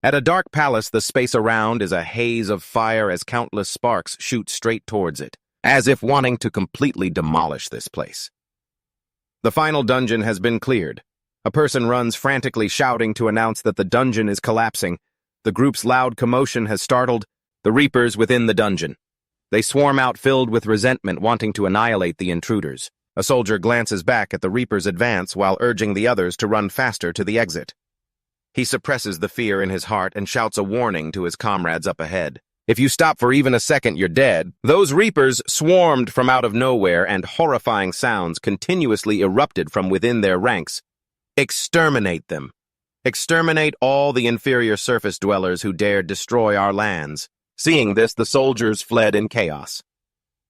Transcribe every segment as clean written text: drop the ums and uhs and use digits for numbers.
At a dark palace, the space around is a haze of fire as countless sparks shoot straight towards it, as if wanting to completely demolish this place. The final dungeon has been cleared. A person runs frantically shouting to announce that the dungeon is collapsing. The group's loud commotion has startled the Reapers within the dungeon. They swarm out filled with resentment, wanting to annihilate the intruders. A soldier glances back at the Reapers' advance while urging the others to run faster to the exit. He suppresses the fear in his heart and shouts a warning to his comrades up ahead. If you stop for even a second, you're dead. Those Reapers swarmed from out of nowhere, and horrifying sounds continuously erupted from within their ranks. Exterminate them. Exterminate all the inferior surface dwellers who dared destroy our lands. Seeing this, the soldiers fled in chaos.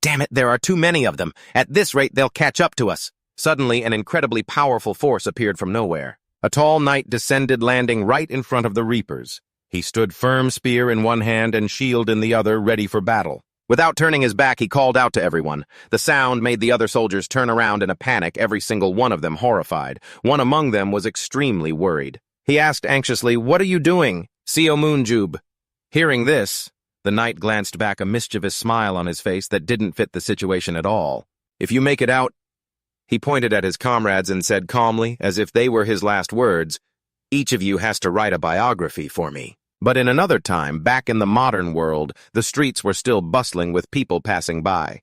Damn it, there are too many of them. At this rate, they'll catch up to us. Suddenly, an incredibly powerful force appeared from nowhere. A tall knight descended, landing right in front of the Reapers. He stood firm, spear in one hand and shield in the other, ready for battle. Without turning his back, he called out to everyone. The sound made the other soldiers turn around in a panic, every single one of them horrified. One among them was extremely worried. He asked anxiously, "What are you doing, Seo Moonjo?" Hearing this, the knight glanced back, a mischievous smile on his face that didn't fit the situation at all. "If you make it out," he pointed at his comrades and said calmly, as if they were his last words, "each of you has to write a biography for me." But in another time, back in the modern world, the streets were still bustling with people passing by.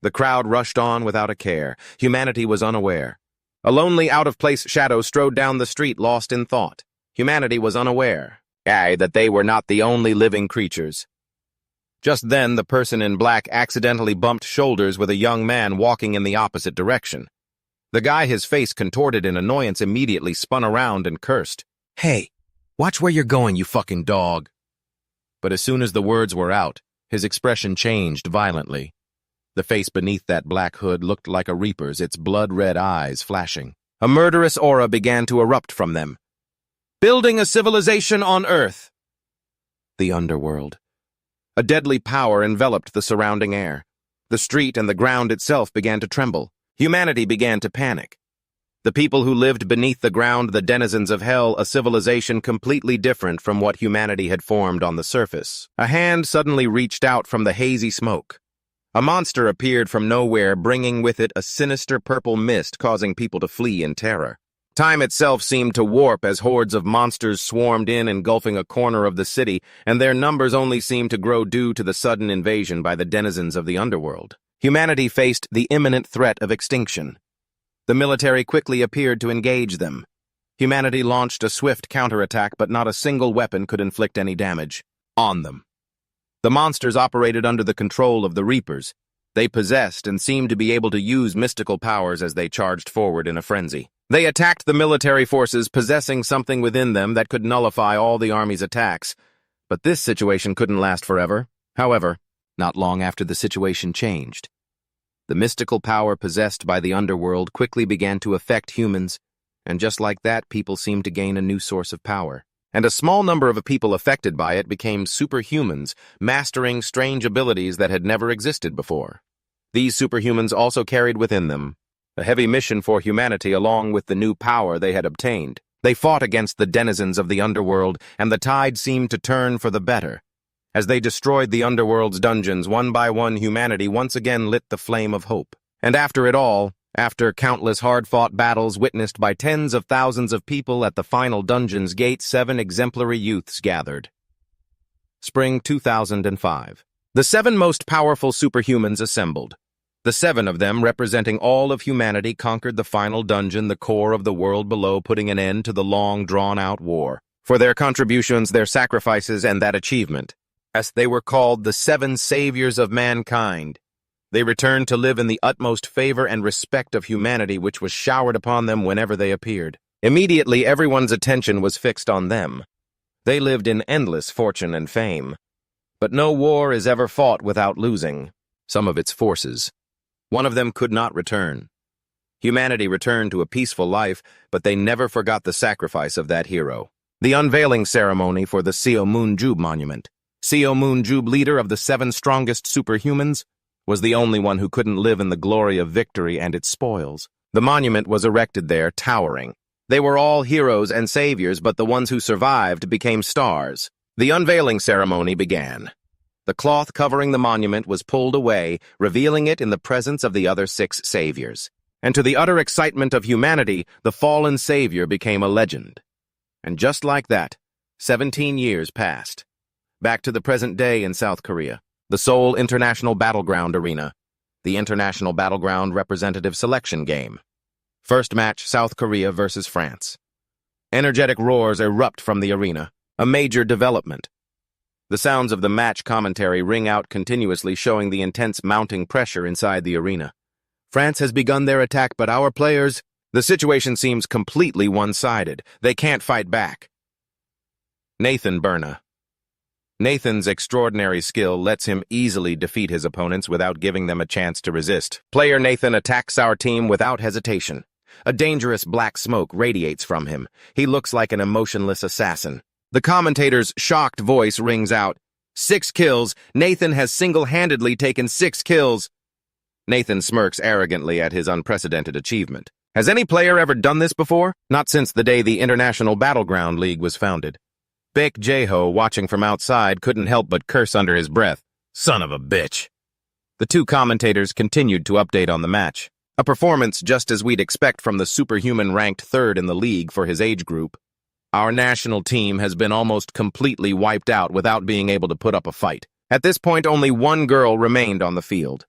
The crowd rushed on without a care. Humanity was unaware. A lonely, out-of-place shadow strode down the street, lost in thought. Humanity was unaware, that they were not the only living creatures. Just then, the person in black accidentally bumped shoulders with a young man walking in the opposite direction. The guy, his face contorted in annoyance, immediately spun around and cursed. "Hey, watch where you're going, you fucking dog." But as soon as the words were out, his expression changed violently. The face beneath that black hood looked like a Reaper's, its blood-red eyes flashing. A murderous aura began to erupt from them. "Building a civilization on Earth." The underworld. A deadly power enveloped the surrounding air. The street and the ground itself began to tremble. Humanity began to panic. The people who lived beneath the ground, the denizens of hell, a civilization completely different from what humanity had formed on the surface. A hand suddenly reached out from the hazy smoke. A monster appeared from nowhere, bringing with it a sinister purple mist, causing people to flee in terror. Time itself seemed to warp as hordes of monsters swarmed in, engulfing a corner of the city, and their numbers only seemed to grow due to the sudden invasion by the denizens of the underworld. Humanity faced the imminent threat of extinction. The military quickly appeared to engage them. Humanity launched a swift counterattack, but not a single weapon could inflict any damage on them. The monsters operated under the control of the Reapers. They possessed and seemed to be able to use mystical powers as they charged forward in a frenzy. They attacked the military forces, possessing something within them that could nullify all the army's attacks. But this situation couldn't last forever. However, not long after the situation changed. The mystical power possessed by the underworld quickly began to affect humans, and just like that, people seemed to gain a new source of power. And a small number of people affected by it became superhumans, mastering strange abilities that had never existed before. These superhumans also carried within them a heavy mission for humanity along with the new power they had obtained. They fought against the denizens of the underworld, and the tide seemed to turn for the better. As they destroyed the underworld's dungeons, one by one, humanity once again lit the flame of hope. And after it all, after countless hard-fought battles witnessed by tens of thousands of people at the final dungeon's gate, 7 exemplary youths gathered. Spring 2005. The 7 most powerful superhumans assembled. The 7 of them, representing all of humanity, conquered the final dungeon, the core of the world below, putting an end to the long, drawn-out war. For their contributions, their sacrifices, and that achievement, as they were called the 7 saviors of mankind, they returned to live in the utmost favor and respect of humanity, which was showered upon them whenever they appeared. Immediately, everyone's attention was fixed on them. They lived in endless fortune and fame. But no war is ever fought without losing some of its forces. One of them could not return. Humanity returned to a peaceful life, but they never forgot the sacrifice of that hero. The unveiling ceremony for the Seo Moonjo monument. Seo Moonjo, leader of the 7 strongest superhumans, was the only one who couldn't live in the glory of victory and its spoils. The monument was erected there, towering, They were all heroes and saviors, but the ones who survived became stars. The unveiling ceremony began. The cloth covering the monument was pulled away, revealing it in the presence of the other 6 saviors. And to the utter excitement of humanity, the fallen savior became a legend. And just like that, 17 years passed. Back to the present day in South Korea, the Seoul International Battleground Arena, the International Battleground Representative Selection Game. First match, South Korea versus France. Energetic roars erupt from the arena, a major development. The sounds of the match commentary ring out continuously, showing the intense mounting pressure inside the arena. France has begun their attack, but our players... The situation seems completely one-sided. They can't fight back. Nathan Berna. Nathan's extraordinary skill lets him easily defeat his opponents without giving them a chance to resist. Player Nathan attacks our team without hesitation. A dangerous black smoke radiates from him. He looks like an emotionless assassin. The commentator's shocked voice rings out. 6 kills. Nathan has single-handedly taken 6 kills. Nathan smirks arrogantly at his unprecedented achievement. Has any player ever done this before? Not since the day the International Battleground League was founded. Beck Joo, watching from outside, couldn't help but curse under his breath. Son of a bitch. The 2 commentators continued to update on the match. A performance just as we'd expect from the superhuman ranked 3rd in the league for his age group. Our national team has been almost completely wiped out without being able to put up a fight. At this point, only 1 girl remained on the field.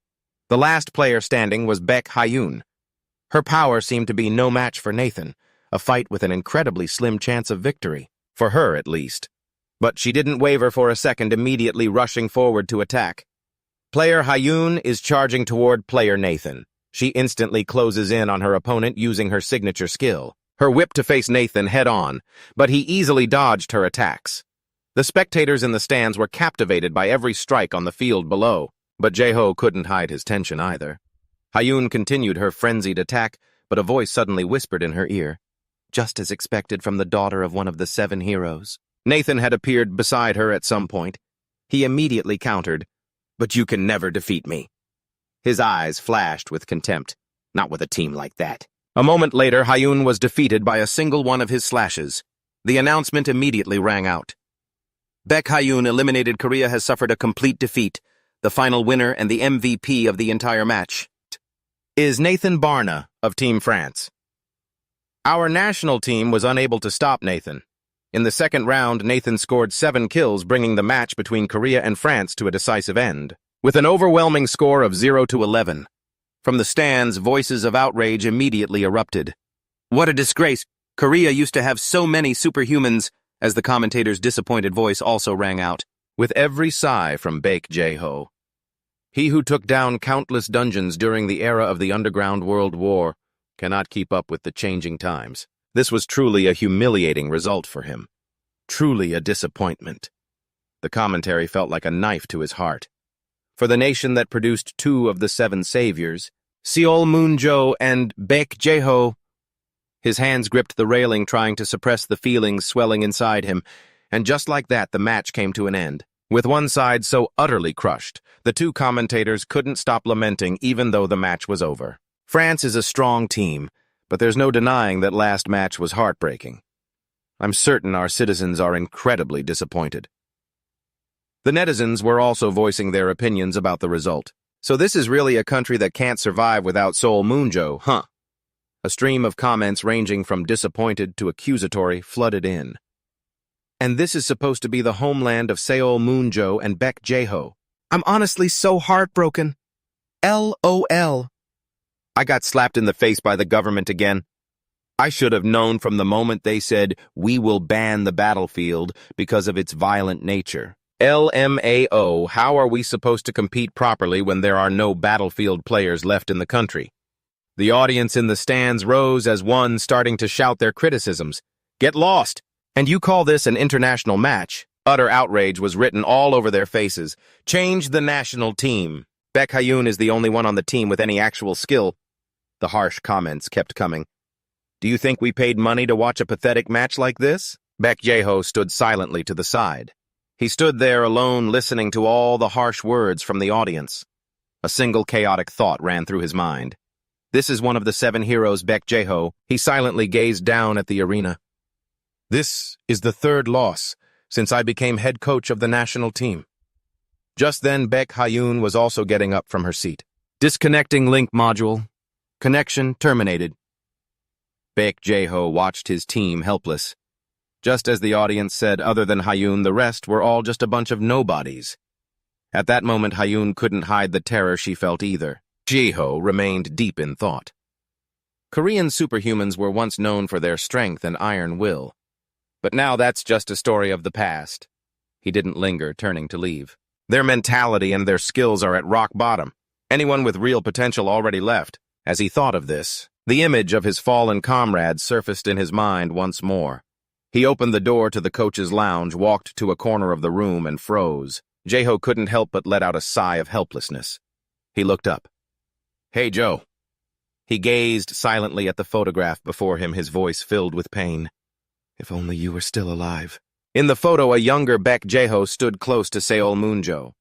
The last player standing was Beck Hayan. Her power seemed to be no match for Nathan, a fight with an incredibly slim chance of victory, for her at least. But she didn't waver for a second, immediately rushing forward to attack. Player Hayan is charging toward player Nathan. She instantly closes in on her opponent using her signature skill. Her whip to face Nathan head-on, but he easily dodged her attacks. The spectators in the stands were captivated by every strike on the field below, but Jae-ho couldn't hide his tension either. Hayan continued her frenzied attack, but a voice suddenly whispered in her ear, just as expected from the daughter of one of the 7 heroes. Nathan had appeared beside her at some point. He immediately countered, "But you can never defeat me." His eyes flashed with contempt. Not with a team like that. A moment later, Hayan was defeated by a single one of his slashes. The announcement immediately rang out. Beck Hayan eliminated. Korea has suffered a complete defeat. The final winner and the MVP of the entire match is Nathan Berna of Team France. Our national team was unable to stop Nathan. In the second round, Nathan scored 7 kills, bringing the match between Korea and France to a decisive end, with an overwhelming score of 0-11. From the stands, voices of outrage immediately erupted. What a disgrace! Korea used to have so many superhumans, as the commentator's disappointed voice also rang out, with every sigh from Beck Joo. He who took down countless dungeons during the era of the Underground World War cannot keep up with the changing times. This was truly a humiliating result for him. Truly a disappointment. The commentary felt like a knife to his heart. For the nation that produced 2 of the 7 saviors, Seoul Moonjo and Beck Joo. His hands gripped the railing, trying to suppress the feelings swelling inside him, and just like that, the match came to an end. With one side so utterly crushed, the 2 commentators couldn't stop lamenting even though the match was over. France is a strong team, but there's no denying that last match was heartbreaking. I'm certain our citizens are incredibly disappointed. The netizens were also voicing their opinions about the result. So this is really a country that can't survive without Seoul Moonjo, huh? A stream of comments ranging from disappointed to accusatory flooded in. And this is supposed to be the homeland of Seoul Moonjo and Beck Joo. I'm honestly so heartbroken. LOL. I got slapped in the face by the government again. I should have known from the moment they said, "We will ban the battlefield because of its violent nature." LMAO, how are we supposed to compete properly when there are no battlefield players left in the country? The audience in the stands rose as one, starting to shout their criticisms. Get lost! And you call this an international match? Utter outrage was written all over their faces. Change the national team. Beck Hayan is the only one on the team with any actual skill. The harsh comments kept coming. Do you think we paid money to watch a pathetic match like this? Beck Joo stood silently to the side. He stood there alone, listening to all the harsh words from the audience. A single chaotic thought ran through his mind. This is one of the 7 heroes, Beck Joo. He silently gazed down at the arena. This is the 3rd loss since I became head coach of the national team. Just then, Beck Hayan was also getting up from her seat. Disconnecting link module. Connection terminated. Beck Joo watched his team helpless. Just as the audience said, other than Hayan, the rest were all just a bunch of nobodies. At that moment, Hayan couldn't hide the terror she felt either. Joo remained deep in thought. Korean superhumans were once known for their strength and iron will. But now that's just a story of the past. He didn't linger, turning to leave. Their mentality and their skills are at rock bottom. Anyone with real potential already left. As he thought of this, the image of his fallen comrades surfaced in his mind once more. He opened the door to the coach's lounge, walked to a corner of the room, and froze. Joo couldn't help but let out a sigh of helplessness. He looked up. "Hey, Joe." He gazed silently at the photograph before him, his voice filled with pain. "If only you were still alive." In the photo, a younger Beck Joo stood close to Seol Moonjo.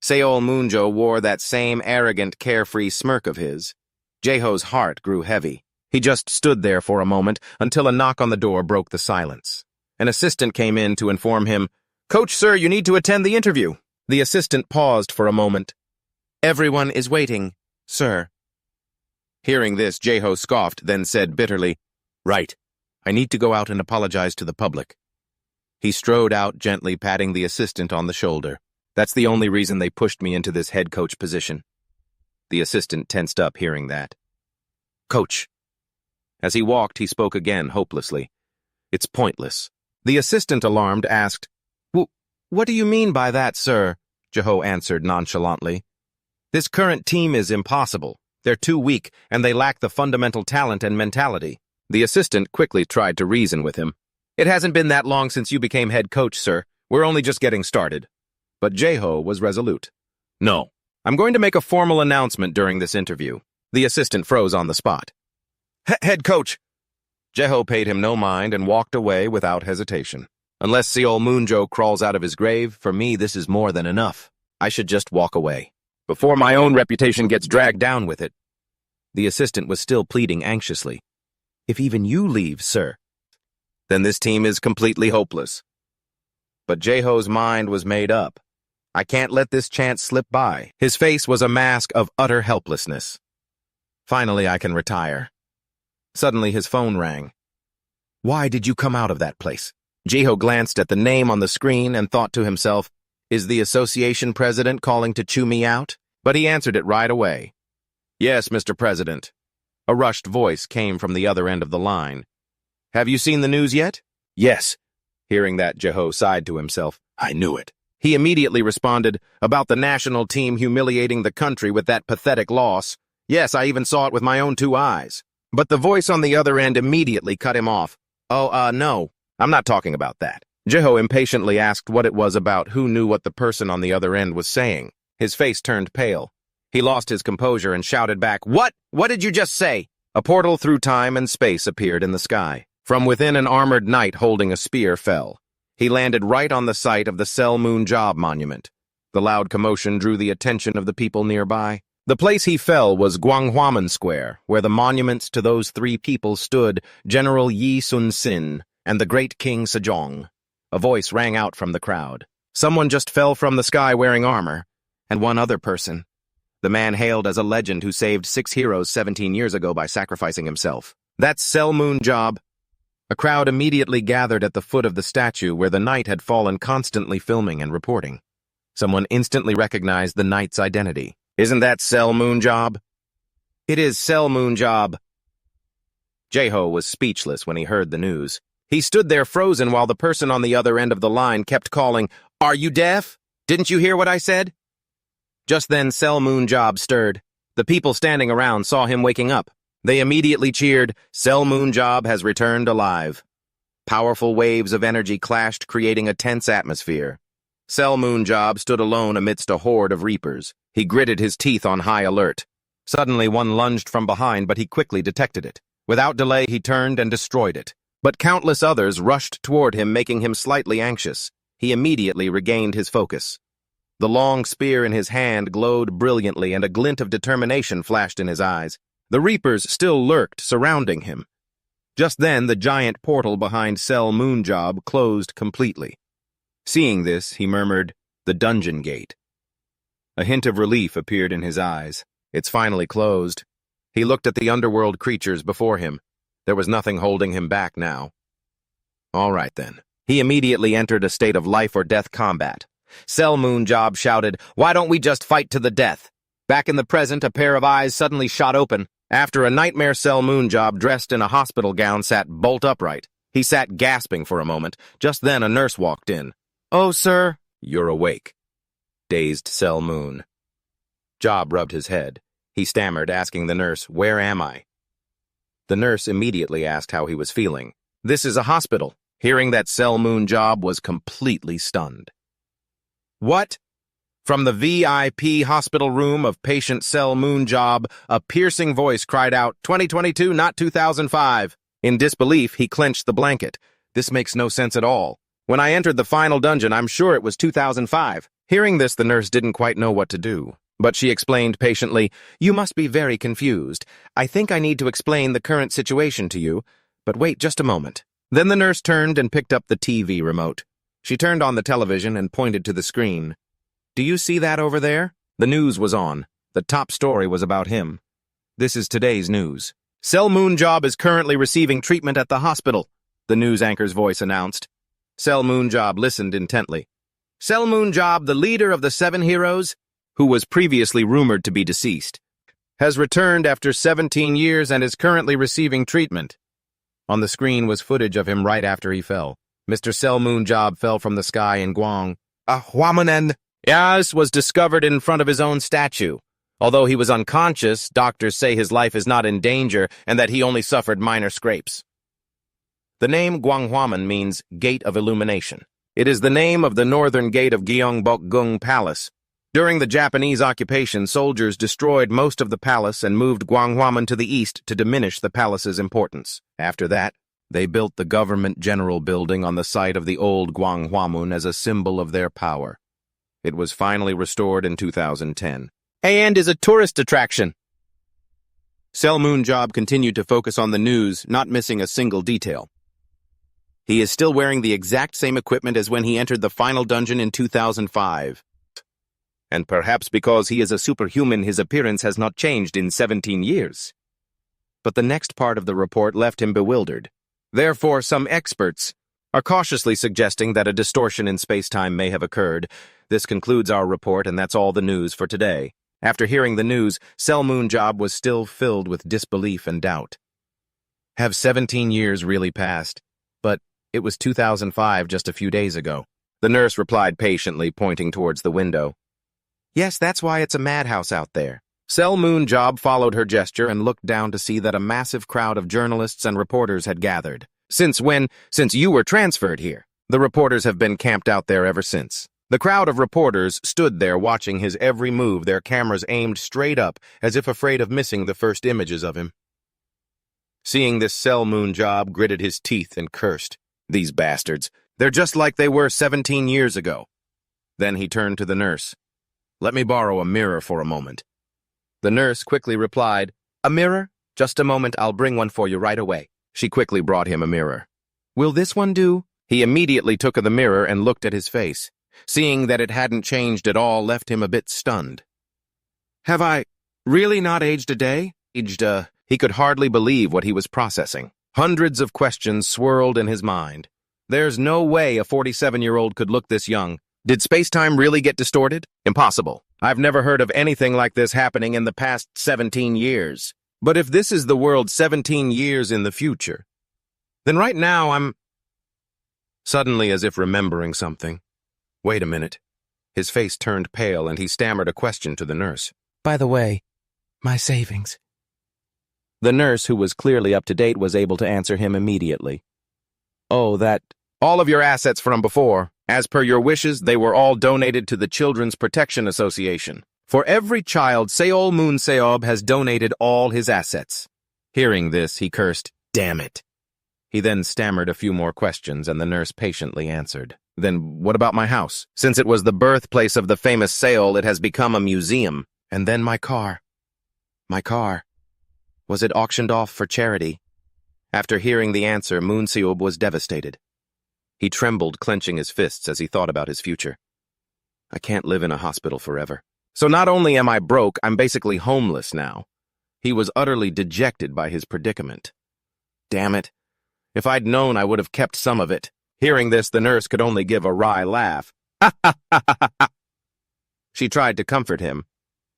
Seol Moonjo wore that same arrogant, carefree smirk of his. Joo's heart grew heavy. He just stood there for a moment until a knock on the door broke the silence. An assistant came in to inform him, "Coach, sir, you need to attend the interview." The assistant paused for a moment. "Everyone is waiting, sir." Hearing this, Joo scoffed, then said bitterly, "Right. I need to go out and apologize to the public." He strode out, gently patting the assistant on the shoulder. "That's the only reason they pushed me into this head coach position." The assistant tensed up hearing that. "Coach." As he walked, he spoke again, hopelessly. "It's pointless." The assistant, alarmed, asked, "What do you mean by that, sir?" Joo answered nonchalantly. "This current team is impossible. They're too weak, and they lack the fundamental talent and mentality." The assistant quickly tried to reason with him. "It hasn't been that long since you became head coach, sir. We're only just getting started." But Joo was resolute. "No, I'm going to make a formal announcement during this interview." The assistant froze on the spot. "Head coach!" Joo paid him no mind and walked away without hesitation. "Unless Seol Moonjo crawls out of his grave, for me this is more than enough. I should just walk away, before my own reputation gets dragged down with it." The assistant was still pleading anxiously. "If even you leave, sir, then this team is completely hopeless." But Joo's mind was made up. "I can't let this chance slip by." His face was a mask of utter helplessness. "Finally, I can retire." Suddenly, his phone rang. "Why did you come out of that place?" Joo glanced at the name on the screen and thought to himself, "Is the association president calling to chew me out?" But he answered it right away. "Yes, Mr. President." A rushed voice came from the other end of the line. "Have you seen the news yet?" "Yes." Hearing that, Joo sighed to himself. "I knew it." He immediately responded, "About the national team humiliating the country with that pathetic loss. Yes, I even saw it with my own 2 eyes. But the voice on the other end immediately cut him off. No, I'm not talking about that." Joo impatiently asked what it was about, who knew what the person on the other end was saying. His face turned pale. He lost his composure and shouted back, "What? What did you just say?" A portal through time and space appeared in the sky. From within, an armored knight holding a spear fell. He landed right on the site of the Sel Moonjo monument. The loud commotion drew the attention of the people nearby. The place he fell was Gwanghwamun Square, where the monuments to those 3 people stood, General Yi Sun-sin and the great King Sejong. A voice rang out from the crowd. "Someone just fell from the sky wearing armor, and one other person." The man hailed as a legend who saved 6 heroes 17 years ago by sacrificing himself. "That's Sel Moonjo." A crowd immediately gathered at the foot of the statue where the knight had fallen, constantly filming and reporting. Someone instantly recognized the knight's identity. "Isn't that Sel Moonjo?" "It is Sel Moonjo." Joo was speechless when he heard the news. He stood there frozen while the person on the other end of the line kept calling, "Are you deaf? Didn't you hear what I said?" Just then, Sel Moonjo stirred. The people standing around saw him waking up. They immediately cheered, "Sel Moonjo has returned alive." Powerful waves of energy clashed, creating a tense atmosphere. Sel Moonjo stood alone amidst a horde of reapers. He gritted his teeth on high alert. Suddenly, one lunged from behind, but he quickly detected it. Without delay, he turned and destroyed it. But countless others rushed toward him, making him slightly anxious. He immediately regained his focus. The long spear in his hand glowed brilliantly, and a glint of determination flashed in his eyes. The Reapers still lurked, surrounding him. Just then, the giant portal behind Cell Moonjob closed completely. Seeing this, he murmured, "The dungeon gate." A hint of relief appeared in his eyes. It's finally closed. He looked at the underworld creatures before him. There was nothing holding him back now. All right, then. He immediately entered a state of life-or-death combat. Cell Moonjob shouted, "Why don't we just fight to the death?" Back in the present, a pair of eyes suddenly shot open. After a nightmare, Cell Moonjob, dressed in a hospital gown, sat bolt upright. He sat gasping for a moment. Just then, a nurse walked in. "Oh, sir." "You're awake," dazed Cell Moon. Job rubbed his head. He stammered, asking the nurse, "Where am I?" The nurse immediately asked how he was feeling. "This is a hospital." Hearing that, Cell Moonjob was completely stunned. "What?" From the VIP hospital room of patient Cell Moonjob, a piercing voice cried out, "2022, not 2005. In disbelief, he clenched the blanket. "This makes no sense at all. When I entered the final dungeon, I'm sure it was 2005. Hearing this, the nurse didn't quite know what to do. But she explained patiently, "You must be very confused. I think I need to explain the current situation to you. But wait just a moment." Then the nurse turned and picked up the TV remote. She turned on the television and pointed to the screen. "Do you see that over there?" The news was on. The top story was about him. "This is today's news. Cell Moonjob is currently receiving treatment at the hospital," the news anchor's voice announced. Cell Moonjob listened intently. "Cell Moonjob, the leader of the 7 heroes, who was previously rumored to be deceased, has returned after 17 years and is currently receiving treatment." On the screen was footage of him right after he fell. Mr. Cell Moonjob fell from the sky in Guang. A Huamanen Yas was discovered in front of his own statue. Although he was unconscious, doctors say his life is not in danger and that he only suffered minor scrapes. The name Guanghwaman means Gate of Illumination. It is the name of the northern gate of Gyeongbokgung Palace. During the Japanese occupation, soldiers destroyed most of the palace and moved Guanghwaman to the east to diminish the palace's importance. After that, they built the government general building on the site of the old Guanghwamun as a symbol of their power. It was finally restored in 2010. And is a tourist attraction. Cell Moonjob continued to focus on the news, not missing a single detail. He is still wearing the exact same equipment as when he entered the final dungeon in 2005. And perhaps because he is a superhuman, his appearance has not changed in 17 years. But the next part of the report left him bewildered. Therefore, some experts are cautiously suggesting that a distortion in space-time may have occurred. This concludes our report, and that's all the news for today. After hearing the news, Cell Moonjob was still filled with disbelief and doubt. Have 17 years really passed? But it was 2005 just a few days ago. The nurse replied patiently, pointing towards the window. "Yes, that's why it's a madhouse out there." Cell Moonjob followed her gesture and looked down to see that a massive crowd of journalists and reporters had gathered. Since you were transferred here. The reporters have been camped out there ever since. The crowd of reporters stood there watching his every move, their cameras aimed straight up, as if afraid of missing the first images of him. Seeing this, Cell Moonjob gritted his teeth and cursed. "These bastards. They're just like they were 17 years ago." Then he turned to the nurse. "Let me borrow a mirror for a moment." The nurse quickly replied, "A mirror? Just a moment, I'll bring one for you right away." She quickly brought him a mirror. "Will this one do?" He immediately took the mirror and looked at his face. Seeing that it hadn't changed at all left him a bit stunned. "Have I really not aged a day?" He could hardly believe what he was processing. Hundreds of questions swirled in his mind. There's no way a 47-year-old could look this young. Did space-time really get distorted? Impossible. I've never heard of anything like this happening in the past 17 years. But if this is the world 17 years in the future, then right now I'm... Suddenly, as if remembering something. Wait a minute. His face turned pale and he stammered a question to the nurse. "By the way, my savings." The nurse, who was clearly up to date, was able to answer him immediately. "Oh, that... all of your assets from before. As per your wishes, they were all donated to the Children's Protection Association. For every child, Seol Moon Seob has donated all his assets." Hearing this, he cursed, "Damn it." He then stammered a few more questions, and the nurse patiently answered. "Then what about my house? Since it was the birthplace of the famous Seol, it has become a museum. And then my car. My car. Was it auctioned off for charity? After hearing the answer, Moonseob was devastated. He trembled, clenching his fists as he thought about his future. I can't live in a hospital forever. So not only am I broke, I'm basically homeless now. He was utterly dejected by his predicament. Damn it. If I'd known, I would have kept some of it. Hearing this, the nurse could only give a wry laugh. Ha ha ha ha ha! She tried to comfort him.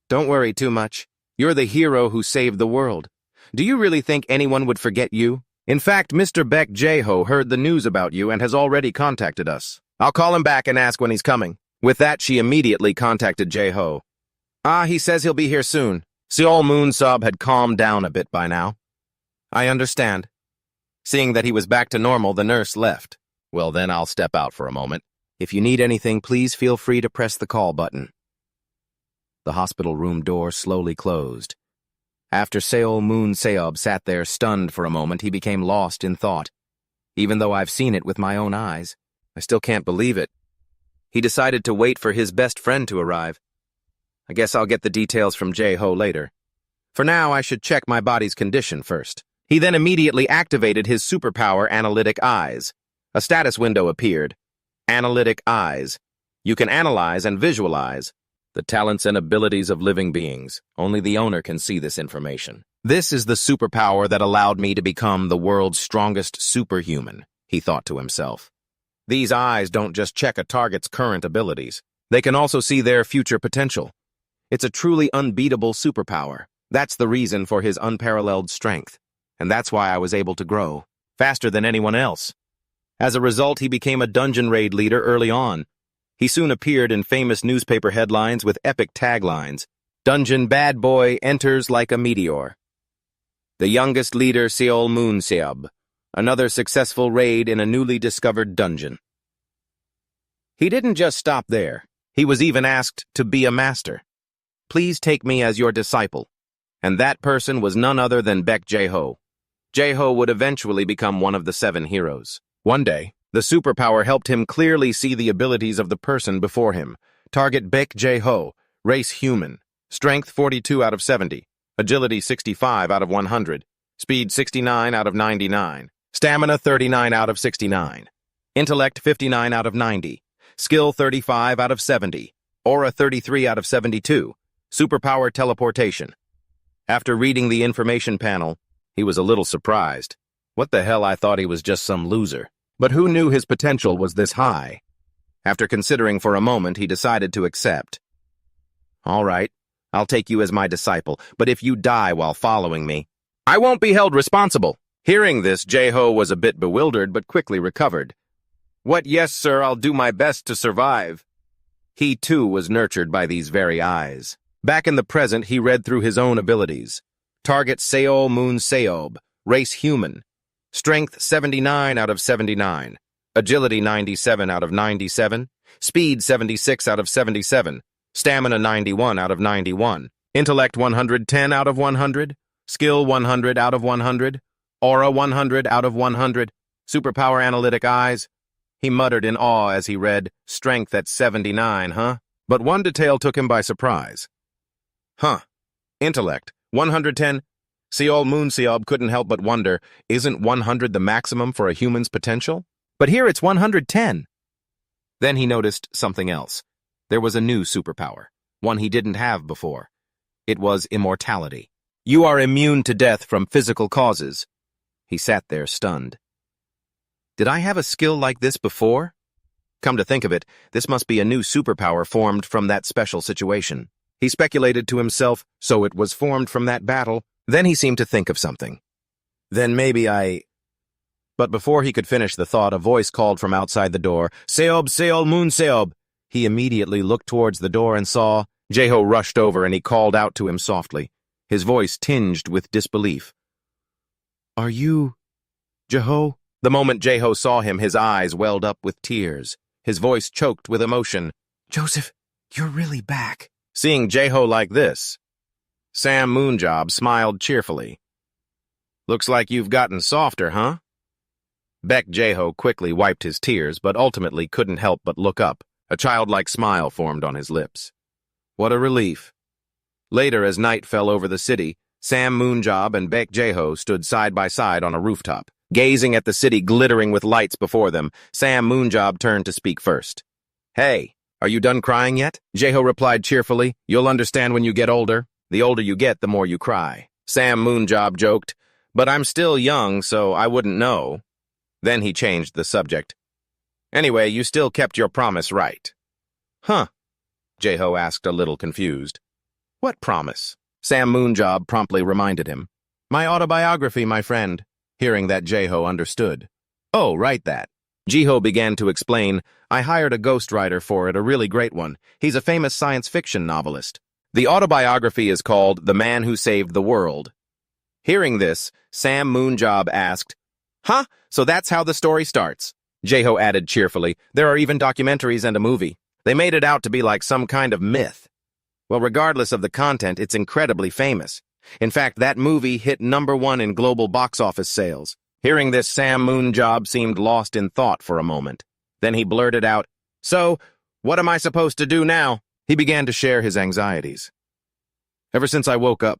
Don't worry too much. You're the hero who saved the world. Do you really think anyone would forget you? In fact, Mr. Beck Joo heard the news about you and has already contacted us. I'll call him back and ask when he's coming. With that, she immediately contacted Joo. He says he'll be here soon. Seol Moonseob had calmed down a bit by now. I understand. Seeing that he was back to normal, the nurse left. Well, then I'll step out for a moment. If you need anything, please feel free to press the call button. The hospital room door slowly closed. After Seol Moonseob sat there stunned for a moment, he became lost in thought. Even though I've seen it with my own eyes, I still can't believe it. He decided to wait for his best friend to arrive. I guess I'll get the details from Joo later. For now, I should check my body's condition first. He then immediately activated his superpower Analytic Eyes. A status window appeared. Analytic Eyes. You can analyze and visualize the talents and abilities of living beings. Only the owner can see this information. This is the superpower that allowed me to become the world's strongest superhuman, he thought to himself. These eyes don't just check a target's current abilities. They can also see their future potential. It's a truly unbeatable superpower. That's the reason for his unparalleled strength. And that's why I was able to grow faster than anyone else. As a result, he became a dungeon raid leader early on. He soon appeared in famous newspaper headlines with epic taglines. Dungeon bad boy enters like a meteor. The youngest leader, Seol Moonseob. Another successful raid in a newly discovered dungeon. He didn't just stop there. He was even asked to be a master. Please take me as your disciple. And that person was none other than Beck Joo. Joo would eventually become one of the 7 heroes. One day, the superpower helped him clearly see the abilities of the person before him. Target Beck Joo, race human, strength 42 out of 70, agility 65 out of 100, speed 69 out of 99, stamina 39 out of 69, intellect 59 out of 90, skill 35 out of 70, aura 33 out of 72, superpower teleportation. After reading the information panel, he was a little surprised. What the hell, I thought he was just some loser. But who knew his potential was this high? After considering for a moment, he decided to accept. All right, I'll take you as my disciple, but if you die while following me, I won't be held responsible. Hearing this, Joo was a bit bewildered, but quickly recovered. What, yes, sir, I'll do my best to survive. He, too, was nurtured by these very eyes. Back in the present, he read through his own abilities. Target Seol Moonseob, race human. Strength 79 out of 79. Agility 97 out of 97. Speed 76 out of 77. Stamina 91 out of 91. Intellect 110 out of 100. Skill 100 out of 100. Aura 100 out of 100. Superpower Analytic Eyes. He muttered in awe as he read, strength at 79, huh? But one detail took him by surprise. Intellect, 110. Seol Moonseob couldn't help but wonder, isn't 100 the maximum for a human's potential? But here it's 110. Then he noticed something else. There was a new superpower, one he didn't have before. It was immortality. You are immune to death from physical causes. He sat there stunned. Did I have a skill like this before? Come to think of it, this must be a new superpower formed from that special situation. He speculated to himself, so it was formed from that battle. Then he seemed to think of something. Then maybe I... But before he could finish the thought, a voice called from outside the door, Seol Moonseob. He immediately looked towards the door and saw. Joo rushed over and he called out to him softly, his voice tinged with disbelief. Are you... Joo? The moment Joo saw him, his eyes welled up with tears. His voice choked with emotion. Joseph, you're really back. Seeing Joo like this, Sam Moonjob smiled cheerfully. Looks like you've gotten softer, huh? Beck Joo quickly wiped his tears, but ultimately couldn't help but look up. A childlike smile formed on his lips. What a relief. Later, as night fell over the city, Sam Moonjob and Beck Joo stood side by side on a rooftop. Gazing at the city glittering with lights before them, Sam Moonjob turned to speak first. "Hey, are you done crying yet?" Joo replied cheerfully. "You'll understand when you get older. The older you get, the more you cry." Sam Moonjob joked, "But I'm still young, so I wouldn't know." Then he changed the subject. "Anyway, you still kept your promise, right?" "Huh?" Joo asked, a little confused. "What promise?" Sam Moonjob promptly reminded him. "My autobiography, my friend." Hearing that, Joo understood. "Oh, right that." Joo began to explain, "I hired a ghostwriter for it, a really great one. He's a famous science fiction novelist. The autobiography is called The Man Who Saved the World." Hearing this, Sam Moonjob asked, "Huh? So that's how the story starts?" Joo added cheerfully, "There are even documentaries and a movie. They made it out to be like some kind of myth." Well, regardless of the content, it's incredibly famous. In fact, that movie hit #1 in global box office sales. Hearing this, Sam Moonjob seemed lost in thought for a moment. Then he blurted out, "So, what am I supposed to do now?" He began to share his anxieties. "Ever since I woke up,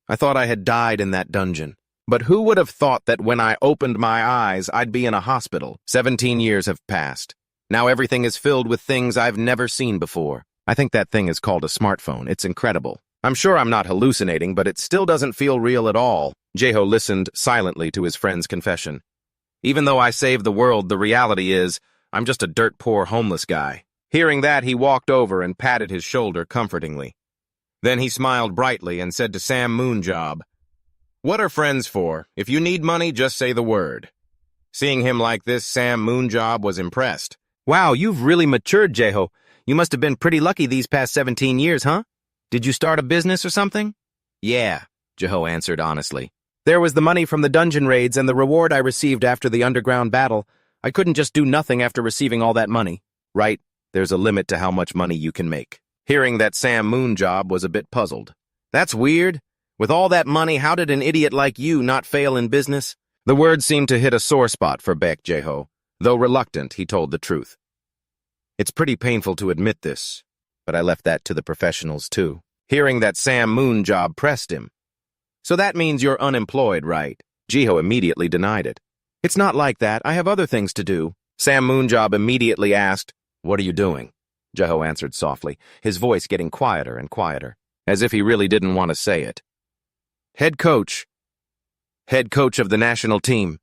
I thought I had died in that dungeon. But who would have thought that when I opened my eyes, I'd be in a hospital? 17 years have passed. Now everything is filled with things I've never seen before. I think that thing is called a smartphone. It's incredible. I'm sure I'm not hallucinating, but it still doesn't feel real at all." Joo listened silently to his friend's confession. "Even though I saved the world, the reality is, I'm just a dirt-poor homeless guy." Hearing that, he walked over and patted his shoulder comfortingly. Then he smiled brightly and said to Sam Moonjob, "What are friends for? If you need money, just say the word." Seeing him like this, Sam Moonjob was impressed. "Wow, you've really matured, Joo. You must have been pretty lucky these past 17 years, huh? Did you start a business or something?" "Yeah," Joo answered honestly. "There was the money from the dungeon raids and the reward I received after the underground battle. I couldn't just do nothing after receiving all that money." "Right, there's a limit to how much money you can make." Hearing that, Sam Moonjob was a bit puzzled. "That's weird. With all that money, how did an idiot like you not fail in business?" The words seemed to hit a sore spot for Beck Joo. Though reluctant, he told the truth. "It's pretty painful to admit this, but I left that to the professionals too." Hearing that, Sam Moonjob pressed him. "So that means you're unemployed, right?" Joo immediately denied it. "It's not like that. I have other things to do." Sam Moonjob immediately asked, "What are you doing?" Joo answered softly, his voice getting quieter and quieter, as if he really didn't want to say it. Head coach. Head coach of the national team."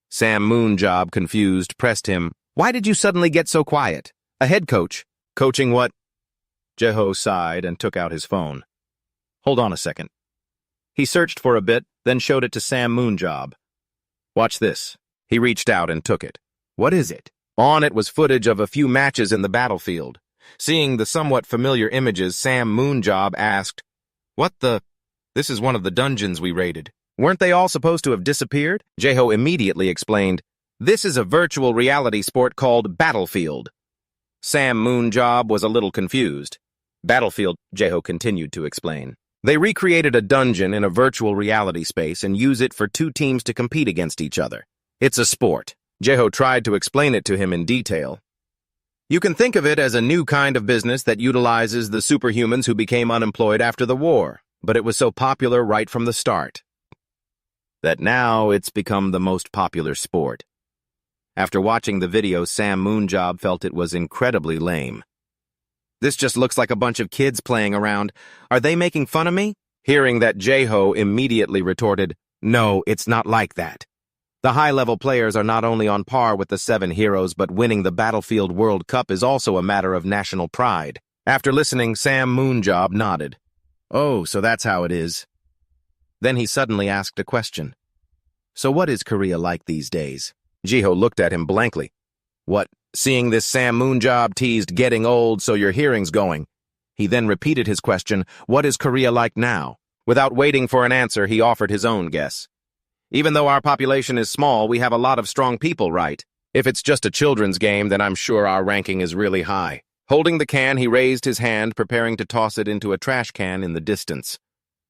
Sam Moonjob, confused, pressed him. "Why did you suddenly get so quiet? A head coach? Coaching what?" Joo sighed and took out his phone. "Hold on a second." He searched for a bit, then showed it to Sam Moonjob. "Watch this." He reached out and took it. "What is it?" On it was footage of a few matches in the battlefield. Seeing the somewhat familiar images, Sam Moonjob asked, "What the? This is one of the dungeons we raided. Weren't they all supposed to have disappeared?" Joo immediately explained, "This is a virtual reality sport called Battlefield." Sam Moonjob was a little confused. "Battlefield," Joo continued to explain. "They recreated a dungeon in a virtual reality space and use it for two teams to compete against each other. It's a sport." Joo tried to explain it to him in detail. "You can think of it as a new kind of business that utilizes the superhumans who became unemployed after the war, but it was so popular right from the start that now it's become the most popular sport." After watching the video, Sam Moonjob felt it was incredibly lame. "This just looks like a bunch of kids playing around. Are they making fun of me?" Hearing that, Joo immediately retorted, "No, it's not like that. The high-level players are not only on par with the 7 heroes, but winning the Battlefield World Cup is also a matter of national pride." After listening, Sam Moonjob nodded. "Oh, so that's how it is." Then he suddenly asked a question. "So what is Korea like these days?" Joo looked at him blankly. "What, seeing this?" Sam Moonjob teased, "Getting old, so your hearing's going." He then repeated his question, "What is Korea like now?" Without waiting for an answer, he offered his own guess. "Even though our population is small, we have a lot of strong people, right? If it's just a children's game, then I'm sure our ranking is really high." Holding the can, he raised his hand, preparing to toss it into a trash can in the distance.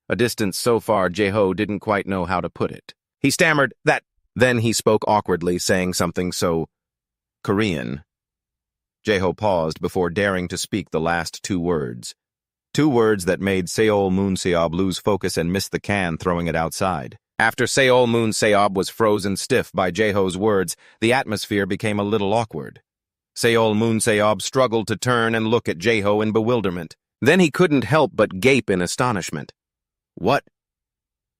A distance so far Joo didn't quite know how to put it. He stammered, "That..." Then he spoke awkwardly, saying something so Korean. Joo paused before daring to speak the last 2 words. Two words that made Seol Moonseob lose focus and miss the can, throwing it outside. After Seol Moonseob was frozen stiff by Jaeho's words, the atmosphere became a little awkward. Seol Moonseob struggled to turn and look at Jaeho in bewilderment. Then he couldn't help but gape in astonishment. What?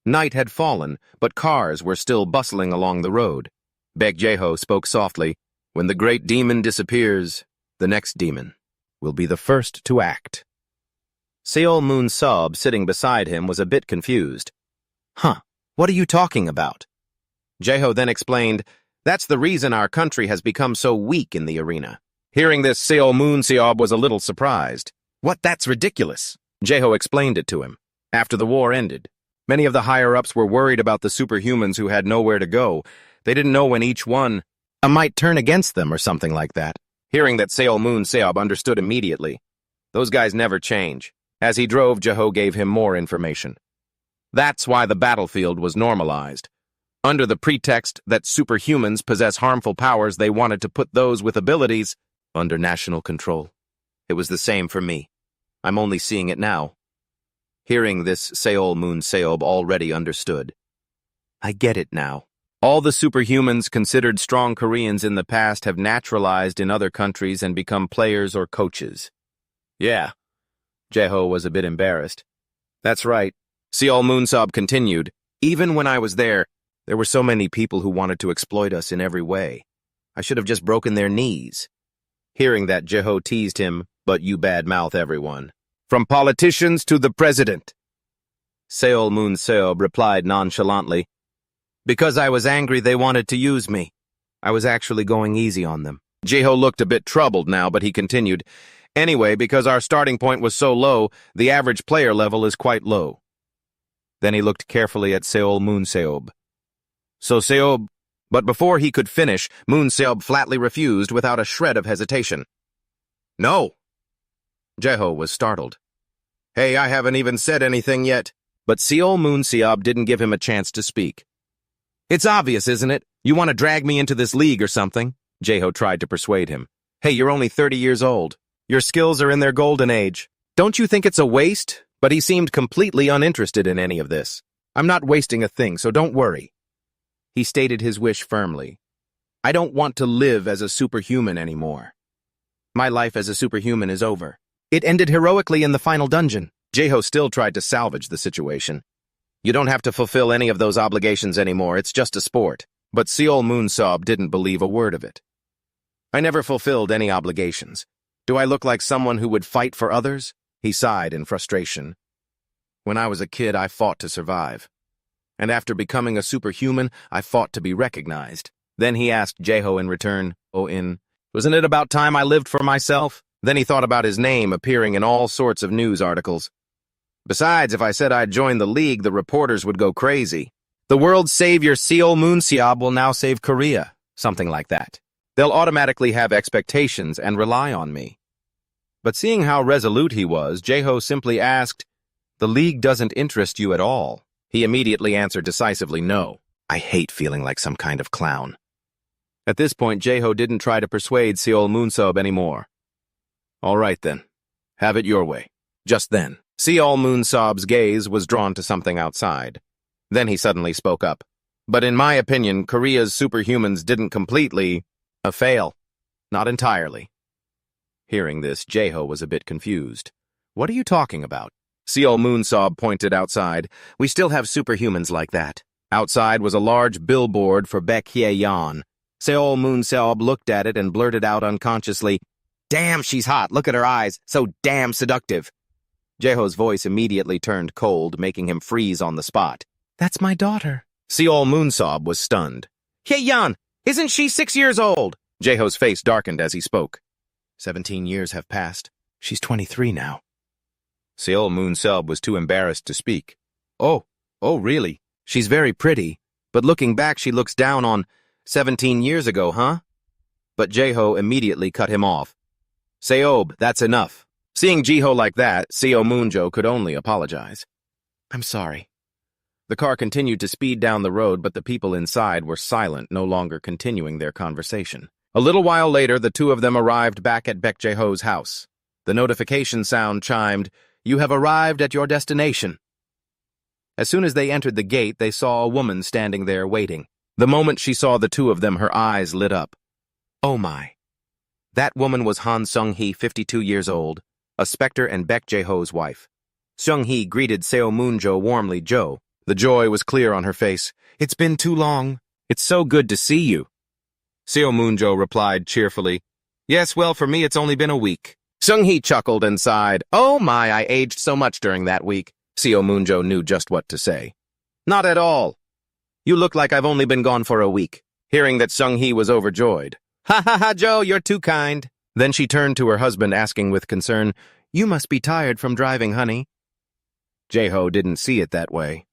Night had fallen, but cars were still bustling along the road. Beck Joo spoke softly. When the great demon disappears, the next demon will be the first to act. Seol Moonseob, sitting beside him, was a bit confused. Huh, what are you talking about? Jaeho then explained, that's the reason our country has become so weak in the arena. Hearing this, Seol Moonseob was a little surprised. What, that's ridiculous. Jaeho explained it to him. After the war ended, many of the higher-ups were worried about the superhumans who had nowhere to go. They didn't know when each one might turn against them or something like that. Hearing that, Seol Moonseob understood immediately. Those guys never change. As he drove, Jaeho gave him more information. That's why the battlefield was normalized. Under the pretext that superhumans possess harmful powers, they wanted to put those with abilities under national control. It was the same for me. I'm only seeing it now. Hearing this, Seol Moonseob already understood. I get it now. All the superhumans considered strong Koreans in the past have naturalized in other countries and become players or coaches. Yeah. Jaeho was a bit embarrassed. That's right. Seol Moonseob continued. Even when I was there were so many people who wanted to exploit us in every way. I should have just broken their knees. Hearing that, Jaeho teased him, but you badmouth everyone. From politicians to the president. Seol Moonseob replied nonchalantly. Because I was angry they wanted to use me. I was actually going easy on them. Jaeho looked a bit troubled now, but he continued. Anyway, because our starting point was so low, the average player level is quite low. Then he looked carefully at Seol Moonseob. So Seob... But before he could finish, Moonseob flatly refused without a shred of hesitation. No! Jaeho was startled. Hey, I haven't even said anything yet. But Seol Moonseob didn't give him a chance to speak. It's obvious, isn't it? You want to drag me into this league or something? Jaeho tried to persuade him. Hey, you're only 30 years old. Your skills are in their golden age. Don't you think it's a waste? But he seemed completely uninterested in any of this. I'm not wasting a thing, so don't worry. He stated his wish firmly. I don't want to live as a superhuman anymore. My life as a superhuman is over. It ended heroically in the final dungeon. Jaeho still tried to salvage the situation. You don't have to fulfill any of those obligations anymore, it's just a sport. But Seol Moonseob didn't believe a word of it. I never fulfilled any obligations. Do I look like someone who would fight for others? He sighed in frustration. When I was a kid, I fought to survive. And after becoming a superhuman, I fought to be recognized. Then he asked Jaeho in return, wasn't it about time I lived for myself? Then he thought about his name appearing in all sorts of news articles. Besides, if I said I'd join the league, the reporters would go crazy. The world's savior Seol Moonseob will now save Korea, something like that. They'll automatically have expectations and rely on me. But seeing how resolute he was, Jaeho simply asked, the league doesn't interest you at all. He immediately answered decisively no. I hate feeling like some kind of clown. At this point, Jaeho didn't try to persuade Seol Moonseob anymore. All right then, have it your way. Just then, Seol Moonseob's gaze was drawn to something outside. Then he suddenly spoke up. But in my opinion, Korea's superhumans didn't completely fail. Not entirely. Hearing this, Jaeho was a bit confused. What are you talking about? Seol Moonseob pointed outside. We still have superhumans like that. Outside was a large billboard for Beck Hayan. Seol Moonseob looked at it and blurted out unconsciously, Damn, she's hot. Look at her eyes. So damn seductive. Jaeho's voice immediately turned cold, making him freeze on the spot. That's my daughter. Seol Moonseob was stunned. Hayan, isn't she 6 years old? Jaeho's face darkened as he spoke. 17 years have passed. She's 23 now. Seol Moonseob was too embarrassed to speak. Oh, really? She's very pretty, but looking back she looks down on 17 years ago, huh? But Jaeho immediately cut him off. Seob, that's enough. Seeing Jaeho like that, Seo Moonjo could only apologize. I'm sorry. The car continued to speed down the road, but the people inside were silent, no longer continuing their conversation. A little while later, the two of them arrived back at Beck Jaeho's house. The notification sound chimed, You have arrived at your destination. As soon as they entered the gate, they saw a woman standing there waiting. The moment she saw the two of them, her eyes lit up. Oh my. That woman was Han Sung-hee, 52 years old, a Spectre and Beck Joo-ho's wife. Sung-hee greeted Seo Moonjo warmly. Joe. The joy was clear on her face. It's been too long. It's so good to see you. Seo Moonjo replied cheerfully. Yes, well, for me it's only been a week. Sung-hee chuckled and sighed. Oh my, I aged so much during that week. Seo Moonjo knew just what to say. Not at all. You look like I've only been gone for a week. Hearing that, Sung-hee was overjoyed. Ha ha ha, Joe, you're too kind. Then she turned to her husband, asking with concern, You must be tired from driving, honey. Jae-ho didn't see it that way.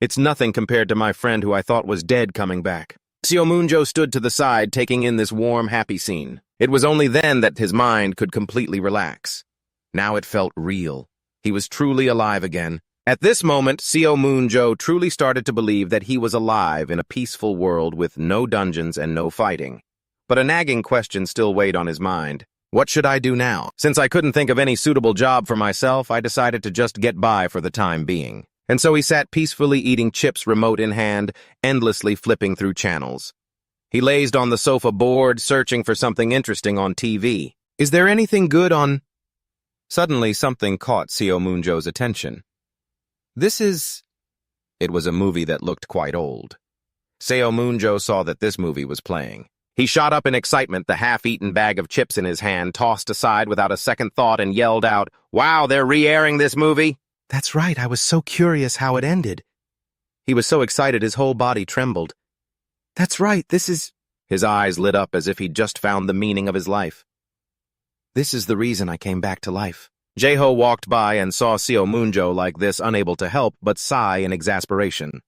It's nothing compared to my friend who I thought was dead coming back. Seo Moonjo stood to the side, taking in this warm, happy scene. It was only then that his mind could completely relax. Now it felt real. He was truly alive again. At this moment, Seo Moonjo truly started to believe that he was alive in a peaceful world with no dungeons and no fighting. But a nagging question still weighed on his mind. What should I do now? Since I couldn't think of any suitable job for myself, I decided to just get by for the time being. And so he sat peacefully eating chips, remote in hand, endlessly flipping through channels. He lazed on the sofa bored, searching for something interesting on TV. Is there anything good on... Suddenly, something caught Seo Moonjo's attention. It was a movie that looked quite old. Seo Moonjo saw that this movie was playing. He shot up in excitement, the half-eaten bag of chips in his hand, tossed aside without a second thought, and yelled out, Wow, they're re-airing this movie? That's right, I was so curious how it ended. He was so excited his whole body trembled. That's right, His eyes lit up as if he'd just found the meaning of his life. This is the reason I came back to life. Jae-ho walked by and saw Seo Moonjo like this, unable to help but sigh in exasperation.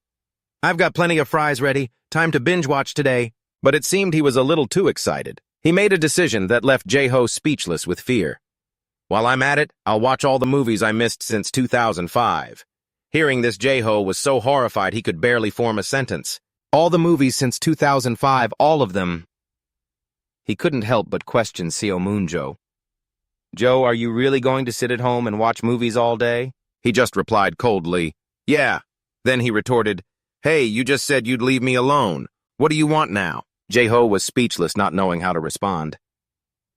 I've got plenty of fries ready, time to binge-watch today. But it seemed he was a little too excited. He made a decision that left Jae-ho speechless with fear. While I'm at it, I'll watch all the movies I missed since 2005. Hearing this, Jae-ho was so horrified he could barely form a sentence. All the movies since 2005, all of them. He couldn't help but question Seo Moonjo. Joe, are you really going to sit at home and watch movies all day? He just replied coldly, Yeah. Then he retorted, Hey, you just said you'd leave me alone. What do you want now? Jae-ho was speechless, not knowing how to respond.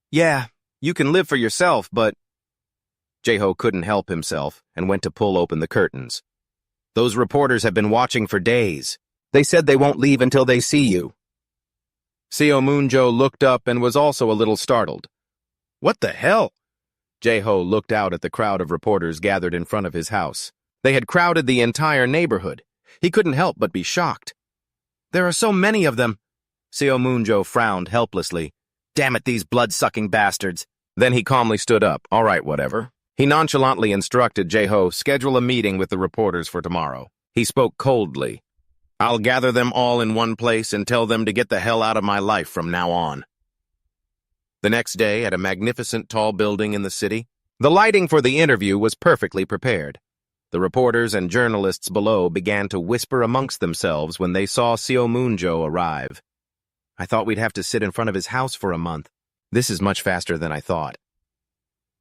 Yeah, you can live for yourself, but... Jae-ho couldn't help himself and went to pull open the curtains. Those reporters have been watching for days. They said they won't leave until they see you. Seo Moonjo looked up and was also a little startled. What the hell? Jae-ho looked out at the crowd of reporters gathered in front of his house. They had crowded the entire neighborhood. He couldn't help but be shocked. There are so many of them. Seo Moonjo frowned helplessly. Damn it, these blood-sucking bastards. Then he calmly stood up. All right, whatever. He nonchalantly instructed Jae-ho, schedule a meeting with the reporters for tomorrow. He spoke coldly. I'll gather them all in one place and tell them to get the hell out of my life from now on. The next day, at a magnificent tall building in the city, the lighting for the interview was perfectly prepared. The reporters and journalists below began to whisper amongst themselves when they saw Seo Moonjo arrive. I thought we'd have to sit in front of his house for a month. This is much faster than I thought.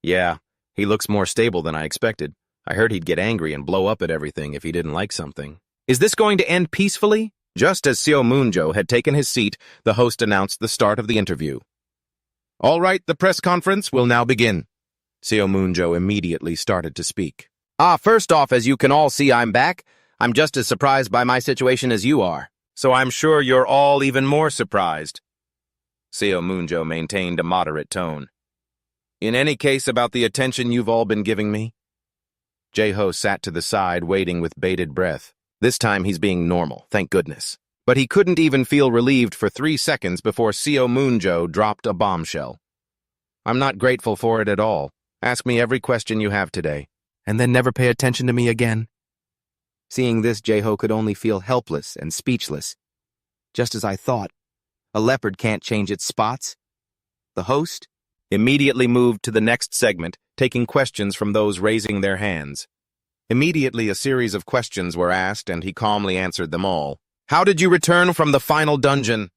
Yeah, he looks more stable than I expected. I heard he'd get angry and blow up at everything if he didn't like something. Is this going to end peacefully? Just as Seo Moonjo had taken his seat, the host announced the start of the interview. All right, the press conference will now begin. Seo Moonjo immediately started to speak. First off, as you can all see, I'm back. I'm just as surprised by my situation as you are. So I'm sure you're all even more surprised. Seo Moonjo maintained a moderate tone. In any case, about the attention you've all been giving me? Jae-ho sat to the side, waiting with bated breath. This time he's being normal, thank goodness. But he couldn't even feel relieved for 3 seconds before Seo Moonjo dropped a bombshell. I'm not grateful for it at all. Ask me every question you have today. And then never pay attention to me again. Seeing this, Jae-ho could only feel helpless and speechless. Just as I thought, a leopard can't change its spots. The host immediately moved to the next segment, taking questions from those raising their hands. Immediately, a series of questions were asked, and he calmly answered them all. How did you return from the final dungeon?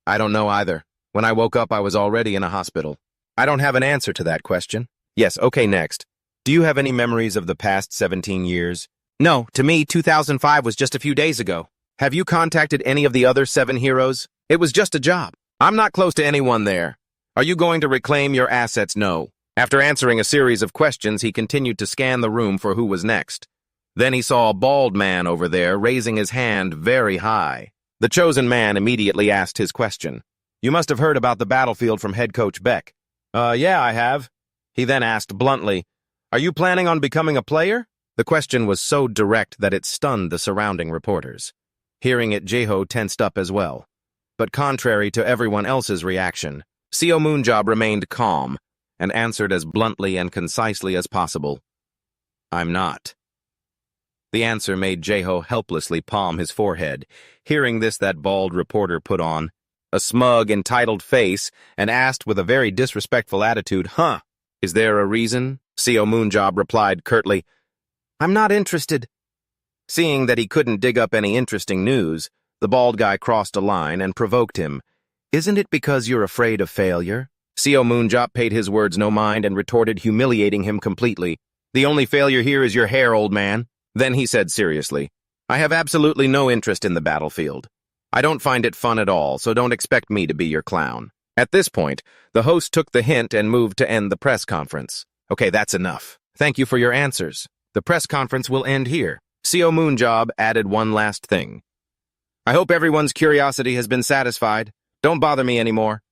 I don't know either. When I woke up, I was already in a hospital. I don't have an answer to that question. Yes, okay, next. Do you have any memories of the past 17 years? No, to me, 2005 was just a few days ago. Have you contacted any of the other 7 heroes? It was just a job. I'm not close to anyone there. Are you going to reclaim your assets? No. After answering a series of questions, he continued to scan the room for who was next. Then he saw a bald man over there raising his hand very high. The chosen man immediately asked his question. You must have heard about the battlefield from head coach Beck. Yeah, I have. He then asked bluntly, are you planning on becoming a player? The question was so direct that it stunned the surrounding reporters. Hearing it, Jae-ho tensed up as well. But contrary to everyone else's reaction, Seo Moonjo remained calm and answered as bluntly and concisely as possible. I'm not. The answer made Jae-ho helplessly palm his forehead. Hearing this, that bald reporter put on a smug, entitled face and asked with a very disrespectful attitude, Huh? Is there a reason? Seo Moonjo replied curtly, I'm not interested. Seeing that he couldn't dig up any interesting news, the bald guy crossed a line and provoked him. Isn't it because you're afraid of failure? Seo Moonjo paid his words no mind and retorted, humiliating him completely. The only failure here is your hair, old man. Then he said seriously, I have absolutely no interest in the battlefield. I don't find it fun at all, so don't expect me to be your clown. At this point, the host took the hint and moved to end the press conference. Okay, that's enough. Thank you for your answers. The press conference will end here. Seo Moonjo added one last thing. I hope everyone's curiosity has been satisfied. Don't bother me anymore.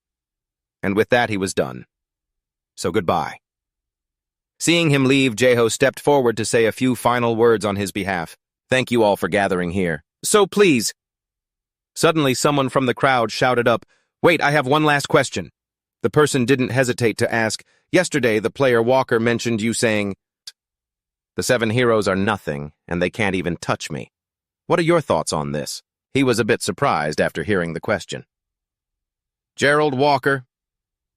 And with that, he was done. So goodbye. Seeing him leave, Jae-ho stepped forward to say a few final words on his behalf. Thank you all for gathering here. So please. Suddenly, someone from the crowd shouted up, Wait, I have one last question. The person didn't hesitate to ask, Yesterday, the player Walker mentioned you saying, The 7 heroes are nothing, and they can't even touch me. What are your thoughts on this? He was a bit surprised after hearing the question. Gerald Walker.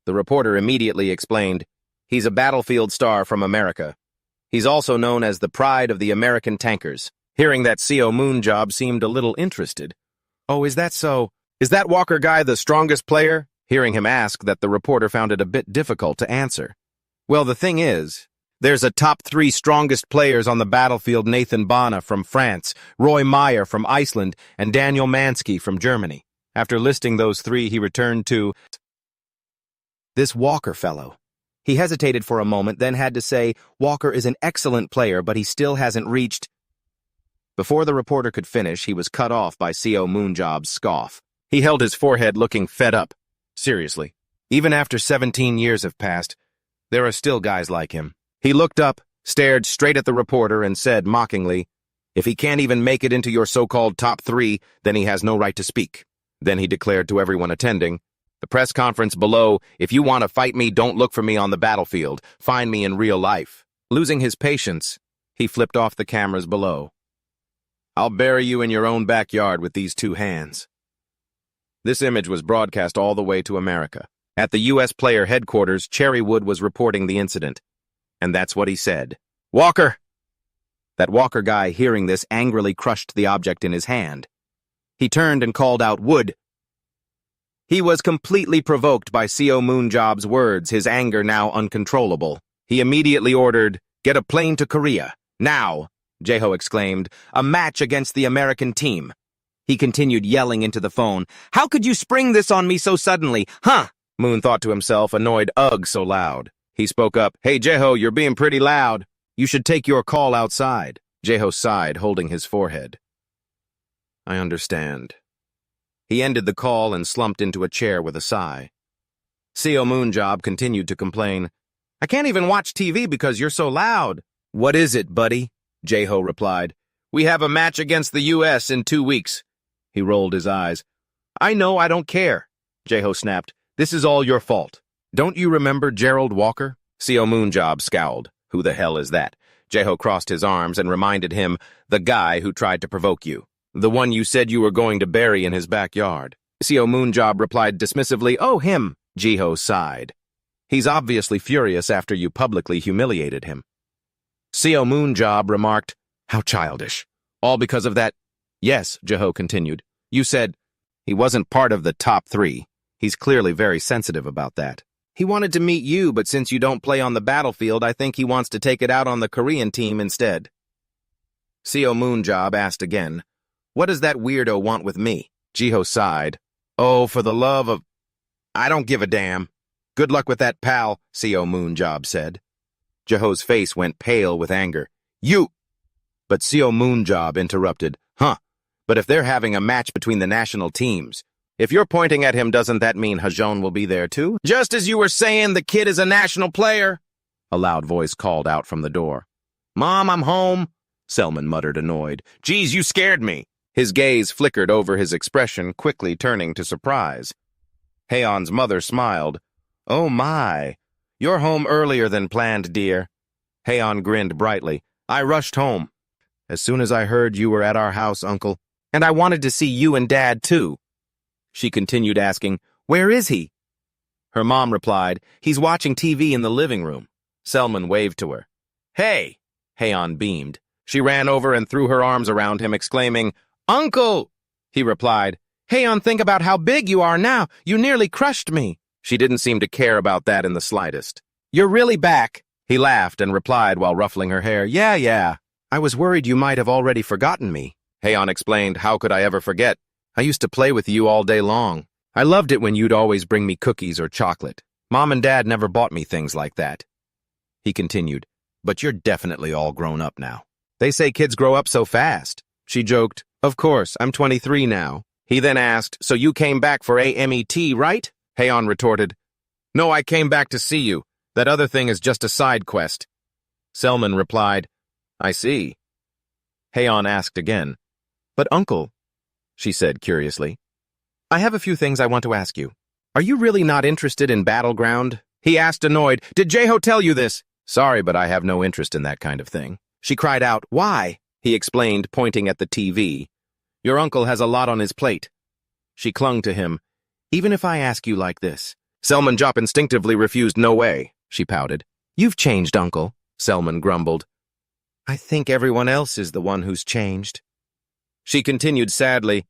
The reporter immediately explained, He's a battlefield star from America. He's also known as the pride of the American tankers. Hearing that, Seo Moonjo seemed a little interested. Oh, is that so? Is that Walker guy the strongest player? Hearing him ask that, the reporter found it a bit difficult to answer. Well, the thing is, there's a top 3 strongest players on the battlefield: Nathan Bana from France, Roy Meyer from Iceland, and Daniel Mansky from Germany. After listing those 3, he returned to this Walker fellow. He hesitated for a moment, then had to say, Walker is an excellent player, but he still hasn't reached... Before the reporter could finish, he was cut off by Seo Moonjo's scoff. He held his forehead, looking fed up. Seriously, even after 17 years have passed, there are still guys like him. He looked up, stared straight at the reporter, and said mockingly, If he can't even make it into your so-called top 3, then he has no right to speak. Then he declared to everyone attending, The press conference below, if you want to fight me, don't look for me on the battlefield. Find me in real life. Losing his patience, he flipped off the cameras below. I'll bury you in your own backyard with these 2 hands. This image was broadcast all the way to America. At the U.S. player headquarters, Cherrywood was reporting the incident. And that's what he said. Walker! That Walker guy, hearing this, angrily crushed the object in his hand. He turned and called out, Wood! He was completely provoked by Seo Moonjo's words, his anger now uncontrollable. He immediately ordered, Get a plane to Korea. Now! Jae-ho exclaimed, A match against the American team. He continued yelling into the phone, How could you spring this on me so suddenly? Huh? Moon thought to himself, annoyed, Ugh, so loud. He spoke up, Hey Jae-ho, you're being pretty loud. You should take your call outside. Jae-ho sighed, holding his forehead. I understand. He ended the call and slumped into a chair with a sigh. Seo Moonjo continued to complain, I can't even watch TV because you're so loud. What is it, buddy? Jae-ho replied, We have a match against the U.S. in 2 weeks. He rolled his eyes. I know, I don't care. Jae-ho snapped, This is all your fault. Don't you remember Gerald Walker? Seo Moonjo scowled. Who the hell is that? Jae-ho crossed his arms and reminded him, The guy who tried to provoke you. The one you said you were going to bury in his backyard. Seo Moonjo replied dismissively, Oh, him. Jae-ho sighed. He's obviously furious after you publicly humiliated him. Seo Moonjo remarked, How childish. All because of that. Yes, Jae-ho continued. You said he wasn't part of the top 3. He's clearly very sensitive about that. He wanted to meet you, but since you don't play on the battlefield, I think he wants to take it out on the Korean team instead. Seo Moonjo asked again, "What does that weirdo want with me?" Jiho sighed. "Oh, for the love of... I don't give a damn. Good luck with that, pal," Seo Moonjo said. Jiho's face went pale with anger. "You..." But Seo Moonjo interrupted. "Huh, but if they're having a match between the national teams, if you're pointing at him, doesn't that mean Hajan will be there too?" "Just as you were saying, the kid is a national player," a loud voice called out from the door. "Mom, I'm home," Selman muttered, annoyed. "Geez, you scared me." His gaze flickered over his expression, quickly turning to surprise. Hayan's mother smiled. "Oh my, you're home earlier than planned, dear." Hayan grinned brightly. "I rushed home as soon as I heard you were at our house, Uncle. And I wanted to see you and Dad, too." She continued asking, "Where is he?" Her mom replied, "He's watching TV in the living room." Selman waved to her. "Hey!" Hayan beamed. She ran over and threw her arms around him, exclaiming, "Uncle!" He replied, "Hayan, think about how big you are now. You nearly crushed me." She didn't seem to care about that in the slightest. "You're really back." He laughed and replied while ruffling her hair, Yeah. I was worried you might have already forgotten me." Hayan explained, "How could I ever forget? I used to play with you all day long. I loved it when you'd always bring me cookies or chocolate. Mom and Dad never bought me things like that." He continued, "But you're definitely all grown up now. They say kids grow up so fast." She joked, "Of course, I'm 23 now." He then asked, "So you came back for AMET, right?" Hayan retorted, "No, I came back to see you. That other thing is just a side quest." Selman replied, "I see." Hayan asked again, "But Uncle," she said curiously, "I have a few things I want to ask you. Are you really not interested in Battleground?" He asked, annoyed, "Did Jiho tell you this?" "Sorry, but I have no interest in that kind of thing." She cried out, "Why?" He explained, pointing at the TV. "Your uncle has a lot on his plate." She clung to him. "Even if I ask you like this." Selman Jop instinctively refused. "No way," she pouted. "You've changed, Uncle," Selman grumbled. "I think everyone else is the one who's changed." She continued sadly,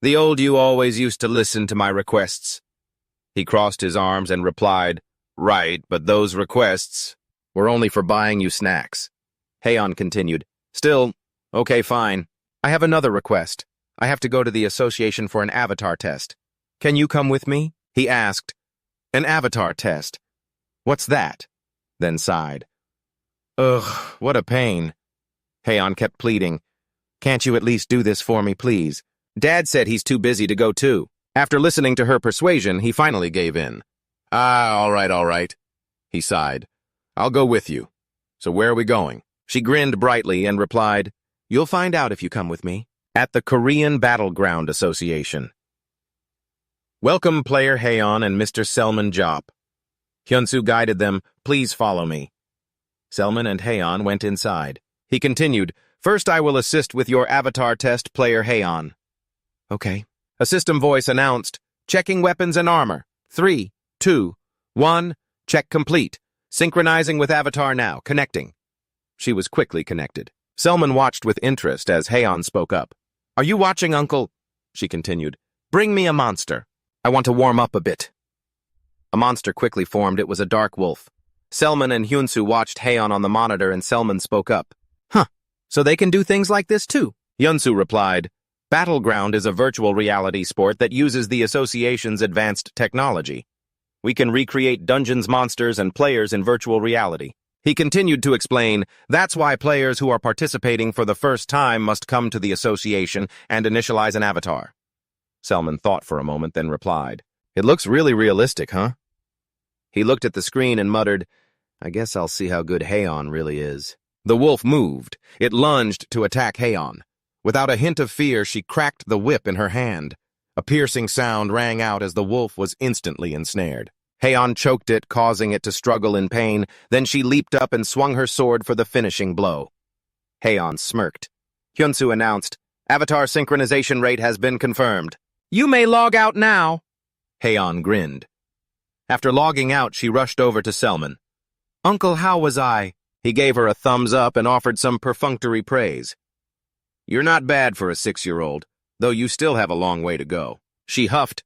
"The old you always used to listen to my requests." He crossed his arms and replied, "Right, but those requests were only for buying you snacks." Hayan continued, "Still, okay, fine. I have another request. I have to go to the association for an avatar test. Can you come with me?" He asked. "An avatar test? What's that?" Then sighed. "Ugh, what a pain." Hayan kept pleading, "Can't you at least do this for me, please? Dad said he's too busy to go too." After listening to her persuasion, he finally gave in. All right," he sighed. "I'll go with you. So where are we going?" She grinned brightly and replied, "You'll find out if you come with me. At the Korean Battleground Association." "Welcome, Player Hayan and Mr. Selman Jop." Hyunsu guided them. "Please follow me." Selman and Hayan went inside. He continued, "First I will assist with your avatar test, Player Hayan." "Okay." A system voice announced, "Checking weapons and armor. 3, 2, 1, check complete. Synchronizing with avatar now. Connecting." She was quickly connected. Selman watched with interest as Hayan spoke up. "Are you watching, Uncle?" She continued. "Bring me a monster. I want to warm up a bit." A monster quickly formed. It was a dark wolf. Selman and Hyunsu watched Hayan on the monitor and Selman spoke up. "Huh, so they can do things like this too?" Hyunsu replied, "Battleground is a virtual reality sport that uses the association's advanced technology. We can recreate dungeons, monsters, and players in virtual reality." He continued to explain, "That's why players who are participating for the first time must come to the association and initialize an avatar." Selman thought for a moment, then replied, "It looks really realistic, huh?" He looked at the screen and muttered, "I guess I'll see how good Hayan really is." The wolf moved. It lunged to attack Hayan. Without a hint of fear, she cracked the whip in her hand. A piercing sound rang out as the wolf was instantly ensnared. Hayan choked it, causing it to struggle in pain. Then she leaped up and swung her sword for the finishing blow. Hayan smirked. Hyunsu announced, "Avatar synchronization rate has been confirmed. You may log out now." Hayan grinned. After logging out, she rushed over to Selman. "Uncle, how was I?" He gave her a thumbs up and offered some perfunctory praise. "You're not bad for a 6-year-old, though you still have a long way to go." She huffed.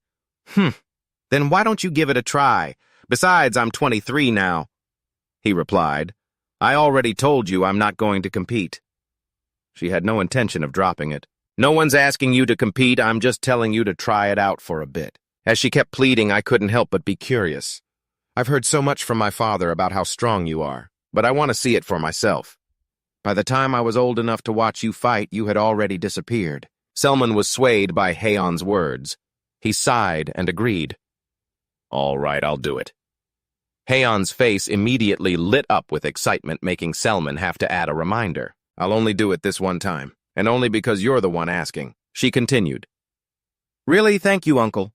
Then why don't you give it a try? Besides, I'm 23 now, he replied. I already told you I'm not going to compete. She had no intention of dropping it. No one's asking you to compete, I'm just telling you to try it out for a bit. As she kept pleading, I couldn't help but be curious. I've heard so much from my father about how strong you are, but I want to see it for myself. By the time I was old enough to watch you fight, you had already disappeared. Selman was swayed by Hayan's words. He sighed and agreed. All right, I'll do it. Hayan's face immediately lit up with excitement, making Selman have to add a reminder. I'll only do it this one time, and only because you're the one asking. She continued. Really, thank you, Uncle.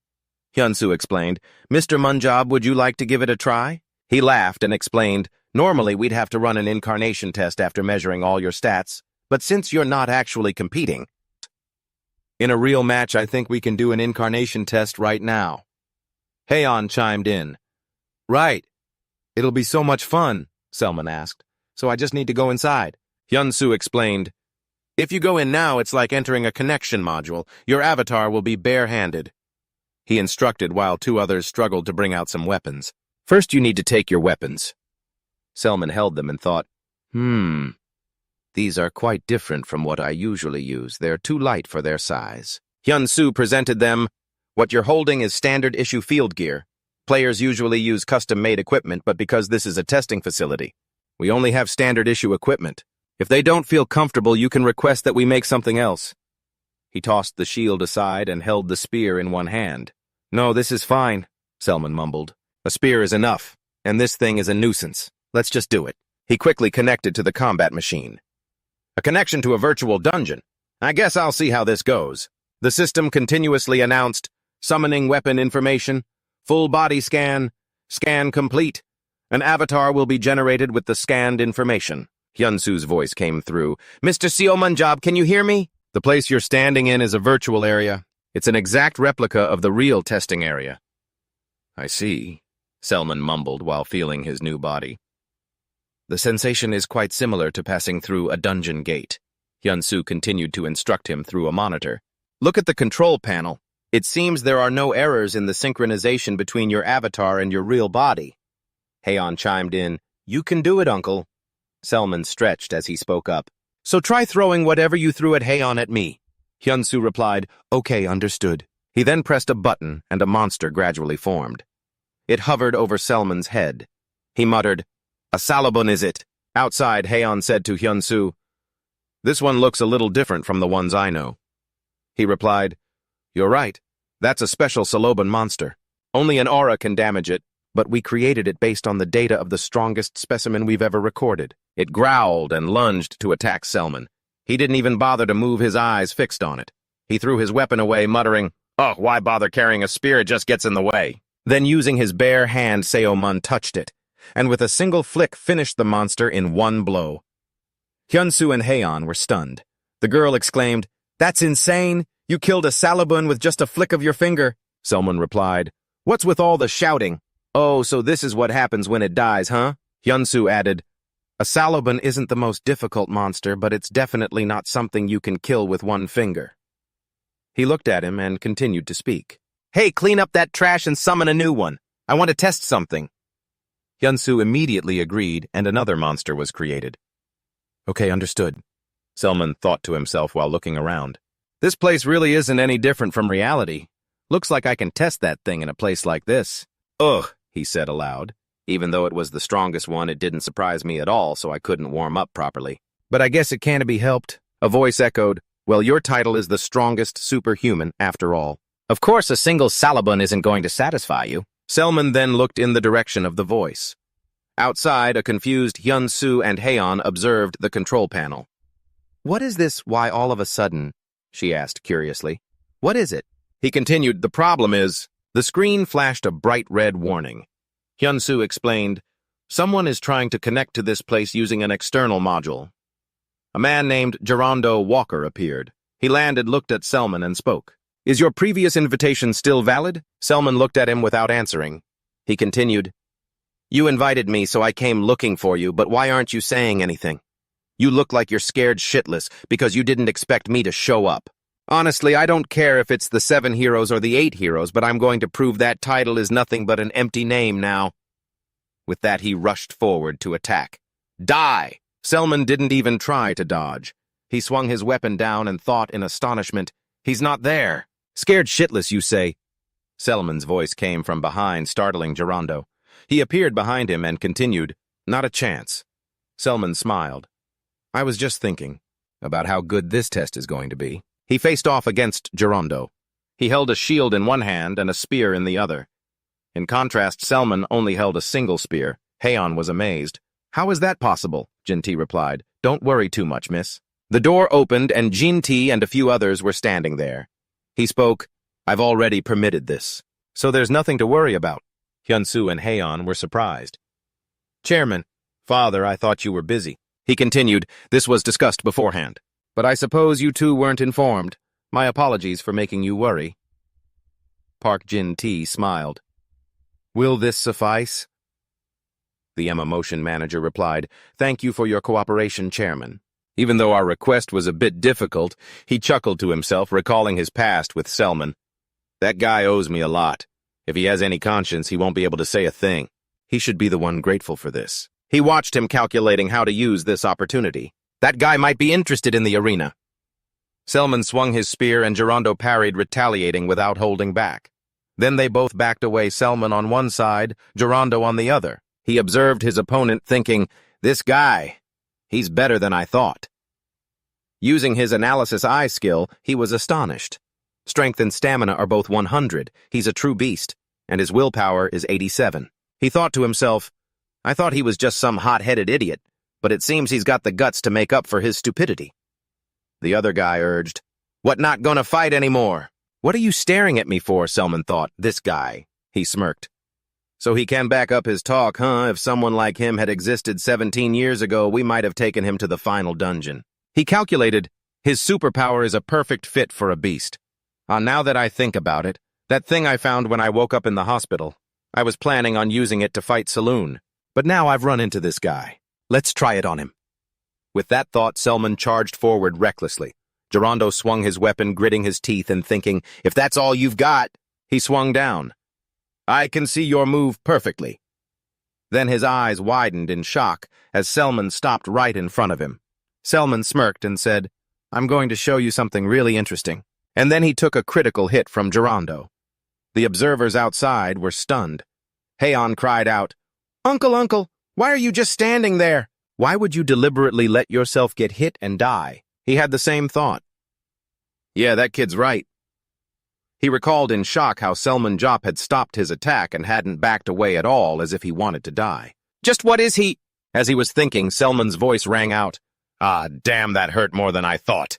Hyunsu explained. Mr. Munjob, would you like to give it a try? He laughed and explained, normally we'd have to run an incarnation test after measuring all your stats, but since you're not actually competing, in a real match, I think we can do an incarnation test right now. Hayan chimed in. Right. It'll be so much fun, Selman asked. So I just need to go inside. Hyunsu explained. If you go in now, it's like entering a connection module. Your avatar will be bare-handed. He instructed while two others struggled to bring out some weapons. First, you need to take your weapons. Selman held them and thought, These are quite different from what I usually use. They're too light for their size. Hyunsu presented them. What you're holding is standard-issue field gear. Players usually use custom-made equipment, but because this is a testing facility, we only have standard-issue equipment. If they don't feel comfortable, you can request that we make something else. He tossed the shield aside and held the spear in one hand. No, this is fine, Selman mumbled. A spear is enough, and this thing is a nuisance. Let's just do it. He quickly connected to the combat machine. A connection to a virtual dungeon. I guess I'll see how this goes. The system continuously announced, summoning weapon information, full body scan, scan complete. An avatar will be generated with the scanned information. Hyunsu's voice came through. Mr. Seo Munjob, can you hear me? The place you're standing in is a virtual area. It's an exact replica of the real testing area. I see, Selman mumbled while feeling his new body. The sensation is quite similar to passing through a dungeon gate. Hyunsu continued to instruct him through a monitor. Look at the control panel. It seems there are no errors in the synchronization between your avatar and your real body. Hayan chimed in. You can do it, Uncle. Selman stretched as he spoke up. So try throwing whatever you threw at Hayan at me. Hyunsu replied, Okay, understood. He then pressed a button and a monster gradually formed. It hovered over Selman's head. He muttered, A Salabun is it? Outside, Hayan said to Hyunsu, This one looks a little different from the ones I know. He replied, You're right. That's a special Salobun monster. Only an aura can damage it, but we created it based on the data of the strongest specimen we've ever recorded. It growled and lunged to attack Selman. He didn't even bother to move his eyes fixed on it. He threw his weapon away, muttering, Oh, why bother carrying a spear? It just gets in the way. Then using his bare hand, Seomun touched it, and with a single flick finished the monster in one blow. Hyunsu and Hayan were stunned. The girl exclaimed, That's insane! You killed a Salabun with just a flick of your finger. Selman replied, What's with all the shouting? Oh, so this is what happens when it dies, huh? Hyunsu added, A Salabun isn't the most difficult monster, but it's definitely not something you can kill with one finger. He looked at him and continued to speak. Hey, clean up that trash and summon a new one. I want to test something. Hyunsu immediately agreed, and another monster was created. Okay, understood. Selman thought to himself while looking around. This place really isn't any different from reality. Looks like I can test that thing in a place like this. Ugh, he said aloud. Even though it was the strongest one, it didn't surprise me at all, so I couldn't warm up properly. But I guess it can't be helped. A voice echoed, Well, your title is the strongest superhuman, after all. Of course, a single Salabun isn't going to satisfy you. Selman then looked in the direction of the voice. Outside, a confused Hyunsu and Hayan observed the control panel. What is this, why all of a sudden? She asked curiously. What is it? He continued, The problem is, the screen flashed a bright red warning. Hyunsu explained, Someone is trying to connect to this place using an external module. A man named Gerondo Walker appeared. He landed, looked at Selman, and spoke. Is your previous invitation still valid? Selman looked at him without answering. He continued, You invited me, so I came looking for you, but why aren't you saying anything? You look like you're scared shitless because you didn't expect me to show up. Honestly, I don't care if it's the 7 heroes or the 8 heroes, but I'm going to prove that title is nothing but an empty name now. With that, he rushed forward to attack. Die! Selman didn't even try to dodge. He swung his weapon down and thought in astonishment, he's not there. Scared shitless, you say? Selman's voice came from behind, startling Gerondo. He appeared behind him and continued, not a chance. Selman smiled. I was just thinking about how good this test is going to be. He faced off against Gerondo. He held a shield in one hand and a spear in the other. In contrast, Selman only held a single spear. Hayan was amazed. How is that possible? Jinti replied. Don't worry too much, miss. The door opened and Jinti and a few others were standing there. He spoke, I've already permitted this, so there's nothing to worry about. Hyunsu and Hayan were surprised. Chairman, Father, I thought you were busy. He continued, this was discussed beforehand. But I suppose you two weren't informed. My apologies for making you worry. Park Jin-T smiled. Will this suffice? The Emma Motion manager replied, Thank you for your cooperation, Chairman. Even though our request was a bit difficult, he chuckled to himself, recalling his past with Selman. That guy owes me a lot. If he has any conscience, he won't be able to say a thing. He should be the one grateful for this. He watched him calculating how to use this opportunity. That guy might be interested in the arena. Selman swung his spear and Gerondo parried, retaliating without holding back. Then they both backed away, Selman on one side, Gerondo on the other. He observed his opponent, thinking, this guy, he's better than I thought. Using his analysis eye skill, he was astonished. Strength and stamina are both 100. He's a true beast, and his willpower is 87. He thought to himself, I thought he was just some hot-headed idiot, but it seems he's got the guts to make up for his stupidity. The other guy urged, What, not gonna fight anymore? What are you staring at me for, Selman thought. This guy. He smirked. So he can back up his talk, huh? If someone like him had existed 17 years ago, we might have taken him to the final dungeon. He calculated, his superpower is a perfect fit for a beast. Now that I think about it, that thing I found when I woke up in the hospital, I was planning on using it to fight Saloon. But now I've run into this guy. Let's try it on him. With that thought, Selman charged forward recklessly. Gerondo swung his weapon, gritting his teeth and thinking, if that's all you've got, he swung down. I can see your move perfectly. Then his eyes widened in shock as Selman stopped right in front of him. Selman smirked and said, I'm going to show you something really interesting. And then he took a critical hit from Gerondo. The observers outside were stunned. Hayan cried out, Uncle, why are you just standing there? Why would you deliberately let yourself get hit and die? He had the same thought. Yeah, that kid's right. He recalled in shock how Selman Jop had stopped his attack and hadn't backed away at all, as if he wanted to die. Just what is he? As he was thinking, Selman's voice rang out. Ah, damn, that hurt more than I thought.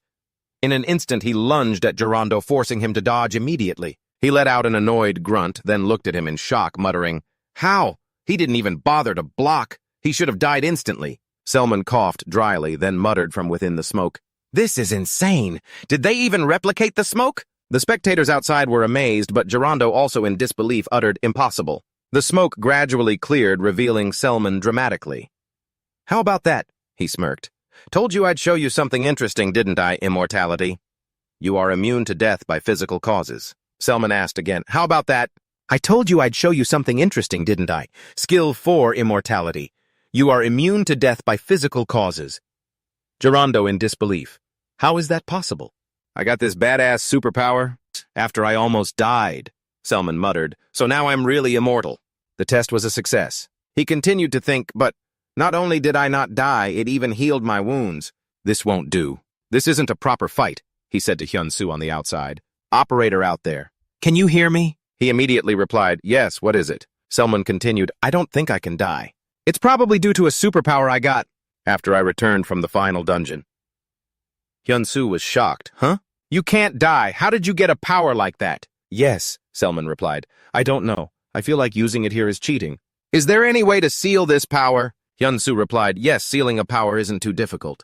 In an instant, he lunged at Gerondo, forcing him to dodge immediately. He let out an annoyed grunt, then looked at him in shock, muttering, How? He didn't even bother to block. He should have died instantly. Selman coughed dryly, then muttered from within the smoke, This is insane. Did they even replicate the smoke? The spectators outside were amazed, but Gerondo, also in disbelief, uttered, Impossible. The smoke gradually cleared, revealing Selman dramatically. How about that? He smirked. Told you I'd show you something interesting, didn't I, Immortality? You are immune to death by physical causes. Selman asked again, How about that? I told you I'd show you something interesting, didn't I? Skill 4, Immortality. You are immune to death by physical causes. Gerondo in disbelief. How is that possible? I got this badass superpower after I almost died, Selman muttered, so now I'm really immortal. The test was a success. He continued to think, but not only did I not die, it even healed my wounds. This won't do. This isn't a proper fight, he said to Hyunsu on the outside. Operator out there. Can you hear me? He immediately replied, Yes, what is it? Selman continued, I don't think I can die. It's probably due to a superpower I got after I returned from the final dungeon. Hyunsu was shocked. Huh? You can't die. How did you get a power like that? Yes, Selman replied. I don't know. I feel like using it here is cheating. Is there any way to seal this power? Hyunsu replied, Yes, sealing a power isn't too difficult.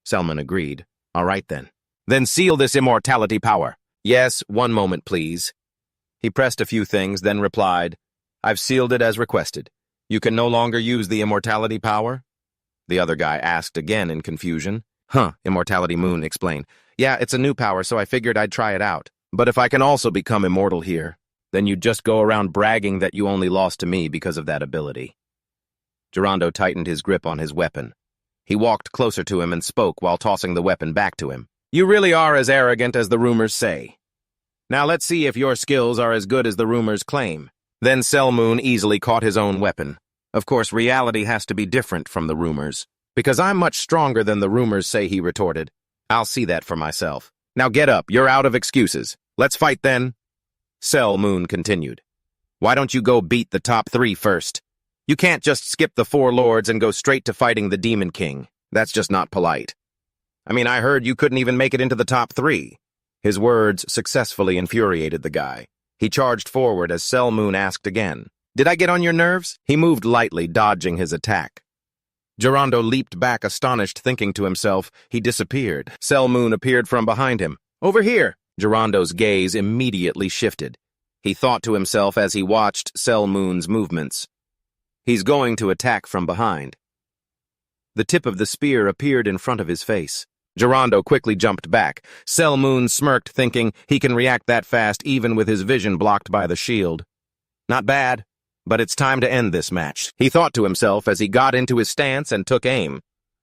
Selman agreed. All right then. Then seal this immortality power. Yes, one moment, please. He pressed a few things, then replied, I've sealed it as requested. You can no longer use the immortality power? The other guy asked again in confusion. Immortality Moon explained. Yeah, it's a new power, so I figured I'd try it out. But if I can also become immortal here, then you'd just go around bragging that you only lost to me because of that ability. Durando tightened his grip on his weapon. He walked closer to him and spoke while tossing the weapon back to him. You really are as arrogant as the rumors say. Now let's see if your skills are as good as the rumors claim. Then Selmoon easily caught his own weapon. Of course, reality has to be different from the rumors. Because I'm much stronger than the rumors say, he retorted. I'll see that for myself. Now get up, you're out of excuses. Let's fight then. Selmoon continued. Why don't you go beat the top 3 first? You can't just skip the 4 lords and go straight to fighting the Demon King. That's just not polite. I mean, I heard you couldn't even make it into the top 3. His words successfully infuriated the guy. He charged forward as Selmoon asked again. Did I get on your nerves? He moved lightly, dodging his attack. Durando leaped back, astonished, thinking to himself. He disappeared. Selmoon appeared from behind him. Over here! Durando's gaze immediately shifted. He thought to himself as he watched Selmoon's movements. He's going to attack from behind. The tip of the spear appeared in front of his face. Durando quickly jumped back. Selmoon smirked, thinking he can react that fast even with his vision blocked by the shield. Not bad. But it's time to end this match, he thought to himself as he got into his stance and took aim.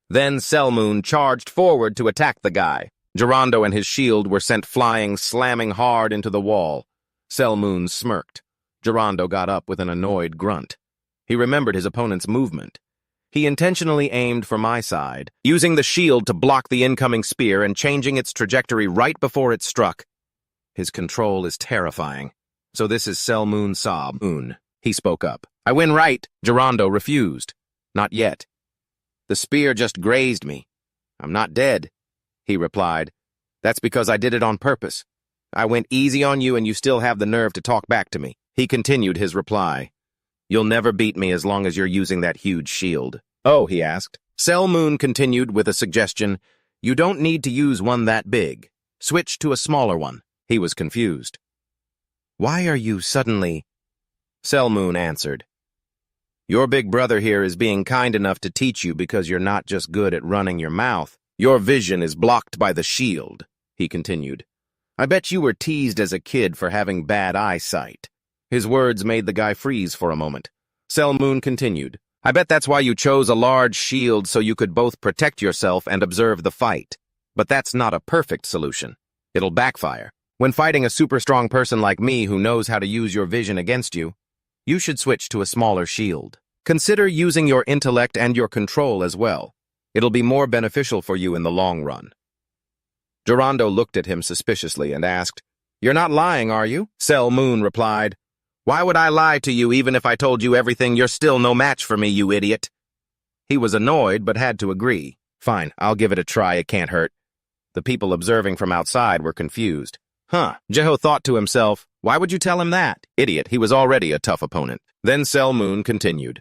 Then Selmoon charged forward to attack the guy. Durando and his shield were sent flying, slamming hard into the wall. Selmoon smirked. Durando got up with an annoyed grunt. He remembered his opponent's movement. He intentionally aimed for my side, using the shield to block the incoming spear and changing its trajectory right before it struck. His control is terrifying. So this is Selmoon Saab-un. He spoke up. I win right. Durando refused. Not yet. The spear just grazed me. I'm not dead, he replied. That's because I did it on purpose. I went easy on you and you still have the nerve to talk back to me. He continued his reply. You'll never beat me as long as you're using that huge shield. Oh, he asked. Selmoon continued with a suggestion. You don't need to use one that big. Switch to a smaller one. He was confused. Why are you suddenly... Selmoon answered. Your big brother here is being kind enough to teach you because you're not just good at running your mouth. Your vision is blocked by the shield, he continued. I bet you were teased as a kid for having bad eyesight. His words made the guy freeze for a moment. Selmoon continued. I bet that's why you chose a large shield so you could both protect yourself and observe the fight. But that's not a perfect solution. It'll backfire. When fighting a super strong person like me who knows how to use your vision against you, you should switch to a smaller shield. Consider using your intellect and your control as well. It'll be more beneficial for you in the long run. Durando looked at him suspiciously and asked, You're not lying, are you? Selmoon replied, Why would I lie to you even if I told you everything? You're still no match for me, you idiot. He was annoyed but had to agree. Fine, I'll give it a try, it can't hurt. The people observing from outside were confused. Jeho thought to himself, why would you tell him that? Idiot, he was already a tough opponent. Then Selmoon continued.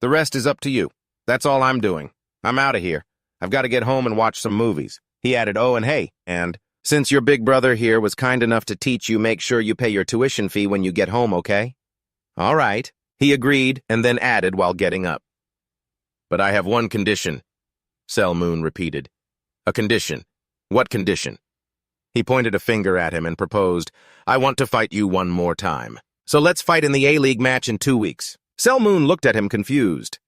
The rest is up to you. That's all I'm doing. I'm out of here. I've got to get home and watch some movies. He added, oh, and hey, and since your big brother here was kind enough to teach you, make sure you pay your tuition fee when you get home, okay? All right. He agreed and then added while getting up. But I have one condition, Selmoon repeated. A condition. What condition? He pointed a finger at him and proposed, I want to fight you one more time. So let's fight in the A-League match in 2 weeks. Selmoon looked at him confused.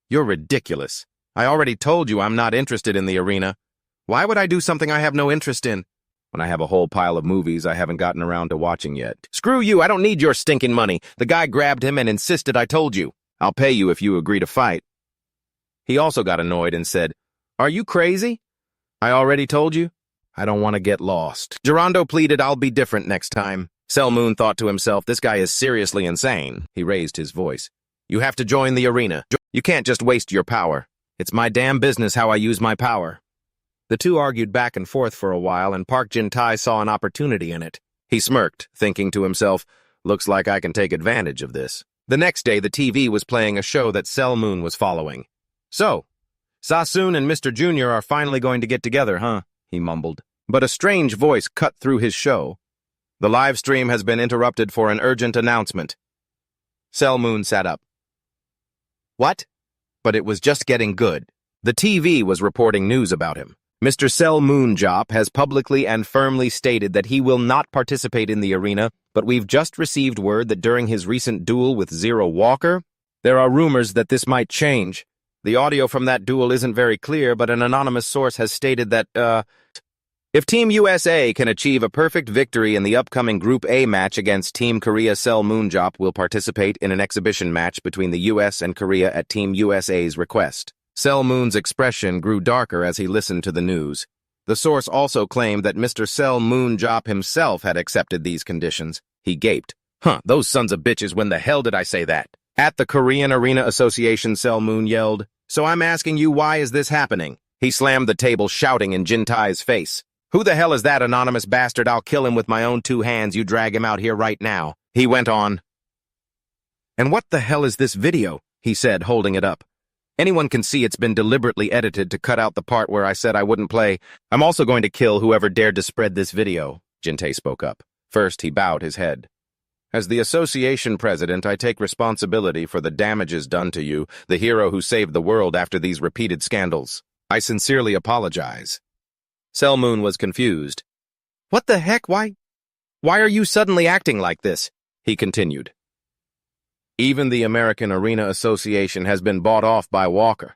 You're ridiculous. I already told you I'm not interested in the arena. Why would I do something I have no interest in when I have a whole pile of movies I haven't gotten around to watching yet? Screw you, I don't need your stinking money. The guy grabbed him and insisted I told you. I'll pay you if you agree to fight. He also got annoyed and said, Are you crazy? I already told you. I don't want to get lost. Durando pleaded, I'll be different next time. Selmoon thought to himself, this guy is seriously insane. He raised his voice. You have to join the arena. You can't just waste your power. It's my damn business how I use my power. The two argued back and forth for a while, and Park Jin-tae saw an opportunity in it. He smirked, thinking to himself, looks like I can take advantage of this. The next day, the TV was playing a show that Selmoon was following. So, Sassoon and Mr. Jr. are finally going to get together, huh? He mumbled. But a strange voice cut through his show. The live stream has been interrupted for an urgent announcement. Selmoon sat up. What? But it was just getting good. The TV was reporting news about him. Mr. Selmoon has publicly and firmly stated that he will not participate in the arena, but we've just received word that during his recent duel with Zero Walker, There are rumors that this might change. The audio from that duel isn't very clear, but an anonymous source has stated that, if Team USA can achieve a perfect victory in the upcoming Group A match against Team Korea, Moonjo will participate in an exhibition match between the US and Korea at Team USA's request. Moon's expression grew darker as he listened to the news. The source also claimed that Mr. Moonjo himself had accepted these conditions. He gaped. Those sons of bitches, when the hell did I say that? At the Korean Arena Association, Moon yelled. So I'm asking you, why is this happening? He slammed the table, shouting in Jin Tai's face. Who the hell is that anonymous bastard? I'll kill him with my own 2 hands. You drag him out here right now. He went on. And what the hell is this video? He said, holding it up. Anyone can see it's been deliberately edited to cut out the part where I said I wouldn't play. I'm also going to kill whoever dared to spread this video, Jin-tae spoke up. First, he bowed his head. As the association president, I take responsibility for the damages done to you, the hero who saved the world after these repeated scandals. I sincerely apologize. Moon was confused. What the heck? Why are you suddenly acting like this? He continued. Even the American Arena Association has been bought off by Walker.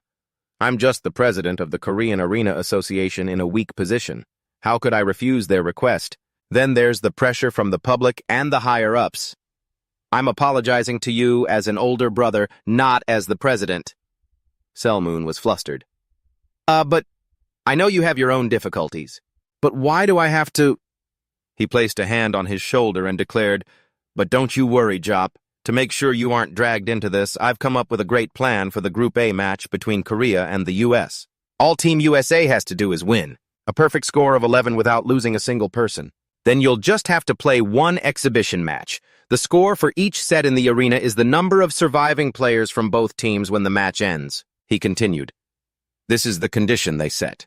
I'm just the president of the Korean Arena Association in a weak position. How could I refuse their request? Then there's the pressure from the public and the higher-ups. I'm apologizing to you as an older brother, not as the president. Moon was flustered. But I know you have your own difficulties. But why do I have to... He placed a hand on his shoulder and declared, But don't you worry, Jop. To make sure you aren't dragged into this, I've come up with a great plan for the Group A match between Korea and the U.S. All Team USA has to do is win. A perfect score of 11 without losing a single person. Then you'll just have to play one exhibition match. The score for each set in the arena is the number of surviving players from both teams when the match ends. He continued. This is the condition they set.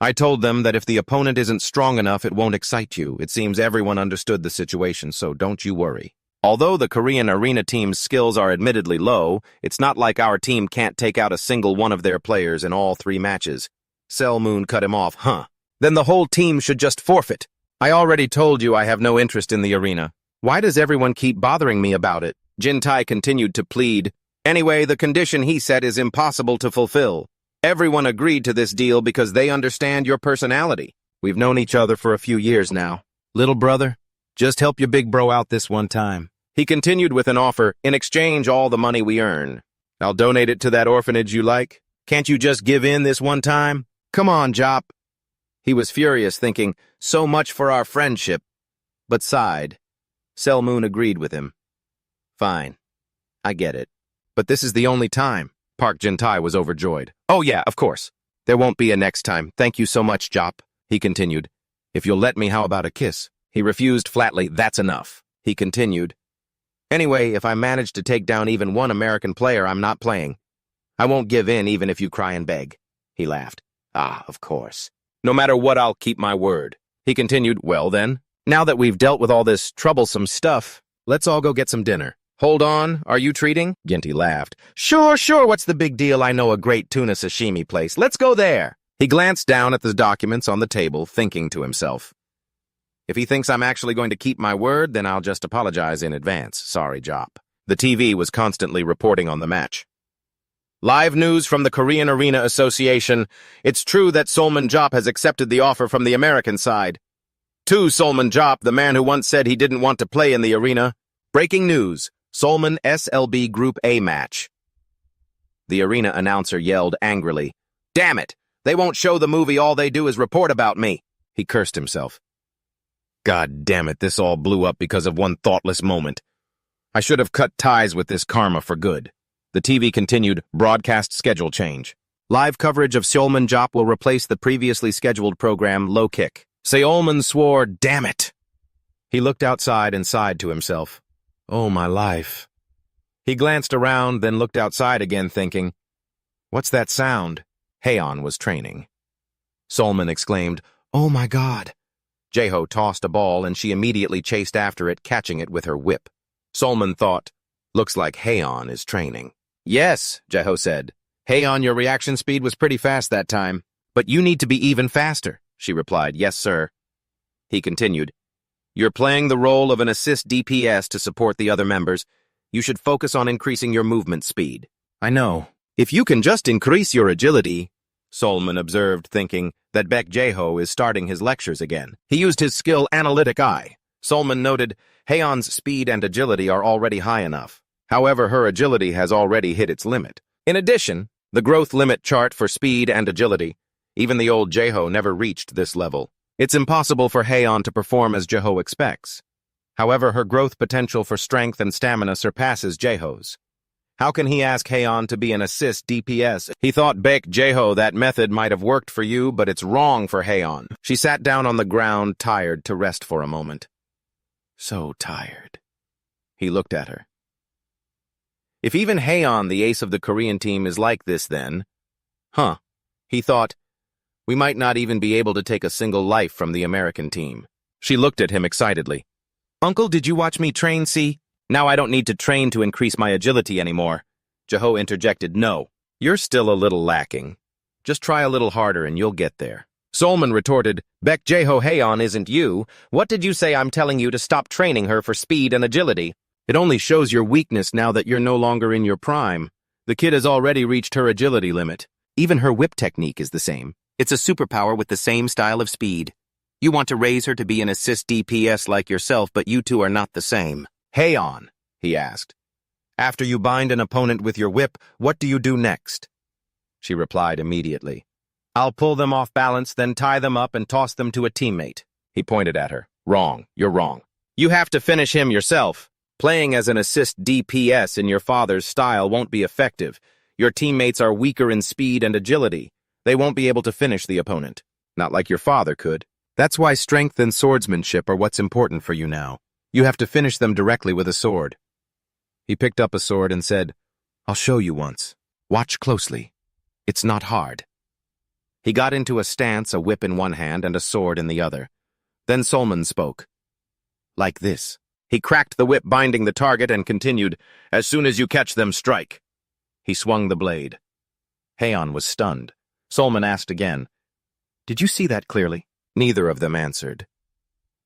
I told them that if the opponent isn't strong enough, it won't excite you. It seems everyone understood the situation, so don't you worry. Although the Korean Arena team's skills are admittedly low, it's not like our team can't take out a single one of their players in all 3 matches. Moon cut him off. Then the whole team should just forfeit. I already told you I have no interest in the arena. Why does everyone keep bothering me about it? Jin-tae continued to plead. Anyway, the condition he set is impossible to fulfill. Everyone agreed to this deal because they understand your personality. We've known each other for a few years now. Little brother, just help your big bro out this one time. He continued with an offer, in exchange all the money we earn. I'll donate it to that orphanage you like. Can't you just give in this one time? Come on, Jop. He was furious, thinking, so much for our friendship, but sighed. Moon agreed with him. Fine. I get it. But this is the only time. Park Jin-tae was overjoyed. Oh yeah, of course. There won't be a next time. Thank you so much, Jop. He continued. If you'll let me, how about a kiss? He refused flatly. That's enough. He continued. Anyway, if I manage to take down even one American player, I'm not playing. I won't give in even if you cry and beg. He laughed. Of course. No matter what, I'll keep my word. He continued, well then, now that we've dealt with all this troublesome stuff, let's all go get some dinner. Hold on, are you treating? Ginty laughed. Sure, what's the big deal? I know a great tuna sashimi place. Let's go there. He glanced down at the documents on the table, thinking to himself. If he thinks I'm actually going to keep my word, then I'll just apologize in advance. Sorry, Jop. The TV was constantly reporting on the match. Live news from the Korean Arena Association. It's true that Solman Jop has accepted the offer from the American side. To Solman Jop, the man who once said he didn't want to play in the arena. Breaking news. Solman SLB Group A match. The arena announcer yelled angrily. Damn it! They won't show the movie, all they do is report about me. He cursed himself. God damn it, this all blew up because of one thoughtless moment. I should have cut ties with this karma for good. The TV continued, broadcast schedule change. Live coverage of Seolman Jop will replace the previously scheduled program Low Kick. Seolman swore, damn it. He looked outside and sighed to himself. Oh, my life. He glanced around, then looked outside again, thinking, what's that sound? Hayan was training. Solman exclaimed, oh my God. Jaeho tossed a ball and she immediately chased after it, catching it with her whip. Solman thought, looks like Hayan is training. Yes, Jaeho said. Hayan, your reaction speed was pretty fast that time. But you need to be even faster, she replied. Yes, sir. He continued, you're playing the role of an assist DPS to support the other members. You should focus on increasing your movement speed. I know. If you can just increase your agility, Solomon observed, thinking that Beck Joo is starting his lectures again. He used his skill Analytic eye. Solomon noted Hayan's speed and agility are already high enough. However, her agility has already hit its limit. In addition, the growth limit chart for speed and agility, even the old Joo never reached this level. It's impossible for Hayan to perform as Joo expects. However, her growth potential for strength and stamina surpasses Joo's. How can he ask Hayan to be an assist DPS? He thought Beck Joo that method might have worked for you, but it's wrong for Hayan. She sat down on the ground, tired, to rest for a moment. So tired. He looked at her. If even Hayan, the ace of the Korean team, is like this, then... He thought, we might not even be able to take a single life from the American team. She looked at him excitedly. Uncle, did you watch me train, see? Now I don't need to train to increase my agility anymore. Joo interjected, no. You're still a little lacking. Just try a little harder and you'll get there. Solomon retorted, Beck Joo Hayan isn't you. What did you say? I'm telling you to stop training her for speed and agility. It only shows your weakness now that you're no longer in your prime. The kid has already reached her agility limit. Even her whip technique is the same. It's a superpower with the same style of speed. You want to raise her to be an assist DPS like yourself, but you two are not the same. Hayan, he asked. After you bind an opponent with your whip, what do you do next? She replied immediately. I'll pull them off balance, then tie them up and toss them to a teammate. He pointed at her. Wrong, you're wrong. You have to finish him yourself. Playing as an assist DPS in your father's style won't be effective. Your teammates are weaker in speed and agility. They won't be able to finish the opponent. Not like your father could. That's why strength and swordsmanship are what's important for you now. You have to finish them directly with a sword. He picked up a sword and said, I'll show you once. Watch closely. It's not hard. He got into a stance, a whip in one hand and a sword in the other. Then Solomon spoke. Like this. He cracked the whip binding the target and continued, as soon as you catch them, strike. He swung the blade. Hayan was stunned. Solomon asked again, Did you see that clearly? Neither of them answered.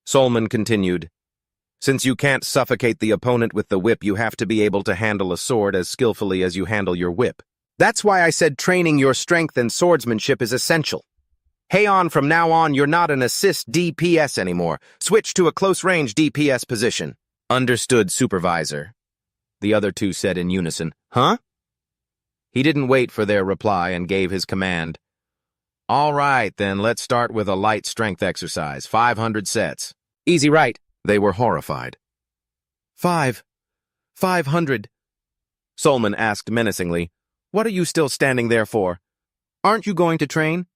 Solomon continued, Since you can't suffocate the opponent with the whip, you have to be able to handle a sword as skillfully as you handle your whip. That's why I said training your strength and swordsmanship is essential. Hayan, from now on, you're not an assist DPS anymore. Switch to a close-range DPS position. Understood, Supervisor. The other two said in unison, Huh? He didn't wait for their reply and gave his command. All right, then let's start with a light strength exercise, 500 sets. Easy, right? They were horrified. 500. Solomon asked menacingly, What are you still standing there for? Aren't you going to train?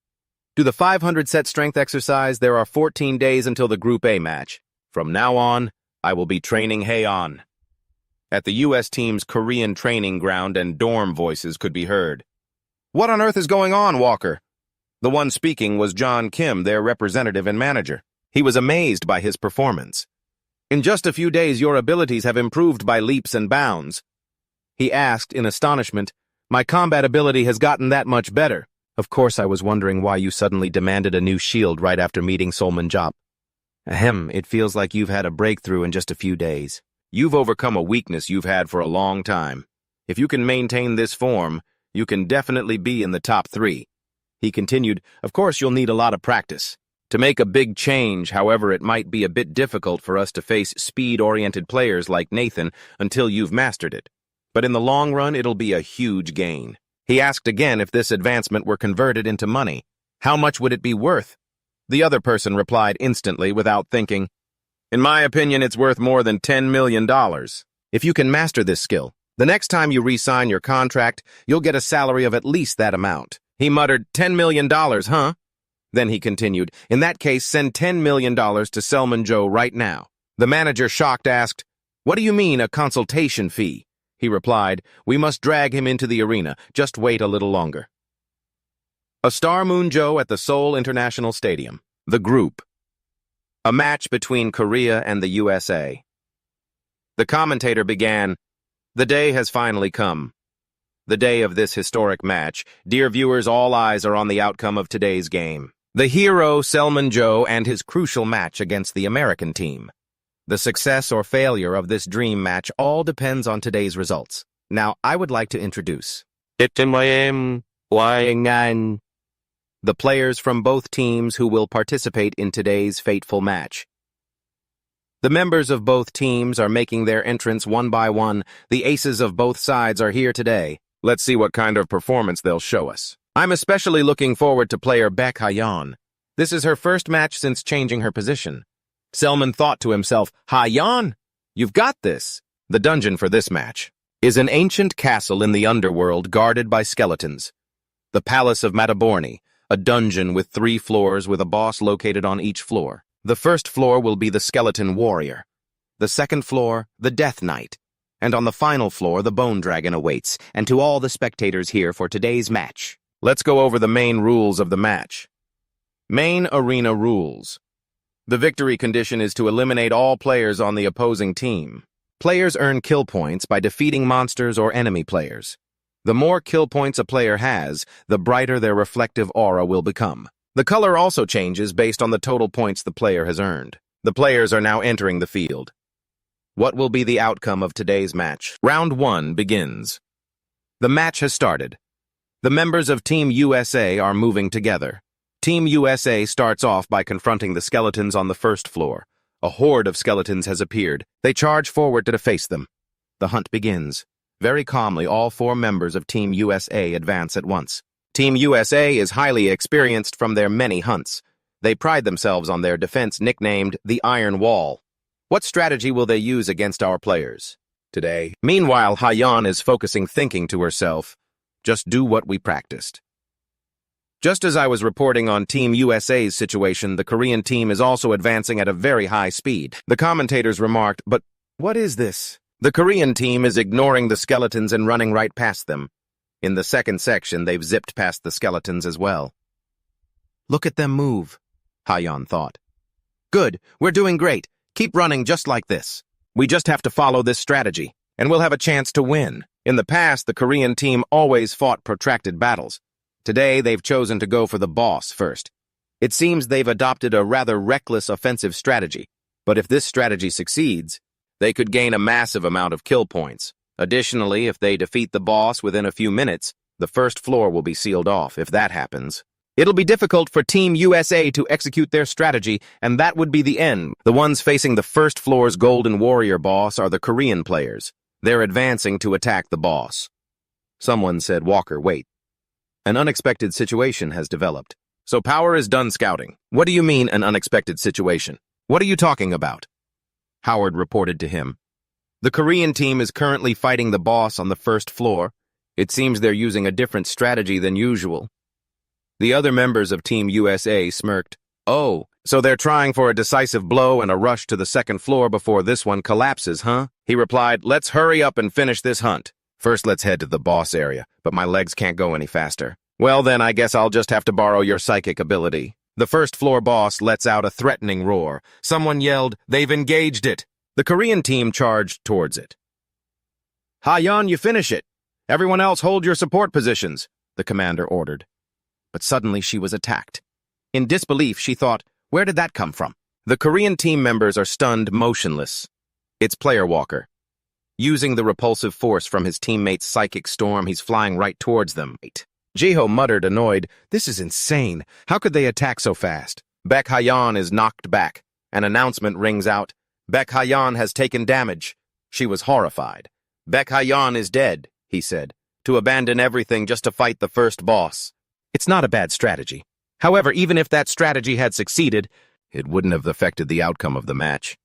Do the 500-set strength exercise. There are 14 days until the Group A match. From now on, I will be training Hayan. At the U.S. team's Korean training ground, and dorm voices could be heard. What on earth is going on, Walker? The one speaking was John Kim, their representative and manager. He was amazed by his performance. In just a few days, your abilities have improved by leaps and bounds. He asked in astonishment, My combat ability has gotten that much better. Of course, I was wondering why you suddenly demanded a new shield right after meeting Solomon Job. Ahem, it feels like you've had a breakthrough in just a few days. You've overcome a weakness you've had for a long time. If you can maintain this form, you can definitely be in the top 3. He continued, Of course, you'll need a lot of practice. To make a big change, however, it might be a bit difficult for us to face speed-oriented players like Nathan until you've mastered it. But in the long run, it'll be a huge gain. He asked again if this advancement were converted into money. How much would it be worth? The other person replied instantly without thinking, In my opinion, it's worth more than $10 million. If you can master this skill, the next time you re-sign your contract, you'll get a salary of at least that amount. He muttered, $10 million, huh? Then he continued, In that case, send $10 million to Moonjo right now. The manager, shocked, asked, What do you mean, a consultation fee? He replied, We must drag him into the arena. Just wait a little longer. A star Moonjo at the Seoul International Stadium. The group. A match between Korea and the USA. The commentator began, The day has finally come. The day of this historic match. Dear viewers, all eyes are on the outcome of today's game. The hero, Moonjo, and his crucial match against the American team. The success or failure of this dream match all depends on today's results. Now, I would like to introduce Hayan. the players from both teams who will participate in today's fateful match. The members of both teams are making their entrance one by one. The aces of both sides are here today. Let's see what kind of performance they'll show us. I'm especially looking forward to player Beck Hayan. This is her first match since changing her position. Selman thought to himself, Hayan, you've got this. The dungeon for this match is an ancient castle in the underworld guarded by skeletons. The Palace of Mataborni, a dungeon with 3 floors with a boss located on each floor. The first floor will be the Skeleton Warrior. The second floor, the Death Knight. And on the final floor, the Bone Dragon awaits. And to all the spectators here for today's match, let's go over the main rules of the match. Main arena rules. The victory condition is to eliminate all players on the opposing team. Players earn kill points by defeating monsters or enemy players. The more kill points a player has, the brighter their reflective aura will become. The color also changes based on the total points the player has earned. The players are now entering the field. What will be the outcome of today's match? Round 1 begins. The match has started. The members of Team USA are moving together. Team USA starts off by confronting the skeletons on the first floor. A horde of skeletons has appeared. They charge forward to face them. The hunt begins. Very calmly, all 4 members of Team USA advance at once. Team USA is highly experienced from their many hunts. They pride themselves on their defense nicknamed the Iron Wall. What strategy will they use against our players today? Meanwhile, Hayan is focusing, thinking to herself, just do what we practiced. Just as I was reporting on Team USA's situation, the Korean team is also advancing at a very high speed. The commentators remarked, but what is this? The Korean team is ignoring the skeletons and running right past them. In the second section, they've zipped past the skeletons as well. Look at them move, Hayan thought. Good, we're doing great. Keep running just like this. We just have to follow this strategy, and we'll have a chance to win. In the past, the Korean team always fought protracted battles. Today, they've chosen to go for the boss first. It seems they've adopted a rather reckless offensive strategy, but if this strategy succeeds, they could gain a massive amount of kill points. Additionally, if they defeat the boss within a few minutes, the first floor will be sealed off. If that happens, it'll be difficult for Team USA to execute their strategy, and that would be the end. The ones facing the first floor's Golden Warrior boss are the Korean players. They're advancing to attack the boss. Someone said, Walker, wait. An unexpected situation has developed. So Power is done scouting. What do you mean, an unexpected situation? What are you talking about? Howard reported to him. The Korean team is currently fighting the boss on the first floor. It seems they're using a different strategy than usual. The other members of Team USA smirked. Oh, so they're trying for a decisive blow and a rush to the second floor before this one collapses, huh? He replied, let's hurry up and finish this hunt. First, let's head to the boss area, but my legs can't go any faster. Well, then I guess I'll just have to borrow your psychic ability. The first floor boss lets out a threatening roar. Someone yelled, they've engaged it. The Korean team charged towards it. Hayan, you finish it. Everyone else hold your support positions, the commander ordered. But suddenly she was attacked. In disbelief, she thought, where did that come from? The Korean team members are stunned motionless. It's Player Walker. Using the repulsive force from his teammate's psychic storm, he's flying right towards them. Jiho muttered, annoyed, this is insane. How could they attack so fast? Beck Hayan is knocked back. An announcement rings out. Beck Hayan has taken damage. She was horrified. Beck Hayan is dead, he said, to abandon everything just to fight the first boss. It's not a bad strategy. However, even if that strategy had succeeded, it wouldn't have affected the outcome of the match.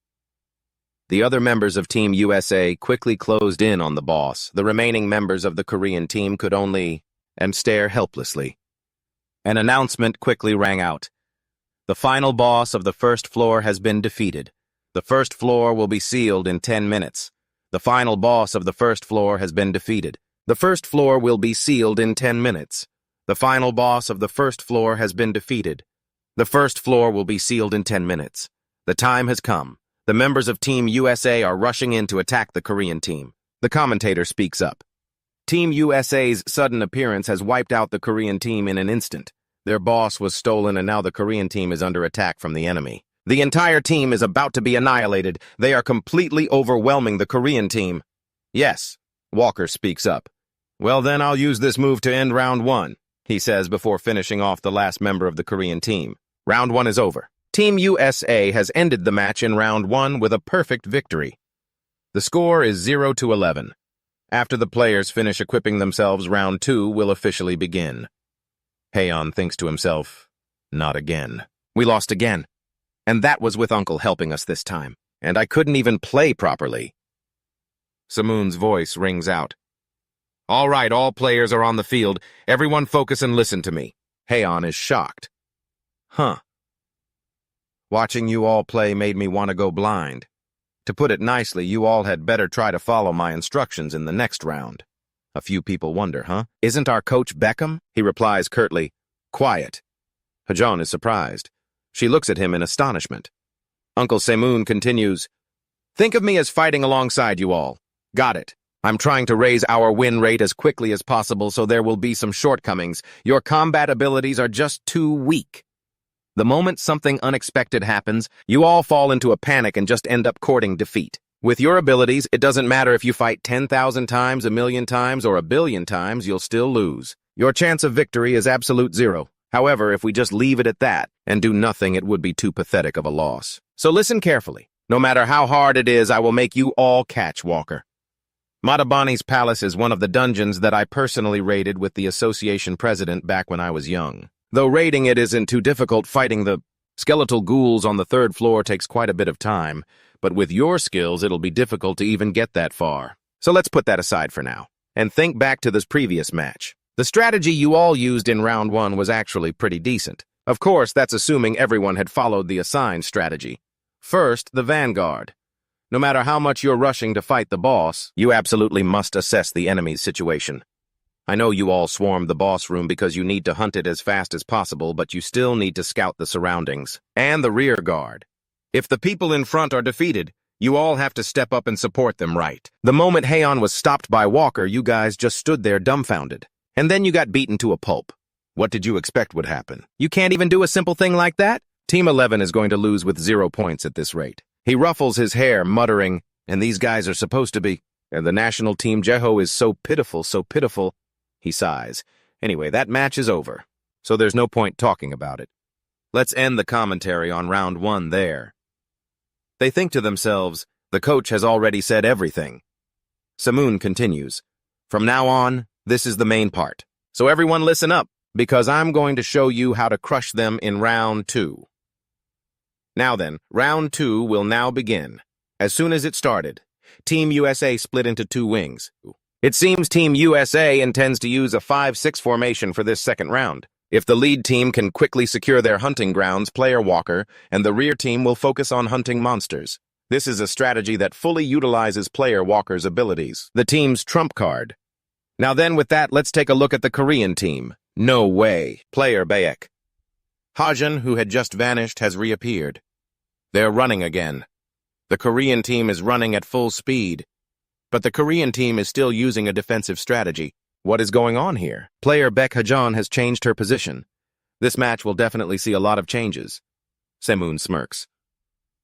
The other members of Team USA quickly closed in on the boss. The remaining members of the Korean team could only stare helplessly. An announcement quickly rang out. The final boss of the first floor has been defeated. The first floor will be sealed in 10 minutes. The final boss of the first floor has been defeated. The first floor will be sealed in 10 minutes. The final boss of the first floor has been defeated. The first floor will be sealed in 10 minutes. The time has come. The members of Team USA are rushing in to attack the Korean team. The commentator speaks up. Team USA's sudden appearance has wiped out the Korean team in an instant. Their boss was stolen and now the Korean team is under attack from the enemy. The entire team is about to be annihilated. They are completely overwhelming the Korean team. Yes, Walker speaks up. Well then, I'll use this move to end round 1, he says before finishing off the last member of the Korean team. Round 1 is over. Team USA has ended the match in round 1 with a perfect victory. The score is 0-11. After the players finish equipping themselves, round 2 will officially begin. Hayan thinks to himself, not again. We lost again. And that was with Uncle helping us this time. And I couldn't even play properly. Samoon's voice rings out. All right, all players are on the field. Everyone focus and listen to me. Hayan is shocked. Huh. Watching you all play made me want to go blind. To put it nicely, you all had better try to follow my instructions in the next round. A few people wonder, huh? Isn't our coach Beckham? He replies curtly, quiet. Hayan is surprised. She looks at him in astonishment. Uncle Samoon continues, think of me as fighting alongside you all. Got it. I'm trying to raise our win rate as quickly as possible, so there will be some shortcomings. Your combat abilities are just too weak. The moment something unexpected happens, you all fall into a panic and just end up courting defeat. With your abilities, it doesn't matter if you fight 10,000 times, 1,000,000 times, or 1,000,000,000 times, you'll still lose. Your chance of victory is absolute 0. However, if we just leave it at that and do nothing, it would be too pathetic of a loss. So listen carefully. No matter how hard it is, I will make you all catch Walker. Madabani's palace is one of the dungeons that I personally raided with the association president back when I was young. Though raiding it isn't too difficult, fighting the skeletal ghouls on the 3rd floor takes quite a bit of time, but with your skills it'll be difficult to even get that far. So let's put that aside for now, and think back to this previous match. The strategy you all used in round 1 was actually pretty decent. Of course, that's assuming everyone had followed the assigned strategy. First, the vanguard. No matter how much you're rushing to fight the boss, you absolutely must assess the enemy's situation. I know you all swarmed the boss room because you need to hunt it as fast as possible, but you still need to scout the surroundings. And the rear guard. If the people in front are defeated, you all have to step up and support them, right? The moment Hayan was stopped by Walker, you guys just stood there dumbfounded. And then you got beaten to a pulp. What did you expect would happen? You can't even do a simple thing like that? Team 11 is going to lose with 0 points at this rate. He ruffles his hair, muttering, and these guys are supposed to be. And the national team Jeho is so pitiful, so pitiful. He sighs. Anyway, that match is over, so there's no point talking about it. Let's end the commentary on round 1 there. They think to themselves, the coach has already said everything. Samoon continues, from now on, this is the main part. So everyone listen up, because I'm going to show you how to crush them in round 2. Now then, round 2 will now begin. As soon as it started, Team USA split into 2 wings. It seems Team USA intends to use a 5-6 formation for this second round. If the lead team can quickly secure their hunting grounds, player Walker, and the rear team will focus on hunting monsters. This is a strategy that fully utilizes player Walker's abilities, the team's trump card. Now then, with that, let's take a look at the Korean team. No way. Player Beck. Hayan, who had just vanished, has reappeared. They're running again. The Korean team is running at full speed. But the Korean team is still using a defensive strategy. What is going on here? Player Beck Joo has changed her position. This match will definitely see a lot of changes. Samoon smirks.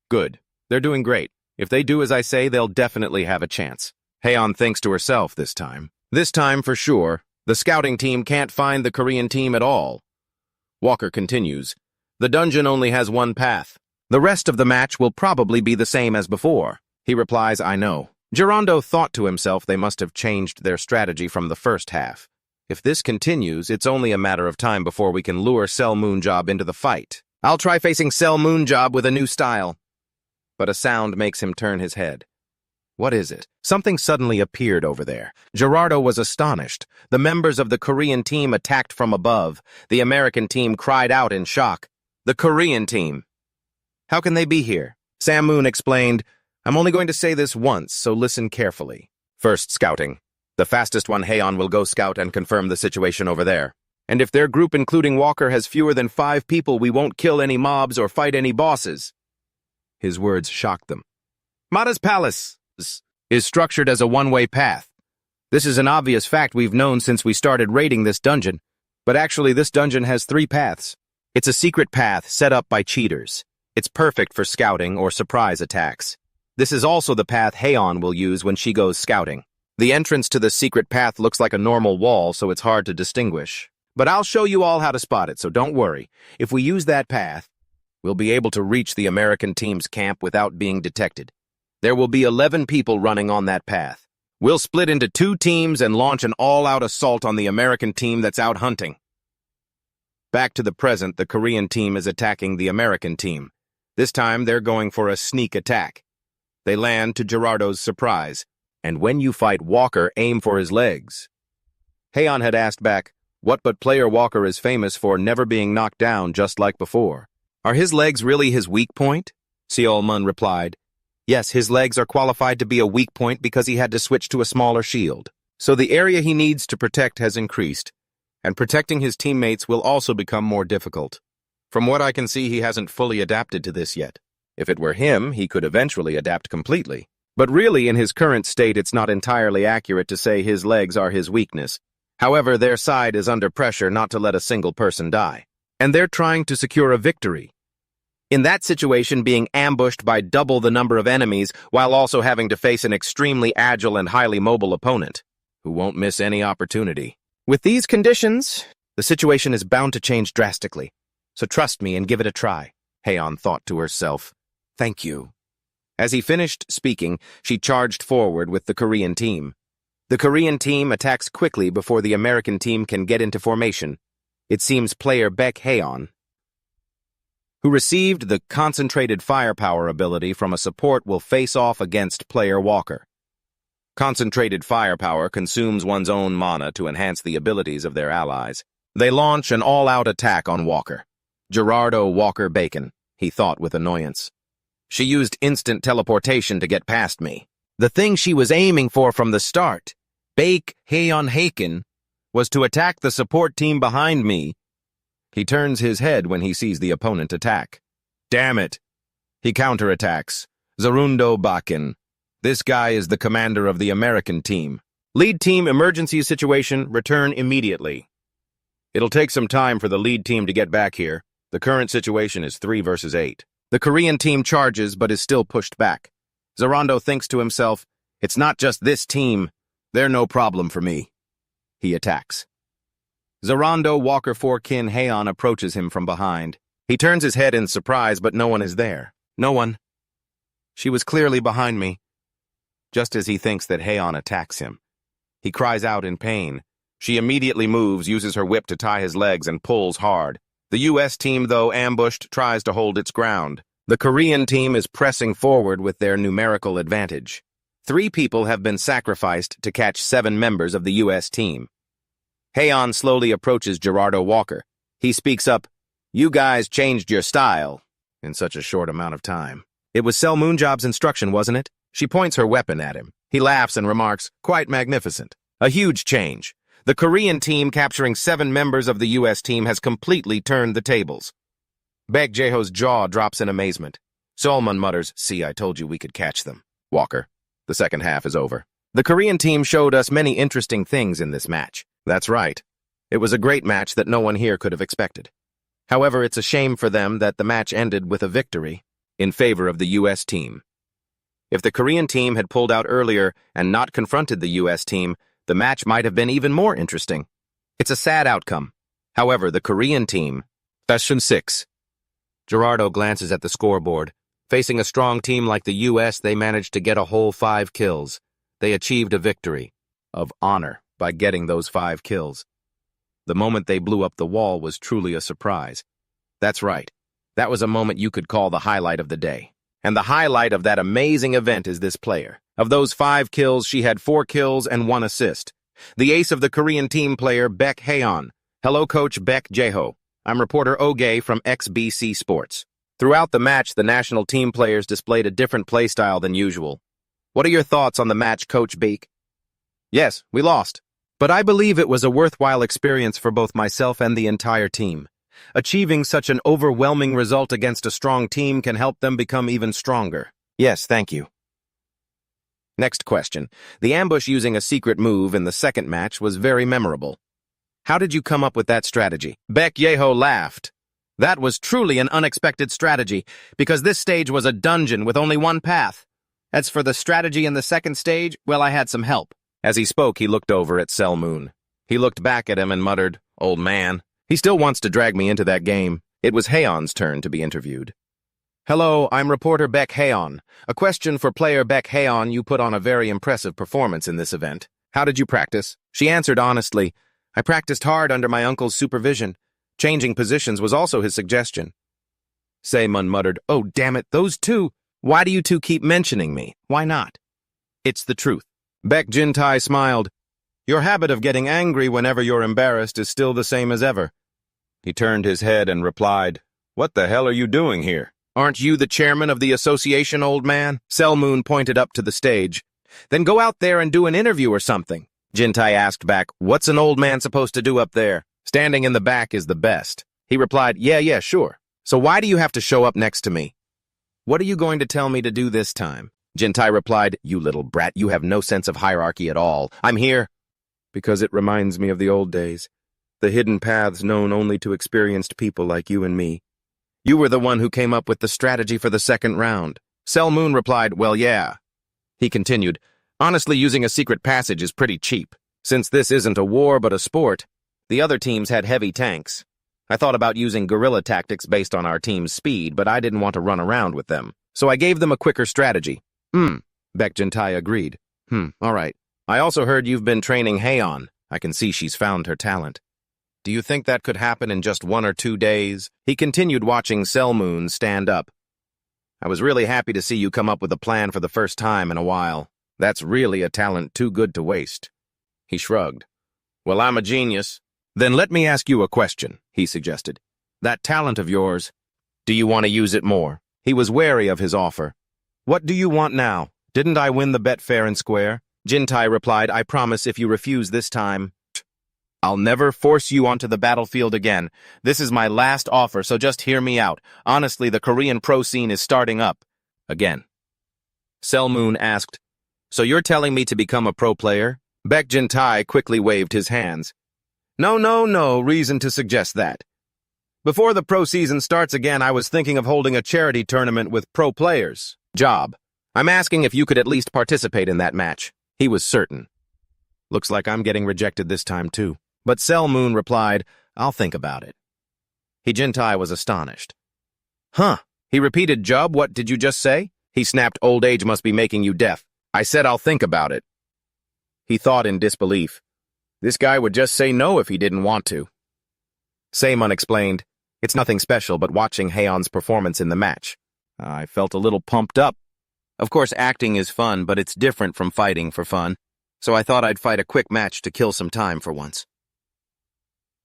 Good. They're doing great. If they do as I say, they'll definitely have a chance. Hayan thinks to herself this time. This time, for sure, the scouting team can't find the Korean team at all. Walker continues. The dungeon only has one path. The rest of the match will probably be the same as before. He replies, I know. Gerondo thought to himself they must have changed their strategy from the first half. If this continues, it's only a matter of time before we can lure Sel Moonjob into the fight. I'll try facing Sel Moonjob with a new style. But a sound makes him turn his head. What is it? Something suddenly appeared over there. Gerardo was astonished. The members of the Korean team attacked from above. The American team cried out in shock. The Korean team. How can they be here? Sam Moon explained, I'm only going to say this once, so listen carefully. First, scouting. The fastest one, Hayan, will go scout and confirm the situation over there. And if their group, including Walker, has fewer than 5 people, we won't kill any mobs or fight any bosses. His words shocked them. Mada's palace is structured as a one-way path. This is an obvious fact we've known since we started raiding this dungeon. But actually, this dungeon has 3 paths. It's a secret path set up by cheaters. It's perfect for scouting or surprise attacks. This is also the path Hayan will use when she goes scouting. The entrance to the secret path looks like a normal wall, so it's hard to distinguish. But I'll show you all how to spot it, so don't worry. If we use that path, we'll be able to reach the American team's camp without being detected. There will be 11 people running on that path. We'll split into 2 teams and launch an all-out assault on the American team that's out hunting. Back to the present, the Korean team is attacking the American team. This time, they're going for a sneak attack. They land to Gerardo's surprise. And when you fight Walker, aim for his legs. Hayan had asked back, what but player Walker is famous for never being knocked down just like before? Are his legs really his weak point? Seolmun replied, yes, his legs are qualified to be a weak point because he had to switch to a smaller shield. So the area he needs to protect has increased, and protecting his teammates will also become more difficult. From what I can see, he hasn't fully adapted to this yet. If it were him, he could eventually adapt completely. But really, in his current state, it's not entirely accurate to say his legs are his weakness. However, their side is under pressure not to let a single person die. And they're trying to secure a victory. In that situation, being ambushed by double the number of enemies while also having to face an extremely agile and highly mobile opponent, who won't miss any opportunity. With these conditions, the situation is bound to change drastically. So trust me and give it a try, Hayan thought to herself. Thank you. As he finished speaking, she charged forward with the Korean team. The Korean team attacks quickly before the American team can get into formation. It seems player Beck Hayan, who received the concentrated firepower ability from a support, will face off against player Walker. Concentrated firepower consumes one's own mana to enhance the abilities of their allies. They launch an all-out attack on Walker. Gerardo Walker Bacon, he thought with annoyance. She used instant teleportation to get past me. The thing she was aiming for from the start, Beck Joo, was to attack the support team behind me. He turns his head when he sees the opponent attack. Damn it! He counterattacks. Zarundo Bakin. This guy is the commander of the American team. Lead team emergency situation, return immediately. It'll take some time for the lead team to get back here. The current situation is 3 versus 8. The Korean team charges but is still pushed back. Zarundo thinks to himself, it's not just this team. They're no problem for me. He attacks. Zarundo Walker 4-kin Hayan approaches him from behind. He turns his head in surprise, but no one is there. No one. She was clearly behind me. Just as he thinks that Hayan attacks him, he cries out in pain. She immediately moves, uses her whip to tie his legs, and pulls hard. The U.S. team, though ambushed, tries to hold its ground. The Korean team is pressing forward with their numerical advantage. 3 people have been sacrificed to catch 7 members of the U.S. team. Hayan slowly approaches Gerardo Walker. He speaks up, you guys changed your style in such a short amount of time. It was Sel Moonjob's instruction, wasn't it? She points her weapon at him. He laughs and remarks, quite magnificent. A huge change. The Korean team capturing 7 members of the U.S. team has completely turned the tables. Beck Joo's jaw drops in amazement. Solomon mutters, see, I told you we could catch them. Walker, the second half is over. The Korean team showed us many interesting things in this match. That's right. It was a great match that no one here could have expected. However, it's a shame for them that the match ended with a victory in favor of the U.S. team. If the Korean team had pulled out earlier and not confronted the U.S. team, the match might have been even more interesting. It's a sad outcome. However, the Korean team, Session 6. Gerardo glances at the scoreboard. Facing a strong team like the U.S., they managed to get a whole 5 kills. They achieved a victory of honor by getting those 5 kills. The moment they blew up the wall was truly a surprise. That's right. That was a moment you could call the highlight of the day. And the highlight of that amazing event is this player. Of those 5 kills, she had 4 kills and 1 assist. The ace of the Korean team player, Beck Hayan. Hello, Coach Beck Joo. I'm reporter Oge from XBC Sports. Throughout the match, the national team players displayed a different playstyle than usual. What are your thoughts on the match, Coach Beck? Yes, we lost. But I believe it was a worthwhile experience for both myself and the entire team. Achieving such an overwhelming result against a strong team can help them become even stronger. Yes, thank you. Next question. The ambush using a secret move in the second match was very memorable. How did you come up with that strategy? Beck Joo laughed. That was truly an unexpected strategy, because this stage was a dungeon with only one path. As for the strategy in the second stage, well, I had some help. As he spoke, he looked over at Selmoon. He looked back at him and muttered, "Old man. He still wants to drag me into that game." It was Hayan's turn to be interviewed. "Hello, I'm reporter Beck Hayan. A question for player Beck Hayan. You put on a very impressive performance in this event. How did you practice?" She answered honestly, "I practiced hard under my uncle's supervision. Changing positions was also his suggestion." Selmoon muttered, "Oh, damn it, those two. Why do you two keep mentioning me? Why not?" "It's the truth." Beck Jintai smiled. "Your habit of getting angry whenever you're embarrassed is still the same as ever." He turned his head and replied, "What the hell are you doing here?" "Aren't you the chairman of the association, old man?" Selmoon pointed up to the stage. "Then go out there and do an interview or something." Jintai asked back, "What's an old man supposed to do up there? Standing in the back is the best." He replied, Yeah, sure. So why do you have to show up next to me?" "What are you going to tell me to do this time?" Jintai replied, "You little brat, you have no sense of hierarchy at all. I'm here because it reminds me of the old days, the hidden paths known only to experienced people like you and me. You were the one who came up with the strategy for the second round." Selmoon replied, "Well, yeah." He continued, "Honestly, using a secret passage is pretty cheap. Since this isn't a war but a sport, the other teams had heavy tanks. I thought about using guerrilla tactics based on our team's speed, but I didn't want to run around with them. So I gave them a quicker strategy." Beck Jintai agreed. All right. "I also heard you've been training Hayan. I can see she's found her talent. Do you think that could happen in just 1 or 2 days?" He continued, watching Selmoon stand up. "I was really happy to see you come up with a plan for the first time in a while. That's really a talent too good to waste." He shrugged. "Well, I'm a genius." "Then let me ask you a question," he suggested. "That talent of yours, do you want to use it more?" He was wary of his offer. "What do you want now? Didn't I win the bet fair and square?" Jintai replied, "I promise if you refuse this time, I'll never force you onto the battlefield again. This is my last offer, so just hear me out. Honestly, the Korean pro scene is starting up again." Selmoon asked, "So you're telling me to become a pro player?" Beck Jintai quickly waved his hands. No reason to suggest that. Before the pro season starts again, I was thinking of holding a charity tournament with pro players. Job. I'm asking if you could at least participate in that match." He was certain. "Looks like I'm getting rejected this time, too." But Selmoon replied, "I'll think about it." Jintai was astonished. "Huh?" He repeated, "Job, what did you just say?" He snapped, "Old age must be making you deaf. I said I'll think about it." He thought in disbelief. This guy would just say no if he didn't want to. Selmoon explained, "It's nothing special but watching Hayan's performance in the match. I felt a little pumped up. Of course, acting is fun, but it's different from fighting for fun, so I thought I'd fight a quick match to kill some time for once."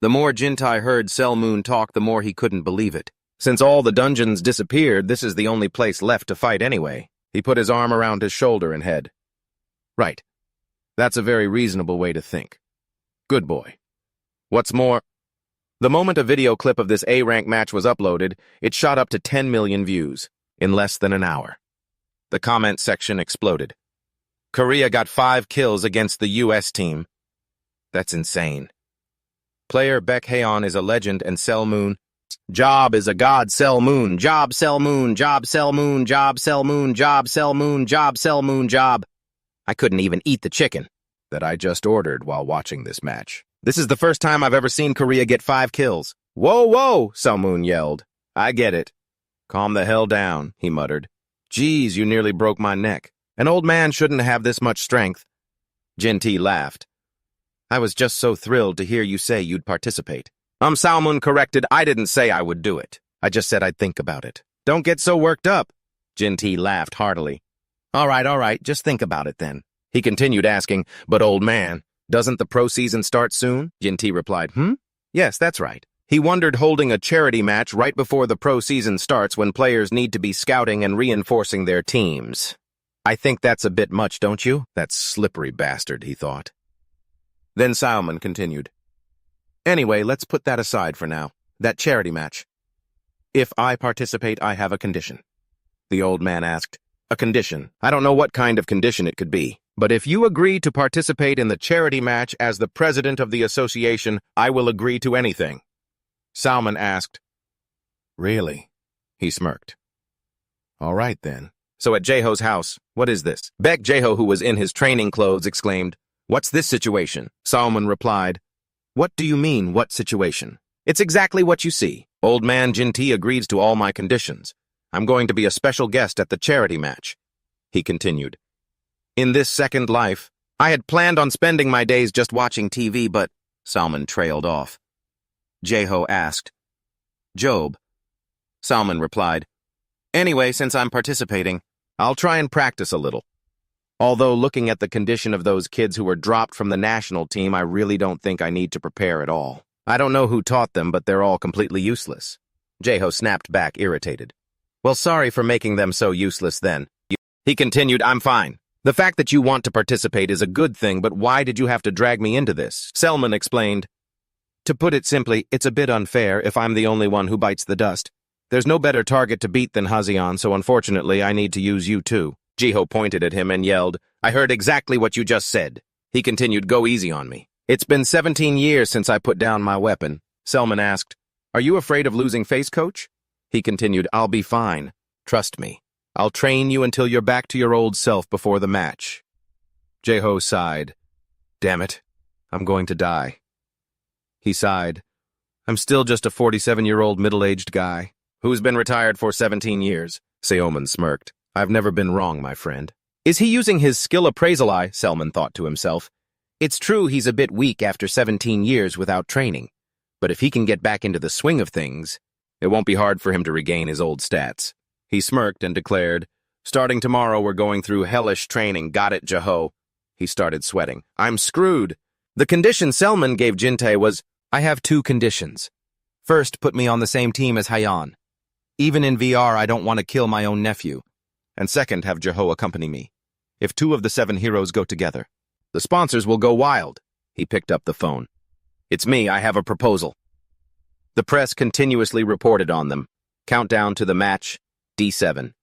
The more Jintai heard Selmoon talk, the more he couldn't believe it. Since all the dungeons disappeared, this is the only place left to fight anyway. He put his arm around his shoulder and head. "Right. That's a very reasonable way to think. Good boy. What's more, the moment a video clip of this A-rank match was uploaded, it shot up to 10 million views in less than an hour. The comment section exploded. Korea got 5 kills against the US team. That's insane. Player Beck Hayan is a legend and Selmoon. Job is a god. Selmoon. Job Selmoon. Job Selmoon. Job Selmoon. Job Selmoon. Job Selmoon. Job. I couldn't even eat the chicken that I just ordered while watching this match. This is the first time I've ever seen Korea get 5 kills. Whoa, Selmoon yelled. I get it. Calm the hell down, he muttered. Geez, you nearly broke my neck. An old man shouldn't have this much strength. Jinti laughed. I was just so thrilled to hear you say you'd participate. Selmoon corrected, I didn't say I would do it. I just said I'd think about it. Don't get so worked up. Jinti laughed heartily. All right, just think about it then. He continued asking, but old man, doesn't the pro season start soon? Jinti replied, Yes, that's right. He wondered holding a charity match right before the pro season starts when players need to be scouting and reinforcing their teams. I think that's a bit much, don't you? That slippery bastard, he thought. Then Selmoon continued. Anyway, let's put that aside for now. That charity match. If I participate, I have a condition. The old man asked. A condition. I don't know what kind of condition it could be. But if you agree to participate in the charity match as the president of the association, I will agree to anything. Selmoon asked, Really? He smirked. All right, then. So at Jaeho's house, what is this? Beck Joo, who was in his training clothes, exclaimed, "What's this situation?" Salman replied, "What do you mean, what situation?" "It's exactly what you see. Old man Jinti agrees to all my conditions. I'm going to be a special guest at the charity match." He continued, "In this second life, I had planned on spending my days just watching TV, but..." Salman trailed off. Jaeho asked, "Job?" Salman replied, "Anyway, since I'm participating, I'll try and practice a little. Although looking at the condition of those kids who were dropped from the national team, I really don't think I need to prepare at all. I don't know who taught them, but they're all completely useless." Jaeho snapped back, irritated. "Well, sorry for making them so useless then." He continued, "I'm fine. The fact that you want to participate is a good thing, but why did you have to drag me into this?" Salman explained, "To put it simply, it's a bit unfair if I'm the only one who bites the dust. There's no better target to beat than Hayan, so unfortunately I need to use you too." Jaeho pointed at him and yelled, "I heard exactly what you just said." He continued, "Go easy on me." "It's been 17 years since I put down my weapon." Salman asked, "Are you afraid of losing face, coach?" He continued, "I'll be fine. Trust me. I'll train you until you're back to your old self before the match." Jaeho sighed. "Damn it. I'm going to die." He sighed. "I'm still just a 47-year-old middle-aged guy who's been retired for 17 years. Salman smirked. "I've never been wrong, my friend." Is he using his skill appraisal eye? Salman thought to himself. It's true he's a bit weak after 17 years without training, but if he can get back into the swing of things, it won't be hard for him to regain his old stats. He smirked and declared, "Starting tomorrow, we're going through hellish training. Got it, Jaeho." He started sweating. "I'm screwed." The condition Salman gave Jinte was, "I have two conditions. First, put me on the same team as Hayan. Even in VR, I don't want to kill my own nephew. And second, have Jaeho accompany me. If 2 of the 7 heroes go together, the sponsors will go wild." He picked up the phone. "It's me. I have a proposal." The press continuously reported on them. Countdown to the match, D7.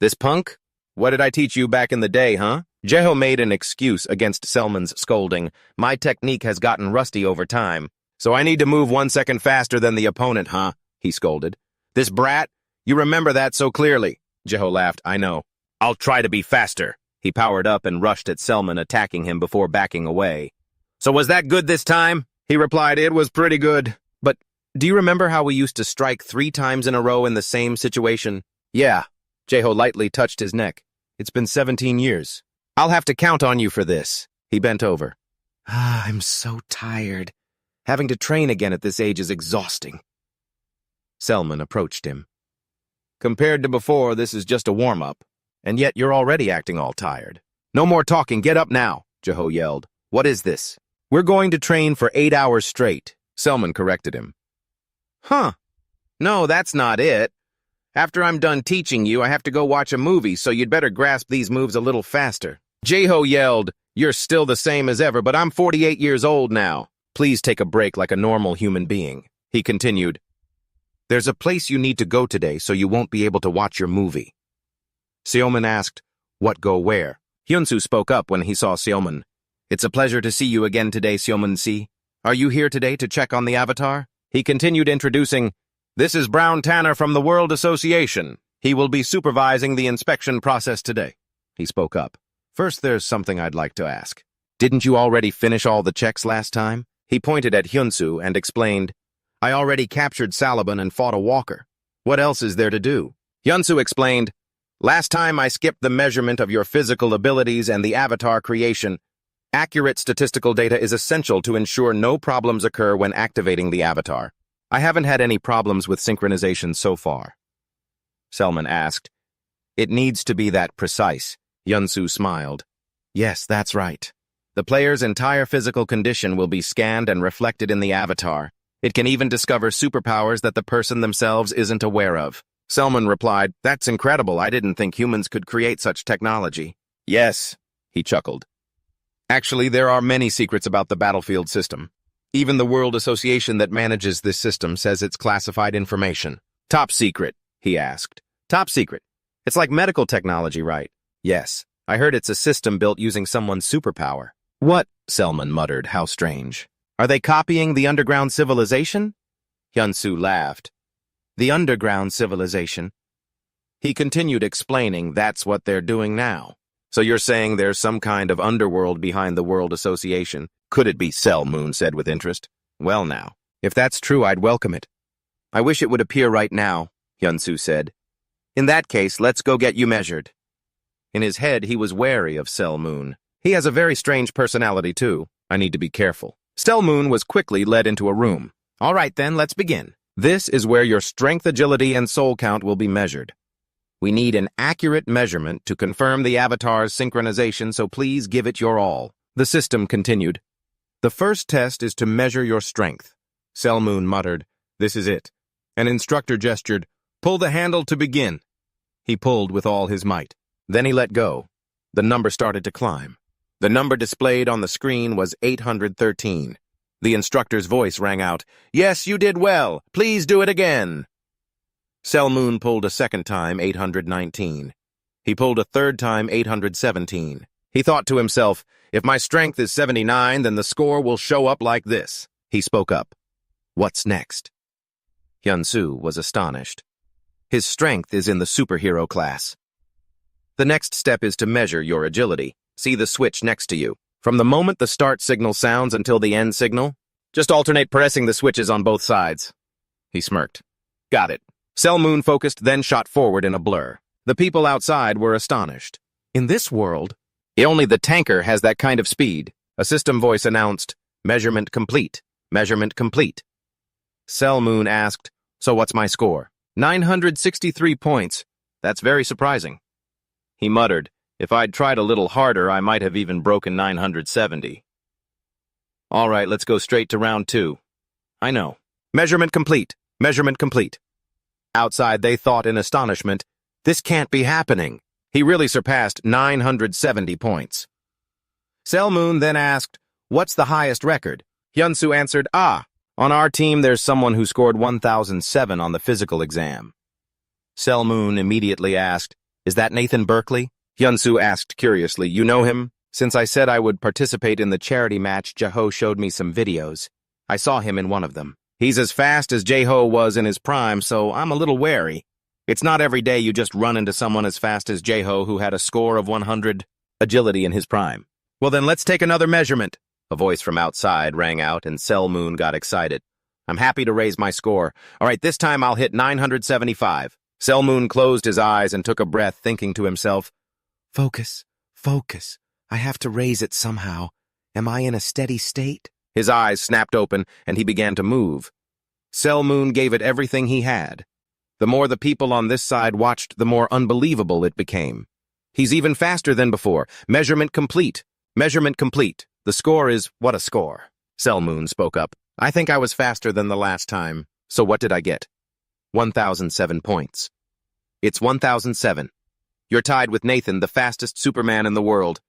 "This punk? What did I teach you back in the day, huh?" Jaeho made an excuse against Salman's scolding. "My technique has gotten rusty over time, so I need to move 1 second faster than the opponent, huh?" He scolded. "This brat? You remember that so clearly." Jaeho laughed. "I know. I'll try to be faster." He powered up and rushed at Salman, attacking him before backing away. "So was that good this time?" He replied, "It was pretty good. But do you remember how we used to strike 3 times in a row in the same situation?" "Yeah." Jaeho lightly touched his neck. "It's been 17 years. I'll have to count on you for this." He bent over. I'm so tired. Having to train again at this age is exhausting." Salman approached him. "Compared to before, this is just a warm-up. And yet you're already acting all tired." "No more talking. Get up now," Jaeho yelled. "What is this?" "We're going to train for 8 hours straight," Salman corrected him. "Huh. No, that's not it. After I'm done teaching you, I have to go watch a movie, so you'd better grasp these moves a little faster." Jaeho yelled, "You're still the same as ever, but I'm 48 years old now. Please take a break like a normal human being." He continued, "There's a place you need to go today, so you won't be able to watch your movie." Salman asked, "What go where?" Hyunsu spoke up when he saw Salman. "It's a pleasure to see you again today, Salman-si. Are you here today to check on the avatar?" He continued introducing, "This is Brown Tanner from the World Association. He will be supervising the inspection process today." He spoke up. "First, there's something I'd like to ask. Didn't you already finish all the checks last time?" He pointed at Hyunsu and explained, "I already captured Salaban and fought a walker. What else is there to do?" Hyunsu explained, "Last time I skipped the measurement of your physical abilities and the avatar creation. Accurate statistical data is essential to ensure no problems occur when activating the avatar. I haven't had any problems with synchronization so far." Salman asked, "It needs to be that precise." Hyunsu smiled. "Yes, that's right. The player's entire physical condition will be scanned and reflected in the avatar. It can even discover superpowers that the person themselves isn't aware of." Salman replied, "That's incredible. I didn't think humans could create such technology." "Yes," he chuckled. "Actually, there are many secrets about the battlefield system. Even the World Association that manages this system says it's classified information." "Top secret?" he asked. "Top secret. It's like medical technology, right?" "Yes. I heard it's a system built using someone's superpower." "What?" Salman muttered. "How strange. Are they copying the underground civilization?" Hyunsu laughed. The underground civilization. He continued explaining that's what they're doing now. So you're saying there's some kind of underworld behind the World Association? Could it be? Cell Moon said with interest. Well now, if that's true, I'd welcome it. I wish it would appear right now, Hyunsu said. In that case, let's go get you measured. In his head, he was wary of Cell Moon. He has a very strange personality, too. I need to be careful. Cell Moon was quickly led into a room. All right, then, let's begin. This is where your strength, agility, and soul count will be measured. We need an accurate measurement to confirm the avatar's synchronization, so please give it your all. The system continued. The first test is to measure your strength. Cell Moon muttered, "This is it." An instructor gestured, "Pull the handle to begin." He pulled with all his might. Then he let go. The number started to climb. The number displayed on the screen was 813. The instructor's voice rang out, "Yes, you did well. Please do it again." Cell Moon pulled a second time, 819. He pulled a third time, 817. He thought to himself, if my strength is 79, then the score will show up like this. He spoke up. What's next? Hyunsu was astonished. His strength is in the superhero class. The next step is to measure your agility. See the switch next to you. From the moment the start signal sounds until the end signal, just alternate pressing the switches on both sides. He smirked. Got it. Cell Moon focused, then shot forward in a blur. The people outside were astonished. In this world, only the tanker has that kind of speed. A system voice announced, "Measurement complete. Measurement complete." Cell Moon asked, "So what's my score?" 963 points. That's very surprising. He muttered, "If I'd tried a little harder, I might have even broken 970. All right, let's go straight to round 2. I know. Measurement complete. Measurement complete. Outside, they thought in astonishment, this can't be happening. He really surpassed 970 points. Cell Moon then asked, what's the highest record? Hyunsu answered, on our team there's someone who scored 1007 on the physical exam. Cell Moon immediately asked, is that Nathan Berkeley? Hyunsu asked curiously, you know him? Since I said I would participate in the charity match, Jae-ho showed me some videos. I saw him in one of them. He's as fast as Jae-ho was in his prime, so I'm a little wary. It's not every day you just run into someone as fast as Jae-ho who had a score of 100 agility in his prime. Well then let's take another measurement. A voice from outside rang out and Cell Moon got excited. I'm happy to raise my score. All right, this time I'll hit 975. Cell Moon closed his eyes and took a breath, thinking to himself, focus, focus. I have to raise it somehow. Am I in a steady state? His eyes snapped open, and he began to move. Cell Moon gave it everything he had. The more the people on this side watched, the more unbelievable it became. He's even faster than before. Measurement complete. Measurement complete. The score is, what a score. Cell Moon spoke up. I think I was faster than the last time. So what did I get? 1007 points. It's 1007. You're tied with Nathan, the fastest Superman in the world.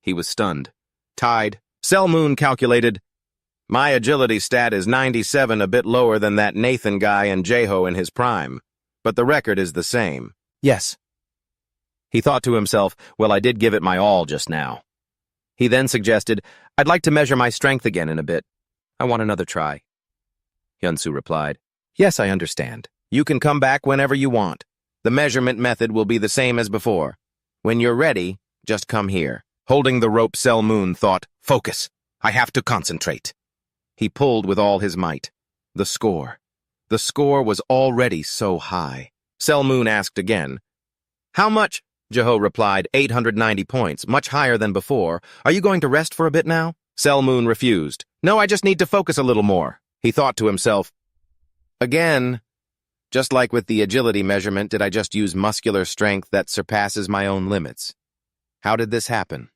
He was stunned. Tied. Cell Moon calculated, my agility stat is 97, a bit lower than that Nathan guy and Jae-ho in his prime. But the record is the same. Yes. He thought to himself, well, I did give it my all just now. He then suggested, I'd like to measure my strength again in a bit. I want another try. Hyunsu replied, yes, I understand. You can come back whenever you want. The measurement method will be the same as before. When you're ready, just come here. Holding the rope, Cell Moon thought, focus. I have to concentrate. He pulled with all his might. The score. The score was already so high. Cell Moon asked again. How much? Jae-ho replied, 890 points, much higher than before. Are you going to rest for a bit now? Cell Moon refused. No, I just need to focus a little more. He thought to himself. Again, just like with the agility measurement, did I just use muscular strength that surpasses my own limits? How did this happen?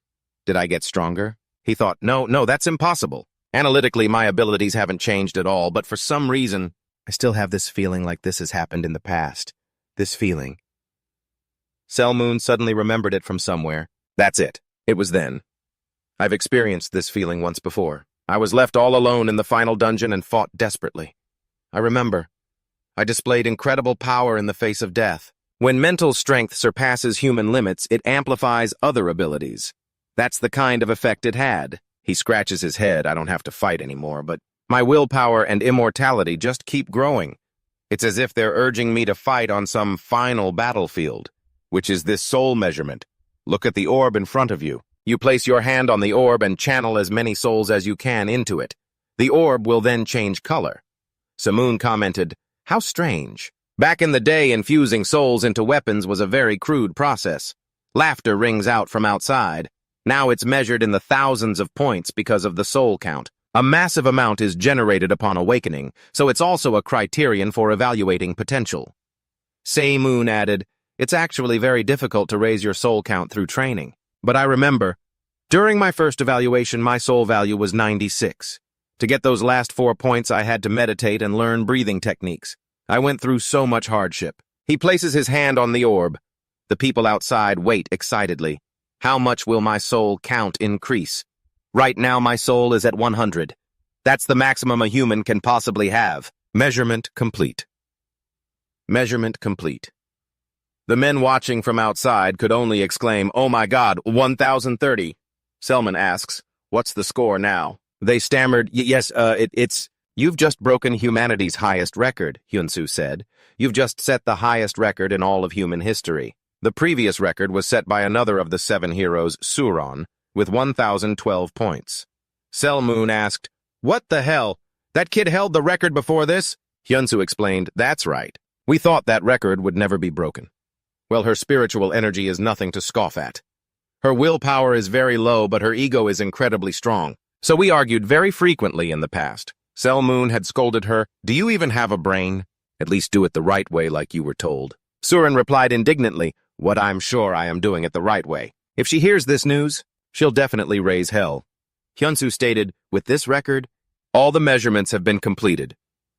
Did I get stronger? He thought, no, that's impossible. Analytically, my abilities haven't changed at all, but for some reason, I still have this feeling like this has happened in the past. This feeling. Cell Moon suddenly remembered it from somewhere. That's it. It was then. I've experienced this feeling once before. I was left all alone in the final dungeon and fought desperately. I remember. I displayed incredible power in the face of death. When mental strength surpasses human limits, it amplifies other abilities. That's the kind of effect it had. He scratches his head. I don't have to fight anymore, but my willpower and immortality just keep growing. It's as if they're urging me to fight on some final battlefield, which is this soul measurement. Look at the orb in front of you. You place your hand on the orb and channel as many souls as you can into it. The orb will then change color. Samoon commented, "How strange. Back in the day, infusing souls into weapons was a very crude process. Laughter rings out from outside. Now it's measured in the thousands of points because of the soul count. A massive amount is generated upon awakening, so it's also a criterion for evaluating potential." Samoon added, "It's actually very difficult to raise your soul count through training. But I remember, during my first evaluation, my soul value was 96. To get those last 4 points, I had to meditate and learn breathing techniques. I went through so much hardship." He places his hand on the orb. The people outside wait excitedly. How much will my soul count increase? Right now, my soul is at 100. That's the maximum a human can possibly have. Measurement complete. Measurement complete. The men watching from outside could only exclaim, "Oh my God, 1030. Selman asks, "What's the score now?" They stammered, "Yes, it's..." "You've just broken humanity's highest record," Hyunsu said. "You've just set the highest record in all of human history. The previous record was set by another of the 7 heroes, Suran, with 1012 points." Selmoon asked, "What the hell? That kid held the record before this?" Hyunsu explained, "That's right. We thought that record would never be broken. Well, her spiritual energy is nothing to scoff at. Her willpower is very low, but her ego is incredibly strong. So we argued very frequently in the past. Selmoon had scolded her, "Do you even have a brain? At least do it the right way like you were told." Suran replied indignantly, "What I'm sure I am doing it the right way. If she hears this news, she'll definitely raise hell." Hyunsu stated, "With this record, all the measurements have been completed.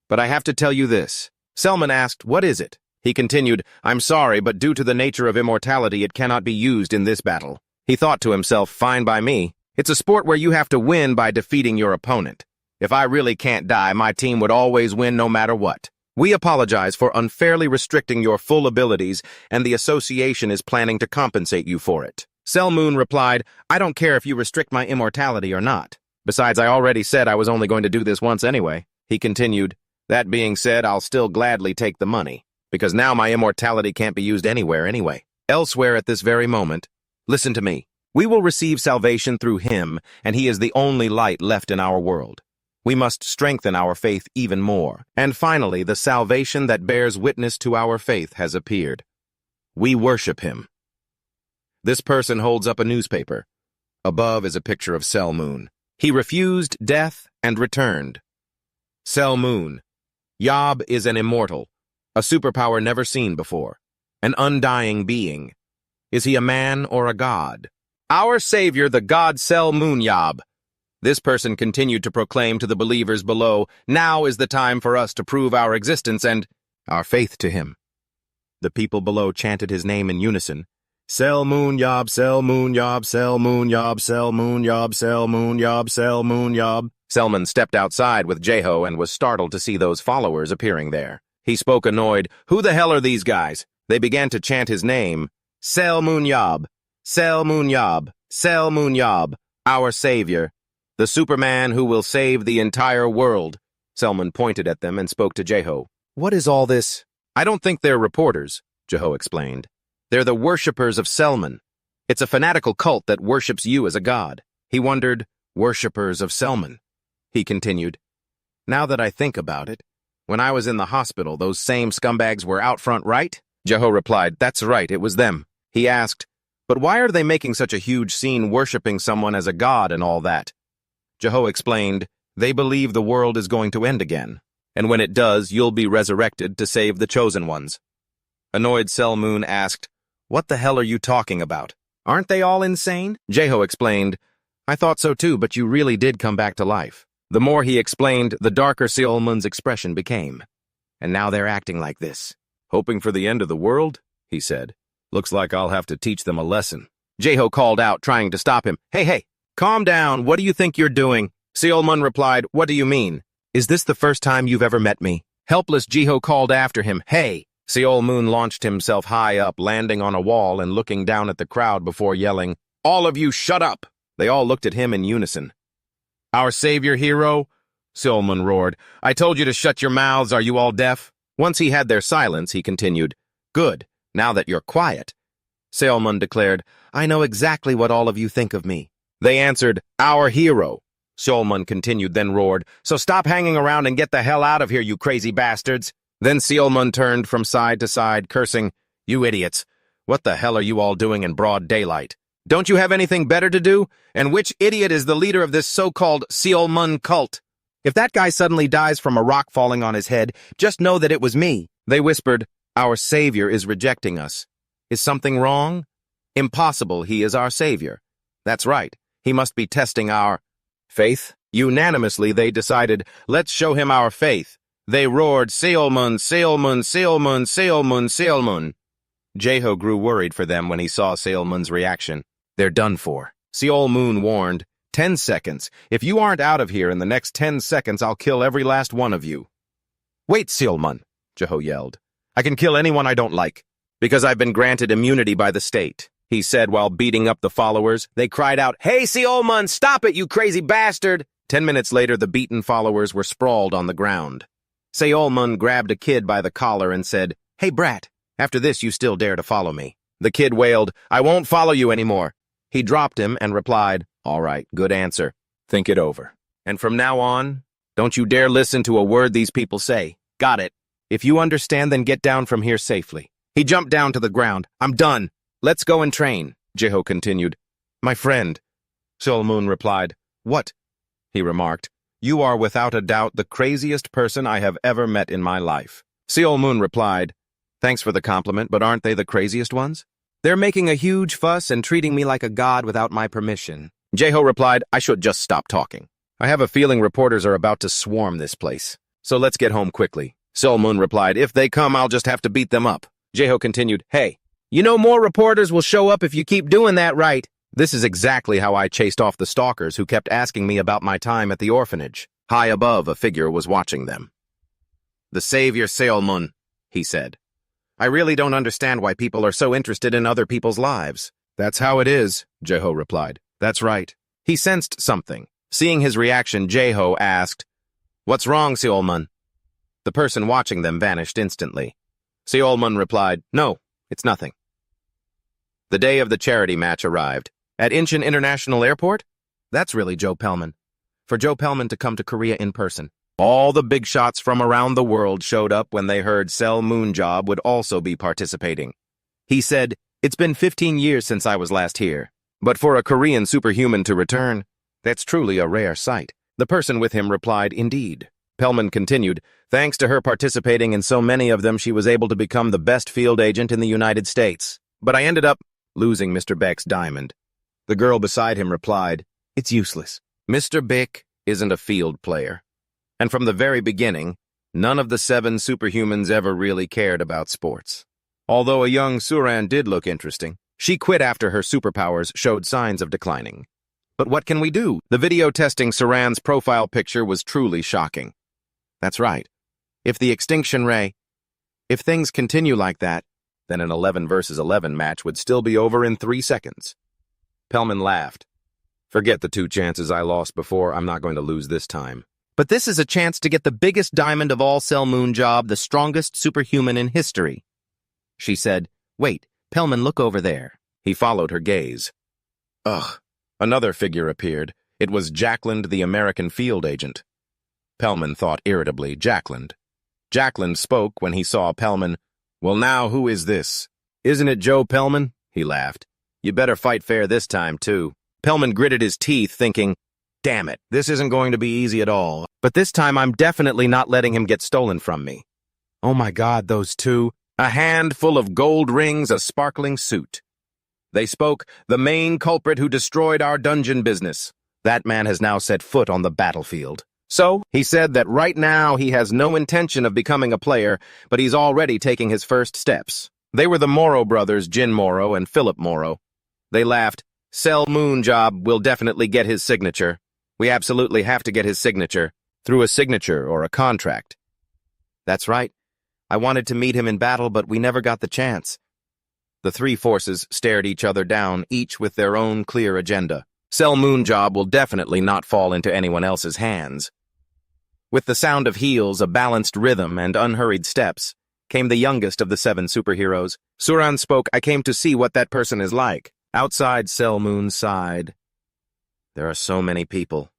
But I have to tell you this." Selman asked, "What is it?" He continued, "I'm sorry, but due to the nature of immortality, it cannot be used in this battle." He thought to himself, "Fine by me. It's a sport where you have to win by defeating your opponent. If I really can't die, my team would always win no matter what. We apologize for unfairly restricting your full abilities, and the association is planning to compensate you for it." Selmoon replied, "I don't care if you restrict my immortality or not. Besides, I already said I was only going to do this once anyway." He continued, "That being said, I'll still gladly take the money, because now my immortality can't be used anywhere anyway. Elsewhere at this very moment. Listen to me. We will receive salvation through him, and he is the only light left in our world. We must strengthen our faith even more. And finally, the salvation that bears witness to our faith has appeared. We worship him." This person holds up a newspaper. Above is a picture of Selmoon. He refused death and returned. Selmoon. Yob is an immortal, a superpower never seen before, an undying being. Is he a man or a god? Our savior, the god Selmoon Yob. This person continued to proclaim to the believers below, "Now is the time for us to prove our existence and our faith to him." The people below chanted his name in unison. Selmoon Yob, Selmoon Yob, Selmoon Yob, Selmoon Yob, Selmoon Yob, Selmoon Yob. Selman stepped outside with Jeho and was startled to see those followers appearing there. He spoke annoyed, "Who the hell are these guys?" They began to chant his name. Selmoon Yob, Selmoon Yob, Selmoon Yob, our savior, the Superman who will save the entire world. Selman pointed at them and spoke to Jeho. "What is all this?" "I don't think they're reporters," Jeho explained. "They're the worshippers of Selman. It's a fanatical cult that worships you as a god." He wondered, worshippers of Selman. He continued, "Now that I think about it, when I was in the hospital, those same scumbags were out front, right?" Jeho replied, "That's right, it was them." He asked, "But why are they making such a huge scene worshipping someone as a god and all that?" Jeho explained, "They believe the world is going to end again, and when it does, you'll be resurrected to save the chosen ones." Annoyed Selmoon asked, "What the hell are you talking about? Aren't they all insane?" Jeho explained, "I thought so too, but you really did come back to life." The more he explained, the darker Selmoon's expression became. "And now they're acting like this. Hoping for the end of the world?" he said. "Looks like I'll have to teach them a lesson." Jeho called out, trying to stop him. Hey, calm down. What do you think you're doing?" Selmoon replied, "What do you mean? Is this the first time you've ever met me?" Helpless Jeho called after him, "Hey!" Selmoon launched himself high up, landing on a wall and looking down at the crowd before yelling, "All of you shut up!" They all looked at him in unison. "Our savior hero?" Selmoon roared. "I told you to shut your mouths. Are you all deaf? Once he had their silence, he continued, "Good, now that you're quiet." Seolmun declared, "I know exactly what all of you think of me." They answered, "Our hero." Seolmun continued, then roared, "So stop hanging around and get the hell out of here, you crazy bastards." Then Seolmun turned from side to side, cursing, "You idiots. What the hell are you all doing in broad daylight? Don't you have anything better to do? And which idiot is the leader of this so-called Seolmun cult? If that guy suddenly dies from a rock falling on his head, just know that it was me." They whispered, "Our savior is rejecting us. Is something wrong? Impossible, he is our savior. That's right, he must be testing our faith." Unanimously, they decided, "Let's show him our faith." They roared, "Seolmun, Seolmun, Seolmun, Seolmun, Seolmun." Jaeho grew worried for them when he saw Seolmun's reaction. "They're done for." Seolmun warned, 10 seconds. If you aren't out of here in the next 10 seconds, I'll kill every last one of you." "Wait, Seolmun," Jaeho yelled. "I can kill anyone I don't like, because I've been granted immunity by the state," he said while beating up the followers. They cried out, "Hey, Seolmun, stop it, you crazy bastard!" 10 minutes later, the beaten followers were sprawled on the ground. Seolmun grabbed a kid by the collar and said, "Hey, brat, after this you still dare to follow me." The kid wailed, "I won't follow you anymore." He dropped him and replied, "All right, good answer. Think it over. And from now on, don't you dare listen to a word these people say. Got it? If you understand, then get down from here safely." He jumped down to the ground. "I'm done. Let's go and train," Jaeho continued. "My friend," Seolmun replied. "What?" he remarked. "You are without a doubt the craziest person I have ever met in my life." Seolmun replied, "Thanks for the compliment, but aren't they the craziest ones? They're making a huge fuss and treating me like a god without my permission." Jaeho replied, "I should just stop talking. I have a feeling reporters are about to swarm this place. So let's get home quickly." Seolmun replied, "If they come, I'll just have to beat them up." Jaeho continued, "Hey, you know more reporters will show up if you keep doing that, right? This is exactly how I chased off the stalkers who kept asking me about my time at the orphanage." High above, a figure was watching them. "The savior Seolmun," he said. "I really don't understand why people are so interested in other people's lives." "That's how it is," Jaeho replied. "That's right." He sensed something. Seeing his reaction, Jaeho asked, "What's wrong, Seolmun?" The person watching them vanished instantly. Seolmun replied, "No, it's nothing." The day of the charity match arrived. At Incheon International Airport? That's really Joe Pellman. For Joe Pellman to come to Korea in person. All the big shots from around the world showed up when they heard Sel Moonjo would also be participating. He said, "It's been 15 years since I was last here. But for a Korean superhuman to return, that's truly a rare sight." The person with him replied, "Indeed." Pellman continued, "Thanks to her participating in so many of them, she was able to become the best field agent in the United States. But I ended up losing Mr. Beck's diamond." The girl beside him replied, "It's useless. Mr. Beck isn't a field player. And from the very beginning, none of the 7 superhumans ever really cared about sports. Although a young Suran did look interesting, she quit after her superpowers showed signs of declining. But what can we do?" The video testing Suran's profile picture was truly shocking. That's right. If the extinction ray, if things continue like that, then an 11 versus 11 match would still be over in 3 seconds. Pellman laughed. "Forget the 2 chances I lost before. I'm not going to lose this time. But this is a chance to get the biggest diamond of all Sel Moonjo, the strongest superhuman in history." She said, "Wait, Pellman, look over there." He followed her gaze. Ugh. Another figure appeared. It was Jacqueline, the American field agent. Pellman thought irritably, Jacqueline. Jacqueline spoke when he saw Pellman. "Well, now, who is this? Isn't it Joe Pellman?" He laughed. "You better fight fair this time, too." Pellman gritted his teeth, thinking, "Damn it, this isn't going to be easy at all. But this time I'm definitely not letting him get stolen from me." Oh my God, those two. A handful of gold rings, a sparkling suit. They spoke, "The main culprit who destroyed our dungeon business. That man has now set foot on the battlefield. So, he said that right now he has no intention of becoming a player, but he's already taking his first steps." They were the Morrow brothers, Jin Morrow and Philip Morrow. They laughed. "Sel Moonjo will definitely get his signature. We absolutely have to get his signature, through a signature or a contract." "That's right. I wanted to meet him in battle, but we never got the chance." The 3 forces stared each other down, each with their own clear agenda. Sel Moonjo will definitely not fall into anyone else's hands. With the sound of heels, a balanced rhythm, and unhurried steps, came the youngest of the 7 superheroes. Suran spoke, "I came to see what that person is like." Outside, Selmoon sighed. There are so many people.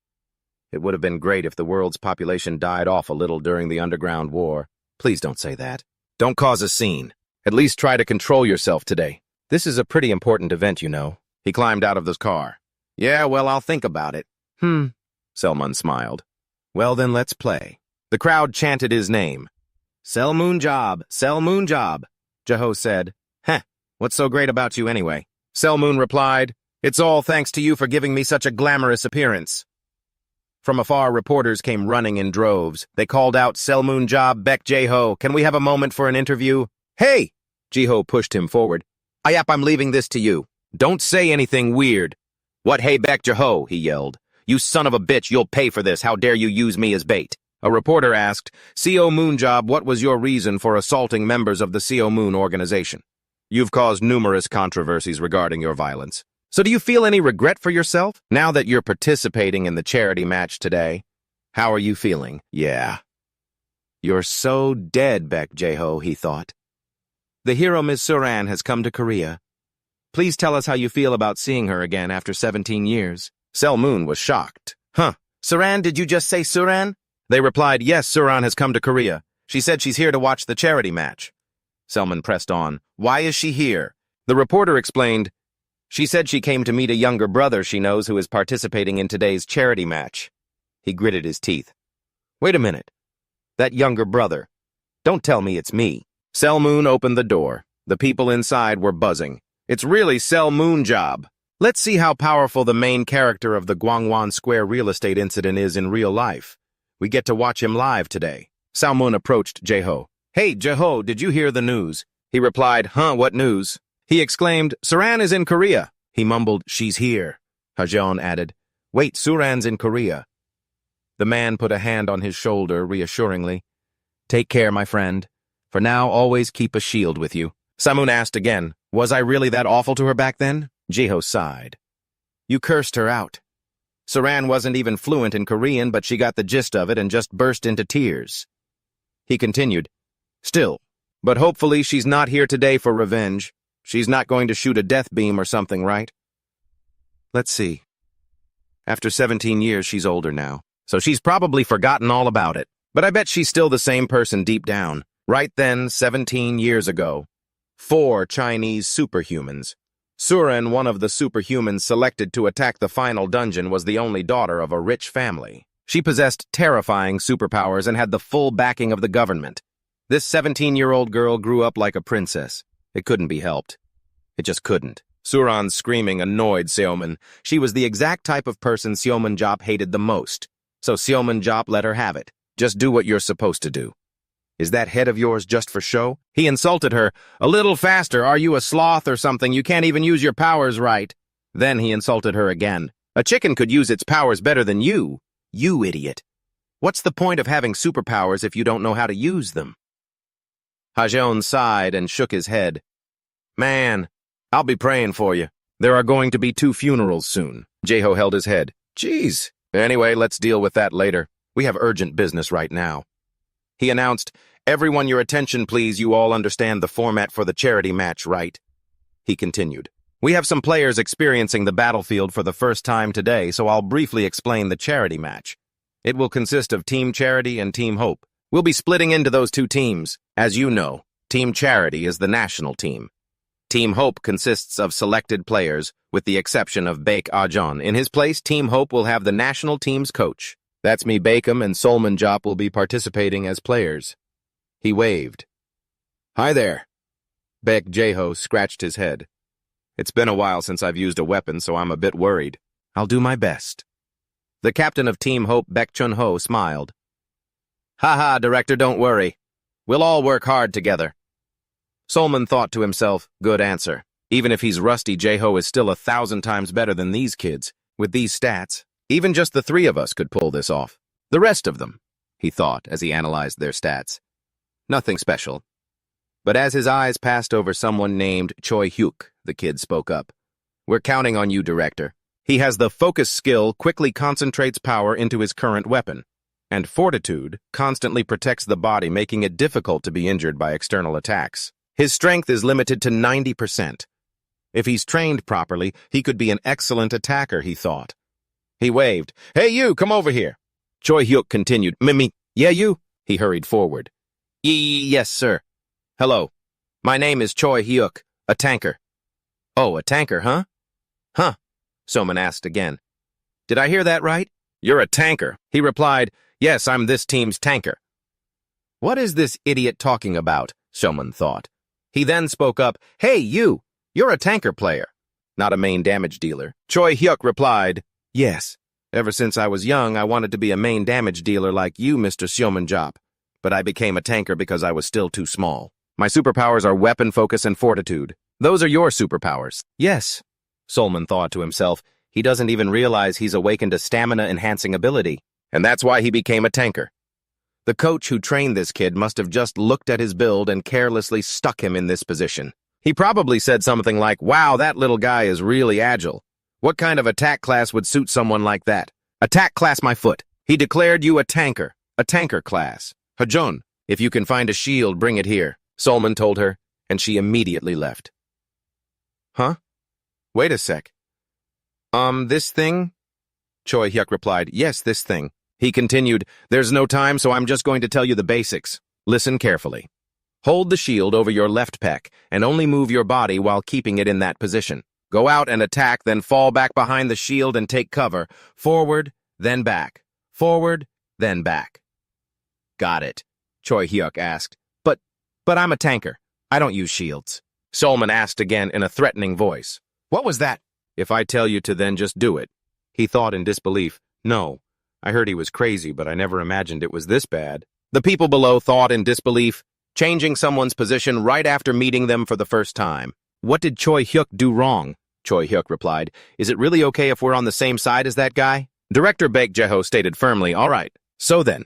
It would have been great if the world's population died off a little during the underground war. Please don't say that. Don't cause a scene. At least try to control yourself today. This is a pretty important event, you know. He climbed out of the car. Yeah, well, I'll think about it. Selmoon smiled. Well, then let's play. The crowd chanted his name. Selmoon job, Selmoon job, Jaho said. Heh, what's so great about you anyway? Selmoon replied, It's all thanks to you for giving me such a glamorous appearance. From afar, reporters came running in droves. They called out, Selmoon job, Beck Joo, can we have a moment for an interview? Hey! Jiho pushed him forward. I'm leaving this to you. Don't say anything weird. What, hey, Beck Joo, he yelled. You son of a bitch, you'll pay for this. How dare you use me as bait? A reporter asked, CO Moonjob, what was your reason for assaulting members of the CO Moon organization? You've caused numerous controversies regarding your violence. So do you feel any regret for yourself? Now that you're participating in the charity match today, how are you feeling? Yeah. You're so dead, Beck Joo, he thought. The hero Ms. Suran has come to Korea. Please tell us how you feel about seeing her again after 17 years. Selmoon was shocked. Huh. Suran, did you just say Suran? They replied, yes, Suran has come to Korea. She said she's here to watch the charity match. Selmoon pressed on. Why is she here? The reporter explained, she said she came to meet a younger brother she knows who is participating in today's charity match. He gritted his teeth. Wait a minute. That younger brother. Don't tell me it's me. Selmoon opened the door. The people inside were buzzing. It's really Selmoon job. Let's see how powerful the main character of the Gwangwon Square real estate incident is in real life. We get to watch him live today. Selmoon approached Jaho. Hey, Jaho, did you hear the news? He replied, huh, what news? He exclaimed, Suran is in Korea. He mumbled, she's here. Hayan added, wait, Suran's in Korea. The man put a hand on his shoulder reassuringly. Take care, my friend. For now, always keep a shield with you. Selmoon asked again, was I really that awful to her back then? Jaho sighed. You cursed her out. Suran wasn't even fluent in Korean, but she got the gist of it and just burst into tears. He continued, still, but hopefully she's not here today for revenge. She's not going to shoot a death beam or something, right? Let's see. After 17 years, she's older now, so she's probably forgotten all about it. But I bet she's still the same person deep down. Right then, 17 years ago, 4 Chinese superhumans. Suran, one of the superhumans selected to attack the final dungeon, was the only daughter of a rich family. She possessed terrifying superpowers and had the full backing of the government. This 17-year-old girl grew up like a princess. It couldn't be helped. It just couldn't. Suran's screaming annoyed Seomun. She was the exact type of person Seomun Jop hated the most. So Seomun Jop let her have it. Just do what you're supposed to do. Is that head of yours just for show? He insulted her. A little faster. Are you a sloth or something? You can't even use your powers right. Then he insulted her again. A chicken could use its powers better than you. You idiot. What's the point of having superpowers if you don't know how to use them? Hajan sighed and shook his head. Man, I'll be praying for you. There are going to be 2 funerals soon. Jaho held his head. Jeez. Anyway, let's deal with that later. We have urgent business right now. He announced, everyone your attention please, you all understand the format for the charity match, right? He continued, we have some players experiencing the battlefield for the first time today, so I'll briefly explain the charity match. It will consist of Team Charity and Team Hope. We'll be splitting into those 2 teams. As you know, Team Charity is the national team. Team Hope consists of selected players, with the exception of Beck Joo. In his place, Team Hope will have the national team's coach. That's me, Bakem, and Solman Jop will be participating as players. He waved. Hi there. Beck Joo scratched his head. It's been a while since I've used a weapon, so I'm a bit worried. I'll do my best. The captain of Team Hope, Beck Chun-ho, smiled. Ha-ha, Director, don't worry. We'll all work hard together. Solman thought to himself, good answer. Even if he's rusty, Jaho is still 1,000 times better than these kids. With these stats, even just the 3 of us could pull this off. The rest of them, he thought as he analyzed their stats. Nothing special. But as his eyes passed over someone named Choi Hyuk, the kid spoke up. We're counting on you, Director. He has the focus skill, quickly concentrates power into his current weapon. and fortitude constantly protects the body, making it difficult to be injured by external attacks. His strength is limited to 90%. If he's trained properly, he could be an excellent attacker, he thought. He waved. Hey, you, come over here. Choi Hyuk continued. Mimi, yeah, you? He hurried forward. Yes, sir. Hello. My name is Choi Hyuk, a tanker. Oh, a tanker, huh? Huh, Soman asked again. Did I hear that right? You're a tanker. He replied, yes, I'm this team's tanker. What is this idiot talking about? Soman thought. He then spoke up. Hey, you're a tanker player, not a main damage dealer. Choi Hyuk replied, yes. Ever since I was young, I wanted to be a main damage dealer like you, Mr. Siomanjop. But I became a tanker because I was still too small. My superpowers are weapon focus and fortitude. Those are your superpowers. Yes, Solman thought to himself. He doesn't even realize he's awakened a stamina-enhancing ability, and that's why he became a tanker. The coach who trained this kid must have just looked at his build and carelessly stuck him in this position. He probably said something like, wow, that little guy is really agile. What kind of attack class would suit someone like that? Attack class my foot. He declared you a tanker class. Hajun, if you can find a shield, bring it here, Solman told her, and she immediately left. Huh? Wait a sec. This thing? Choi Hyuk replied, yes, this thing. He continued, there's no time, so I'm just going to tell you the basics. Listen carefully. Hold the shield over your left pec, and only move your body while keeping it in that position. Go out and attack, then fall back behind the shield and take cover. Forward, then back. Forward, then back. Got it, Choi Hyuk asked. But I'm a tanker. I don't use shields. Solman asked again in a threatening voice. What was that? If I tell you to, then just do it. He thought in disbelief. No, I heard he was crazy, but I never imagined it was this bad. The people below thought in disbelief, changing someone's position right after meeting them for the first time. What did Choi Hyuk do wrong? Choi Hyuk replied. Is it really okay if we're on the same side as that guy? Director Beck Joo stated firmly, all right. So then,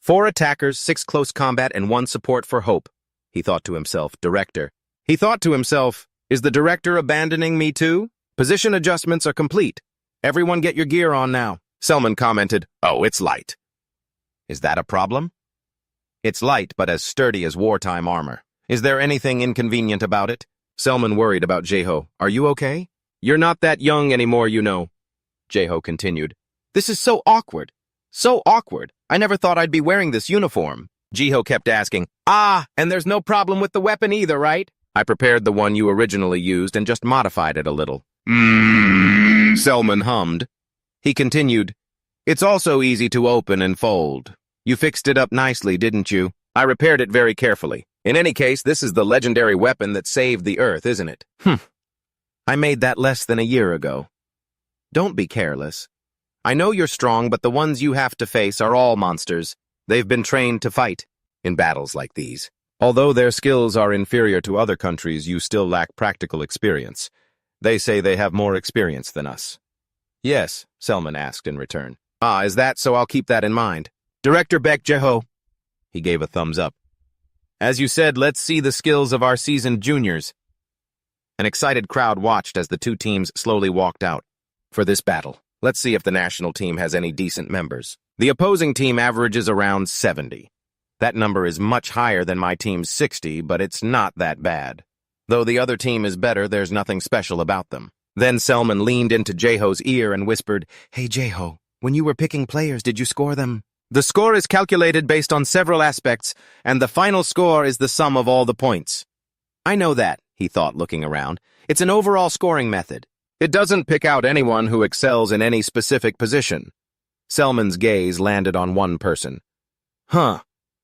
4 attackers, 6 close combat, and 1 support for hope. He thought to himself, director. He thought to himself, is the director abandoning me too? Position adjustments are complete. Everyone get your gear on now. Selman commented, oh, it's light. Is that a problem? It's light, but as sturdy as wartime armor. Is there anything inconvenient about it? Selman worried about Jeho. Are you okay? You're not that young anymore, you know. Jeho continued. This is so awkward. So awkward. I never thought I'd be wearing this uniform. Jeho kept asking, and there's no problem with the weapon either, right? I prepared the one you originally used and just modified it a little. Selman hummed. He continued, it's also easy to open and fold. You fixed it up nicely, didn't you? I repaired it very carefully. In any case, this is the legendary weapon that saved the Earth, isn't it? I made that less than a year ago. Don't be careless. I know you're strong, but the ones you have to face are all monsters. They've been trained to fight in battles like these. Although their skills are inferior to other countries, you still lack practical experience. They say they have more experience than us. Yes, Selman asked in return. Is that so? I'll keep that in mind. Director Beck Joo. He gave a thumbs up. As you said, let's see the skills of our seasoned juniors. An excited crowd watched as the 2 teams slowly walked out. For this battle, let's see if the national team has any decent members. The opposing team averages around 70. That number is much higher than my team's 60, but it's not that bad. Though the other team is better, there's nothing special about them. Then Selman leaned into Jeho's ear and whispered, Hey Jeho, when you were picking players, did you score them? The score is calculated based on several aspects, and the final score is the sum of all the points. I know that, he thought, looking around. It's an overall scoring method. It doesn't pick out anyone who excels in any specific position. Selman's gaze landed on one person.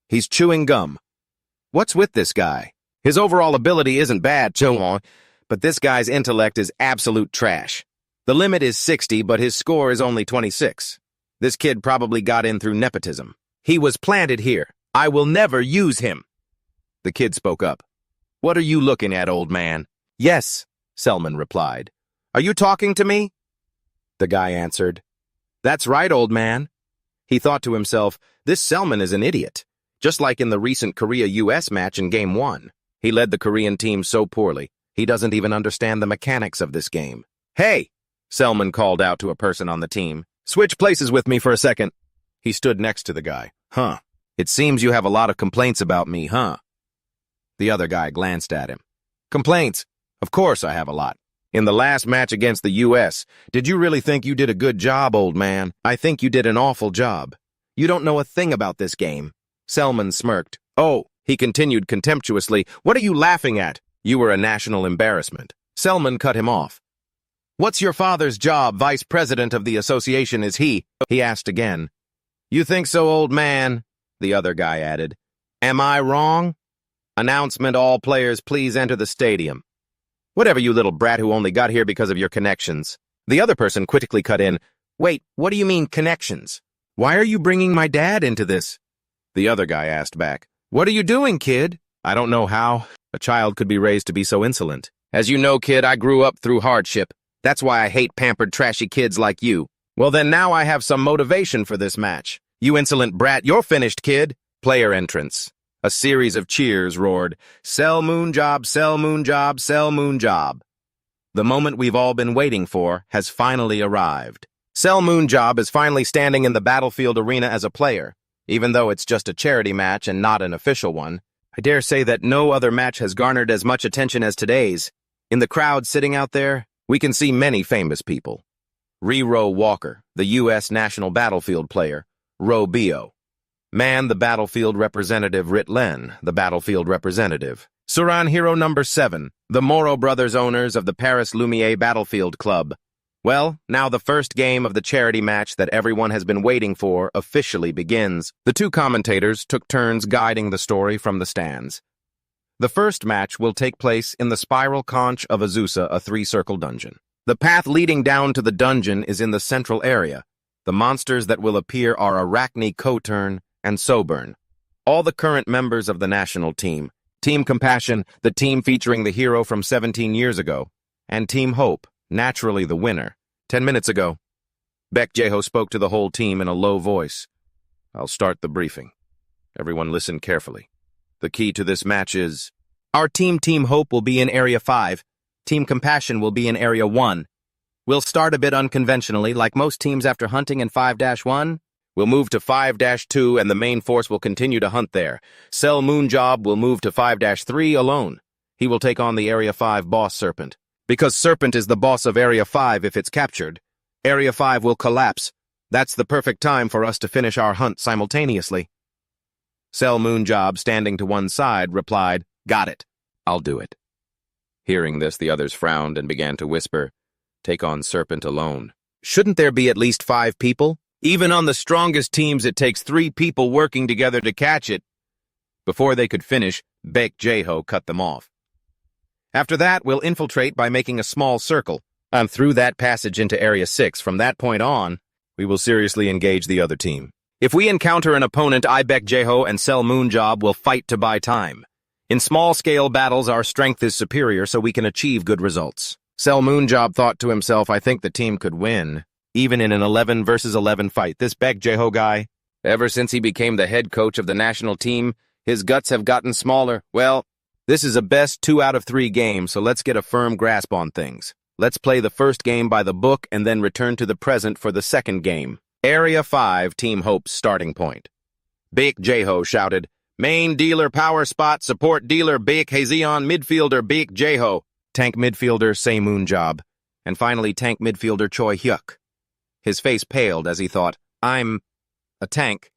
He's chewing gum. What's with this guy? His overall ability isn't bad, but this guy's intellect is absolute trash. The limit is 60, but his score is only 26. This kid probably got in through nepotism. He was planted here. I will never use him. The kid spoke up. What are you looking at, old man? Yes, Selman replied. Are you talking to me? The guy answered. That's right, old man. He thought to himself, this Selman is an idiot. Just like in the recent Korea-US match in Game 1. He led the Korean team so poorly, he doesn't even understand the mechanics of this game. Hey, Selman called out to a person on the team. Switch places with me for a second. He stood next to the guy. Huh. It seems you have a lot of complaints about me, huh? The other guy glanced at him. Complaints? Of course I have a lot. In the last match against the U.S., did you really think you did a good job, old man? I think you did an awful job. You don't know a thing about this game. Selman smirked. Oh, he continued contemptuously. What are you laughing at? You were a national embarrassment. Selman cut him off. What's your father's job? Vice president of the association is he? He asked again. You think so, old man? The other guy added. Am I wrong? Announcement, all players please enter the stadium. Whatever, you little brat who only got here because of your connections. The other person quickly cut in. Wait, what do you mean connections? Why are you bringing my dad into this? The other guy asked back. What are you doing, kid? I don't know how a child could be raised to be so insolent. As you know, kid, I grew up through hardship. That's why I hate pampered, trashy kids like you. Well, then now I have some motivation for this match. You insolent brat, you're finished, kid. Player entrance. A series of cheers roared, Sell Moonjob, sell Moonjob, sell Moonjob. The moment we've all been waiting for has finally arrived. Sell Moonjob is finally standing in the battlefield arena as a player. Even though it's just a charity match and not an official one, I dare say that no other match has garnered as much attention as today's. In the crowd sitting out there, we can see many famous people. Rero Walker, the U.S. national battlefield player, Ro Bio. Man, the battlefield representative Rit Len, the battlefield representative. Suran hero number 7, the Moro brothers owners of the Paris Lumiere Battlefield Club. Well, now the first game of the charity match that everyone has been waiting for officially begins. The two commentators took turns guiding the story from the stands. The first match will take place in the spiral conch of Azusa, a 3-circle dungeon. The path leading down to the dungeon is in the central area. The monsters that will appear are Arachne Cotern and Soburn. All the current members of the national team. Team Compassion, the team featuring the hero from 17 years ago. And Team Hope, naturally the winner. 10 minutes ago, Beck Joo spoke to the whole team in a low voice. I'll start the briefing. Everyone listen carefully. The key to this match is, our Team Hope will be in Area 5. Team Compassion will be in Area 1. We'll start a bit unconventionally, like most teams after hunting in 5-1. We'll move to 5-2, and the main force will continue to hunt there. Sell Moonjob will move to 5-3 alone. He will take on the Area 5 boss Serpent. Because Serpent is the boss of Area 5 if it's captured, Area 5 will collapse. That's the perfect time for us to finish our hunt simultaneously. Sell Moonjob, standing to one side, replied, Got it. I'll do it. Hearing this, the others frowned and began to whisper, Take on Serpent alone. Shouldn't there be at least 5 people? Even on the strongest teams, it takes 3 people working together to catch it. Before they could finish, Beck Joo cut them off. After that, we'll infiltrate by making a small circle, and through that passage into Area 6. From that point on, we will seriously engage the other team. If we encounter an opponent, I, Beck Joo, and Sell Moonjob will fight to buy time. In small-scale battles, our strength is superior, so we can achieve good results. Sell Moonjob thought to himself, I think the team could win. Even in an 11 versus 11 fight, this Beck Joo guy, ever since he became the head coach of the national team, his guts have gotten smaller. Well, this is a best 2 out of 3 game, so let's get a firm grasp on things. Let's play the first game by the book and then return to the present for the second game. Area 5, Team Hope's starting point. Beck Joo shouted, Main dealer power spot, support dealer Beck Hayan, midfielder Beck Joo, tank midfielder Say Moonjob, and finally tank midfielder Choi Hyuk. His face paled as he thought, I'm a tank.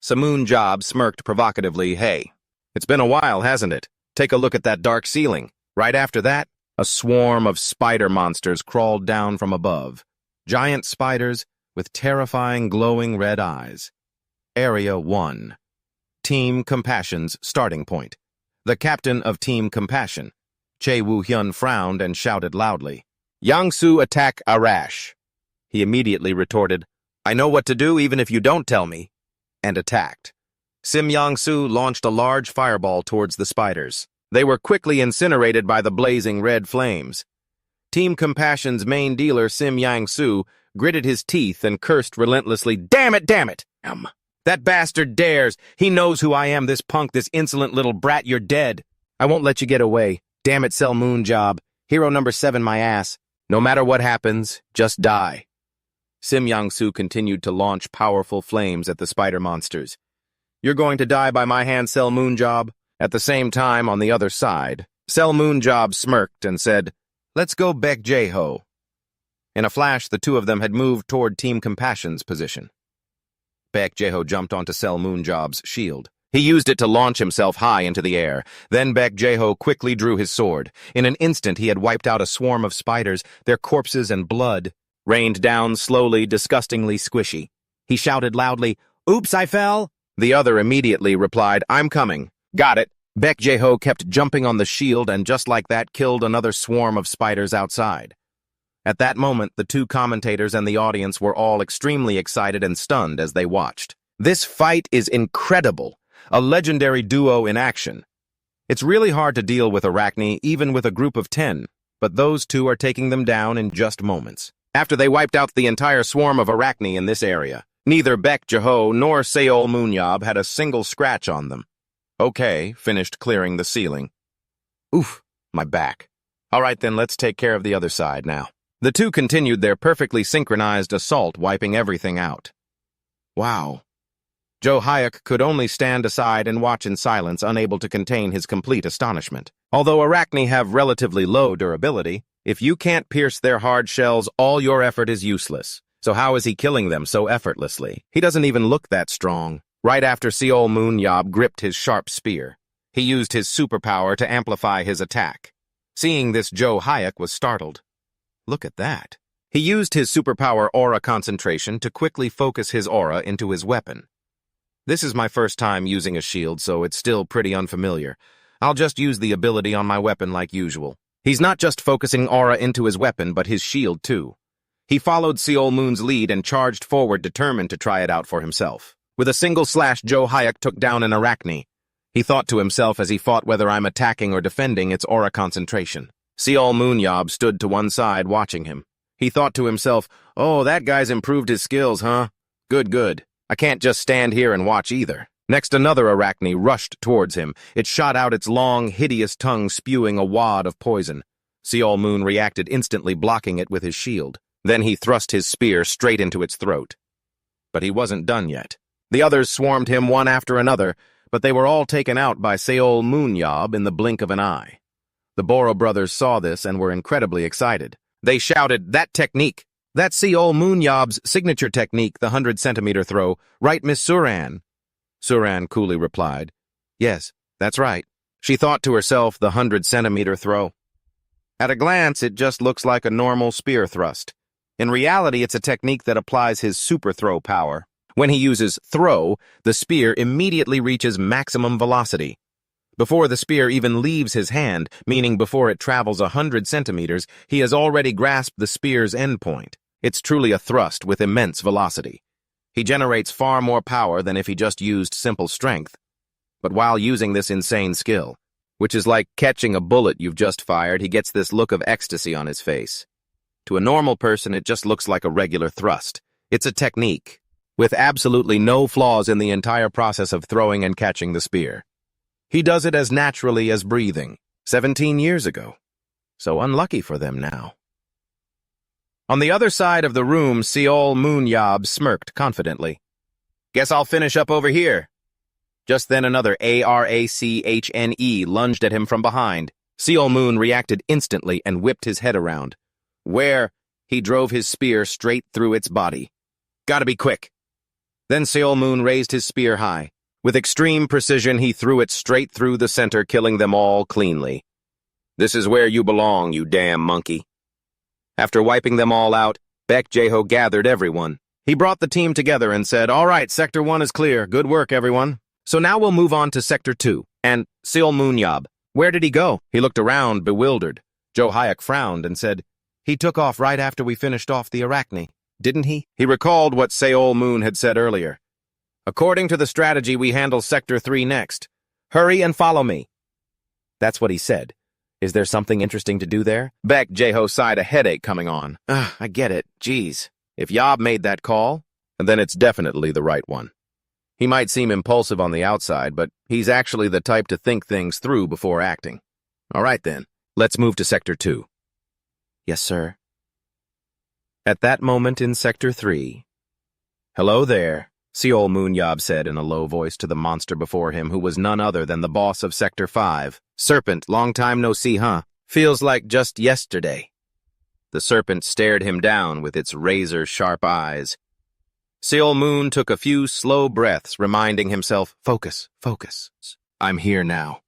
Moonjob smirked provocatively, Hey, it's been a while, hasn't it? Take a look at that dark ceiling. Right after that, a swarm of spider monsters crawled down from above. Giant spiders with terrifying glowing red eyes. Area 1. Team Compassion's starting point. The captain of Team Compassion, Chae Woo-hyun, frowned and shouted loudly, Yang-soo attack Arash. He immediately retorted, I know what to do even if you don't tell me, and attacked. Sim Yang-soo launched a large fireball towards the spiders. They were quickly incinerated by the blazing red flames. Team Compassion's main dealer, Sim Yang-soo, gritted his teeth and cursed relentlessly, Damn it! That bastard dares! He knows who I am, this punk, this insolent little brat, you're dead! I won't let you get away. Damn it, Sell Moonjob. Hero number 7, my ass. No matter what happens, just die. Sim Yang-soo continued to launch powerful flames at the spider monsters. "You're going to die by my hand, Sel Moonjob." At the same time, on the other side, Sel Moonjob smirked and said, "Let's go Beck Joo." In a flash, the two of them had moved toward Team Compassion's position. Beck Joo jumped onto Sel Moonjob's shield. He used it to launch himself high into the air. Then Beck Joo quickly drew his sword. In an instant, he had wiped out a swarm of spiders. Their corpses and blood rained down slowly, disgustingly squishy. He shouted loudly, "Oops, I fell!" The other immediately replied, "I'm coming." "Got it." Beck Joo kept jumping on the shield and just like that killed another swarm of spiders outside. At that moment, the two commentators and the audience were all extremely excited and stunned as they watched. This fight is incredible. A legendary duo in action. It's really hard to deal with Arachne, even with a group of 10, but those two are taking them down in just moments. After they wiped out the entire swarm of Arachne in this area, neither Beck Joo nor Seol Moonyob had a single scratch on them. Okay, finished clearing the ceiling. Oof, my back. All right then, let's take care of the other side now. The two continued their perfectly synchronized assault, wiping everything out. Wow. Joe Hayek could only stand aside and watch in silence, unable to contain his complete astonishment. Although Arachne have relatively low durability, if you can't pierce their hard shells, all your effort is useless. So how is he killing them so effortlessly? He doesn't even look that strong. Right after Seol Moonyob gripped his sharp spear, he used his superpower to amplify his attack. Seeing this, Joe Hayek was startled. Look at that. He used his superpower aura concentration to quickly focus his aura into his weapon. This is my first time using a shield, so it's still pretty unfamiliar. I'll just use the ability on my weapon like usual. He's not just focusing aura into his weapon, but his shield too. He followed Seol Moon's lead and charged forward, determined to try it out for himself. With a single slash, Joe Hayek took down an Arachne. He thought to himself as he fought whether I'm attacking or defending its aura concentration. Seol Moonyob stood to one side watching him. He thought to himself, "Oh, that guy's improved his skills, huh? Good, good. I can't just stand here and watch either." Next, another Arachne rushed towards him. It shot out its long, hideous tongue, spewing a wad of poison. Seol Moon reacted instantly, blocking it with his shield. Then he thrust his spear straight into its throat. But he wasn't done yet. The others swarmed him one after another, but they were all taken out by Seol Moonyob in the blink of an eye. The Boro brothers saw this and were incredibly excited. They shouted, "That technique! That's Seol Moonyob's signature technique, the 100-centimeter throw. Right, Miss Suran?" Suran coolly replied, "Yes, that's right." She thought to herself, the 100-centimeter throw. At a glance, it just looks like a normal spear thrust. In reality, it's a technique that applies his super throw power. When he uses throw, the spear immediately reaches maximum velocity. Before the spear even leaves his hand, meaning before it travels 100 centimeters, he has already grasped the spear's endpoint. It's truly a thrust with immense velocity. He generates far more power than if he just used simple strength. But while using this insane skill, which is like catching a bullet you've just fired, he gets this look of ecstasy on his face. To a normal person, it just looks like a regular thrust. It's a technique, with absolutely no flaws in the entire process of throwing and catching the spear. He does it as naturally as breathing, 17 years ago. So unlucky for them now. On the other side of the room, Seol Moonyob smirked confidently. "Guess I'll finish up over here." Just then another Arachne lunged at him from behind. Seol Moon reacted instantly and whipped his head around. Where? He drove his spear straight through its body. "Gotta be quick." Then Seol Moon raised his spear high. With extreme precision, he threw it straight through the center, killing them all cleanly. "This is where you belong, you damn monkey." After wiping them all out, Beck Joo gathered everyone. He brought the team together and said, "All right, Sector 1 is clear. Good work, everyone. So now we'll move on to Sector 2. And Seol Moonyob, where did he go?" He looked around, bewildered. Joe Hayek frowned and said, "He took off right after we finished off the Arachne, didn't he?" He recalled what Seol Moon had said earlier. "According to the strategy, we handle Sector 3 next. Hurry and follow me." That's what he said. Is there something interesting to do there? Beck Joo sighed, a headache coming on. I get it. Geez. If Yob made that call, then it's definitely the right one. He might seem impulsive on the outside, but he's actually the type to think things through before acting. All right then, let's move to Sector 2. Yes, sir. At that moment in Sector 3. "Hello there," Seol Moonyob said in a low voice to the monster before him, who was none other than the boss of Sector 5. "Serpent, long time no see, huh? Feels like just yesterday." The serpent stared him down with its razor-sharp eyes. Seol Moon took a few slow breaths, reminding himself, "Focus, focus. I'm here now."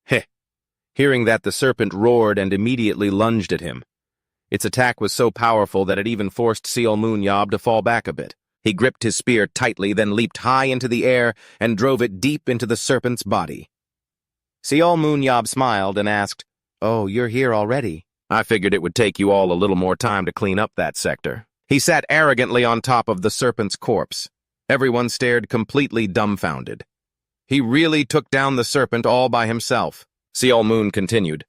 Heh. Hearing that, the serpent roared and immediately lunged at him. Its attack was so powerful that it even forced Seol Moonyob to fall back a bit. He gripped his spear tightly, then leaped high into the air and drove it deep into the serpent's body. Seol Moonyob smiled and asked, "Oh, you're here already? I figured it would take you all a little more time to clean up that sector." He sat arrogantly on top of the serpent's corpse. Everyone stared completely dumbfounded. He really took down the serpent all by himself. Seol Moon continued,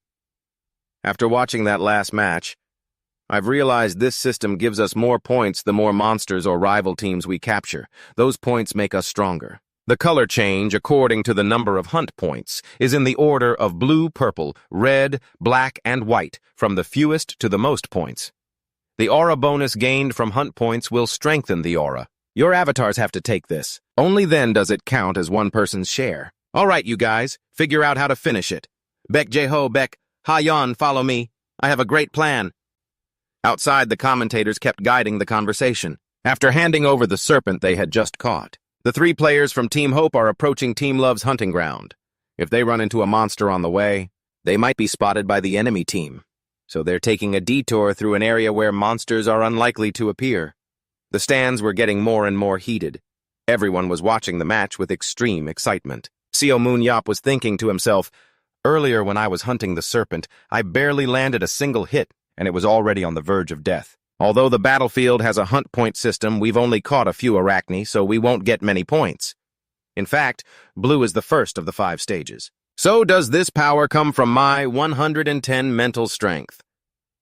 "After watching that last match, I've realized this system gives us more points the more monsters or rival teams we capture. Those points make us stronger. The color change, according to the number of hunt points, is in the order of blue, purple, red, black, and white, from the fewest to the most points. The aura bonus gained from hunt points will strengthen the aura. Your avatars have to take this. Only then does it count as one person's share. All right, you guys, figure out how to finish it. Beck Joo, Beck, Hayan, follow me. I have a great plan." Outside, the commentators kept guiding the conversation. After handing over the serpent they had just caught, the 3 players from Team Hope are approaching Team Love's hunting ground. If they run into a monster on the way, they might be spotted by the enemy team. So they're taking a detour through an area where monsters are unlikely to appear. The stands were getting more and more heated. Everyone was watching the match with extreme excitement. Seol Moonyob was thinking to himself, "Earlier when I was hunting the serpent, I barely landed a single hit, and it was already on the verge of death. Although the battlefield has a hunt point system, we've only caught a few arachne, so we won't get many points. In fact, blue is the first of the 5 stages. So does this power come from my 110 mental strength."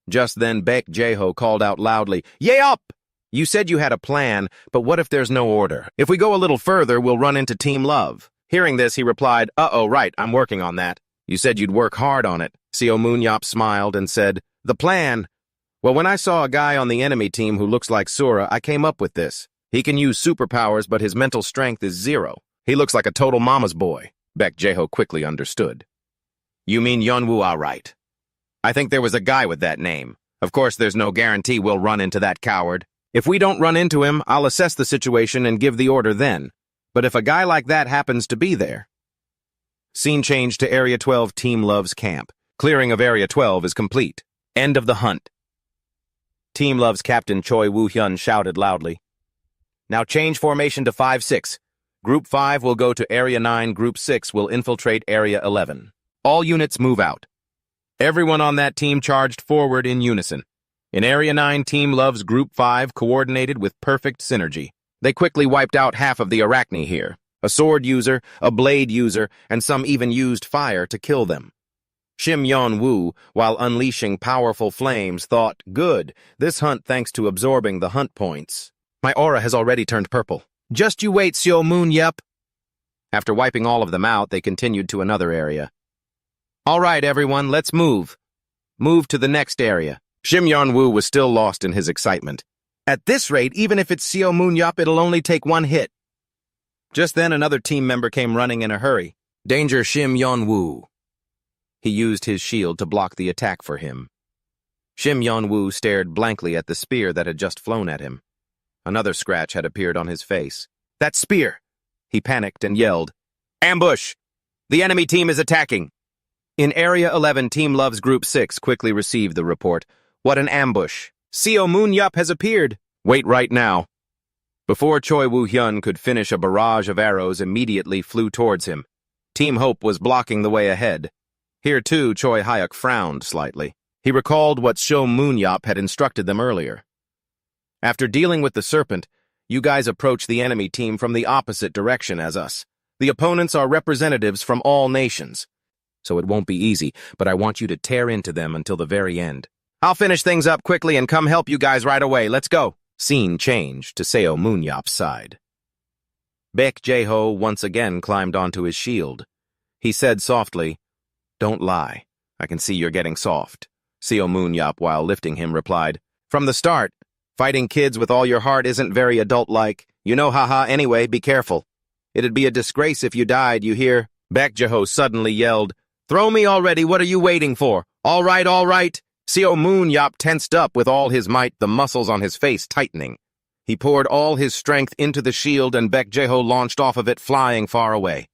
Just then Beck Joo called out loudly, "Yay up! You said you had a plan, but what if there's no order? If we go a little further, we'll run into Team Love." Hearing this, he replied, "Uh-oh, right, I'm working on that." "You said you'd work hard on it." Seol Moonyob smiled and said, "The plan? Well, when I saw a guy on the enemy team who looks like Sura, I came up with this. He can use superpowers, but his mental strength is 0. He looks like a total mama's boy." Beck Joo quickly understood. "You mean Yeonwoo, all right. I think there was a guy with that name. Of course, there's no guarantee we'll run into that coward. If we don't run into him, I'll assess the situation and give the order then. But if a guy like that happens to be there..." Scene change to Area 12 Team Love's camp. Clearing of Area 12 is complete. End of the hunt. Team Love's captain Choi Woo-hyun shouted loudly, "Now change formation to 5-6. Group 5 will go to Area 9, Group 6 will infiltrate Area 11. All units move out." Everyone on that team charged forward in unison. In Area 9, Team Love's Group 5 coordinated with perfect synergy. They quickly wiped out half of the arachne here. A sword user, a blade user, and some even used fire to kill them. Shim Yeon-woo, while unleashing powerful flames, thought, "Good, this hunt thanks to absorbing the hunt points. My aura has already turned purple. Just you wait, Seol Moonyob." After wiping all of them out, they continued to another area. "All right, everyone, let's move. Move to the next area." Shim Yeon-woo was still lost in his excitement. "At this rate, even if it's Seol Moonyob, it'll only take 1 hit." Just then, another team member came running in a hurry. "Danger, Shim Yeon-woo." He used his shield to block the attack for him. Shim Yeon-woo stared blankly at the spear that had just flown at him. Another scratch had appeared on his face. "That spear!" He panicked and yelled, "Ambush! The enemy team is attacking!" In Area 11, Team Love's Group 6 quickly received the report. "What an ambush! Seol Moonyob has appeared!" "Wait right now." Before Choi Woo-hyun could finish, a barrage of arrows immediately flew towards him. Team Hope was blocking the way ahead. Here, too, Choi Hyuk frowned slightly. He recalled what Seol Moonyob had instructed them earlier. "After dealing with the serpent, you guys approach the enemy team from the opposite direction as us. The opponents are representatives from all nations. So it won't be easy, but I want you to tear into them until the very end. I'll finish things up quickly and come help you guys right away. Let's go." Scene changed to Seol Moonyob's side. Beck Joo once again climbed onto his shield. He said softly, "Don't lie. I can see you're getting soft." Seol Moonyob, while lifting him, replied, From the start, fighting kids with all your heart isn't very adult-like. You know, haha, anyway, be careful. It'd be a disgrace if you died, you hear? Beck Joo suddenly yelled, "Throw me already, what are you waiting for? All right, all right." Seo Moon tensed up with all his might, the muscles on his face tightening. He poured all his strength into the shield and Beck Joo launched off of it, flying far away.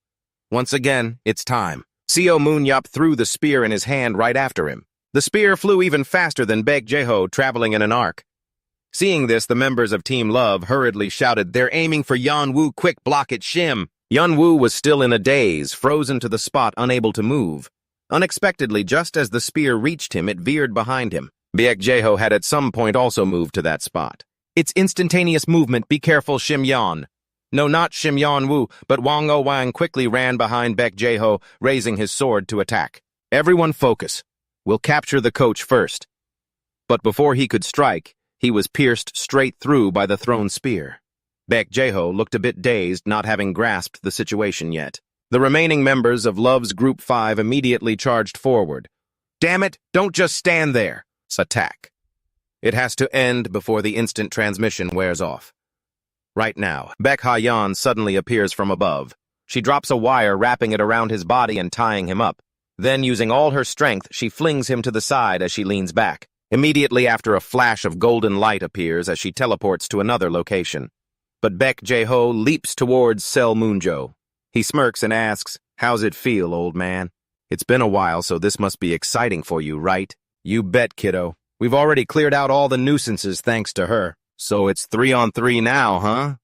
Once again, it's time. Seo Moon threw the spear in his hand right after him. The spear flew even faster than Beck Joo, traveling in an arc. Seeing this, the members of Team Love hurriedly shouted, "They're aiming for Yeonwoo, quick, block it, Shim!" Yeonwoo was still in a daze, frozen to the spot, unable to move. Unexpectedly, just as the spear reached him, it veered behind him. Beck Joo had at some point also moved to that spot. "It's instantaneous movement, be careful, Shim Yeon." No, not Shim Yeonwoo, but Wang O-Wang quickly ran behind Beck Joo, raising his sword to attack. "Everyone focus. We'll capture the coach first." But before he could strike, he was pierced straight through by the thrown spear. Beck Joo looked a bit dazed, not having grasped the situation yet. The remaining members of Love's Group 5 immediately charged forward. "Damn it, don't just stand there. Attack. It has to end before the instant transmission wears off." Right now, Beck Hayan suddenly appears from above. She drops a wire, wrapping it around his body and tying him up. Then, using all her strength, she flings him to the side as she leans back. Immediately after, a flash of golden light appears as she teleports to another location. But Beck Joo leaps towards Moonjo. He smirks and asks, "How's it feel, old man? It's been a while, so this must be exciting for you, right?" "You bet, kiddo. We've already cleared out all the nuisances thanks to her. So it's 3-on-3 now, huh?"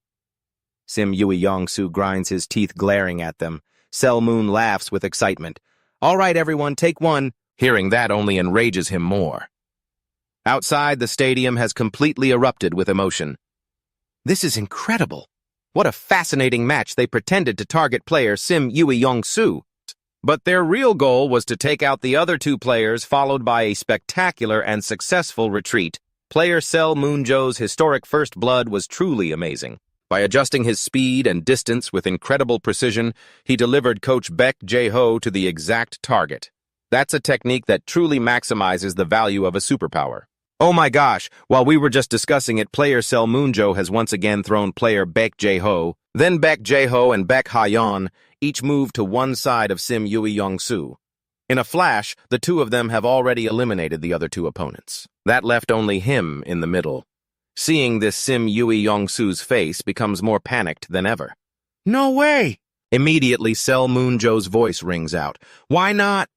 Sim Yui Yong-soo grinds his teeth, glaring at them. Moon laughs with excitement. "All right, everyone, take one." Hearing that only enrages him more. Outside, the stadium has completely erupted with emotion. "This is incredible. What a fascinating match." They pretended to target player Sim Yui Yong-soo. But their real goal was to take out the other two players, followed by a spectacular and successful retreat. Player Moonjo's historic first blood was truly amazing. By adjusting his speed and distance with incredible precision, he delivered Coach Beck Joo to the exact target. That's a technique that truly maximizes the value of a superpower. Oh my gosh, while we were just discussing it, player Moonjo has once again thrown player Beck Joo. Then Beck Joo and Beck Hayan each moved to one side of Sim Yui Yong-soo. In a flash, the two of them have already eliminated the other two opponents. That left only him in the middle. Seeing this, Sim Yui Yong-soo's face becomes more panicked than ever. "No way!" Immediately, Moonjo's voice rings out. "Why not?"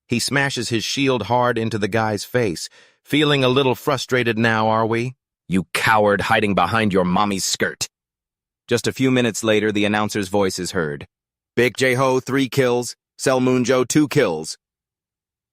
He smashes his shield hard into the guy's face. "Feeling a little frustrated now, are we? You coward, hiding behind your mommy's skirt." Just a few minutes later, the announcer's voice is heard. "Beck Joo, 3 kills. Moonjo, 2 kills.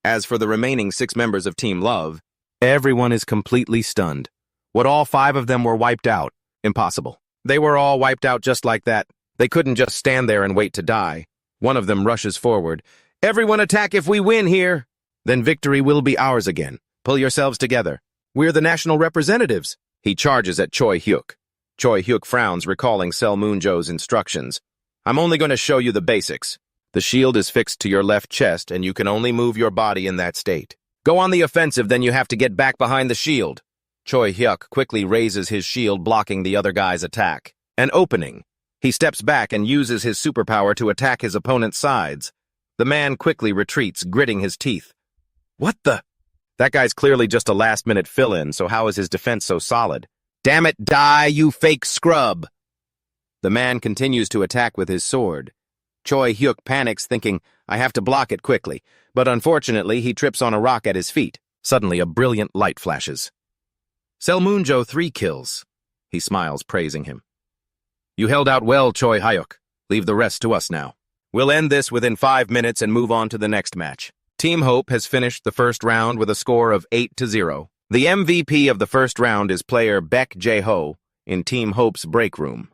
As for the remaining 6 members of Team Love, everyone is completely stunned. What, all 5 of them were wiped out? Impossible. They were all wiped out just like that. They couldn't just stand there and wait to die. One of them rushes forward. "Everyone attack if we win here! Then victory will be ours again. Pull yourselves together. We're the national representatives." He charges at Choi Hyuk. Choi Hyuk frowns, recalling Moonjo's instructions. "I'm only going to show you the basics. The shield is fixed to your left chest, and you can only move your body in that state. Go on the offensive, then you have to get back behind the shield." Choi Hyuk quickly raises his shield, blocking the other guy's attack. An opening. He steps back and uses his superpower to attack his opponent's sides. The man quickly retreats, gritting his teeth. "What the?" That guy's clearly just a last-minute fill-in, so how is his defense so solid? "Damn it, die, you fake scrub!" The man continues to attack with his sword. Choi Hyuk panics, thinking, "I have to block it quickly," but unfortunately he trips on a rock at his feet. Suddenly a brilliant light flashes. Moonjo, 3 kills. He smiles, praising him. "You held out well, Choi Hyuk. Leave the rest to us now. We'll end this within 5 minutes and move on to the next match." Team Hope has finished the first round with a score of 8-0. The MVP of the first round is player Beck Joo in Team Hope's break room.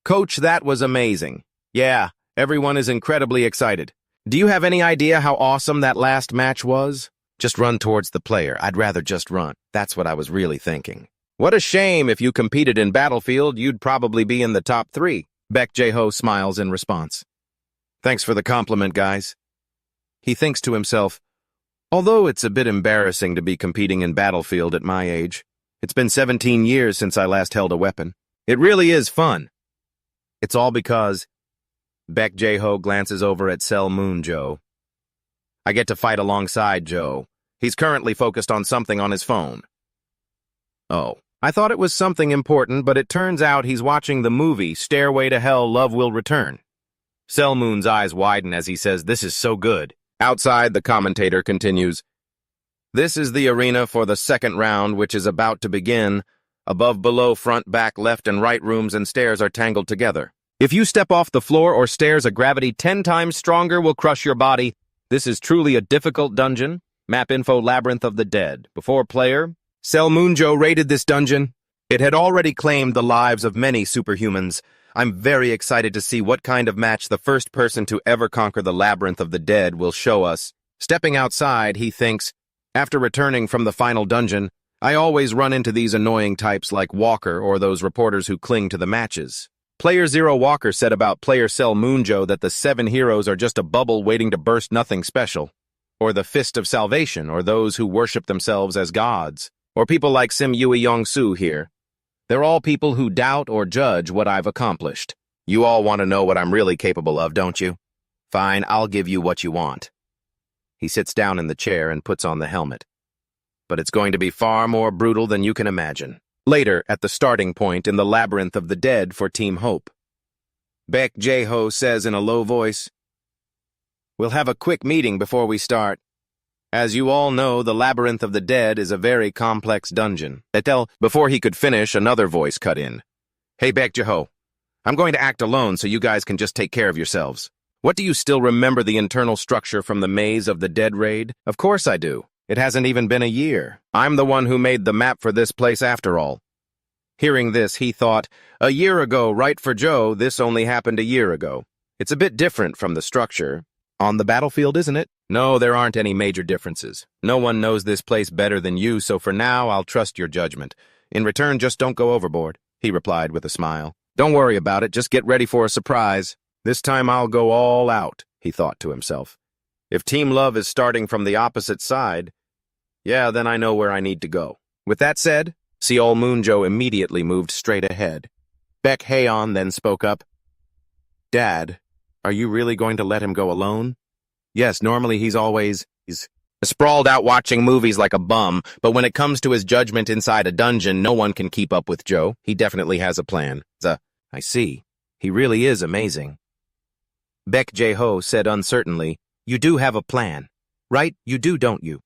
"Coach, that was amazing. Yeah, everyone is incredibly excited. Do you have any idea how awesome that last match was?" "Just run towards the player. I'd rather just run. That's what I was really thinking." "What a shame. If you competed in Battlefield, you'd probably be in the top 3. Beck Joo smiles in response. "Thanks for the compliment, guys." He thinks to himself, Although it's a bit embarrassing to be competing in Battlefield at my age. It's been 17 years since I last held a weapon. It really is fun. It's all because Beck Joo glances over at Moonjo. I get to fight alongside Joe. He's currently focused on something on his phone. Oh, I thought it was something important, but it turns out he's watching the movie Stairway to Hell, Love Will Return. Moon's eyes widen as he says, "This is so good." Outside, the commentator continues, "This is the arena for the second round, which is about to begin. Above, below, front, back, left, and right rooms and stairs are tangled together. If you step off the floor or stairs, a gravity 10 times stronger will crush your body. This is truly a difficult dungeon. Map info Labyrinth of the Dead. Before player, Moonjo rated this dungeon. It had already claimed the lives of many superhumans. I'm very excited to see what kind of match the first person to ever conquer the Labyrinth of the Dead will show us." Stepping outside, he thinks, "After returning from the final dungeon, I always run into these annoying types like Walker or those reporters who cling to the matches." Player Zero Walker said about player Moonjo that the 7 heroes are just a bubble waiting to burst, nothing special. Or the Fist of Salvation, or those who worship themselves as gods. Or people like Sim Yui Yong-soo here. They're all people who doubt or judge what I've accomplished. You all want to know what I'm really capable of, don't you? Fine, I'll give you what you want. He sits down in the chair and puts on the helmet. But it's going to be far more brutal than you can imagine. Later, at the starting point in the Labyrinth of the Dead for Team Hope. Beck Joo says in a low voice, "We'll have a quick meeting before we start. As you all know, the Labyrinth of the Dead is a very complex dungeon." Before he could finish, another voice cut in. "Hey, Beck Joo, I'm going to act alone so you guys can just take care of yourselves. What, do you still remember the internal structure from the Maze of the Dead raid?" "Of course I do. It hasn't even been a year. I'm the one who made the map for this place after all." Hearing this, he thought, "A year ago, right for Joe, this only happened a year ago. It's a bit different from the structure. On the battlefield, isn't it?" "No, there aren't any major differences. No one knows this place better than you, so for now, I'll trust your judgment. In return, just don't go overboard," he replied with a smile. "Don't worry about it, just get ready for a surprise. This time I'll go all out," he thought to himself. "If Team Love is starting from the opposite side, yeah, then I know where I need to go." With that said, Moonjo immediately moved straight ahead. Beck Hayan then spoke up. "Dad, are you really going to let him go alone?" "Yes, normally he's sprawled out watching movies like a bum, but when it comes to his judgment inside a dungeon, no one can keep up with Joe. He definitely has a plan." "I see. He really is amazing." Beck Joo said uncertainly, "You do have a plan, right? You do, don't you?"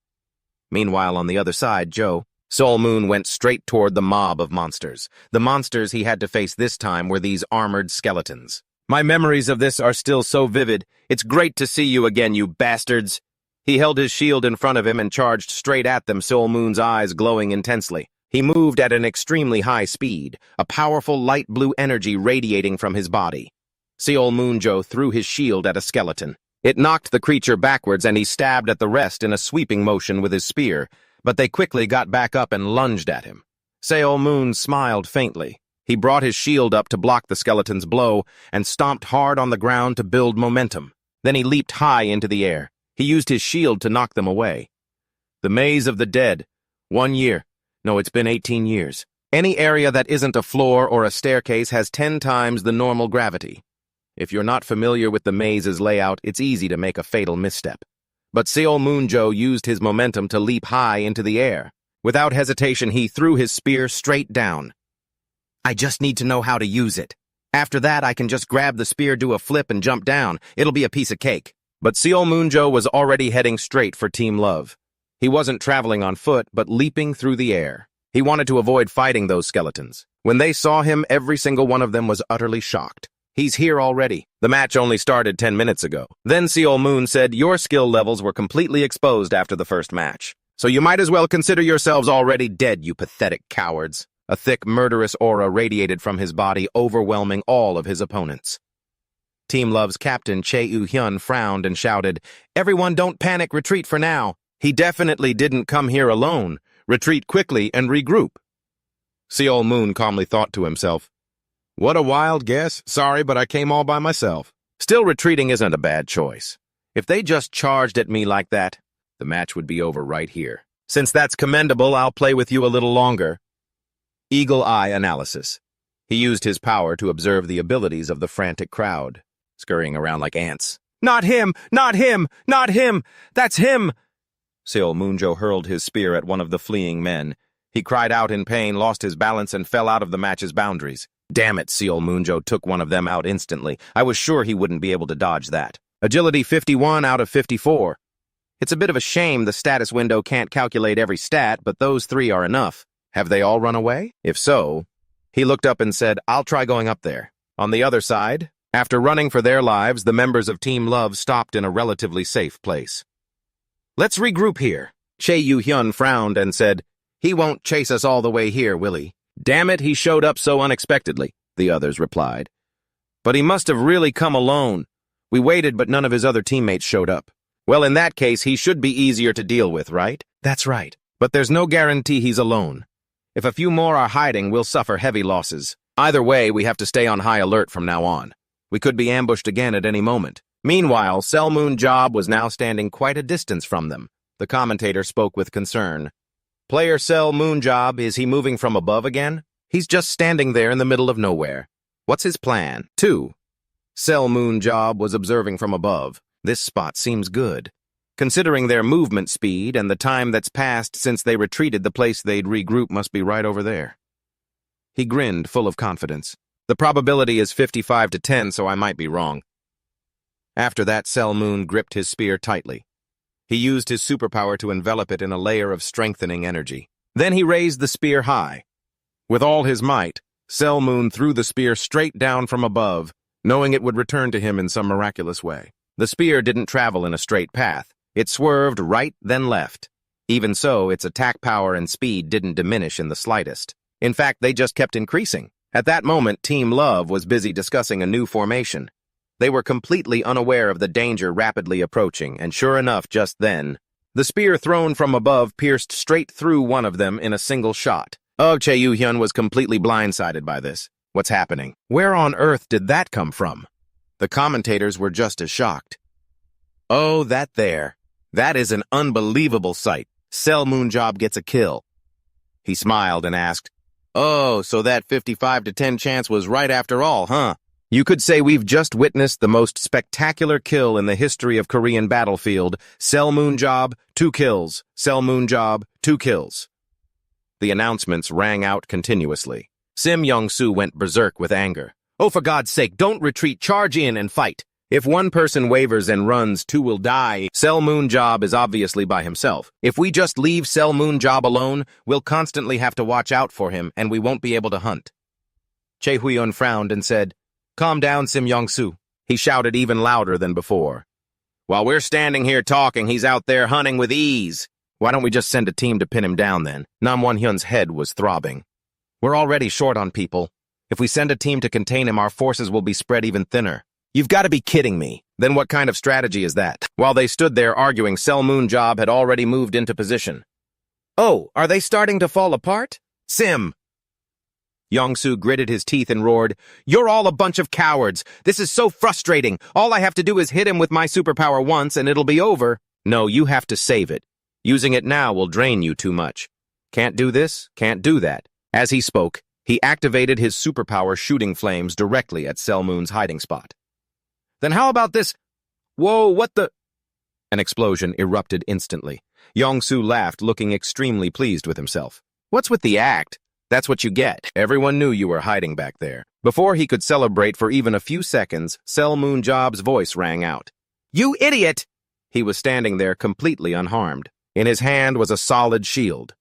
Meanwhile, on the other side, Moon went straight toward the mob of monsters. The monsters he had to face this time were these armored skeletons. "My memories of this are still so vivid. It's great to see you again, you bastards." He held his shield in front of him and charged straight at them, Moon's eyes glowing intensely. He moved at an extremely high speed, a powerful light blue energy radiating from his body. Moonjo threw his shield at a skeleton. It knocked the creature backwards and he stabbed at the rest in a sweeping motion with his spear, but they quickly got back up and lunged at him. Moon smiled faintly. He brought his shield up to block the skeleton's blow and stomped hard on the ground to build momentum. Then he leaped high into the air. He used his shield to knock them away. The Maze of the Dead. 1 year. No, it's been 18 years. Any area that isn't a floor or a staircase has 10 times the normal gravity. If you're not familiar with the maze's layout, it's easy to make a fatal misstep. But Moonjo used his momentum to leap high into the air. Without hesitation, he threw his spear straight down. "I just need to know how to use it. After that, I can just grab the spear, do a flip, and jump down. It'll be a piece of cake." But Moonjo was already heading straight for Team Love. He wasn't traveling on foot, but leaping through the air. He wanted to avoid fighting those skeletons. When they saw him, every single one of them was utterly shocked. "He's here already. The match only started 10 minutes ago." Then Moon said, "Your skill levels were completely exposed after the first match. So you might as well consider yourselves already dead, you pathetic cowards." A thick, murderous aura radiated from his body, overwhelming all of his opponents. Team Love's captain, Hyun, frowned and shouted, "Everyone don't panic, retreat for now. He definitely didn't come here alone. Retreat quickly and regroup." Moon calmly thought to himself, "What a wild guess. Sorry, but I came all by myself." Still, retreating isn't a bad choice. If they just charged at me like that, The match would be over right here. Since that's commendable, I'll play with you a little longer. Eagle eye analysis. He used his power to observe the abilities of the frantic crowd, scurrying around like ants. Not him! Not him! Not him! That's him! Moonjo hurled his spear at one of the fleeing men. He cried out in pain, lost his balance, and fell out of the match's boundaries. Damn it, Moonjo took one of them out instantly. I was sure he wouldn't be able to dodge that. Agility 51 out of 54. It's a bit of a shame the status window can't calculate every stat, but those 3 are enough. Have they all run away? If so, he looked up and said, I'll try going up there. On the other side, after running for their lives, the members of Team Love stopped in a relatively safe place. Let's regroup here. Che Yu-hyun frowned and said, He won't chase us all the way here, will he? Damn it, he showed up so unexpectedly, the others replied. But he must have really come alone. We waited, but none of his other teammates showed up. Well, in that case, he should be easier to deal with, right? That's right. But there's no guarantee he's alone. If a few more are hiding, we'll suffer heavy losses. Either way, we have to stay on high alert from now on. We could be ambushed again at any moment. Meanwhile, Moonjo was now standing quite a distance from them. The commentator spoke with concern. Player Moonjo, is he moving from above again? He's just standing there in the middle of nowhere. What's his plan? 2. Moonjo was observing from above. This spot seems good. Considering their movement speed and the time that's passed since they retreated, the place they'd regroup must be right over there. He grinned, full of confidence. The probability is 55 to 10, so I might be wrong. After that, Moon gripped his spear tightly. He used his superpower to envelop it in a layer of strengthening energy. Then he raised the spear high. With all his might, Moon threw the spear straight down from above, knowing it would return to him in some miraculous way. The spear didn't travel in a straight path. It swerved right, then left. Even so, its attack power and speed didn't diminish in the slightest. In fact, they just kept increasing. At that moment, Team Love was busy discussing a new formation. They were completely unaware of the danger rapidly approaching, and sure enough, just then, the spear thrown from above pierced straight through one of them in a single shot. Che Yu-hyun was completely blindsided by this. What's happening? Where on earth did that come from? The commentators were just as shocked. Oh, that there. That is an unbelievable sight. Moonjo gets a kill. He smiled and asked, Oh, so that 55 to 10 chance was right after all, huh? You could say we've just witnessed the most spectacular kill in the history of Korean battlefield. Moonjo, 2 kills. Moonjo, 2 kills. The announcements rang out continuously. Young-soo went berserk with anger. Oh, for God's sake, don't retreat, charge in and fight. If one person wavers and runs, 2 will die. Moonjo is obviously by himself. If we just leave Moonjo alone, we'll constantly have to watch out for him, and we won't be able to hunt. Che Hui-un frowned and said, Calm down, Young-soo. He shouted even louder than before. While we're standing here talking, he's out there hunting with ease. Why don't we just send a team to pin him down then? Nam Won-hyun's head was throbbing. We're already short on people. If we send a team to contain him, our forces will be spread even thinner. You've got to be kidding me. Then what kind of strategy is that? While they stood there arguing, Moonjo had already moved into position. Oh, are they starting to fall apart? Young-soo gritted his teeth and roared, You're all a bunch of cowards. This is so frustrating. All I have to do is hit him with my superpower once and it'll be over. No, you have to save it. Using it now will drain you too much. Can't do this, can't do that. As he spoke, he activated his superpower shooting flames directly at Moon's hiding spot. Then how about this? Whoa, what the? An explosion erupted instantly. Young-soo laughed, looking extremely pleased with himself. What's with the act? That's what you get. Everyone knew you were hiding back there. Before he could celebrate for even a few seconds, Moonjo's voice rang out. You idiot! He was standing there completely unharmed. In his hand was a solid shield.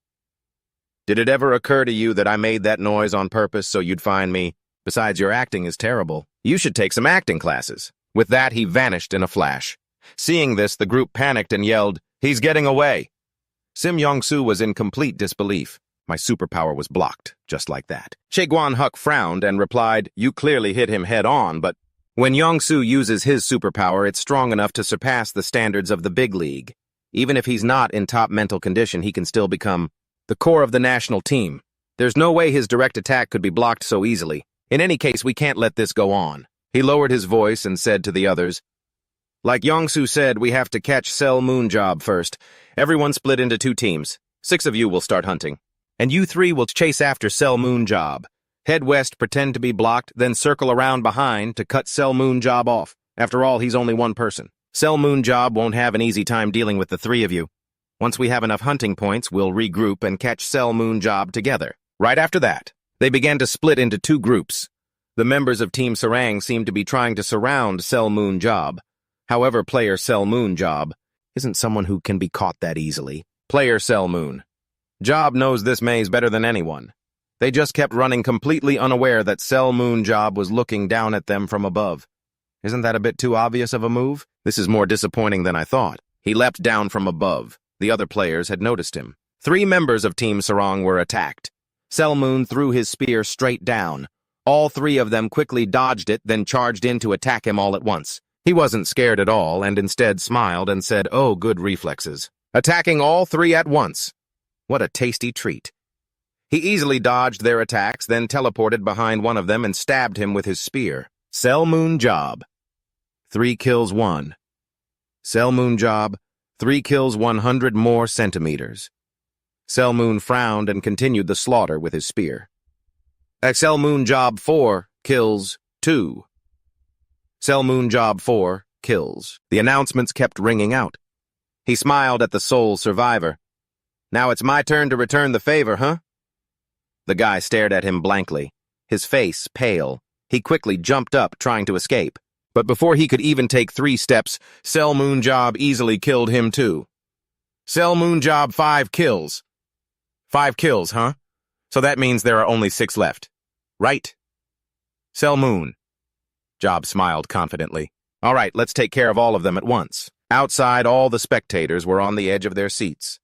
Did it ever occur to you that I made that noise on purpose so you'd find me? Besides, your acting is terrible. You should take some acting classes. With that, he vanished in a flash. Seeing this, the group panicked and yelled, He's getting away! Young-soo was in complete disbelief. My superpower was blocked, just like that. Che Guan-huk frowned and replied, You clearly hit him head-on, but when Young-soo uses his superpower, it's strong enough to surpass the standards of the big league. Even if he's not in top mental condition, he can still become the core of the national team. There's no way his direct attack could be blocked so easily. In any case, we can't let this go on. He lowered his voice and said to the others, Like Yongsu said, we have to catch Sel Moonjob first. Everyone split into 2 teams. 6 of you will start hunting. And you 3 will chase after Sel Moonjob. Head west, pretend to be blocked, then circle around behind to cut Sel Moonjob off. After all, he's only one person. Sel Moonjob won't have an easy time dealing with the 3 of you. Once we have enough hunting points, we'll regroup and catch Sel Moonjob together. Right after that, they began to split into 2 groups. The members of Team Sarang seemed to be trying to surround Sel Moonjob. However, player Sel Moonjob isn't someone who can be caught that easily. Player Sel Moon. Job knows this maze better than anyone. They just kept running completely unaware that Sel Moonjob was looking down at them from above. Isn't that a bit too obvious of a move? This is more disappointing than I thought. He leapt down from above. The other players had noticed him. 3 members of Team Sarang were attacked. Sel Moon threw his spear straight down. All 3 of them quickly dodged it, then charged in to attack him all at once. He wasn't scared at all, and instead smiled and said, "Oh, good reflexes." Attacking all 3 at once. What a tasty treat. He easily dodged their attacks, then teleported behind one of them and stabbed him with his spear. Sel Moonjob. 3 kills 1. Sel Moonjob. 3 kills 100 more centimeters. Sel Moon frowned and continued the slaughter with his spear. Sel Moonjob 4 kills 2. Sel Moonjob 4 kills. The announcements kept ringing out. He smiled at the sole survivor. "Now it's my turn to return the favor, huh?" The guy stared at him blankly, his face pale. He quickly jumped up, trying to escape. But before he could even take 3 steps, Sel Moonjob easily killed him too. Sel Moonjob 5 kills. 5 kills, huh? So that means there are only 6 left. Right? Sel Moon. Job smiled confidently. All right, let's take care of all of them at once. Outside, all the spectators were on the edge of their seats.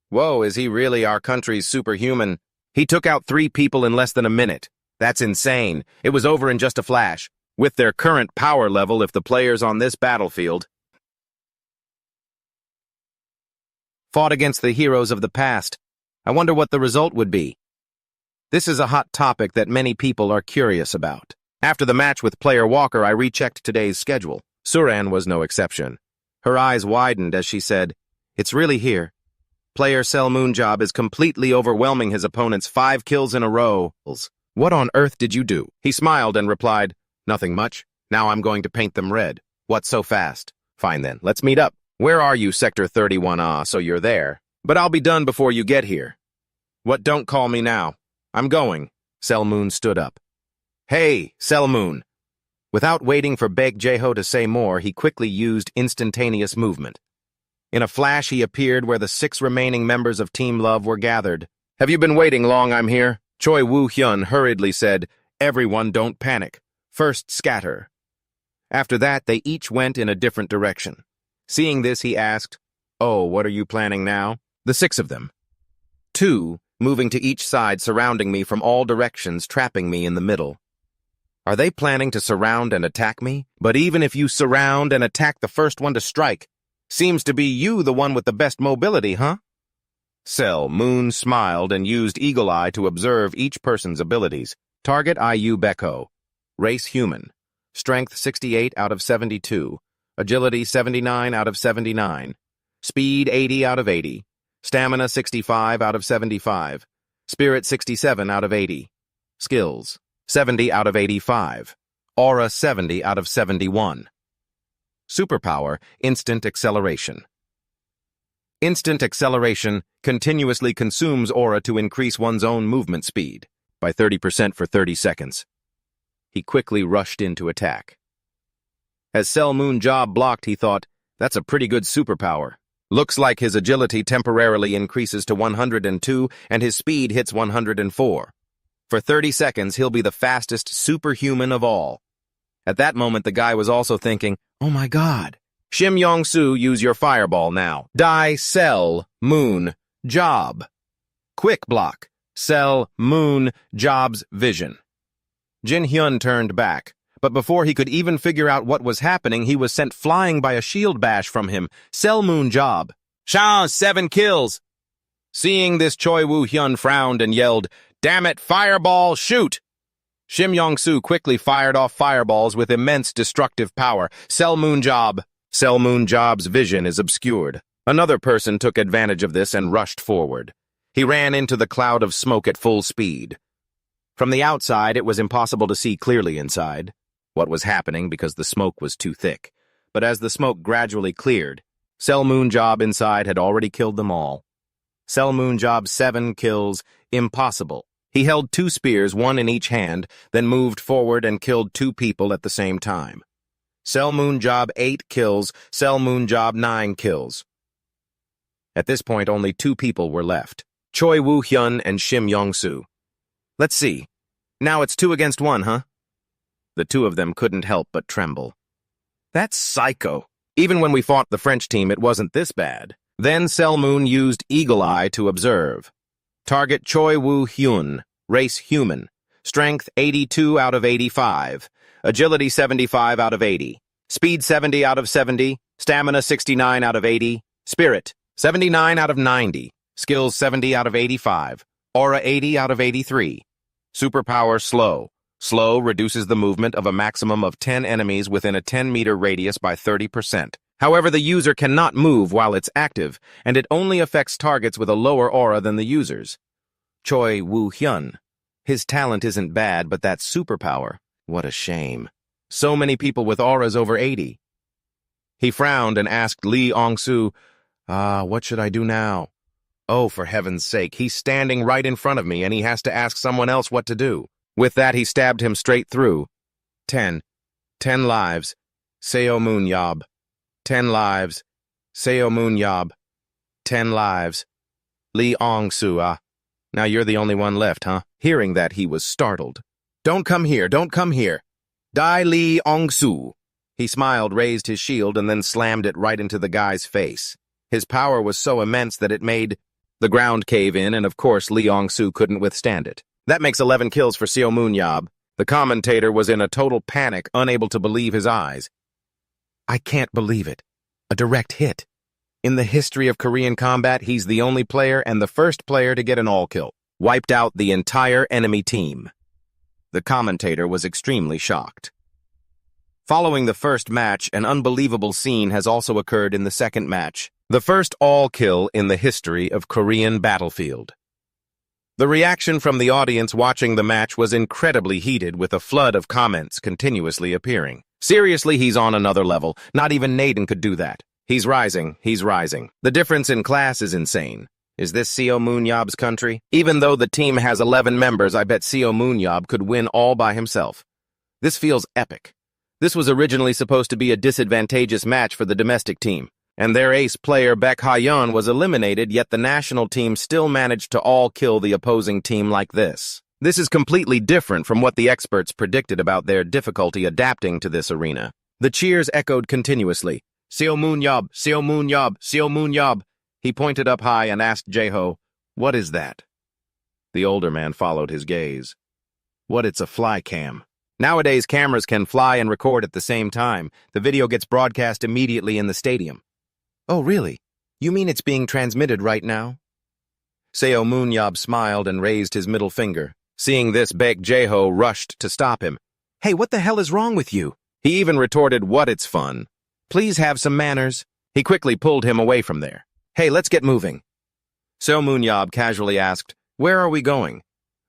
Whoa, is he really our country's superhuman? He took out 3 people in less than a minute. That's insane. It was over in just a flash. With their current power level, if the players on this battlefield fought against the heroes of the past, I wonder what the result would be. This is a hot topic that many people are curious about. After the match with player Walker, I rechecked today's schedule. Suran was no exception. Her eyes widened as she said, "It's really here. Player Sel Moonjob is completely overwhelming his opponent's 5 kills in a row. What on earth did you do?" He smiled and replied, "Nothing much. Now I'm going to paint them red." "What so fast?" "Fine then, let's meet up." "Where are you, Sector 31? Ah, so you're there. But I'll be done before you get here." "What, don't call me now. I'm going." Sel Moon stood up. "Hey, Sel Moon." Without waiting for Beck Joo to say more, he quickly used instantaneous movement. In a flash, he appeared where the 6 remaining members of Team Love were gathered. "Have you been waiting long? I'm here." Choi Woo-hyun hurriedly said, "Everyone don't panic. First scatter." After that, they each went in a different direction. Seeing this, he asked, "Oh, what are you planning now?" "The 6 of them. 2, moving to each side, surrounding me from all directions, trapping me in the middle." "Are they planning to surround and attack me? But even if you surround and attack the first one to strike, seems to be you the one with the best mobility, huh?" Sel Moon smiled and used Eagle Eye to observe each person's abilities. Target IU Becko. Race human. Strength 68 out of 72. Agility 79 out of 79. Speed 80 out of 80. Stamina 65 out of 75. Spirit 67 out of 80. Skills 70 out of 85. Aura 70 out of 71. Superpower, instant acceleration. Instant acceleration continuously consumes aura to increase one's own movement speed by 30% for 30 seconds. He quickly rushed in to attack. As Sel Moonjob blocked, he thought, that's a pretty good superpower. Looks like his agility temporarily increases to 102 and his speed hits 104. For 30 seconds, he'll be the fastest superhuman of all. At that moment, the guy was also thinking, oh my god. Shim Yong-soo, use your fireball now. Die Sel Moon Job. Quick block. Sel Moon Job's vision. Jin Hyun turned back, but before he could even figure out what was happening, he was sent flying by a shield bash from him. Sel Moon Job. Shah, 7 kills. Seeing this, Choi Woo-hyun frowned and yelled, damn it, fireball, shoot! Shim Yong-soo quickly fired off fireballs with immense destructive power. Sell Moonjob. Sell Moonjob's vision is obscured. Another person took advantage of this and rushed forward. He ran into the cloud of smoke at full speed. From the outside, it was impossible to see clearly inside what was happening because the smoke was too thick. But as the smoke gradually cleared, Sell Moonjob inside had already killed them all. Sell Moonjob 7 kills, impossible. He held 2 spears, 1 in each hand, then moved forward and killed 2 people at the same time. Sell Moonjob 8 kills, Sell Moonjob 9 kills. At this point, only 2 people were left, Choi Woo-hyun and Shim Yong-soo. Let's see. Now it's 2 against 1, huh? The 2 of them couldn't help but tremble. That's psycho. Even when we fought the French team, it wasn't this bad. Then Sell Moon used Eagle Eye to observe. Target Choi Woo-hyun, race human. Strength 82 out of 85. Agility 75 out of 80. Speed 70 out of 70. Stamina 69 out of 80. Spirit 79 out of 90. Skills 70 out of 85. Aura 80 out of 83. Superpower slow. Slow reduces the movement of a maximum of 10 enemies within a 10-meter radius by 30%. However, the user cannot move while it's active, and it only affects targets with a lower aura than the users. Choi Woo-hyun. His talent isn't bad, but that superpower. What a shame. So many people with auras over 80. He frowned and asked Lee Ong-soo, what should I do now? Oh, for heaven's sake, he's standing right in front of me and he has to ask someone else what to do. With that, he stabbed him straight through. 10 lives. Seo Moonjob. 10 lives. Seo Moonjob. 10 lives. Lee Ong-soo, Now you're the only one left, huh? Hearing that, he was startled. Don't come here, don't come here. Die Lee Ong-soo. He smiled, raised his shield, and then slammed it right into the guy's face. His power was so immense that it made the ground cave in, and of course Lee Ong-soo couldn't withstand it. That makes 11 kills for Seo Moonjob. The commentator was in a total panic, unable to believe his eyes. I can't believe it. A direct hit. In the history of Korean combat, he's the only player and the first player to get an all-kill. Wiped out the entire enemy team. The commentator was extremely shocked. Following the first match, an unbelievable scene has also occurred in the second match. The first all-kill in the history of Korean battlefield. The reaction from the audience watching the match was incredibly heated, with a flood of comments continuously appearing. Seriously, he's on another level. Not even Naden could do that. He's rising, he's rising. The difference in class is insane. Is this Seo Moonjob's country? Even though the team has 11 members, I bet Seo Moonjob could win all by himself. This feels epic. This was originally supposed to be a disadvantageous match for the domestic team, and their ace player Beck Hayan was eliminated, yet the national team still managed to all kill the opposing team like this. This is completely different from what the experts predicted about their difficulty adapting to this arena. The cheers echoed continuously. Seo Moonjob, Seo Moonjob, Seo Moonjob. He pointed up high and asked Jae-ho, "What is that?" The older man followed his gaze. "What, it's a fly cam." Nowadays, cameras can fly and record at the same time. The video gets broadcast immediately in the stadium. Oh, really? You mean it's being transmitted right now? Seo Moonjob smiled and raised his middle finger. Seeing this, Beck Joo rushed to stop him. Hey, what the hell is wrong with you? He even retorted, what, it's fun. Please have some manners. He quickly pulled him away from there. Hey, let's get moving. Seo Moonjob casually asked, where are we going?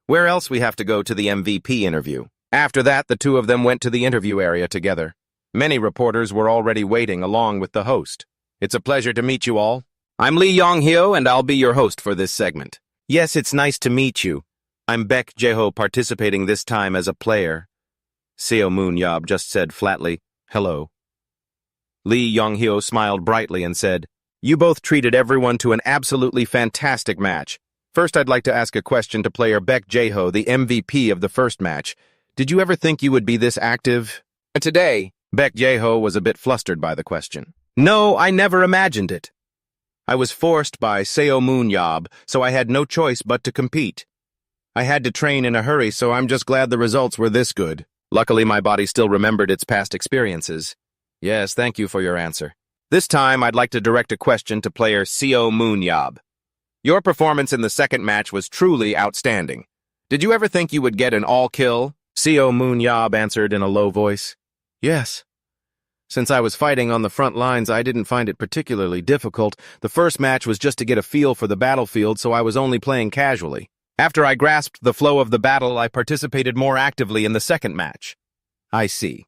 Where else we have to go to the MVP interview? After that, the two of them went to the interview area together. Many reporters were already waiting along with the host. It's a pleasure to meet you all. I'm Lee Yong-hyo, and I'll be your host for this segment. Yes, it's nice to meet you. I'm Beck Joo, participating this time as a player. Seo Moonjob just said flatly, hello. Lee Yong-hyo smiled brightly and said, you both treated everyone to an absolutely fantastic match. First, I'd like to ask a question to player Beck Joo, the MVP of the first match. Did you ever think you would be this active today? Beck Joo was a bit flustered by the question. No, I never imagined it. I was forced by Seo Moonjob, so I had no choice but to compete. I had to train in a hurry, so I'm just glad the results were this good. Luckily, my body still remembered its past experiences. Yes, thank you for your answer. This time, I'd like to direct a question to player Seo Moonjob. Your performance in the second match was truly outstanding. Did you ever think you would get an all-kill? Co Moonjob answered in a low voice. Yes. Since I was fighting on the front lines, I didn't find it particularly difficult. The first match was just to get a feel for the battlefield, so I was only playing casually. After I grasped the flow of the battle, I participated more actively in the second match. I see.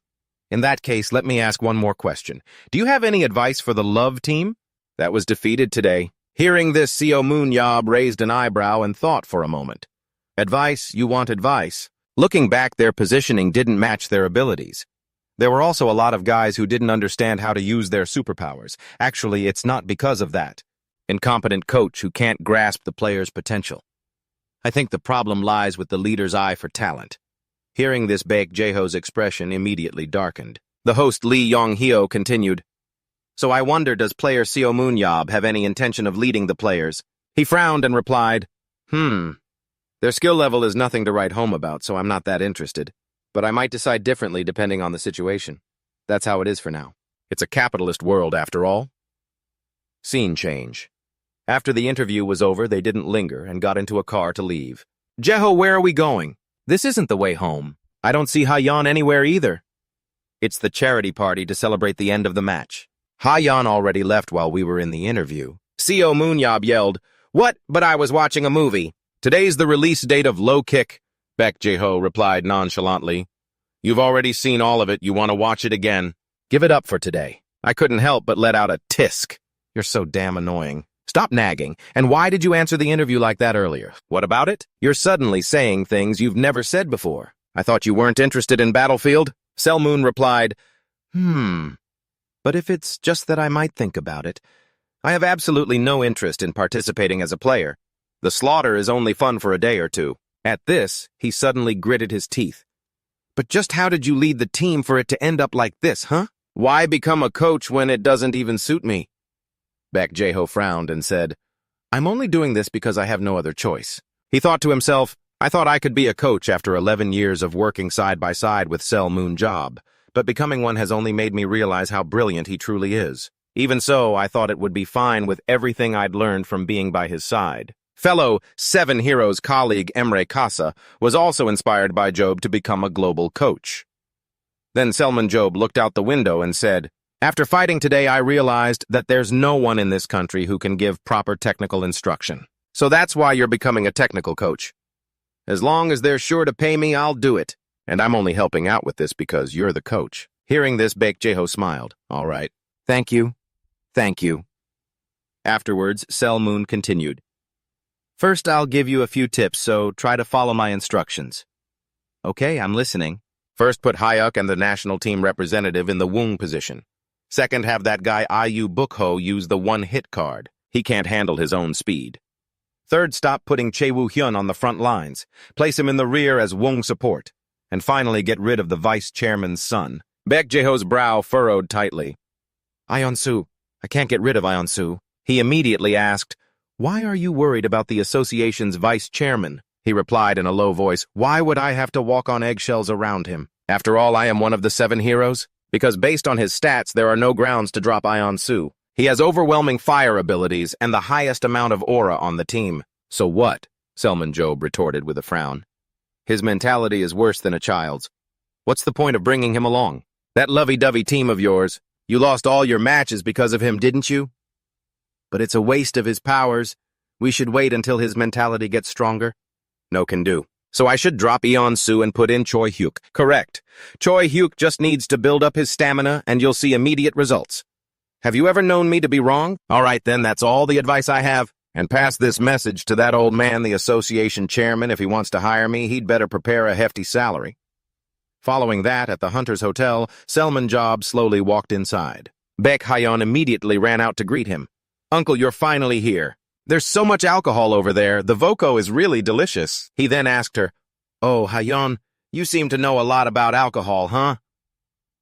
In that case, let me ask one more question. Do you have any advice for the love team? That was defeated today. Hearing this, Co Moonjob raised an eyebrow and thought for a moment. Advice? You want advice? Looking back, their positioning didn't match their abilities. There were also a lot of guys who didn't understand how to use their superpowers. Actually, it's not because of that. Incompetent coach who can't grasp the player's potential. I think the problem lies with the leader's eye for talent. Hearing this, Beck Joo's expression immediately darkened. The host Lee Yong-hyo continued, So I wonder, does player Co Moonjob have any intention of leading the players? He frowned and replied, Their skill level is nothing to write home about, so I'm not that interested. But I might decide differently depending on the situation. That's how it is for now. It's a capitalist world, after all. Scene change. After the interview was over, they didn't linger and got into a car to leave. Jeho, where are we going? This isn't the way home. I don't see Hayan anywhere either. It's the charity party to celebrate the end of the match. Hayan already left while we were in the interview. Co Moonjob yelled, What? But I was watching a movie. Today's the release date of Low Kick. Beck Joo replied nonchalantly. You've already seen all of it. You want to watch it again? Give it up for today. I couldn't help but let out a tisk. You're so damn annoying. Stop nagging. And why did you answer the interview like that earlier? What about it? You're suddenly saying things you've never said before. I thought you weren't interested in Battlefield. Selmoon replied, But if it's just that I might think about it, I have absolutely no interest in participating as a player. The slaughter is only fun for a day or two. At this, he suddenly gritted his teeth. But just how did you lead the team for it to end up like this, huh? Why become a coach when it doesn't even suit me? Beck Joo frowned and said, I'm only doing this because I have no other choice. He thought to himself, I thought I could be a coach after 11 years of working side by side with Co Moonjob, but becoming one has only made me realize how brilliant he truly is. Even so, I thought it would be fine with everything I'd learned from being by his side. Fellow Seven Heroes colleague Emre Kasa was also inspired by Job to become a global coach. Then Selman Job looked out the window and said, After fighting today, I realized that there's no one in this country who can give proper technical instruction. So that's why you're becoming a technical coach. As long as they're sure to pay me, I'll do it. And I'm only helping out with this because you're the coach. Hearing this, Beck Joo smiled. All right. Thank you. Thank you. Afterwards, Selmoon continued. First, I'll give you a few tips, so try to follow my instructions. Okay, I'm listening. First, put Hyuk and the national team representative in the Wung position. Second, have that guy Ayu Bukho use the one-hit card. He can't handle his own speed. Third, stop putting Chae Woo-hyun on the front lines. Place him in the rear as Wung support. And finally, get rid of the vice chairman's son. Beck Joo's brow furrowed tightly. Ion-soo, I can't get rid of Ion-soo. He immediately asked, Why are you worried about the association's vice chairman? He replied in a low voice, Why would I have to walk on eggshells around him? After all, I am one of the 7 heroes. Because based on his stats, there are no grounds to drop Ion-soo. He has overwhelming fire abilities and the highest amount of aura on the team. So what? Selman Job retorted with a frown. His mentality is worse than a child's. What's the point of bringing him along? That lovey-dovey team of yours, you lost all your matches because of him, didn't you? But it's a waste of his powers. We should wait until his mentality gets stronger. No can do. So I should drop Ion-soo and put in Choi Hyuk. Correct. Choi Hyuk just needs to build up his stamina and you'll see immediate results. Have you ever known me to be wrong? All right then, that's all the advice I have. And pass this message to that old man, the association chairman. If he wants to hire me, he'd better prepare a hefty salary. Following that, at the Hunter's Hotel, Selman Job slowly walked inside. Beck Hayan immediately ran out to greet him. Uncle, you're finally here. There's so much alcohol over there. The Voco is really delicious. He then asked her, Oh, Hayan, you seem to know a lot about alcohol, huh?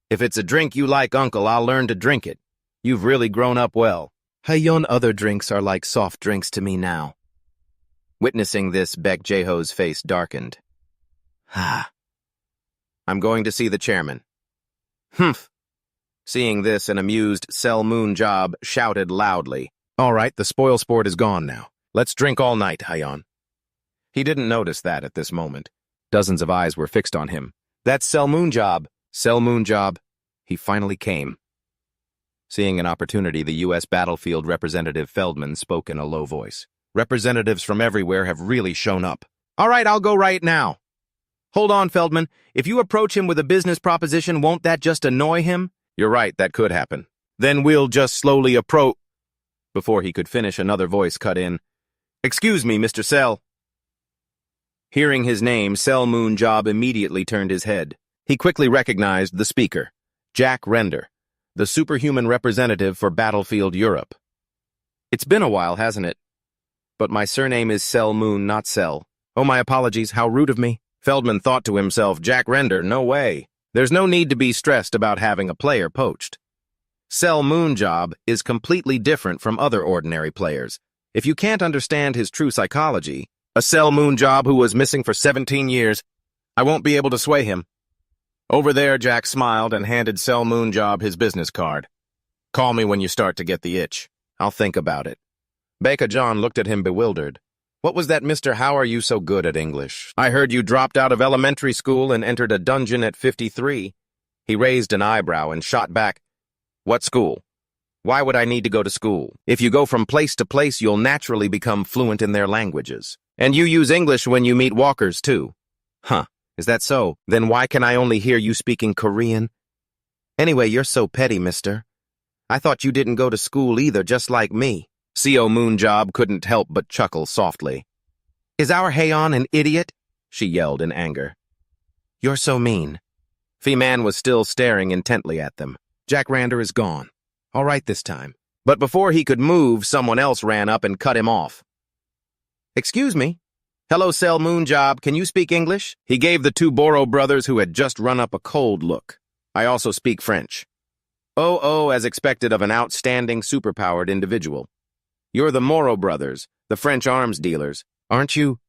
If it's a drink you like, Uncle, I'll learn to drink it. You've really grown up well. Hayan, other drinks are like soft drinks to me now. Witnessing this, Beck Joo's face darkened. I'm going to see the chairman. Humph. Seeing this, an amused Selmoon Job shouted loudly. All right, the spoil sport is gone now. Let's drink all night, Hayan. He didn't notice that at this moment. Dozens of eyes were fixed on him. That's Sel Moonjob. Sel Moonjob. He finally came. Seeing an opportunity, the U.S. Battlefield Representative Feldman spoke in a low voice. Representatives from everywhere have really shown up. All right, I'll go right now. Hold on, Feldman. If you approach him with a business proposition, won't that just annoy him? You're right, that could happen. Then we'll just slowly approach. Before he could finish, another voice cut in. Excuse me, Mr. Sel. Hearing his name, Sel Moonjob immediately turned his head. He quickly recognized the speaker, Jack Render, the superhuman representative for Battlefield Europe. It's been a while, hasn't it? But my surname is Sel Moon, not Sel. Oh, my apologies, how rude of me. Feldman thought to himself, Jack Render, no way. There's no need to be stressed about having a player poached. Sel Moonjob is completely different from other ordinary players. If you can't understand his true psychology, a Sel Moonjob who was missing for 17 years, I won't be able to sway him. Over there, Jack smiled and handed Sel Moonjob his business card. Call me when you start to get the itch. I'll think about it. Beck Joo looked at him bewildered. What was that, Mr. How are you so good at English? I heard you dropped out of elementary school and entered a dungeon at 53. He raised an eyebrow and shot back. What school? Why would I need to go to school? If you go from place to place, you'll naturally become fluent in their languages. And you use English when you meet walkers, too. Huh, is that so? Then why can I only hear you speaking Korean? Anyway, you're so petty, mister. I thought you didn't go to school either, just like me. Seo Moonjob couldn't help but chuckle softly. Is our Hayan an idiot? She yelled in anger. You're so mean. Fee-man was still staring intently at them. Jack Render is gone. All right this time. But before he could move, someone else ran up and cut him off. Excuse me. Hello, Sel Moonjob. Can you speak English? He gave the two Boro brothers who had just run up a cold look. I also speak French. Oh, as expected of an outstanding, superpowered individual. You're the Moro brothers, the French arms dealers, aren't you?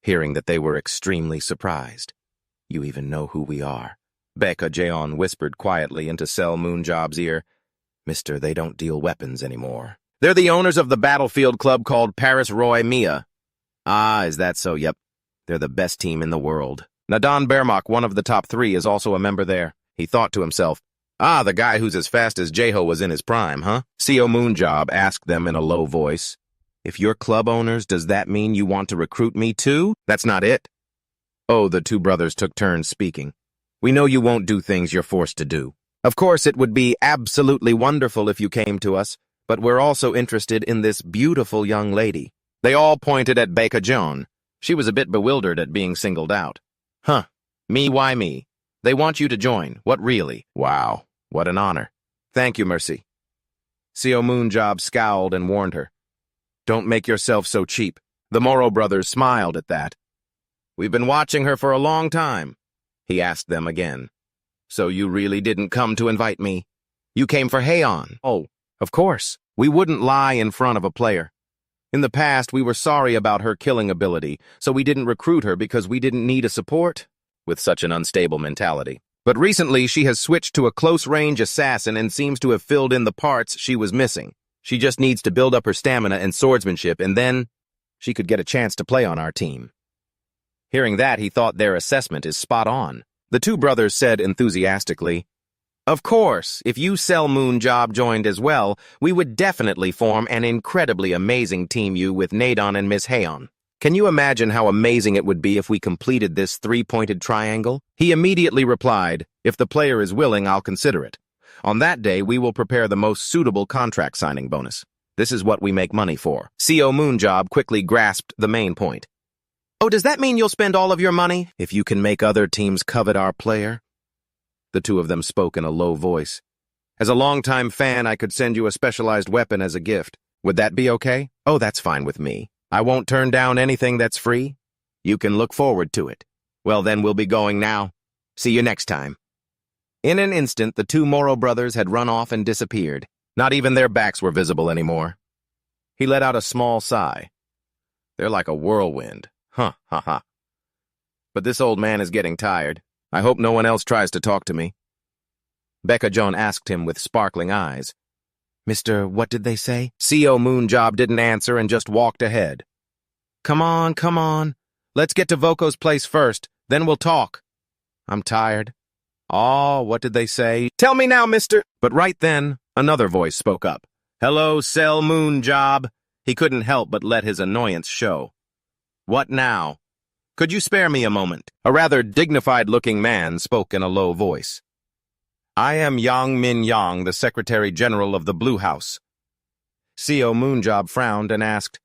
Hearing that they were extremely surprised. You even know who we are. Beck Joo whispered quietly into Sel Moonjob's ear. Mister, they don't deal weapons anymore. They're the owners of the battlefield club called Paris Roy Mia. Ah, is that so? Yep. They're the best team in the world. Nadan Bermak, one of the top 3, is also a member there. He thought to himself, ah, the guy who's as fast as Jeho was in his prime, huh? Seo Moonjob asked them in a low voice. If you're club owners, does that mean you want to recruit me too? That's not it. Oh, the two brothers took turns speaking. We know you won't do things you're forced to do. Of course, it would be absolutely wonderful if you came to us, but we're also interested in this beautiful young lady. They all pointed at Beck Joo. She was a bit bewildered at being singled out. Huh, me, why me? They want you to join. What really? Wow, what an honor. Thank you, Mercy. Seo Moonjob scowled and warned her. Don't make yourself so cheap. The Moro brothers smiled at that. We've been watching her for a long time. He asked them again. So you really didn't come to invite me? You came for Hayan. Oh, of course. We wouldn't lie in front of a player. In the past, we were sorry about her killing ability, so we didn't recruit her because we didn't need a support with such an unstable mentality. But recently, she has switched to a close-range assassin and seems to have filled in the parts she was missing. She just needs to build up her stamina and swordsmanship, and then she could get a chance to play on our team. Hearing that, he thought their assessment is spot on. The two brothers said enthusiastically, Of course, if you Sel Moonjob joined as well, we would definitely form an incredibly amazing team you with Nadon and Miss Hayan. Can you imagine how amazing it would be if we completed this 3-pointed triangle? He immediately replied, If the player is willing, I'll consider it. On that day, we will prepare the most suitable contract signing bonus. This is what we make money for. Seo Moonjob quickly grasped the main point. Oh, does that mean you'll spend all of your money if you can make other teams covet our player? The two of them spoke in a low voice. As a longtime fan, I could send you a specialized weapon as a gift. Would that be okay? Oh, that's fine with me. I won't turn down anything that's free. You can look forward to it. Well, then we'll be going now. See you next time. In an instant, the two Moro brothers had run off and disappeared. Not even their backs were visible anymore. He let out a small sigh. They're like a whirlwind. Huh, ha, ha. But this old man is getting tired. I hope no one else tries to talk to me. Beck Joo asked him with sparkling eyes. Mr. What did they say? Seo Moonjob didn't answer and just walked ahead. Come on. Let's get to Voko's place first, then we'll talk. I'm tired. Oh, what did they say? Tell me now, mister. But right then, another voice spoke up. Hello, Cell Moon Job. He couldn't help but let his annoyance show. What now? Could you spare me a moment? A rather dignified-looking man spoke in a low voice. I am Yang Min Yang, the Secretary General of the Blue House. CO Moonjob frowned and asked,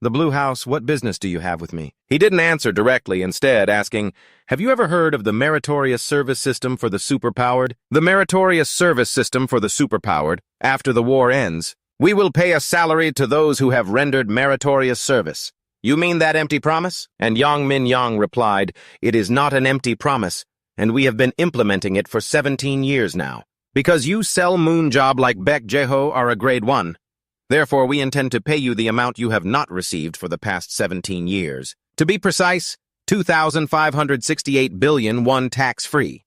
The Blue House, what business do you have with me? He didn't answer directly, instead asking, Have you ever heard of the Meritorious Service System for the Superpowered? The Meritorious Service System for the Superpowered, after the war ends, we will pay a salary to those who have rendered meritorious service. You mean that empty promise? And Yang Min Yang replied, It is not an empty promise, and we have been implementing it for 17 years now. Because you sell Moonjob like Beck Joo are a grade 1. Therefore, we intend to pay you the amount you have not received for the past 17 years. To be precise, 2,568 billion won tax-free.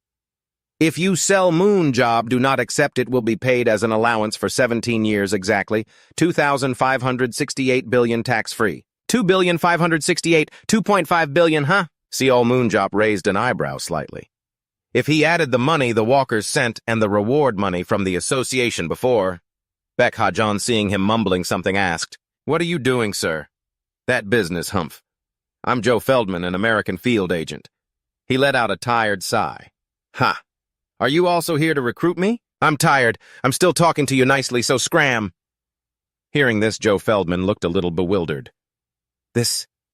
If you sell Moonjob, do not accept it will be paid as an allowance for 17 years exactly, 2,568 billion tax-free. 2,568, 2.5 billion, huh? CO Moonjob raised an eyebrow slightly. If he added the money the walkers sent and the reward money from the association before... Beck Joo, seeing him mumbling something, asked, What are you doing, sir? That business, humph. I'm Joe Feldman, an American field agent. He let out a tired sigh. Ha! Are you also here to recruit me? I'm tired. I'm still talking to you nicely, so scram. Hearing this, Joe Feldman looked a little bewildered.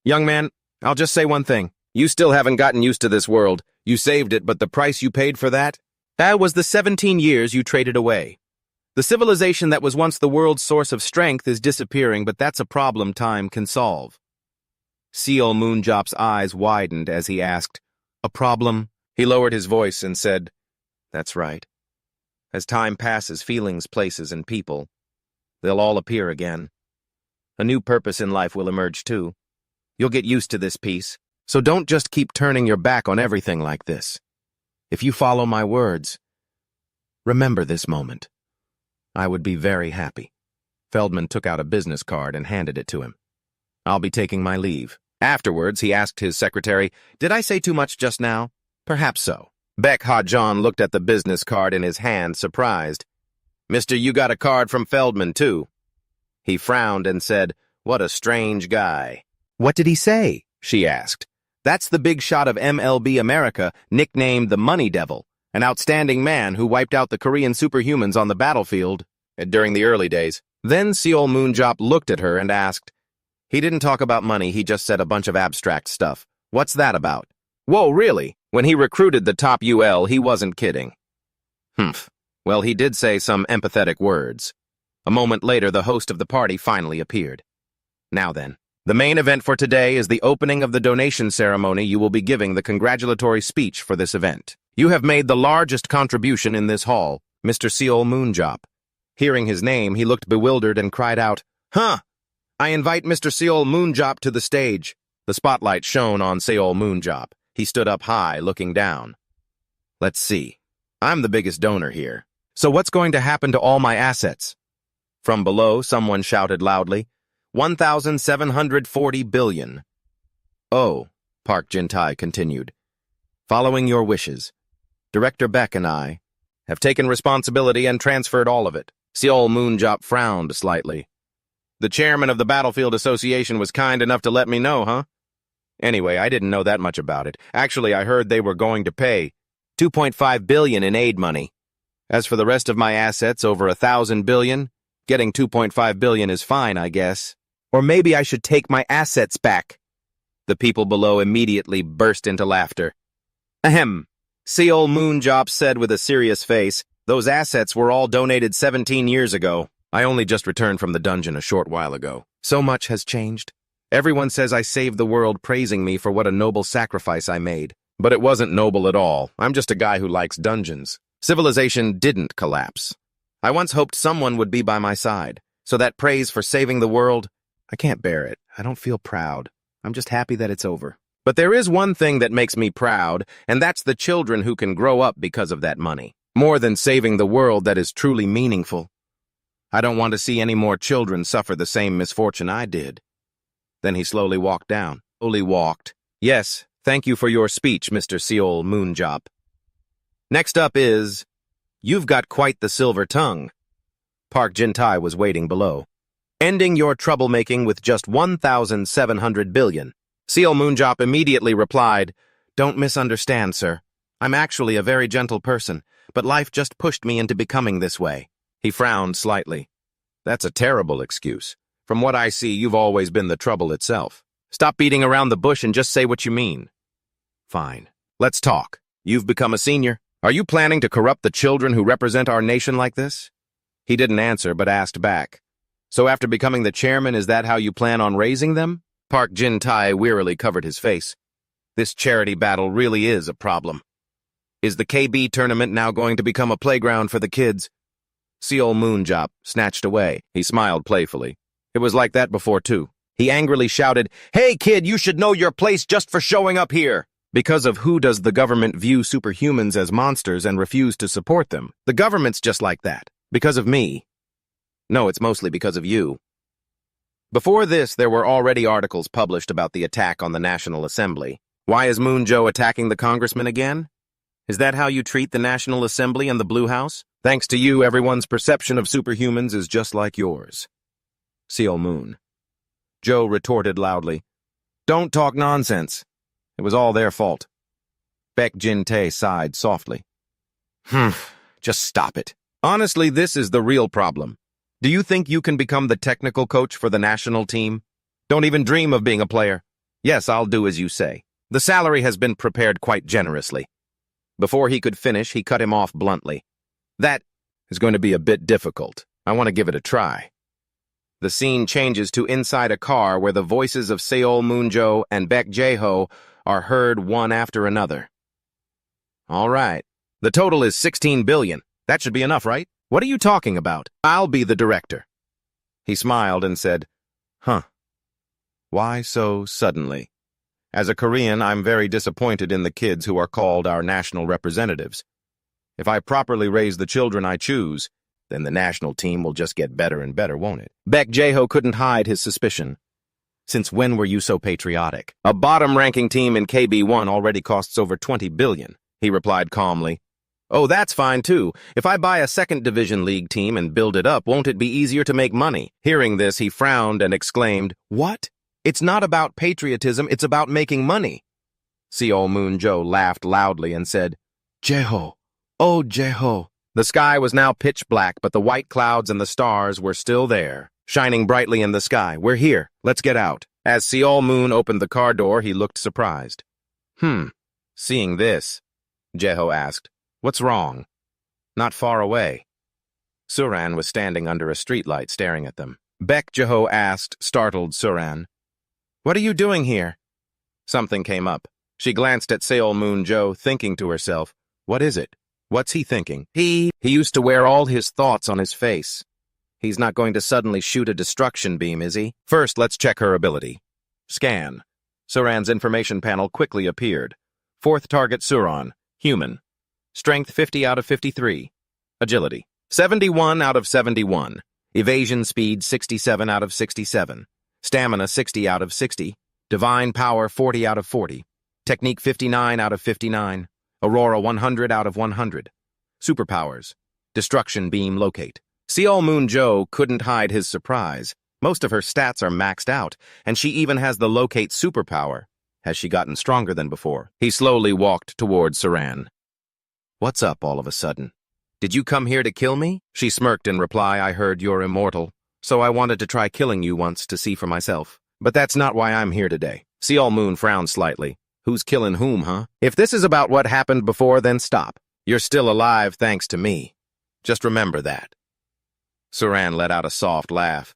Young man, I'll just say one thing. You still haven't gotten used to this world. You saved it, but the price you paid for that? That was the 17 years you traded away. The civilization that was once the world's source of strength is disappearing, but that's a problem time can solve. CO Moonjob's eyes widened as he asked, A problem? He lowered his voice and said, That's right. As time passes, feelings, places, and people, they'll all appear again. A new purpose in life will emerge too. You'll get used to this piece, so don't just keep turning your back on everything like this. If you follow my words, remember this moment. I would be very happy. Feldman took out a business card and handed it to him. I'll be taking my leave. Afterwards, he asked his secretary, Did I say too much just now? Perhaps so. Beck Joo looked at the business card in his hand, surprised. Mister, you got a card from Feldman, too. He frowned and said, What a strange guy. What did he say? She asked. That's the big shot of MLB America, nicknamed the Money Devil, an outstanding man who wiped out the Korean superhumans on the battlefield during the early days. Then Seol Moonjop looked at her and asked, He didn't talk about money, he just said a bunch of abstract stuff. What's that about? Whoa, really? When he recruited the top UL, he wasn't kidding. Humph. Well, he did say some empathetic words. A moment later, the host of the party finally appeared. Now then, the main event for today is the opening of the donation ceremony. You will be giving the congratulatory speech for this event. You have made the largest contribution in this hall, Mr. Seol Moonjop. Hearing his name, he looked bewildered and cried out, Huh! I invite Mr. Seol Moonjop to the stage. The spotlight shone on Seol Moonjop. He stood up high, looking down. Let's see. I'm the biggest donor here. So what's going to happen to all my assets? From below, someone shouted loudly, 1,740 billion. Oh, Park Jin-tae continued. Following your wishes, Director Beck and I have taken responsibility and transferred all of it. Seol Moonjop frowned slightly. The chairman of the Battlefield Association was kind enough to let me know, huh? Anyway, I didn't know that much about it. Actually, I heard they were going to pay 2.5 billion in aid money. As for the rest of my assets, over 1,000 billion, getting 2.5 billion is fine, I guess. Or maybe I should take my assets back. The people below immediately burst into laughter. Ahem. Seol Moonjop said with a serious face, Those assets were all donated 17 years ago. I only just returned from the dungeon a short while ago. So much has changed. Everyone says I saved the world, praising me for what a noble sacrifice I made. But it wasn't noble at all. I'm just a guy who likes dungeons. Civilization didn't collapse. I once hoped someone would be by my side. So that praise for saving the world, I can't bear it. I don't feel proud. I'm just happy that it's over. But there is one thing that makes me proud, and that's the children who can grow up because of that money. More than saving the world that is truly meaningful. I don't want to see any more children suffer the same misfortune I did. Then he slowly walked down. Slowly walked. Yes, Thank you for your speech, Mr. Seol Moonjo. Next up is, you've got quite the silver tongue. Park Jin-tae was waiting below. Ending your troublemaking with just 1,700 billion. Seol Moonjo immediately replied, Don't misunderstand, sir. I'm actually a very gentle person, but life just pushed me into becoming this way. He frowned slightly. That's a terrible excuse. From what I see, you've always been the trouble itself. Stop beating around the bush and just say what you mean. Fine. Let's talk. You've become a senior. Are you planning to corrupt the children who represent our nation like this? He didn't answer, but asked back. So after becoming the chairman, is that how you plan on raising them? Park Jin-tae wearily covered his face. This charity battle really is a problem. Is the KB tournament now going to become a playground for the kids? Seol Moonjo snatched away. He smiled playfully. It was like that before, too. He angrily shouted, Hey, kid, you should know your place just for showing up here. Because of who does the government view superhumans as monsters and refuse to support them? The government's just like that. Because of me. No, it's mostly because of you. Before this, there were already articles published about the attack on the National Assembly. Why is Moonjo attacking the congressman again? Is that how you treat the National Assembly and the Blue House? Thanks to you, everyone's perception of superhumans is just like yours. Seol Moon. Joe retorted loudly. Don't talk nonsense. It was all their fault. Beck Jin-tae sighed softly. Just stop it. Honestly, this is the real problem. Do you think you can become the technical coach for the national team? Don't even dream of being a player. Yes, I'll do as you say. The salary has been prepared quite generously. Before he could finish, he cut him off bluntly. That is going to be a bit difficult. I want to give it a try. The scene changes to inside a car where the voices of Seol Moonjo and Beck Joo are heard one after another. All right. The total is 16 billion. That should be enough, right? What are you talking about? I'll be the director. He smiled and said, Why so suddenly? As a Korean, I'm very disappointed in the kids who are called our national representatives. If I properly raise the children I choose, then the national team will just get better and better, won't it? Beck Joo couldn't hide his suspicion. Since when were you so patriotic? A bottom-ranking team in KB1 already costs over 20 billion, he replied calmly. Oh, that's fine, too. If I buy a second-division league team and build it up, won't it be easier to make money? Hearing this, he frowned and exclaimed, What? It's not about patriotism, it's about making money. Seol Moonjo laughed loudly and said, Jeho, oh Jeho. The sky was now pitch black, but the white clouds and the stars were still there, shining brightly in the sky. We're here. Let's get out. As Seol Moon opened the car door, he looked surprised. Seeing this, Jeho asked, What's wrong? Not far away. Suran was standing under a streetlight staring at them. Beck Joo asked, startled Suran, What are you doing here? Something came up. She glanced at Seol Moonjo, thinking to herself, What is it? What's he thinking? He used to wear all his thoughts on his face. He's not going to suddenly shoot a destruction beam, is he? First, let's check her ability. Scan. Suran's information panel quickly appeared. Fourth target Suran, human. Strength 50 out of 53. Agility 71 out of 71. Evasion speed 67 out of 67. Stamina 60 out of 60. Divine power 40 out of 40. Technique 59 out of 59. Aurora 100 out of 100. Superpowers. Destruction beam locate. Seol Moonjo couldn't hide his surprise. Most of her stats are maxed out, and she even has the locate superpower. Has she gotten stronger than before? He slowly walked toward Suran. What's up all of a sudden? Did you come here to kill me? She smirked in reply. I heard you're immortal, so I wanted to try killing you once to see for myself. But that's not why I'm here today. Seol Moon frowned slightly. Who's killing whom, huh? If this is about what happened before, then stop. You're still alive thanks to me. Just remember that. Suran let out a soft laugh.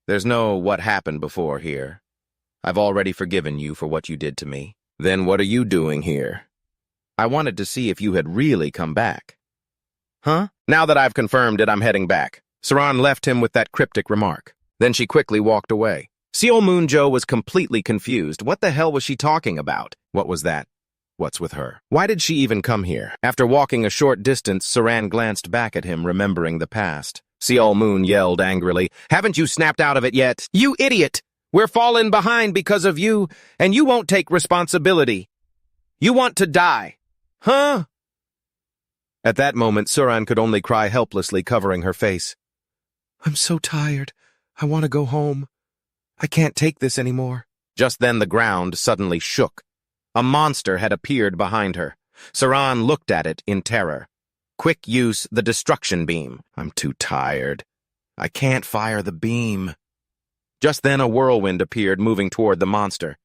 There's no what happened before here. I've already forgiven you for what you did to me. Then what are you doing here? I wanted to see if you had really come back. Huh? Now that I've confirmed it, I'm heading back. Suran left him with that cryptic remark. Then she quickly walked away. Seol Moonjo was completely confused. What the hell was she talking about? What was that? What's with her? Why did she even come here? After walking a short distance, Suran glanced back at him, remembering the past. Seol Moon yelled angrily, Haven't you snapped out of it yet? You idiot! We're falling behind because of you, and you won't take responsibility. You want to die? Huh? At that moment, Suran could only cry helplessly, covering her face. I'm so tired. I want to go home. I can't take this anymore. Just then the ground suddenly shook. A monster had appeared behind her. Suran looked at it in terror. Quick use the destruction beam. I'm too tired. I can't fire the beam. Just then a whirlwind appeared, moving toward the monster.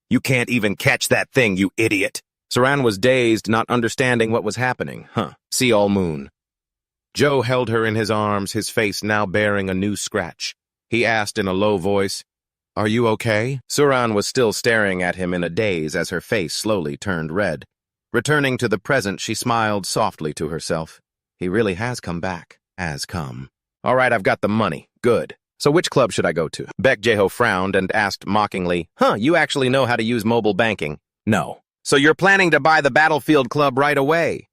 You can't even catch that thing, you idiot. Suran was dazed, not understanding what was happening. See all moon. Joe held her in his arms, his face now bearing a new scratch. He asked in a low voice, Are you okay? Suran was still staring at him in a daze as her face slowly turned red. Returning to the present, she smiled softly to herself. He really has come back. Has come. All right, I've got the money. Good. So which club should I go to? Beck Joo frowned and asked mockingly, You actually know how to use mobile banking? No. So you're planning to buy the Battlefield Club right away?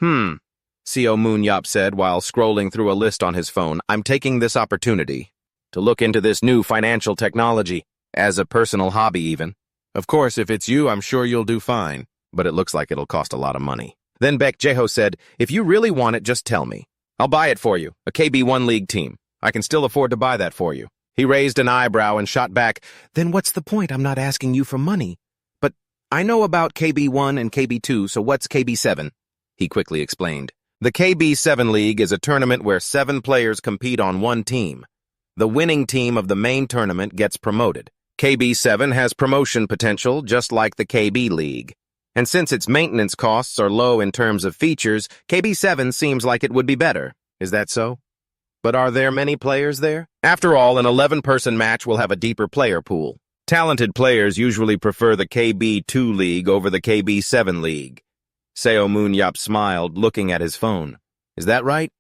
Seo Moon said while scrolling through a list on his phone. I'm taking this opportunity to look into this new financial technology, as a personal hobby even. Of course, if it's you, I'm sure you'll do fine, but it looks like it'll cost a lot of money. Then Beck Joo said, If you really want it, just tell me. I'll buy it for you, a KB1 League team. I can still afford to buy that for you. He raised an eyebrow and shot back, Then what's the point? I'm not asking you for money. But I know about KB1 and KB2, so what's KB7? He quickly explained. The KB7 League is a tournament where 7 players compete on one team. The winning team of the main tournament gets promoted. KB7 has promotion potential just like the KB League. And since its maintenance costs are low in terms of features, KB7 seems like it would be better. Is that so? But are there many players there? After all, an 11-person match will have a deeper player pool. Talented players usually prefer the KB2 League over the KB7 League. Seo Moon smiled, looking at his phone. Is that right?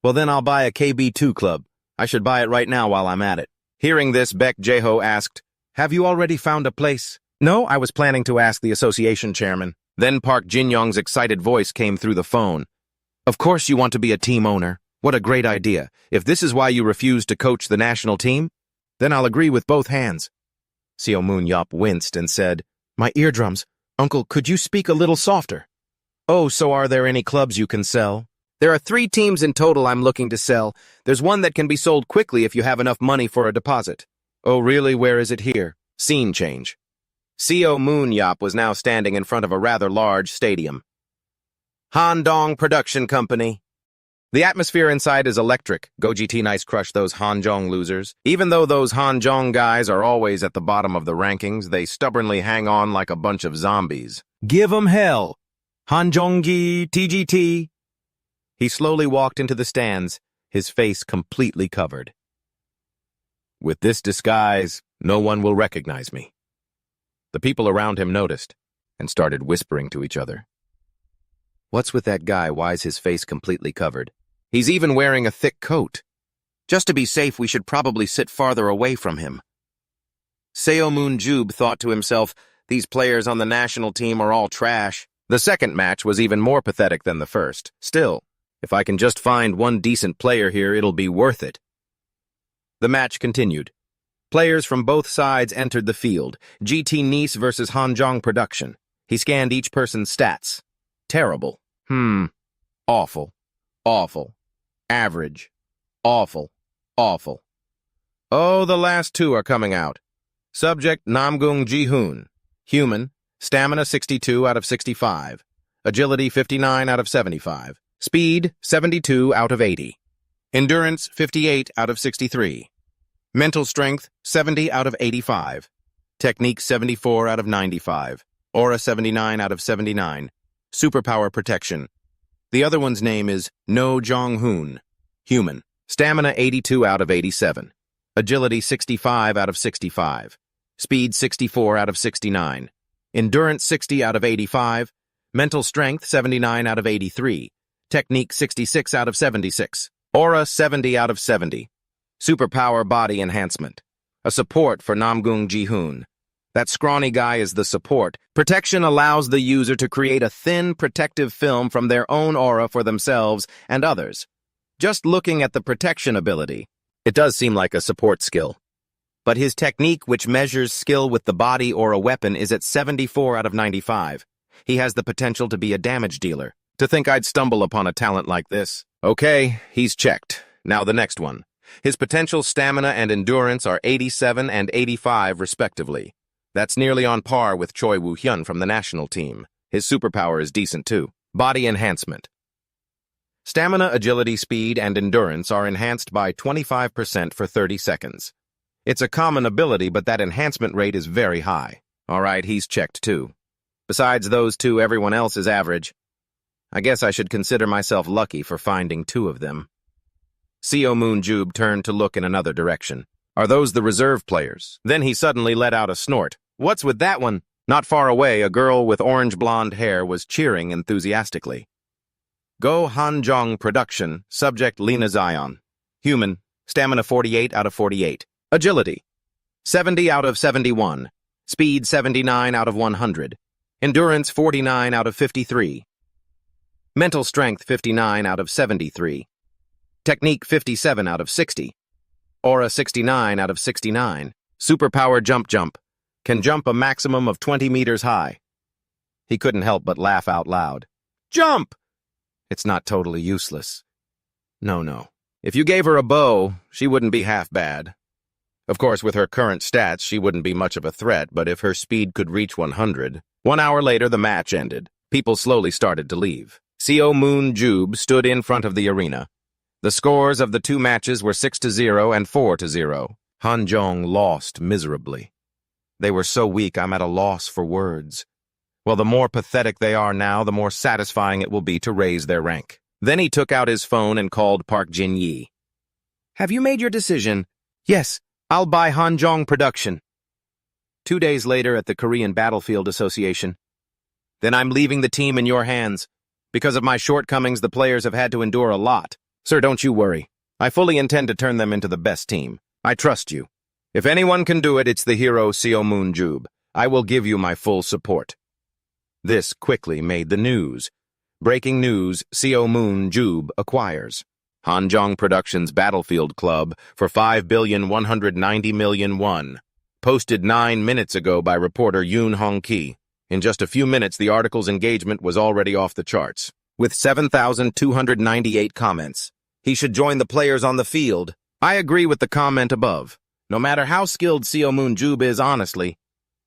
Well, then I'll buy a KB2 club. I should buy it right now while I'm at it. Hearing this, Beck Joo asked, Have you already found a place? No, I was planning to ask the association chairman. Then Park Jin-young's excited voice came through the phone. Of course you want to be a team owner. What a great idea. If this is why you refuse to coach the national team, then I'll agree with both hands. Seo Moon winced and said, My eardrums. Uncle, could you speak a little softer? Oh, so are there any clubs you can sell? There are 3 teams in total I'm looking to sell. There's one that can be sold quickly if you have enough money for a deposit. Oh, really? Where is it here? Scene change. Seo Moon was now standing in front of a rather large stadium. Handong Production Company. The atmosphere inside is electric. Go GT nice crush those Hanjong losers. Even though those Hanjong guys are always at the bottom of the rankings, they stubbornly hang on like a bunch of zombies. Give 'em hell. Hanjonggi TGT. He slowly walked into the stands, his face completely covered. With this disguise, no one will recognize me. The people around him noticed and started whispering to each other. What's with that guy? Why's his face completely covered? He's even wearing a thick coat. Just to be safe, we should probably sit farther away from him. Seo Moon thought to himself, these players on the national team are all trash. The second match was even more pathetic than the first. Still, if I can just find one decent player here, it'll be worth it. The match continued. Players from both sides entered the field. GT Nice versus Hanjong Production. He scanned each person's stats. Terrible. Awful. Awful. Average. Awful. Awful. Oh, the last 2 are coming out. Subject Namgung Ji-hoon. Human. Stamina 62 out of 65. Agility 59 out of 75. Speed 72 out of 80. Endurance 58 out of 63. Mental strength 70 out of 85. Technique 74 out of 95. Aura 79 out of 79. Superpower protection. The other one's name is No Jong-hoon. Human. Stamina 82 out of 87. Agility 65 out of 65. Speed 64 out of 69. Endurance 60 out of 85. Mental strength 79 out of 83. Technique 66 out of 76. Aura 70 out of 70. Superpower body enhancement. A support for Namgung Ji-hoon. That scrawny guy is the support. Protection allows the user to create a thin, protective film from their own aura for themselves and others. Just looking at the protection ability, it does seem like a support skill. But his technique, which measures skill with the body or a weapon, is at 74 out of 95. He has the potential to be a damage dealer. To think I'd stumble upon a talent like this. Okay, he's checked. Now the next one. His potential stamina and endurance are 87 and 85 respectively. That's nearly on par with Choi Woo-hyun from the national team. His superpower is decent too. Body enhancement. Stamina, agility, speed, and endurance are enhanced by 25% for 30 seconds. It's a common ability, but that enhancement rate is very high. Alright, he's checked too. Besides those two, everyone else is average. I guess I should consider myself lucky for finding two of them. Seo Moonjo turned to look in another direction. Are those the reserve players? Then he suddenly let out a snort. What's with that one? Not far away, a girl with orange blonde hair was cheering enthusiastically. Go Hanjong Production, subject Lena Zion. Human, stamina 48 out of 48. Agility, 70 out of 71. Speed 79 out of 100. Endurance 49 out of 53. Mental strength 59 out of 73. Technique 57 out of 60. Aura 69 out of 69. Superpower jump. Can jump a maximum of 20 meters high. He couldn't help but laugh out loud. Jump! It's not totally useless. No. If you gave her a bow, she wouldn't be half bad. Of course, with her current stats, she wouldn't be much of a threat, but if her speed could reach 100. 1 hour later, the match ended. People slowly started to leave. Seo Moonjo stood in front of the arena. The scores of the two matches were 6-0 and 4-0. Hanjong lost miserably. They were so weak, I'm at a loss for words. Well, the more pathetic they are now, the more satisfying it will be to raise their rank. Then he took out his phone and called Park Jin-yi. Have you made your decision? Yes, I'll buy Hanjong Production. 2 days later at the Korean Battlefield Association. Then I'm leaving the team in your hands. Because of my shortcomings, the players have had to endure a lot. Sir, don't you worry. I fully intend to turn them into the best team. I trust you. If anyone can do it, it's the hero Seo Moonjo. I will give you my full support. This quickly made the news. Breaking news, Seo Moonjo acquires Hanjong Productions Battlefield Club for 5,190,000,000 won. Posted 9 minutes ago by reporter Yoon Hong-ki. In just a few minutes, the article's engagement was already off the charts. With 7,298 comments. He should join the players on the field. I agree with the comment above. No matter how skilled Seo Moonjo is, honestly,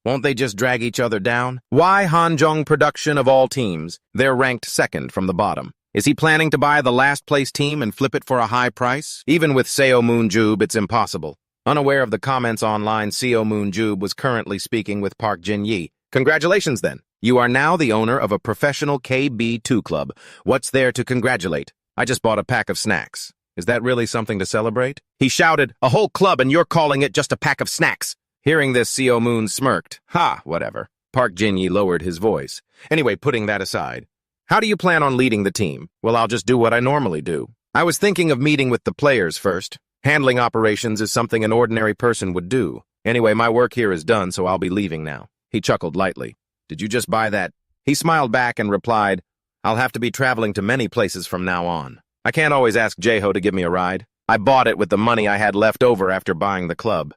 won't they just drag each other down? Why Hanjong Production of all teams? They're ranked second from the bottom. Is he planning to buy the last-place team and flip it for a high price? Even with Seo Moonjo, it's impossible. Unaware of the comments online, Seo Moonjo was currently speaking with Park Jin-yi. Congratulations, then. You are now the owner of a professional KB2 club. What's there to congratulate? I just bought a pack of snacks. Is that really something to celebrate? He shouted, a whole club and you're calling it just a pack of snacks. Hearing this, Seo Moon smirked. Ha, whatever. Park Jin-yi lowered his voice. Anyway, putting that aside, how do you plan on leading the team? Well, I'll just do what I normally do. I was thinking of meeting with the players first. Handling operations is something an ordinary person would do. Anyway, my work here is done, so I'll be leaving now. He chuckled lightly. Did you just buy that? He smiled back and replied, I'll have to be traveling to many places from now on. I can't always ask Jae-ho to give me a ride. I bought it with the money I had left over after buying the club.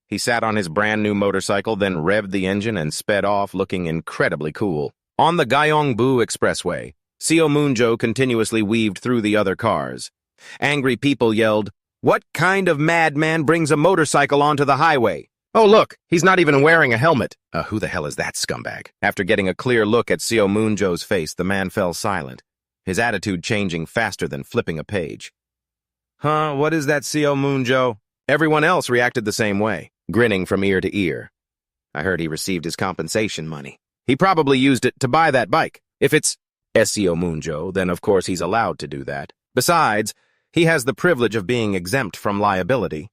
He sat on his brand-new motorcycle, then revved the engine and sped off, looking incredibly cool. On the Gyeongbu Expressway, Seo Moonjo continuously weaved through the other cars. Angry people yelled, What kind of madman brings a motorcycle onto the highway? Oh, look, he's not even wearing a helmet. Who the hell is that scumbag? After getting a clear look at Seo Moonjo's face, the man fell silent, his attitude changing faster than flipping a page. Huh, what is that, Seo Moonjo? Everyone else reacted the same way, grinning from ear to ear. I heard he received his compensation money. He probably used it to buy that bike. If it's Seo Moonjo, then of course he's allowed to do that. Besides, he has the privilege of being exempt from liability.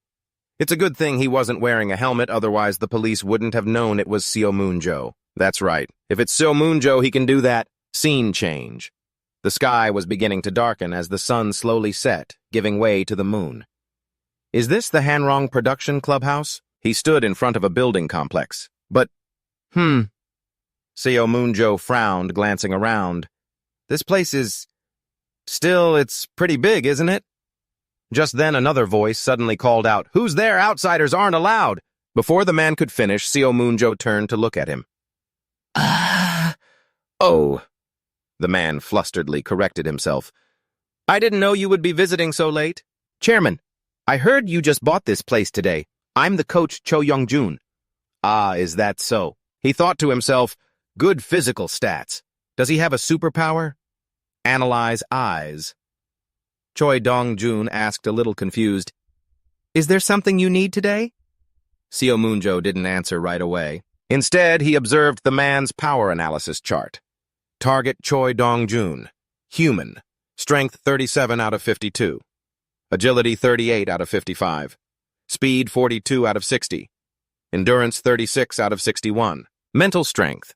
It's a good thing he wasn't wearing a helmet, otherwise the police wouldn't have known it was Seo Moonjo. That's right. If it's Seo Moonjo, he can do that. Scene change. The sky was beginning to darken as the sun slowly set, giving way to the moon. Is this the Hanrong Production Clubhouse? He stood in front of a building complex. But, Seo Moonjo frowned, glancing around. This place is... Still, it's pretty big, isn't it? Just then another voice suddenly called out, Who's there? Outsiders aren't allowed! Before the man could finish, Seo Moonjo turned to look at him. Oh, the man flusteredly corrected himself. I didn't know you would be visiting so late. Chairman, I heard you just bought this place today. I'm the coach Cho Young-jun. Ah, is that so? He thought to himself, good physical stats. Does he have a superpower? Analyze eyes. Choi Dong-jun asked a little confused, Is there something you need today? Seo Moonjo didn't answer right away. Instead, he observed the man's power analysis chart. Target Choi Dong-jun. Human. Strength 37 out of 52. Agility 38 out of 55. Speed 42 out of 60. Endurance 36 out of 61. Mental strength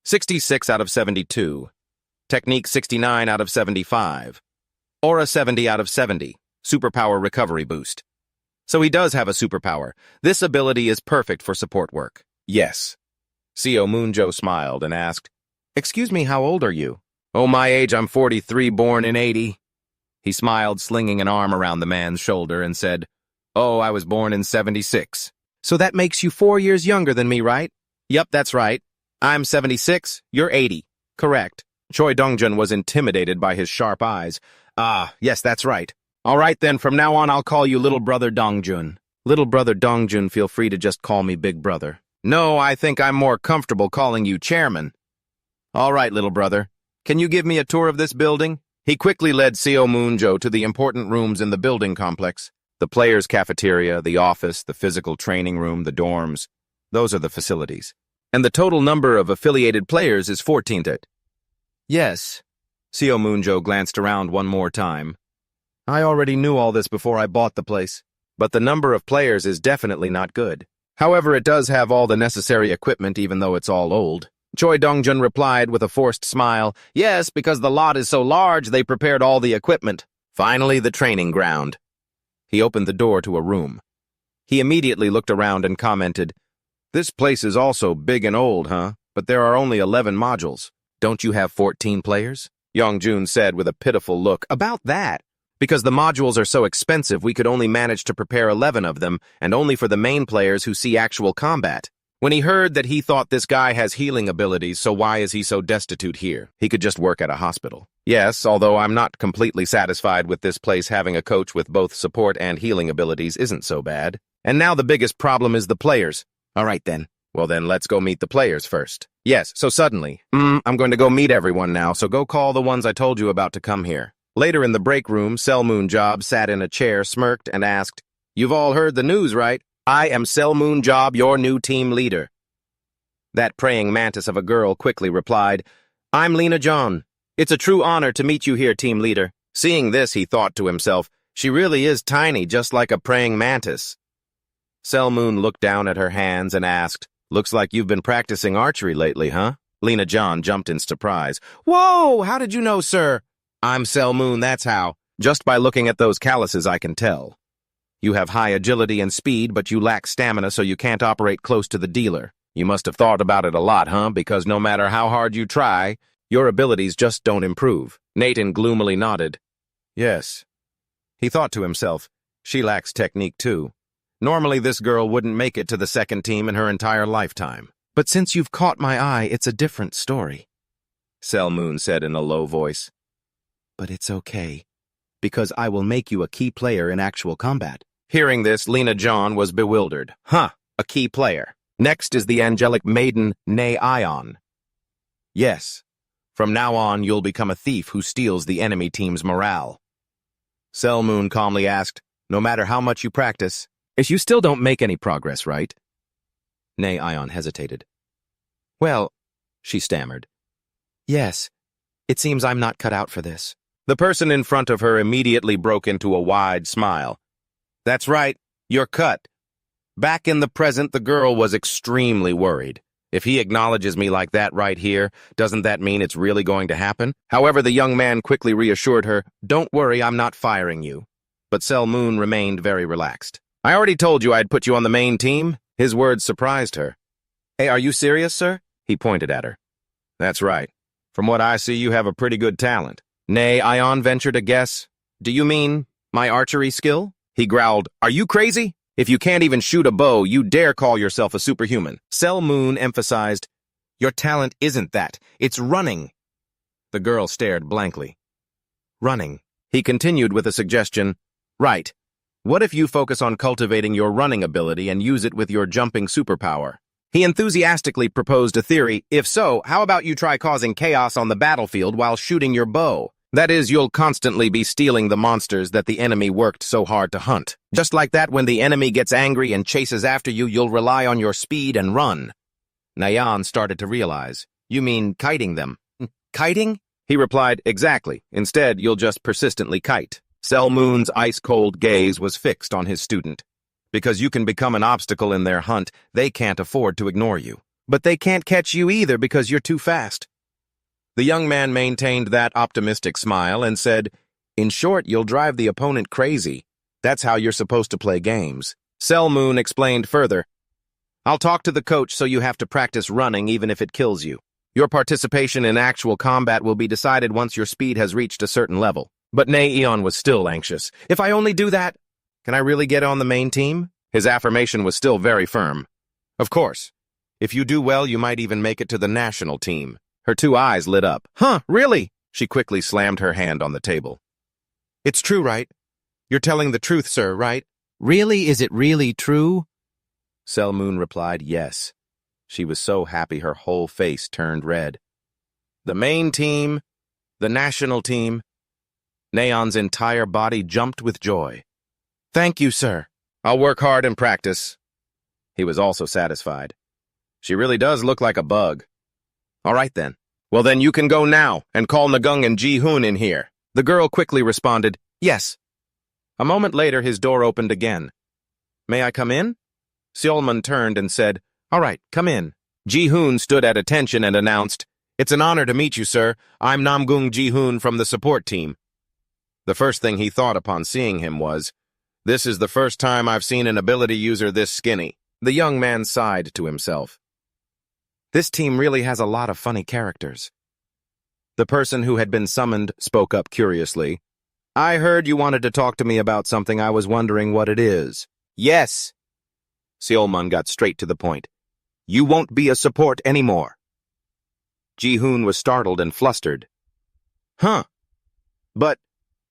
66 out of 72. Technique 69 out of 75. Aura 70 out of 70. Superpower recovery boost. So he does have a superpower. This ability is perfect for support work. Yes. Seo Moonjo smiled and asked, Excuse me, how old are you? Oh, my age, I'm 43, born in 80. He smiled, slinging an arm around the man's shoulder, and said, Oh, I was born in 76. So that makes you 4 years younger than me, right? Yep, that's right. I'm 76, you're 80. Correct. Choi Dong-jun was intimidated by his sharp eyes. Ah, yes, that's right. All right then, from now on I'll call you Little Brother Dong-jun. Little Brother Dong-jun, feel free to just call me Big Brother. No, I think I'm more comfortable calling you Chairman. All right, little brother. Can you give me a tour of this building? He quickly led Seo Moonjo to the important rooms in the building complex. The players' cafeteria, the office, the physical training room, the dorms. Those are the facilities. And the total number of affiliated players is 14. Yes. Seo Moonjo glanced around one more time. I already knew all this before I bought the place. But the number of players is definitely not good. However, it does have all the necessary equipment even though it's all old. Choi Dong-jun replied with a forced smile, Yes, because the lot is so large they prepared all the equipment. Finally, the training ground. He opened the door to a room. He immediately looked around and commented, This place is also big and old, huh? But there are only 11 modules. Don't you have 14 players? Young-jun said with a pitiful look, About that. Because the modules are so expensive, we could only manage to prepare 11 of them, and only for the main players who see actual combat. When he heard that, he thought this guy has healing abilities, so why is he so destitute here? He could just work at a hospital. Yes, although I'm not completely satisfied with this place, having a coach with both support and healing abilities isn't so bad. And now the biggest problem is the players. All right then. Well then, let's go meet the players first. Yes, so suddenly, I'm going to go meet everyone now, so go call the ones I told you about to come here. Later in the break room, Sel Moonjob sat in a chair, smirked, and asked, You've all heard the news, right? I am Sel Moonjob, your new team leader. That praying mantis of a girl quickly replied, I'm Lena John. It's a true honor to meet you here, team leader. Seeing this, he thought to himself, she really is tiny, just like a praying mantis. Sel Moon looked down at her hands and asked, Looks like you've been practicing archery lately, huh? Lena John jumped in surprise. Whoa, how did you know, sir? I'm Sel Moon, that's how. Just by looking at those calluses, I can tell. You have high agility and speed, but you lack stamina, so you can't operate close to the dealer. You must have thought about it a lot, huh? Because no matter how hard you try, your abilities just don't improve. Nathan gloomily nodded. Yes. He thought to himself, she lacks technique too. Normally this girl wouldn't make it to the second team in her entire lifetime. But since you've caught my eye, it's a different story. Sel Moon said in a low voice. But it's okay, because I will make you a key player in actual combat. Hearing this, Lena John was bewildered. Huh, a key player. Next is the angelic maiden, Ne Ion. Yes, from now on you'll become a thief who steals the enemy team's morale. Sel Moon calmly asked, No matter how much you practice, if you still don't make any progress, right? Ne Ion hesitated. Well, she stammered. Yes, it seems I'm not cut out for this. The person in front of her immediately broke into a wide smile. That's right, you're cut. Back in the present, the girl was extremely worried. If he acknowledges me like that right here, doesn't that mean it's really going to happen? However, the young man quickly reassured her, Don't worry, I'm not firing you. But Sel Moon remained very relaxed. I already told you I'd put you on the main team. His words surprised her. Hey, are you serious, sir? He pointed at her. That's right. From what I see, you have a pretty good talent. Ne Ion ventured a guess. Do you mean my archery skill? He growled, Are you crazy? If you can't even shoot a bow, you dare call yourself a superhuman. Sel Moon emphasized, Your talent isn't that. It's running. The girl stared blankly. Running. He continued with a suggestion. Right. What if you focus on cultivating your running ability and use it with your jumping superpower? He enthusiastically proposed a theory. If so, how about you try causing chaos on the battlefield while shooting your bow? That is, you'll constantly be stealing the monsters that the enemy worked so hard to hunt. Just like that, when the enemy gets angry and chases after you, you'll rely on your speed and run. Hayan started to realize. You mean kiting them? Kiting? He replied, exactly. Instead, you'll just persistently kite. Selmoon's ice-cold gaze was fixed on his student. Because you can become an obstacle in their hunt, they can't afford to ignore you. But they can't catch you either because you're too fast. The young man maintained that optimistic smile and said, in short, you'll drive the opponent crazy. That's how you're supposed to play games. Selmoon explained further, I'll talk to the coach so you have to practice running even if it kills you. Your participation in actual combat will be decided once your speed has reached a certain level. But Naeon was still anxious. If I only do that, can I really get on the main team? His affirmation was still very firm. Of course. If you do well, you might even make it to the national team. Her two eyes lit up. Huh, really? She quickly slammed her hand on the table. It's true, right? You're telling the truth, sir, right? Really? Is it really true? Selmoon replied, yes. She was so happy her whole face turned red. The main team, the national team. Naeon's entire body jumped with joy. Thank you, sir. I'll work hard and practice. He was also satisfied. She really does look like a bug. All right, then. Well, then you can go now and call Nagung and Ji-hoon in here. The girl quickly responded, yes. A moment later, his door opened again. May I come in? Seolman turned and said, all right, come in. Ji-hoon stood at attention and announced, it's an honor to meet you, sir. I'm Namgung Ji-hoon from the support team. The first thing he thought upon seeing him was, this is the first time I've seen an ability user this skinny. The young man sighed to himself. This team really has a lot of funny characters. The person who had been summoned spoke up curiously. I heard you wanted to talk to me about something. I was wondering what it is. Yes. Seolman got straight to the point. You won't be a support anymore. Ji-hoon was startled and flustered. Huh. But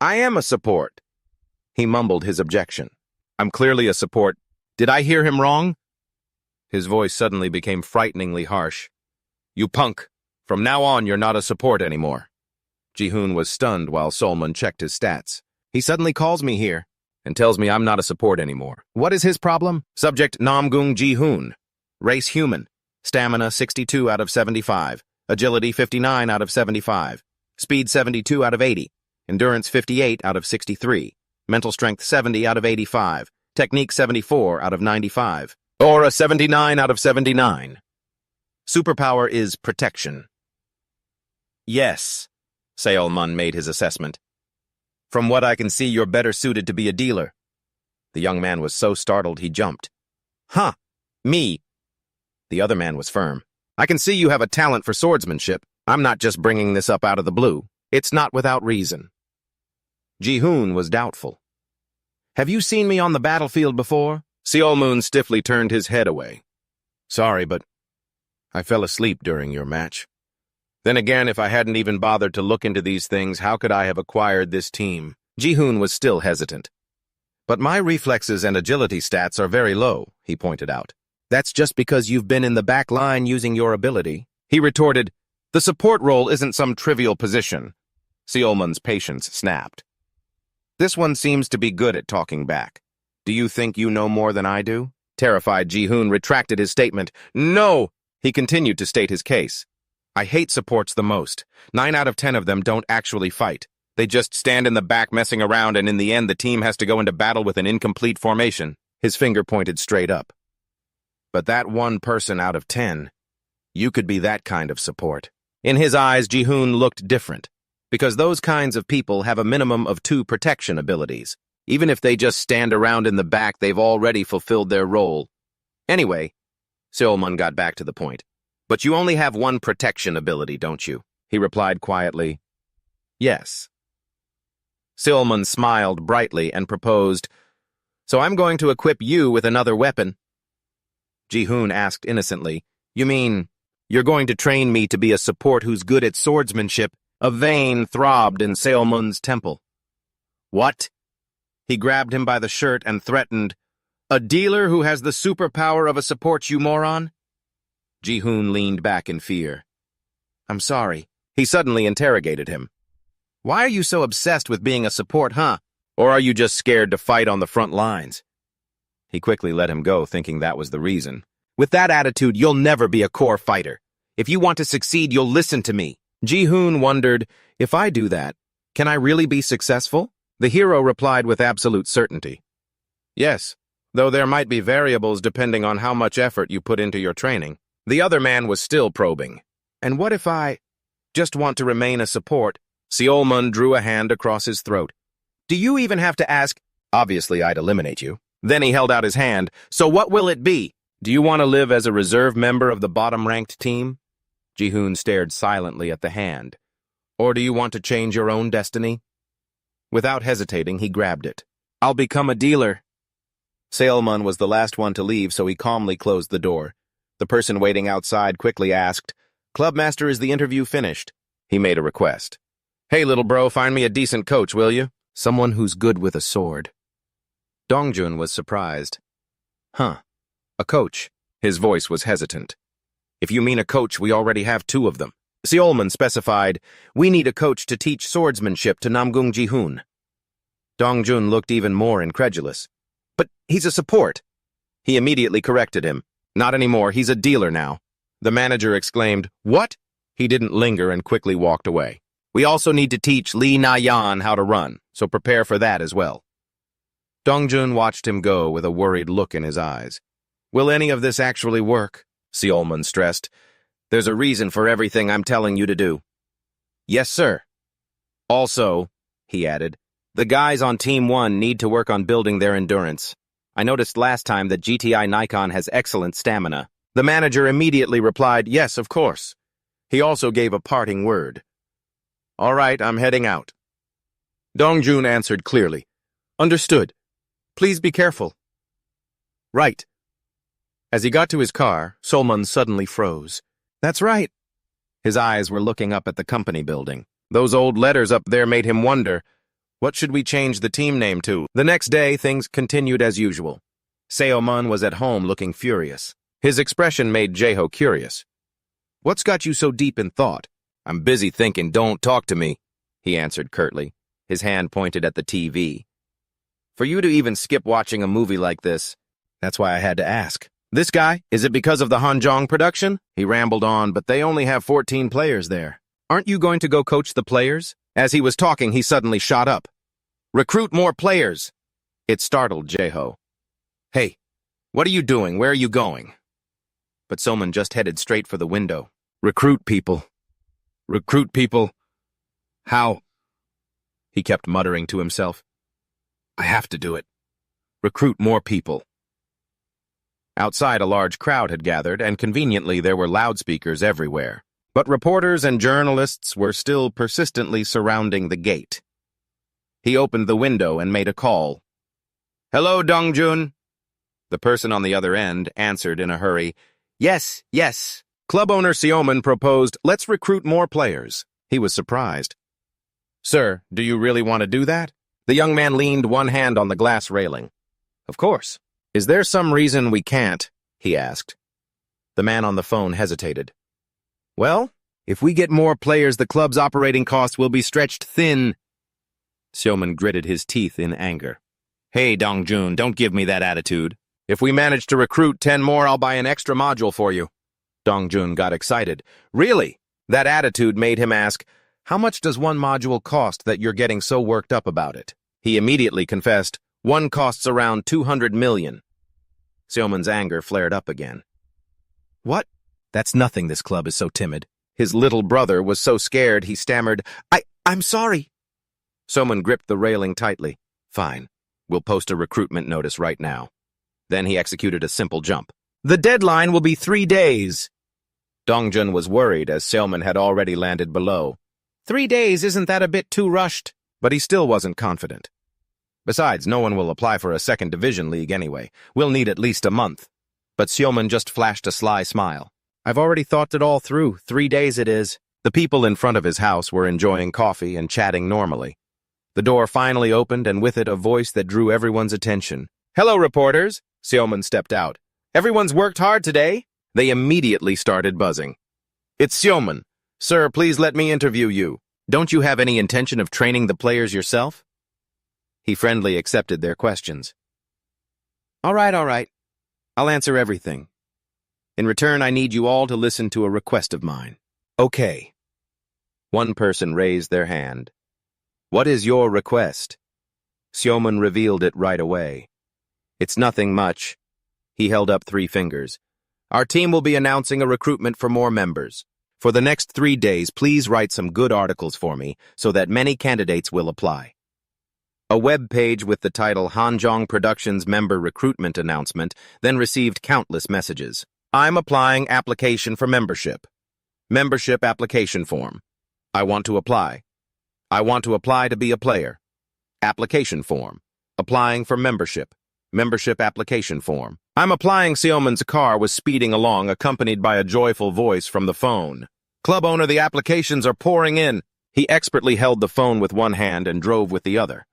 I am a support. He mumbled his objection. I'm clearly a support. Did I hear him wrong? His voice suddenly became frighteningly harsh. You punk. From now on, you're not a support anymore. Ji-hoon was stunned while Seolman checked his stats. He suddenly calls me here and tells me I'm not a support anymore. What is his problem? Subject Namgung Ji-hoon. Race human. Stamina 62 out of 75. Agility 59 out of 75. Speed 72 out of 80. Endurance 58 out of 63. Mental strength 70 out of 85. Technique 74 out of 95. Aura 79 out of 79. Superpower is protection. Yes, Seolman made his assessment. From what I can see, you're better suited to be a dealer. The young man was so startled he jumped. Huh, me. The other man was firm. I can see you have a talent for swordsmanship. I'm not just bringing this up out of the blue. It's not without reason. Ji-hoon was doubtful. Have you seen me on the battlefield before? Seolmoon stiffly turned his head away. Sorry, but I fell asleep during your match. Then again, if I hadn't even bothered to look into these things, how could I have acquired this team? Ji-hoon was still hesitant. But my reflexes and agility stats are very low, he pointed out. That's just because you've been in the back line using your ability. He retorted, the support role isn't some trivial position. Seolman's patience snapped. This one seems to be good at talking back. Do you think you know more than I do? Terrified, Ji-hoon retracted his statement. No! He continued to state his case. I hate supports the most. 9 out of 10 of them don't actually fight. They just stand in the back messing around, and in the end the team has to go into battle with an incomplete formation. His finger pointed straight up. But that one person out of 10, you could be that kind of support. In his eyes, Ji-hoon looked different, because those kinds of people have a minimum of 2 protection abilities. Even if they just stand around in the back, they've already fulfilled their role. Anyway, Seolman got back to the point. But you only have 1 protection ability, don't you? He replied quietly. Yes. Seolman smiled brightly and proposed, so I'm going to equip you with another weapon. Ji-hoon asked innocently, you mean You're going to train me to be a support who's good at swordsmanship. A vein throbbed in Seomun's temple. What? He grabbed him by the shirt and threatened, a dealer who has the superpower of a support, you moron? Ji-hoon leaned back in fear. I'm sorry. He suddenly interrogated him. Why are you so obsessed with being a support, huh? Or are you just scared to fight on the front lines? He quickly let him go, thinking that was the reason. With that attitude, you'll never be a core fighter. If you want to succeed, you'll listen to me. Ji-hoon wondered, if I do that, can I really be successful? The hero replied with absolute certainty. Yes, though there might be variables depending on how much effort you put into your training. The other man was still probing. And what if I just want to remain a support? Seolmun drew a hand across his throat. Do you even have to ask? Obviously, I'd eliminate you. Then he held out his hand. So what will it be? Do you want to live as a reserve member of the bottom-ranked team? Ji-hoon stared silently at the hand. Or do you want to change your own destiny? Without hesitating, he grabbed it. I'll become a dealer. Seolmun was the last one to leave, so he calmly closed the door. The person waiting outside quickly asked, Clubmaster, is the interview finished? He made a request. Hey, little bro, find me a decent coach, will you? Someone who's good with a sword. Dongjun was surprised. Huh. A coach. His voice was hesitant. If you mean a coach, we already have 2 of them. Seolmun specified, we need a coach to teach swordsmanship to Namgung Ji-hoon. Dongjun looked even more incredulous. But he's a support. He immediately corrected him. Not anymore, he's a dealer now. The manager exclaimed, What? He didn't linger and quickly walked away. We also need to teach Lee Na-yan how to run, so prepare for that as well. Dongjun watched him go with a worried look in his eyes. Will any of this actually work? Seolmun stressed. There's a reason for everything I'm telling you to do. Yes, sir. Also, he added, the guys on Team 1 need to work on building their endurance. I noticed last time that GTI Nikon has excellent stamina. The manager immediately replied, yes, of course. He also gave a parting word. All right, I'm heading out. Dongjun answered clearly. Understood. Please be careful. Right. As he got to his car, Seolmun suddenly froze. That's right. His eyes were looking up at the company building. Those old letters up there made him wonder, what should we change the team name to? The next day, things continued as usual. Seolmun was at home looking furious. His expression made Jae-ho curious. What's got you so deep in thought? I'm busy thinking, don't talk to me, he answered curtly, his hand pointed at the TV. For you to even skip watching a movie like this, that's why I had to ask. This guy, is it because of the Hanjong production? He rambled on, but they only have 14 players there. Aren't you going to go coach the players? As he was talking, he suddenly shot up. Recruit more players! It startled Jae-ho. Hey, what are you doing? Where are you going? But Seolmun just headed straight for the window. Recruit people. Recruit people. How? He kept muttering to himself. I have to do it. Recruit more people. Outside, a large crowd had gathered, and conveniently there were loudspeakers everywhere. But reporters and journalists were still persistently surrounding the gate. He opened the window and made a call. Hello, Dongjun. The person on the other end answered in a hurry. Yes, yes. Club owner Seolmun proposed, let's recruit more players. He was surprised. Sir, do you really want to do that? The young man leaned one hand on the glass railing. Of course. Is there some reason we can't? He asked. The man on the phone hesitated. Well, if we get more players, the club's operating costs will be stretched thin. Seolmun gritted his teeth in anger. Hey, Dongjun, don't give me that attitude. If we manage to recruit 10 more, I'll buy an extra module for you. Dongjun got excited. Really? That attitude made him ask, how much does one module cost that you're getting so worked up about it? He immediately confessed, one costs around 200 million. Seolmun's anger flared up again. What? That's nothing, this club is so timid. His little brother was so scared he stammered, I'm sorry. Seolmun gripped the railing tightly. Fine. We'll post a recruitment notice right now. Then he executed a simple jump. The deadline will be 3 days. Dongjun was worried as Seolmun had already landed below. 3 days, isn't that a bit too rushed? But he still wasn't confident. Besides, no one will apply for a second division league anyway. We'll need at least a month. But Seolmun just flashed a sly smile. I've already thought it all through. 3 days it is. The people in front of his house were enjoying coffee and chatting normally. The door finally opened, and with it a voice that drew everyone's attention. "Hello, reporters!" Seoman stepped out. "Everyone's worked hard today?" They immediately started buzzing. "It's Seoman. Sir, please let me interview you. Don't you have any intention of training the players yourself?" He friendly accepted their questions. All right. I'll answer everything. In return, I need you all to listen to a request of mine." "Okay." One person raised their hand. "What is your request?" Seoman revealed it right away. "It's nothing much." He held up 3 fingers. "Our team will be announcing a recruitment for more members. For the next 3 days, please write some good articles for me so that many candidates will apply." A web page with the title Hanjong Productions Member Recruitment Announcement then received countless messages. "I'm applying application for membership. Membership application form. I want to apply. I want to apply to be a player. Application form. Applying for membership. Membership application form. I'm applying." Seoman's car was speeding along, accompanied by a joyful voice from the phone. "Club owner, the applications are pouring in." He expertly held the phone with one hand and drove with the other.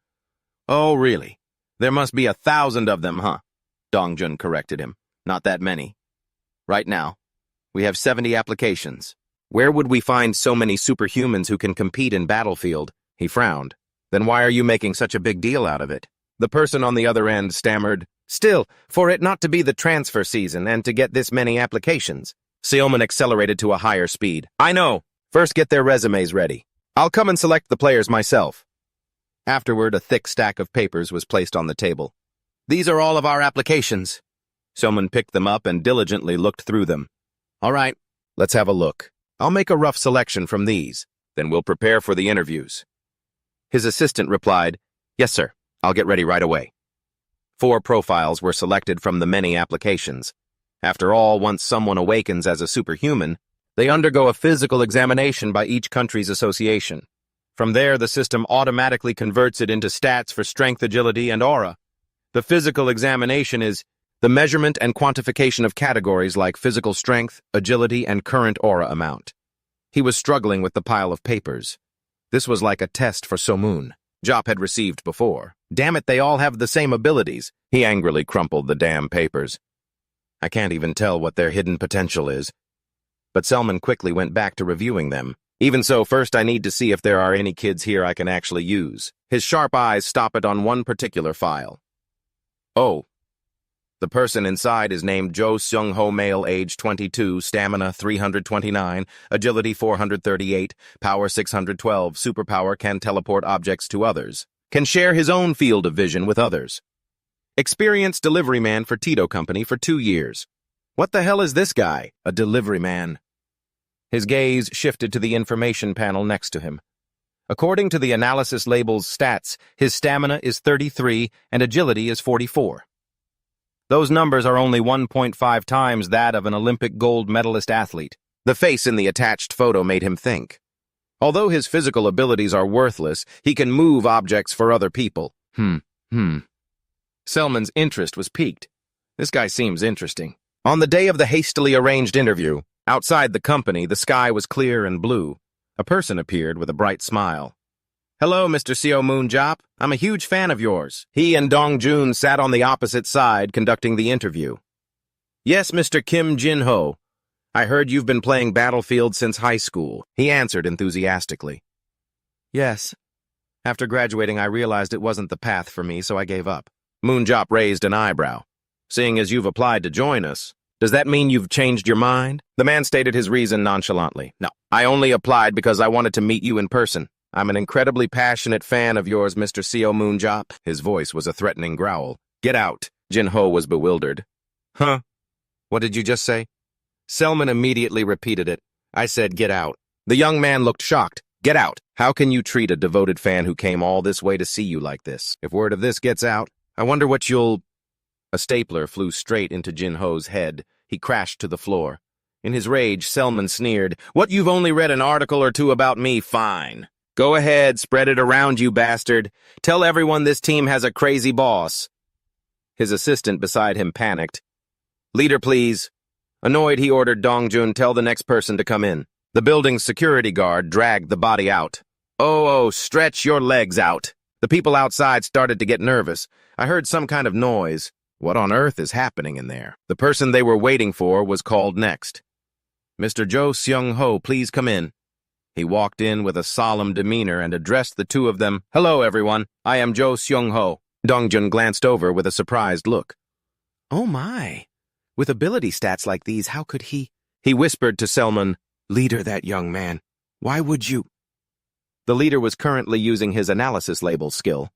"Oh, really? There must be 1,000 of them, huh?" Dongjun corrected him. "Not that many. Right now, we have 70 applications. Where would we find so many superhumans who can compete in Battlefield?" He frowned. "Then why are you making such a big deal out of it?" The person on the other end stammered, "Still, for it not to be the transfer season and to get this many applications." Seoman accelerated to a higher speed. "I know. First get their resumes ready. I'll come and select the players myself." Afterward, a thick stack of papers was placed on the table. "These are all of our applications." Seoman picked them up and diligently looked through them. "All right, let's have a look. I'll make a rough selection from these. Then we'll prepare for the interviews." His assistant replied, "Yes, sir. I'll get ready right away." 4 profiles were selected from the many applications. After all, once someone awakens as a superhuman, they undergo a physical examination by each country's association. From there, the system automatically converts it into stats for strength, agility, and aura. The physical examination is the measurement and quantification of categories like physical strength, agility, and current aura amount. He was struggling with the pile of papers. This was like a test for Somun. Jop had received before. Damn it, they all have the same abilities. He angrily crumpled the damn papers. I can't even tell what their hidden potential is. But Selman quickly went back to reviewing them. Even so, first I need to see if there are any kids here I can actually use. His sharp eyes stopped on one particular file. Oh. The person inside is named Jo Seung-ho, male, age 22, stamina 329, agility 438, power 612, superpower, can teleport objects to others. Can share his own field of vision with others. Experienced delivery man for Tito Company for 2 years. What the hell is this guy? A delivery man. His gaze shifted to the information panel next to him. According to the analysis label's stats, his stamina is 33 and agility is 44. Those numbers are only 1.5 times that of an Olympic gold medalist athlete. The face in the attached photo made him think. Although his physical abilities are worthless, he can move objects for other people. Selman's interest was piqued. This guy seems interesting. On the day of the hastily arranged interview, outside the company, the sky was clear and blue. A person appeared with a bright smile. "Hello, Mr. Seo Moonjop. I'm a huge fan of yours." He and Dongjun sat on the opposite side conducting the interview. "Yes, Mr. Kim Jin-ho. I heard you've been playing Battlefield since high school," he answered enthusiastically. "Yes. After graduating, I realized it wasn't the path for me, so I gave up." Moonjop raised an eyebrow. "Seeing as you've applied to join us, does that mean you've changed your mind?" The man stated his reason nonchalantly. "No, I only applied because I wanted to meet you in person. I'm an incredibly passionate fan of yours, Mr. Seo Moonjop." His voice was a threatening growl. "Get out." Jin-ho was bewildered. "Huh? What did you just say?" Selman immediately repeated it. "I said get out." The young man looked shocked. "Get out. How can you treat a devoted fan who came all this way to see you like this? If word of this gets out, I wonder what you'll—" A stapler flew straight into Jin-ho's head. He crashed to the floor. In his rage, Selman sneered, "What, you've only read an article or two about me? Fine. Go ahead, spread it around, you bastard. Tell everyone this team has a crazy boss." His assistant beside him panicked. "Leader, please." Annoyed, he ordered Dongjun, tell the next person to come in. The building's security guard dragged the body out. Oh, stretch your legs out. The people outside started to get nervous. I heard some kind of noise. What on earth is happening in there? The person they were waiting for was called next. Mr. Jo Seung-ho, please come in. He walked in with a solemn demeanor and addressed the two of them. Hello, everyone. I am Jo Seung-ho. Dongjun glanced over with a surprised look. Oh my. With ability stats like these, how could he? He whispered to Selman, Leader, that young man. Why would you? The leader was currently using his analysis label skill.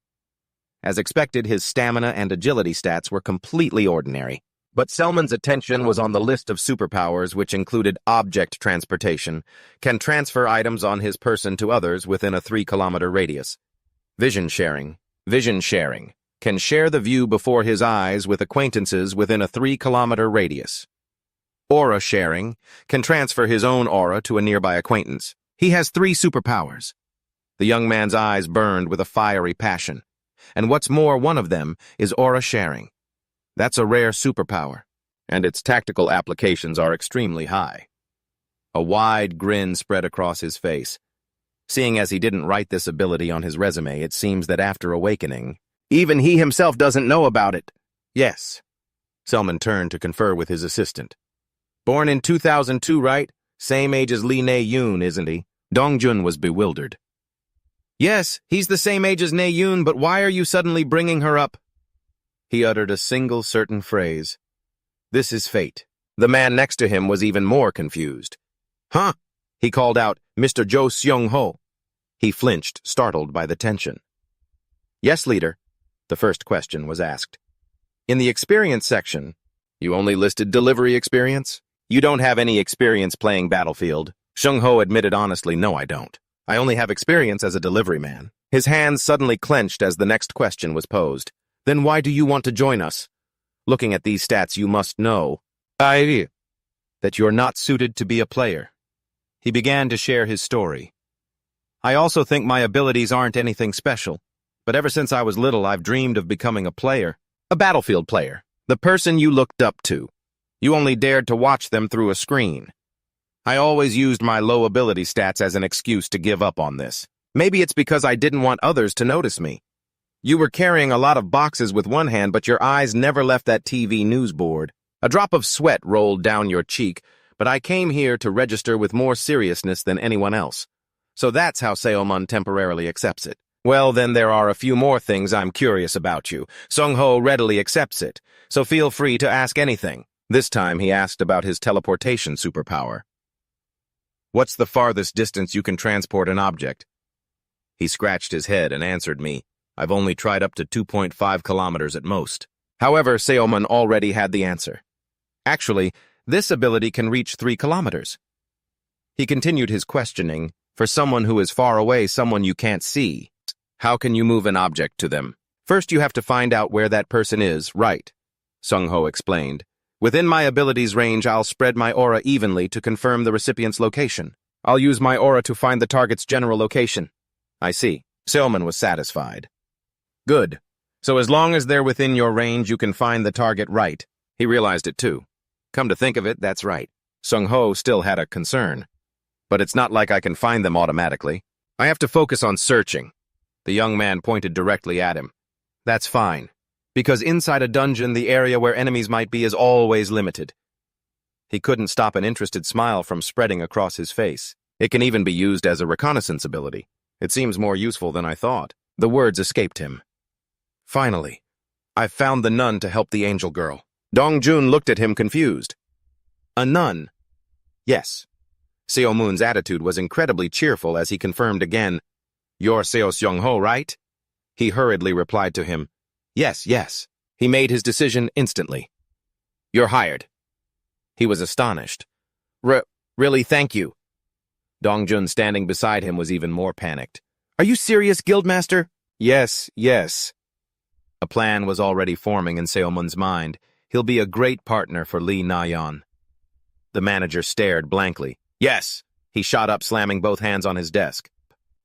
As expected, his stamina and agility stats were completely ordinary. But Selman's attention was on the list of superpowers, which included object transportation, can transfer items on his person to others within a 3-kilometer radius. Vision sharing, can share the view before his eyes with acquaintances within a 3-kilometer radius. Aura sharing, can transfer his own aura to a nearby acquaintance. He has 3 superpowers. The young man's eyes burned with a fiery passion. And what's more, one of them is aura sharing. That's a rare superpower, and its tactical applications are extremely high. A wide grin spread across his face. Seeing as he didn't write this ability on his resume, it seems that after awakening, even he himself doesn't know about it. Yes. Selman turned to confer with his assistant. Born in 2002, right? Same age as Lee Na-yoon, isn't he? Dongjun was bewildered. Yes, he's the same age as Na-yoon, but why are you suddenly bringing her up? He uttered a single certain phrase. This is fate. The man next to him was even more confused. Huh? He called out, Mr. Jo Seung-ho. He flinched, startled by the tension. Yes, leader. The first question was asked. In the experience section, you only listed delivery experience? You don't have any experience playing Battlefield. Seung-ho admitted honestly, no, I don't. I only have experience as a delivery man. His hands suddenly clenched as the next question was posed. Then why do you want to join us? Looking at these stats, you must know that you're not suited to be a player. He began to share his story. I also think my abilities aren't anything special, but ever since I was little, I've dreamed of becoming a player, a Battlefield player, the person you looked up to. You only dared to watch them through a screen. I always used my low ability stats as an excuse to give up on this. Maybe it's because I didn't want others to notice me. You were carrying a lot of boxes with one hand, but your eyes never left that TV news board. A drop of sweat rolled down your cheek, but I came here to register with more seriousness than anyone else. So that's how Seomun temporarily accepts it. Well, then there are a few more things I'm curious about you. Seung-ho readily accepts it, so feel free to ask anything. This time he asked about his teleportation superpower. What's the farthest distance you can transport an object? He scratched his head and answered me. I've only tried up to 2.5 kilometers at most. However, Seomun already had the answer. Actually, this ability can reach 3 kilometers. He continued his questioning. For someone who is far away, someone you can't see, how can you move an object to them? First, you have to find out where that person is, right? Seung-ho explained. Within my abilities range, I'll spread my aura evenly to confirm the recipient's location. I'll use my aura to find the target's general location. I see. Seomun was satisfied. Good. So as long as they're within your range, you can find the target right. He realized it too. Come to think of it, that's right. Seung-ho still had a concern. But it's not like I can find them automatically. I have to focus on searching. The young man pointed directly at him. That's fine. Because inside a dungeon, the area where enemies might be is always limited. He couldn't stop an interested smile from spreading across his face. It can even be used as a reconnaissance ability. It seems more useful than I thought. The words escaped him. Finally, I've found the nun to help the angel girl. Dongjun looked at him confused. A nun? Yes. Seomun's attitude was incredibly cheerful as he confirmed again, You're Seo Seung-ho, right? He hurriedly replied to him, Yes, yes. He made his decision instantly. You're hired. He was astonished. Really, thank you. Dongjun, standing beside him, was even more panicked. Are you serious, Guildmaster? Yes, yes. A plan was already forming in Seomun's mind. He'll be a great partner for Lee Na-yeon. The manager stared blankly. Yes, he shot up, slamming both hands on his desk.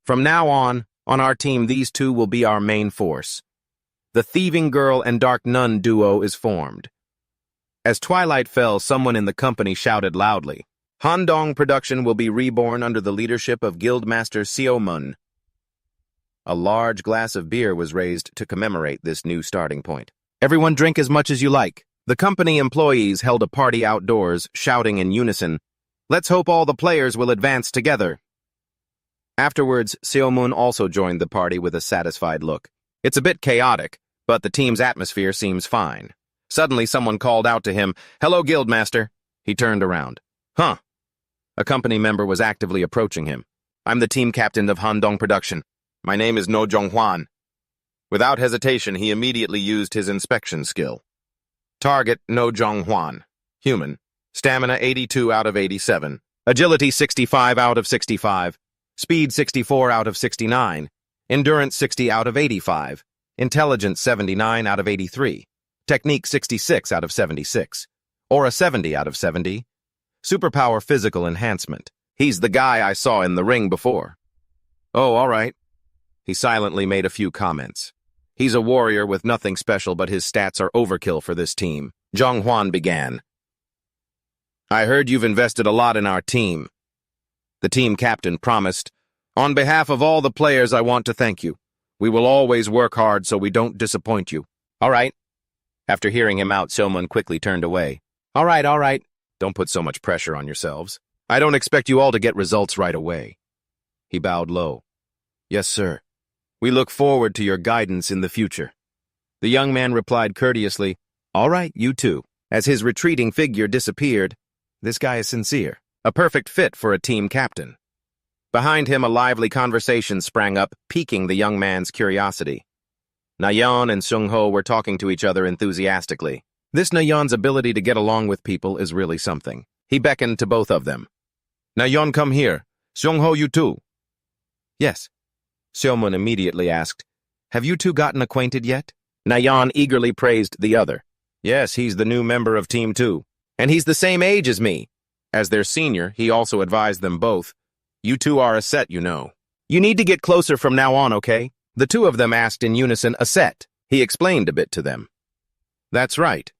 From now on our team, these two will be our main force. The thieving girl and dark nun duo is formed. As twilight fell, someone in the company shouted loudly, Handong production will be reborn under the leadership of Guildmaster Seomun. A large glass of beer was raised to commemorate this new starting point. Everyone drink as much as you like. The company employees held a party outdoors, shouting in unison, Let's hope all the players will advance together. Afterwards, Seomun also joined the party with a satisfied look. It's a bit chaotic, but the team's atmosphere seems fine. Suddenly, someone called out to him, Hello, Guildmaster. He turned around. Huh. A company member was actively approaching him. I'm the team captain of Handong production. My name is No Jonghwan. Without hesitation, he immediately used his inspection skill. Target, No Jonghwan. Human. Stamina 82 out of 87. Agility 65 out of 65. Speed 64 out of 69. Endurance 60 out of 85. Intelligence 79 out of 83. Technique 66 out of 76. Aura 70 out of 70. Superpower physical enhancement. He's the guy I saw in the ring before. Oh, all right. He silently made a few comments. He's a warrior with nothing special, but his stats are overkill for this team. Jonghwan began. I heard you've invested a lot in our team. The team captain promised, On behalf of all the players, I want to thank you. We will always work hard so we don't disappoint you. All right. After hearing him out, Seomun quickly turned away. All right. Don't put so much pressure on yourselves. I don't expect you all to get results right away. He bowed low. Yes, sir. We look forward to your guidance in the future. The young man replied courteously, All right, you too. As his retreating figure disappeared, this guy is sincere, a perfect fit for a team captain. Behind him, a lively conversation sprang up, piquing the young man's curiosity. Nayeon and Seung-ho were talking to each other enthusiastically. This Nayeon's ability to get along with people is really something. He beckoned to both of them. Nayeon, come here. Seung-ho, you too. Yes. Seomun immediately asked, Have you two gotten acquainted yet? Nayeon eagerly praised the other. Yes, he's the new member of Team 2. And he's the same age as me. As their senior, he also advised them both. You two are a set, you know. You need to get closer from now on, okay? The two of them asked in unison, a set. He explained a bit to them. That's right.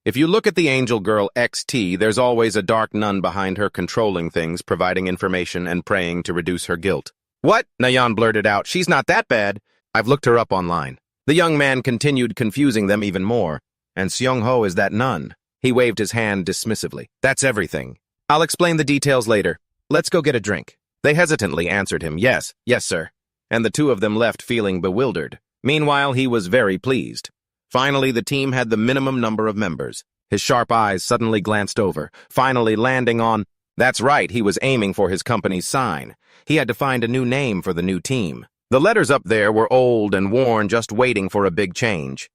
If you look at the angel girl XT, there's always a dark nun behind her controlling things, providing information and praying to reduce her guilt. What? Nayeon blurted out. She's not that bad. I've looked her up online. The young man continued, confusing them even more. And Seung-ho is that nun. He waved his hand dismissively. That's everything. I'll explain the details later. Let's go get a drink. They hesitantly answered him, Yes, sir. And the two of them left feeling bewildered. Meanwhile, he was very pleased. Finally, the team had the minimum number of members. His sharp eyes suddenly glanced over, finally landing on, That's right, he was aiming for his company's sign. He had to find a new name for the new team. The letters up there were old and worn, just waiting for a big change.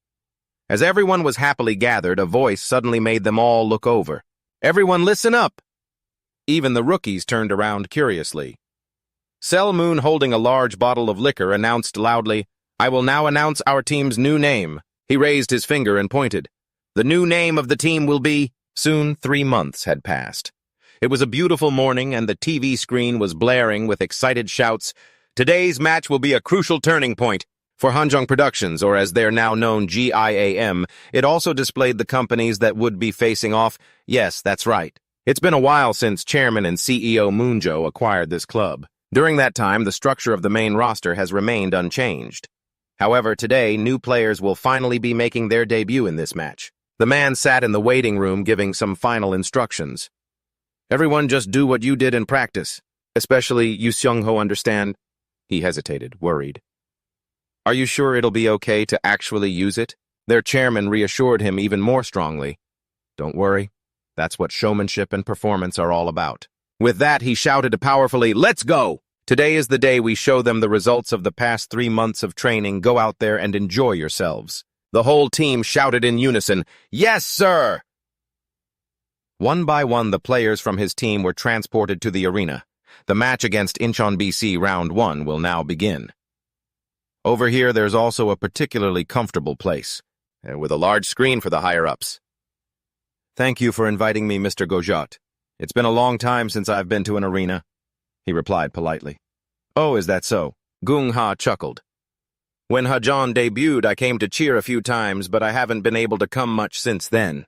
As everyone was happily gathered, a voice suddenly made them all look over. Everyone listen up! Even the rookies turned around curiously. Selmoon, holding a large bottle of liquor, announced loudly, I will now announce our team's new name. He raised his finger and pointed. The new name of the team will be... Soon 3 months had passed. It was a beautiful morning, and the TV screen was blaring with excited shouts. Today's match will be a crucial turning point. For Handong Productions, or as they're now known, GIAM, it also displayed the companies that would be facing off. Yes, that's right. It's been a while since Chairman and CEO Moonjo acquired this club. During that time, the structure of the main roster has remained unchanged. However, today, new players will finally be making their debut in this match. The man sat in the waiting room giving some final instructions. Everyone just do what you did in practice. Especially you, Seung-ho, understand? He hesitated, worried. Are you sure it'll be okay to actually use it? Their chairman reassured him even more strongly. Don't worry. That's what showmanship and performance are all about. With that, he shouted powerfully, Let's go! Today is the day we show them the results of the past 3 months of training. Go out there and enjoy yourselves. The whole team shouted in unison, Yes, sir! One by one, the players from his team were transported to the arena. The match against Incheon BC Round 1 will now begin. Over here, there's also a particularly comfortable place, with a large screen for the higher-ups. Thank you for inviting me, Mr. Gojot. It's been a long time since I've been to an arena, he replied politely. Oh, is that so? Gung Ha chuckled. When Hajan debuted, I came to cheer a few times, but I haven't been able to come much since then.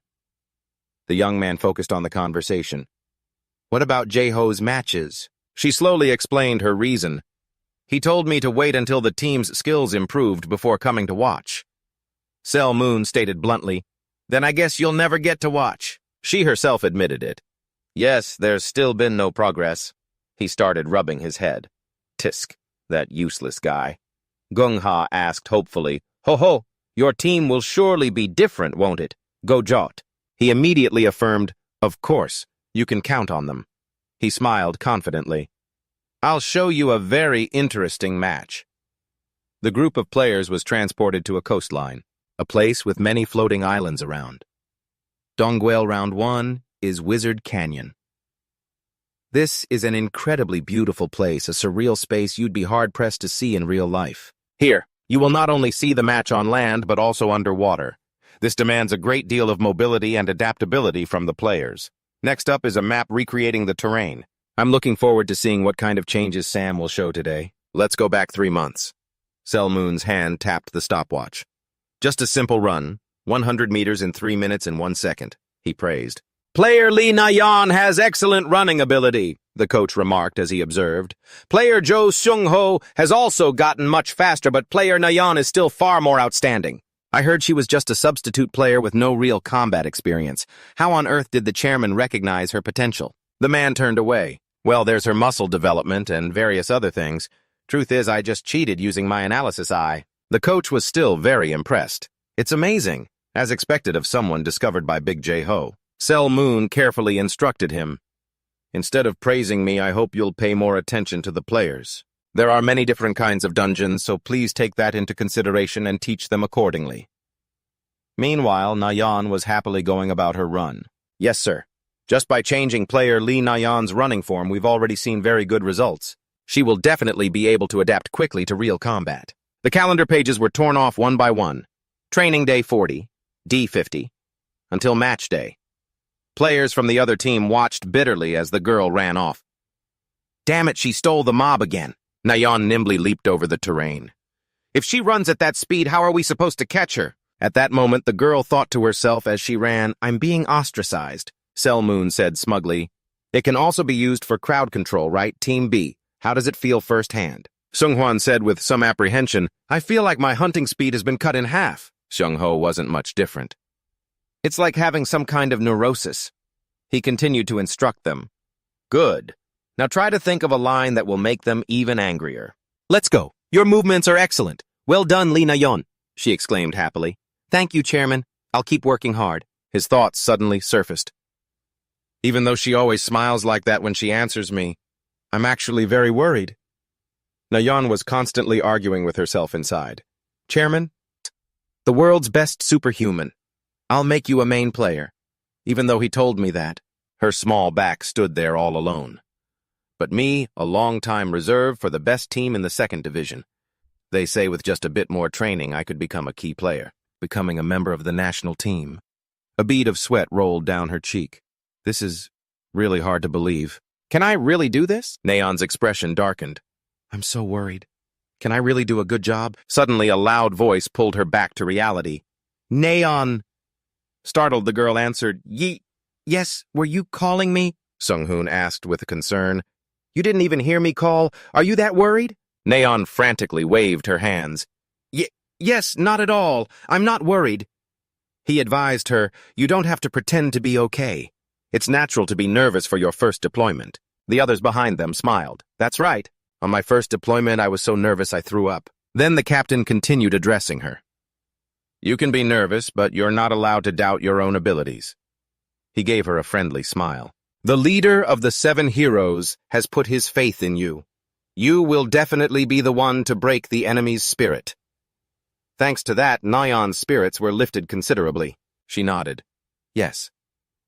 The young man focused on the conversation. What about Jae-ho's matches? She slowly explained her reason. He told me to wait until the team's skills improved before coming to watch. Sel Moon stated bluntly, Then I guess you'll never get to watch. She herself admitted it. Yes, there's still been no progress. He started rubbing his head. Tisk, that useless guy. Gung-ha asked hopefully, Ho, your team will surely be different, won't it? Go Jot. He immediately affirmed, Of course, you can count on them. He smiled confidently. I'll show you a very interesting match. The group of players was transported to a coastline, a place with many floating islands around. Dongguel Round 1 is Wizard Canyon. This is an incredibly beautiful place, a surreal space you'd be hard-pressed to see in real life. Here, you will not only see the match on land, but also underwater. This demands a great deal of mobility and adaptability from the players. Next up is a map recreating the terrain. I'm looking forward to seeing what kind of changes Sam will show today. Let's go back 3 months. Sel Moon's hand tapped the stopwatch. Just a simple run, 100 meters in 3 minutes and 1 second, he praised. Player Lee Na-yeon has excellent running ability, the coach remarked as he observed. Player Jo Seung-ho has also gotten much faster, but player Na-yeon is still far more outstanding. I heard she was just a substitute player with no real combat experience. How on earth did the chairman recognize her potential? The man turned away. Well, there's her muscle development and various other things. Truth is, I just cheated using my analysis eye. The coach was still very impressed. It's amazing, as expected of someone discovered by Big Jae-ho. Sel Moon carefully instructed him. Instead of praising me, I hope you'll pay more attention to the players. There are many different kinds of dungeons, so please take that into consideration and teach them accordingly. Meanwhile, Na-yeon was happily going about her run. Yes, sir. Just by changing player Lee Na-yeon's running form, we've already seen very good results. She will definitely be able to adapt quickly to real combat. The calendar pages were torn off one by one. Training day 40, D50, until match day. Players from the other team watched bitterly as the girl ran off. Damn it, she stole the mob again. Na-yeon nimbly leaped over the terrain. If she runs at that speed, how are we supposed to catch her? At that moment, the girl thought to herself as she ran, I'm being ostracized. Sel Moon said smugly, It can also be used for crowd control, right, Team B? How does it feel firsthand? Seung-hwan said with some apprehension, I feel like my hunting speed has been cut in half. Seung-ho wasn't much different. It's like having some kind of neurosis. He continued to instruct them. Good. Now try to think of a line that will make them even angrier. Let's go. Your movements are excellent. Well done, Lee Na-yeon, she exclaimed happily. Thank you, Chairman. I'll keep working hard. His thoughts suddenly surfaced. Even though she always smiles like that when she answers me, I'm actually very worried. Na-yeon was constantly arguing with herself inside. Chairman, the world's best superhuman. I'll make you a main player. Even though he told me that, her small back stood there all alone. But me, a long-time reserve for the best team in the 2nd division. They say with just a bit more training I could become a key player, becoming a member of the national team. A bead of sweat rolled down her cheek. This is really hard to believe. Can I really do this? Na-yeon's expression darkened. I'm so worried. Can I really do a good job? Suddenly a loud voice pulled her back to reality. Na-yeon! Startled, the girl answered, Yes, were you calling me? Seung-hoon asked with concern. You didn't even hear me call. Are you that worried? Na-yeon frantically waved her hands. Yes, not at all. I'm not worried. He advised her, You don't have to pretend to be okay. It's natural to be nervous for your first deployment. The others behind them smiled. That's right. On my first deployment, I was so nervous I threw up. Then the captain continued addressing her. You can be nervous, but you're not allowed to doubt your own abilities. He gave her a friendly smile. The leader of the 7 heroes has put his faith in you. You will definitely be the one to break the enemy's spirit. Thanks to that, Na-yeon's spirits were lifted considerably. She nodded. Yes.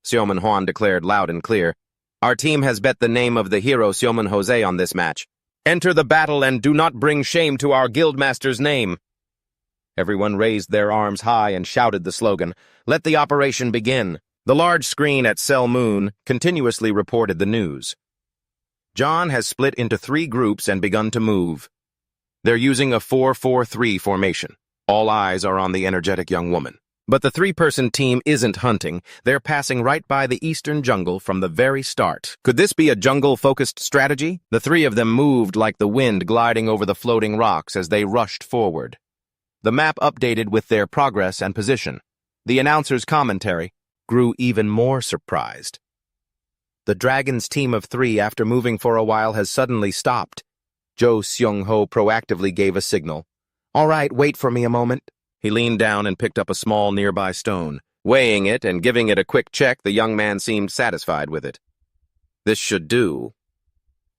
Seomin Hwan declared loud and clear. Our team has bet the name of the hero Seomin Jose on this match. Enter the battle and do not bring shame to our guildmaster's name. Everyone raised their arms high and shouted the slogan, Let the operation begin. The large screen at Sel Moon continuously reported the news. John has split into 3 groups and begun to move. They're using a 4-4-3 formation. All eyes are on the energetic young woman. But the three-person team isn't hunting. They're passing right by the eastern jungle from the very start. Could this be a jungle-focused strategy? The three of them moved like the wind gliding over the floating rocks as they rushed forward. The map updated with their progress and position. The announcer's commentary grew even more surprised. The dragon's team of three, after moving for a while, has suddenly stopped. Jo Seung-ho proactively gave a signal. "All right, wait for me a moment." He leaned down and picked up a small nearby stone. Weighing it and giving it a quick check, the young man seemed satisfied with it. This should do.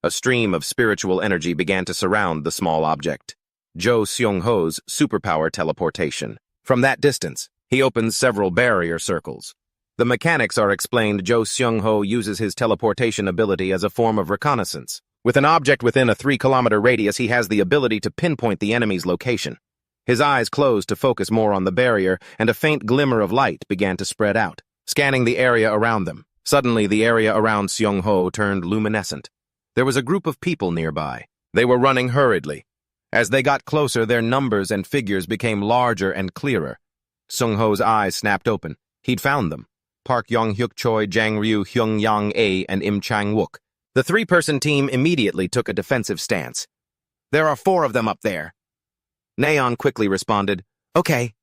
A stream of spiritual energy began to surround the small object. Jo Seung-ho's superpower teleportation. From that distance, he opens several barrier circles. The mechanics are explained. Jo Seung-ho uses his teleportation ability as a form of reconnaissance. With an object within a 3-kilometer radius, he has the ability to pinpoint the enemy's location. His eyes closed to focus more on the barrier, and a faint glimmer of light began to spread out, scanning the area around them. Suddenly, the area around Seung-ho turned luminescent. There was a group of people nearby. They were running hurriedly. As they got closer, their numbers and figures became larger and clearer. Seung-ho's eyes snapped open. He'd found them. Park Yong-hyuk Choi, Jang Ryu, Hyung Yang-a, and Im Chang-wook. The three-person team immediately took a defensive stance. "There are 4 of them up there." Nayeon quickly responded, "Okay."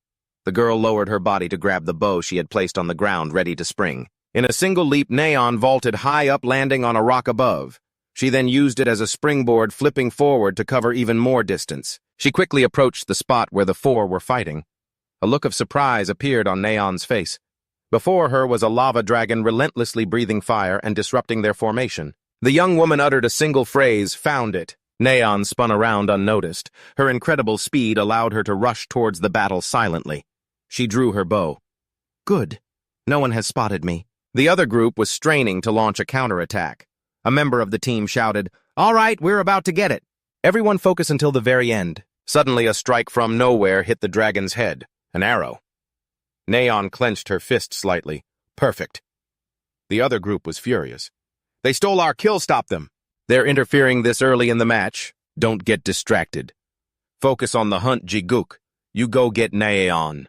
The girl lowered her body to grab the bow she had placed on the ground, ready to spring. In a single leap, Nayeon vaulted high up, landing on a rock above. She then used it as a springboard, flipping forward to cover even more distance. She quickly approached the spot where the 4 were fighting. A look of surprise appeared on Nayeon's face. Before her was a lava dragon relentlessly breathing fire and disrupting their formation. The young woman uttered a single phrase, "Found it." Nayeon spun around unnoticed. Her incredible speed allowed her to rush towards the battle silently. She drew her bow. "Good. No one has spotted me." The other group was straining to launch a counterattack. A member of the team shouted, "All right, we're about to get it. Everyone focus until the very end." Suddenly, a strike from nowhere hit the dragon's head. An arrow. Nayeon clenched her fist slightly. Perfect. The other group was furious. "They stole our kill, stop them. They're interfering this early in the match. Don't get distracted. Focus on the hunt, Ji-guk. You go get Nayeon."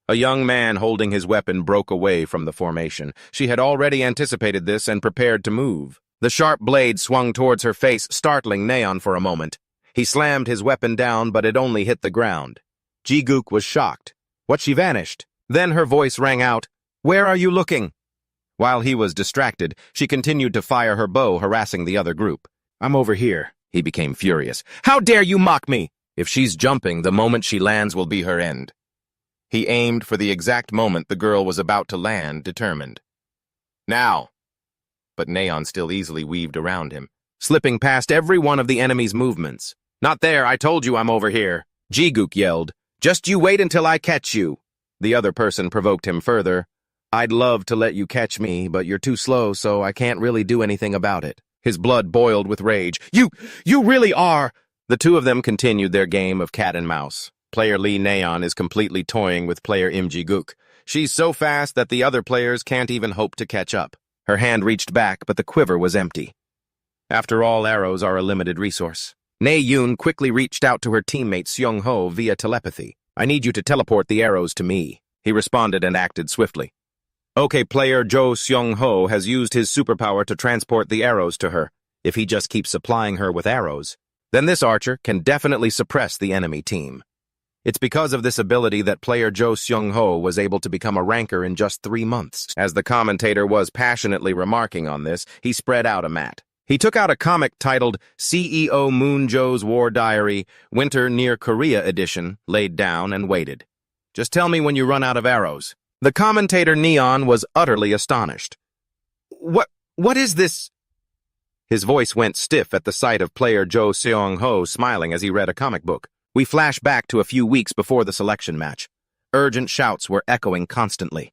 A young man holding his weapon broke away from the formation. She had already anticipated this and prepared to move. The sharp blade swung towards her face, startling Nayeon for a moment. He slammed his weapon down, but it only hit the ground. Ji-guk was shocked. What, she vanished? Then her voice rang out, "Where are you looking?" While he was distracted, she continued to fire her bow, harassing the other group. "I'm over here." He became furious. "How dare you mock me?" "If she's jumping, the moment she lands will be her end." He aimed for the exact moment the girl was about to land, determined. "Now!" But Nayeon still easily weaved around him, slipping past every one of the enemy's movements. "Not there, I told you I'm over here." Ji-guk yelled, "Just you wait until I catch you." The other person provoked him further. "I'd love to let you catch me, but you're too slow, so I can't really do anything about it." His blood boiled with rage. You really are!" The two of them continued their game of cat and mouse. Player Lee Nayeon is completely toying with player Im Ji-guk. She's so fast that the other players can't even hope to catch up. Her hand reached back, but the quiver was empty. After all, arrows are a limited resource. Nae-yoon quickly reached out to her teammate Seung-ho via telepathy. "I need you to teleport the arrows to me." He responded and acted swiftly. Okay, player Jo Seung-ho has used his superpower to transport the arrows to her. If he just keeps supplying her with arrows, then this archer can definitely suppress the enemy team. It's because of this ability that player Jo Seung-ho was able to become a ranker in just 3 months. As the commentator was passionately remarking on this, he spread out a mat. He took out a comic titled CEO Moonjo's War Diary, Winter Near Korea Edition, laid down and waited. "Just tell me when you run out of arrows." The commentator Neon was utterly astonished. What is this?" His voice went stiff at the sight of player Jo Seung-ho smiling as he read a comic book. We flash back to a few weeks before the selection match. Urgent shouts were echoing constantly.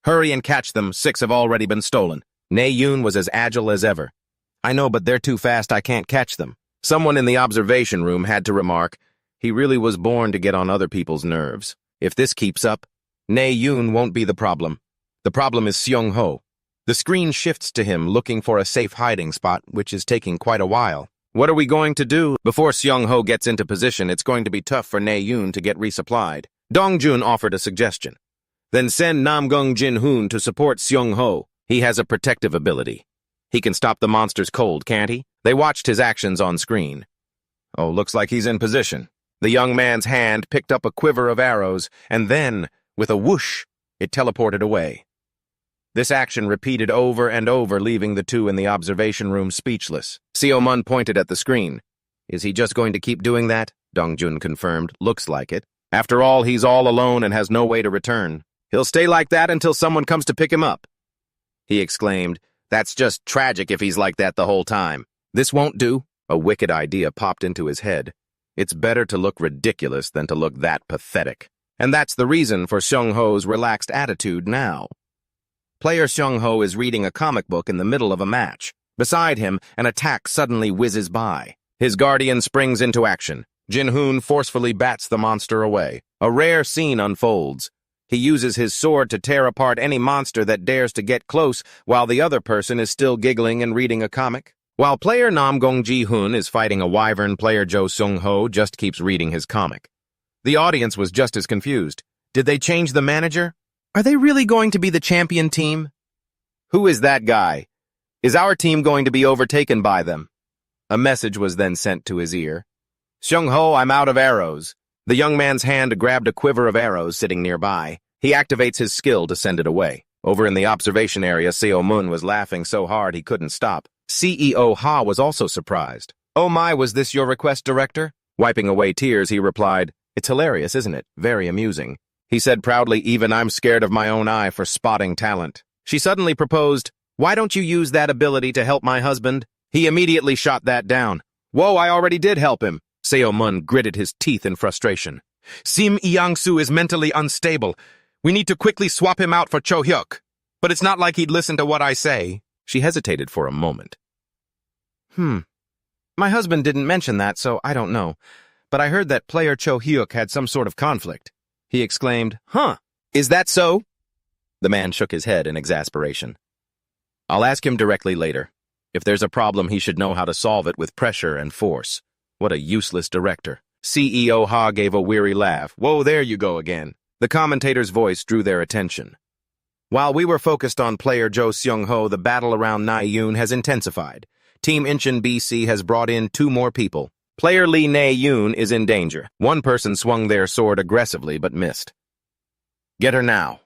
"Hurry and catch them, 6 have already been stolen." Nae-yoon was as agile as ever. "I know, but they're too fast, I can't catch them." Someone in the observation room had to remark, he really was born to get on other people's nerves. If this keeps up, Nae-yoon won't be the problem. The problem is Seung-ho. The screen shifts to him, looking for a safe hiding spot, which is taking quite a while. What are we going to do? Before Seung-ho gets into position, it's going to be tough for Nae-yoon to get resupplied. Dongjun offered a suggestion. Then send Namgung Jin-hoon to support Seung-ho. He has a protective ability. He can stop the monsters cold, can't he? They watched his actions on screen. Oh, looks like he's in position. The young man's hand picked up a quiver of arrows, and then, with a whoosh, it teleported away. This action repeated over and over, leaving the two in the observation room speechless. Seo-mun pointed at the screen. Is he just going to keep doing that? Dongjun confirmed. Looks like it. After all, he's all alone and has no way to return. He'll stay like that until someone comes to pick him up. He exclaimed, That's just tragic if he's like that the whole time. This won't do. A wicked idea popped into his head. It's better to look ridiculous than to look that pathetic. And that's the reason for Seung-ho's relaxed attitude now. Player Seung-ho is reading a comic book in the middle of a match. Beside him, an attack suddenly whizzes by. His guardian springs into action. Jin-hoon forcefully bats the monster away. A rare scene unfolds. He uses his sword to tear apart any monster that dares to get close while the other person is still giggling and reading a comic. While player Namgung Ji-hoon is fighting a wyvern, player Jo Seung-ho just keeps reading his comic. The audience was just as confused. Did they change the manager? Are they really going to be the champion team? Who is that guy? Is our team going to be overtaken by them? A message was then sent to his ear. Seung-ho, I'm out of arrows. The young man's hand grabbed a quiver of arrows sitting nearby. He activates his skill to send it away. Over in the observation area, Seo-mun was laughing so hard he couldn't stop. CEO Ha was also surprised. Oh my, was this your request, director? Wiping away tears, he replied, It's hilarious, isn't it? Very amusing. He said proudly, Even I'm scared of my own eye for spotting talent. She suddenly proposed, Why don't you use that ability to help my husband? He immediately shot that down. Whoa, I already did help him. Seo-mun gritted his teeth in frustration. Sim Yang-soo is mentally unstable. We need to quickly swap him out for Cho-hyuk. But it's not like he'd listen to what I say. She hesitated for a moment. My husband didn't mention that, so I don't know. But I heard that player Cho-hyuk had some sort of conflict. He exclaimed, Huh, is that so? The man shook his head in exasperation. I'll ask him directly later. If there's a problem, he should know how to solve it with pressure and force. What a useless director. CEO Ha gave a weary laugh. Whoa, there you go again. The commentator's voice drew their attention. While we were focused on player Jo Seung-ho, the battle around Na-yoon has intensified. Team Incheon BC has brought in 2 more people. Player Lee Na-yoon is in danger. One person swung their sword aggressively but missed. Get her now.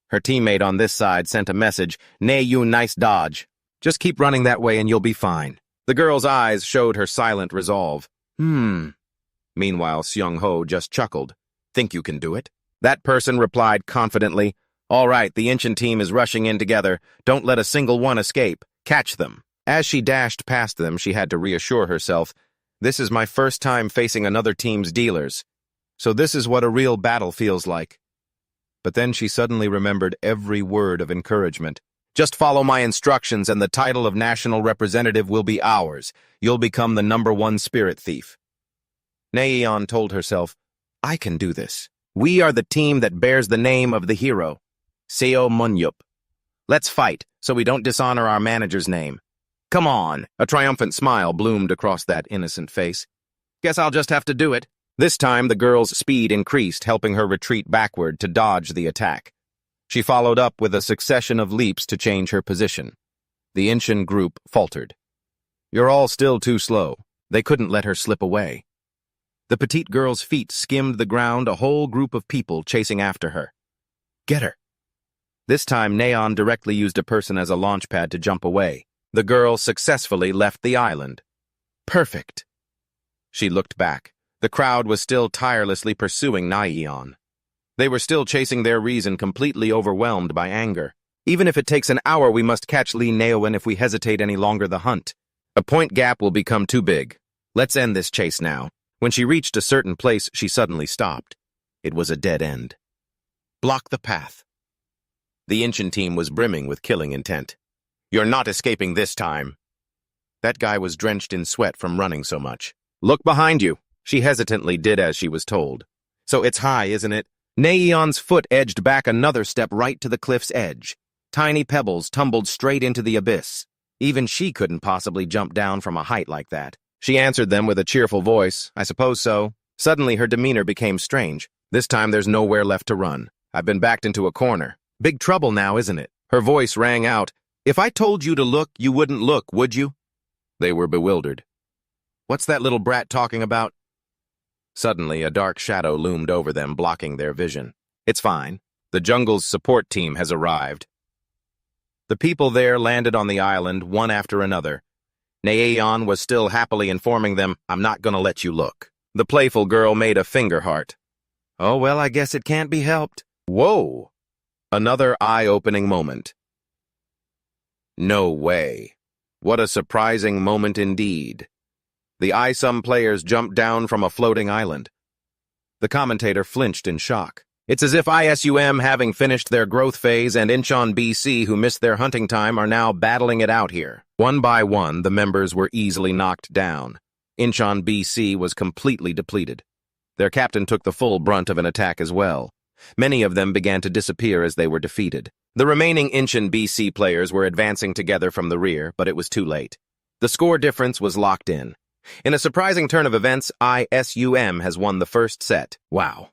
Her teammate on this side sent a message, Na-yoon, nice dodge. Just keep running that way and you'll be fine. The girl's eyes showed her silent resolve. Meanwhile, Seung-ho just chuckled. Think you can do it? That person replied confidently, All right, the Incheon team is rushing in together. Don't let a single one escape. Catch them. As she dashed past them, she had to reassure herself, This is my first time facing another team's dealers. So this is what a real battle feels like. But then she suddenly remembered every word of encouragement. Just follow my instructions and the title of national representative will be ours. You'll become the #1 spirit thief. Na-yeon told herself, I can do this. We are the team that bears the name of the hero. Seo Munyup. Let's fight, so we don't dishonor our manager's name. Come on. A triumphant smile bloomed across that innocent face. Guess I'll just have to do it. This time the girl's speed increased, helping her retreat backward to dodge the attack. She followed up with a succession of leaps to change her position. The Incheon group faltered. You're all still too slow. They couldn't let her slip away. The petite girl's feet skimmed the ground, a whole group of people chasing after her. Get her. This time, Na-yeon directly used a person as a launch pad to jump away. The girl successfully left the island. Perfect. She looked back. The crowd was still tirelessly pursuing Na-yeon. They were still chasing their reason, completely overwhelmed by anger. Even if it takes an hour, we must catch Lee Na-yeon if we hesitate any longer the hunt. A point gap will become too big. Let's end this chase now. When she reached a certain place, she suddenly stopped. It was a dead end. Block the path. The Incheon team was brimming with killing intent. You're not escaping this time. That guy was drenched in sweat from running so much. Look behind you. She hesitantly did as she was told. So it's high, isn't it? Na-yeon's foot edged back another step right to the cliff's edge. Tiny pebbles tumbled straight into the abyss. Even she couldn't possibly jump down from a height like that. She answered them with a cheerful voice, I suppose so. Suddenly her demeanor became strange. This time there's nowhere left to run. I've been backed into a corner. Big trouble now, isn't it? Her voice rang out. If I told you to look, you wouldn't look, would you? They were bewildered. What's that little brat talking about? Suddenly, a dark shadow loomed over them, blocking their vision. It's fine. The jungle's support team has arrived. The people there landed on the island, one after another. Hayan was still happily informing them, I'm not gonna let you look. The playful girl made a finger heart. Oh, well, I guess it can't be helped. Whoa! Another eye-opening moment. No way. What a surprising moment indeed. The ISUM players jumped down from a floating island. The commentator flinched in shock. It's as if ISUM, having finished their growth phase, and Incheon BC, who missed their hunting time, are now battling it out here. One by one, the members were easily knocked down. Incheon BC was completely depleted. Their captain took the full brunt of an attack as well. Many of them began to disappear as they were defeated. The remaining Incheon BC players were advancing together from the rear, but it was too late. The score difference was locked in. In a surprising turn of events, ISUM has won the first set. Wow.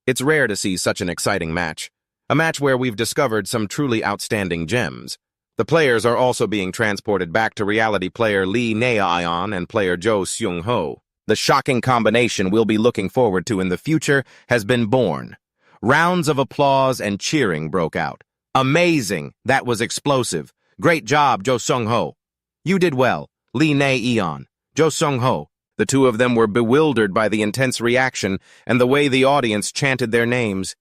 It's rare to see such an exciting match. A match where we've discovered some truly outstanding gems. The players are also being transported back to reality player Lee Na-yeon and player Jo Seung-ho. The shocking combination we'll be looking forward to in the future has been born. Rounds of applause and cheering broke out. Amazing! That was explosive. Great job, Jo Seung-ho. You did well. Lee Na-yeon. Jo Seung-ho. The two of them were bewildered by the intense reaction and the way the audience chanted their names.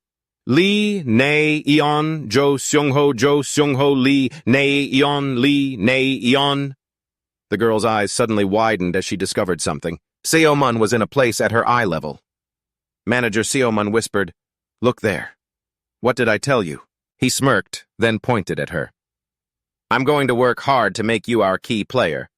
Lee Na-yeon, Jo Seung-ho, Lee Na-yeon, Lee Na-yeon. The girl's eyes suddenly widened as she discovered something. Seo-mun was in a place at her eye level. Manager Seo-mun whispered, Look there. What did I tell you? He smirked, then pointed at her. I'm going to work hard to make you our key player.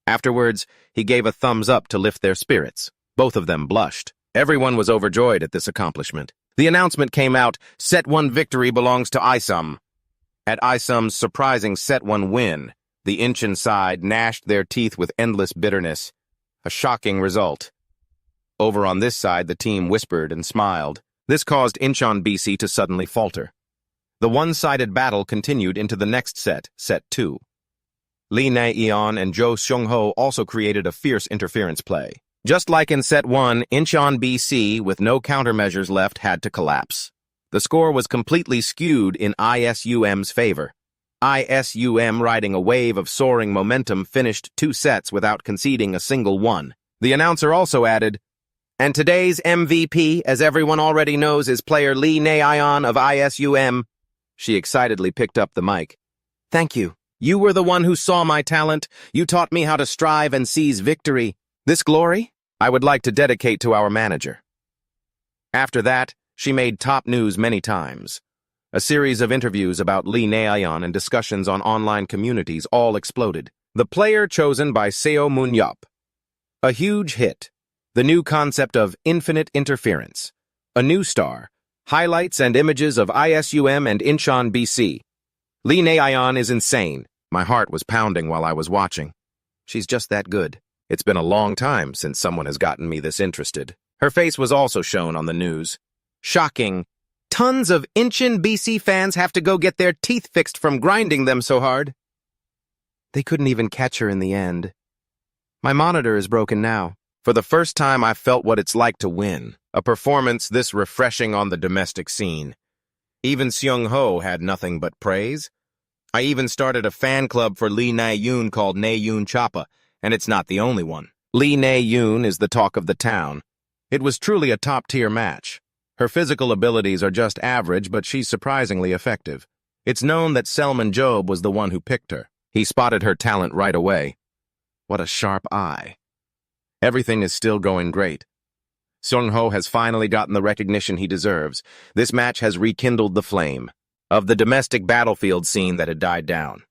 Afterwards, he gave a thumbs up to lift their spirits. Both of them blushed. Everyone was overjoyed at this accomplishment. The announcement came out, Set 1 victory belongs to ISUM. At ISUM's surprising Set 1 win, the Incheon side gnashed their teeth with endless bitterness. A shocking result. Over on this side, the team whispered and smiled. This caused Incheon BC to suddenly falter. The one-sided battle continued into the next set, Set 2. Lee Na-yeon and Jo Seung-ho also created a fierce interference play. Just like in Set 1, Incheon BC, with no countermeasures left, had to collapse. The score was completely skewed in ISUM's favor. ISUM, riding a wave of soaring momentum, finished 2 sets without conceding a single one. The announcer also added, And today's MVP, as everyone already knows, is player Lee Na-yeon of ISUM. She excitedly picked up the mic. Thank you. You were the one who saw my talent. You taught me how to strive and seize victory. This glory, I would like to dedicate to our manager. After that, she made top news many times. A series of interviews about Lee Na-yeon and discussions on online communities all exploded. The player chosen by Seo-mun Yup. A huge hit. The new concept of infinite interference. A new star. Highlights and images of ISUM and Incheon BC. Lee Na-yeon is insane. My heart was pounding while I was watching. She's just that good. It's been a long time since someone has gotten me this interested. Her face was also shown on the news. Shocking. Tons of Incheon BC fans have to go get their teeth fixed from grinding them so hard. They couldn't even catch her in the end. My monitor is broken now. For the first time, I felt what it's like to win. A performance this refreshing on the domestic scene. Even Seung-ho had nothing but praise. I even started a fan club for Lee Na-yeon called Na-yeon Chappa, and it's not the only one. Lee Na-yeon is the talk of the town. It was truly a top-tier match. Her physical abilities are just average, but she's surprisingly effective. It's known that Selman Job was the one who picked her. He spotted her talent right away. What a sharp eye. Everything is still going great. Seung-ho has finally gotten the recognition he deserves. This match has rekindled the flame of the domestic battlefield scene that had died down.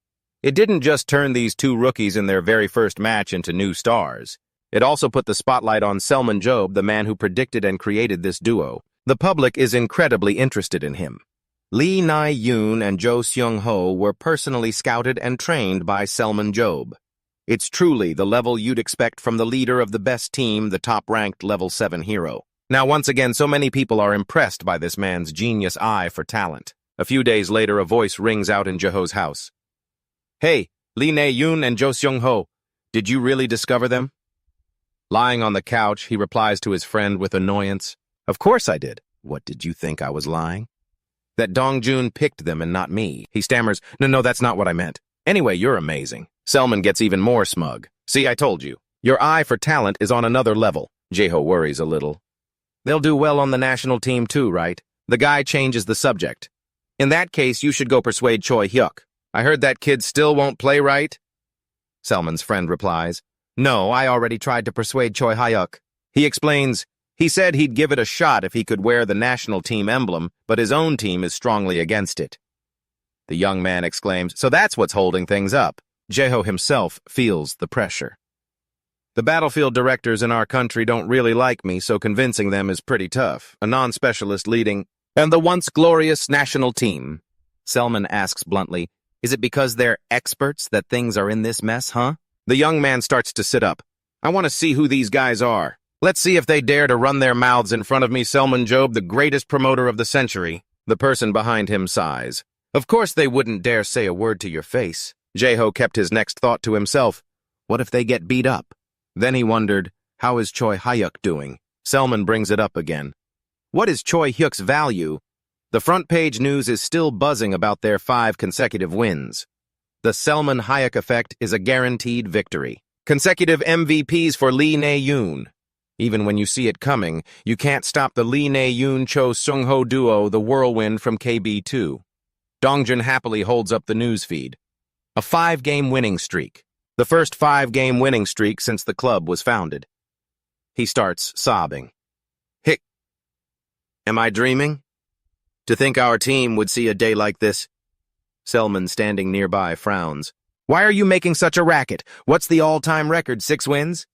It didn't just turn these two rookies in their very first match into new stars. It also put the spotlight on Selman Job, the man who predicted and created this duo. The public is incredibly interested in him. Lee Na-yeon and Jo Seung-ho were personally scouted and trained by Selman Job. It's truly the level you'd expect from the leader of the best team, the top-ranked level 7 hero. Now, once again, so many people are impressed by this man's genius eye for talent. A few days later, a voice rings out in Jeho's house. Hey, Lee Na-yoon and Jo Seung-ho, did you really discover them? Lying on the couch, he replies to his friend with annoyance. Of course I did. What did you think I was lying? That Dong-jun picked them and not me. He stammers, no, that's not what I meant. Anyway, you're amazing. Selman gets even more smug. See, I told you. Your eye for talent is on another level. Jeho worries a little. They'll do well on the national team too, right? The guy changes the subject. In that case, you should go persuade Choi Hyuk. I heard that kid still won't play right. Selman's friend replies, No, I already tried to persuade Choi Hyuk. He explains, he said he'd give it a shot if he could wear the national team emblem, but his own team is strongly against it. The young man exclaims, So that's what's holding things up. Jeho himself feels the pressure. The battlefield directors in our country don't really like me, so convincing them is pretty tough. A non-specialist leading, and the once glorious national team. Selman asks bluntly, Is it because they're experts that things are in this mess, huh? The young man starts to sit up. I want to see who these guys are. Let's see if they dare to run their mouths in front of me, Selman Job, the greatest promoter of the century. The person behind him sighs. Of course they wouldn't dare say a word to your face. Jeho kept his next thought to himself. What if they get beat up? Then he wondered, how is Choi Hyuk doing? Selman brings it up again. What is Choi Hyuk's value? The front page news is still buzzing about their 5 consecutive wins. The Selman Hyuk effect is a guaranteed victory. Consecutive MVPs for Lee Na-yoon. Even when you see it coming, you can't stop the Lee Na-yoon Cho Seung-ho duo, the whirlwind from KB2. Dongjun happily holds up the news feed. A 5-game winning streak. The first 5-game winning streak since the club was founded. He starts sobbing. Hick. Am I dreaming? To think our team would see a day like this? Selman, standing nearby, frowns. Why are you making such a racket? What's the all-time record, 6 wins?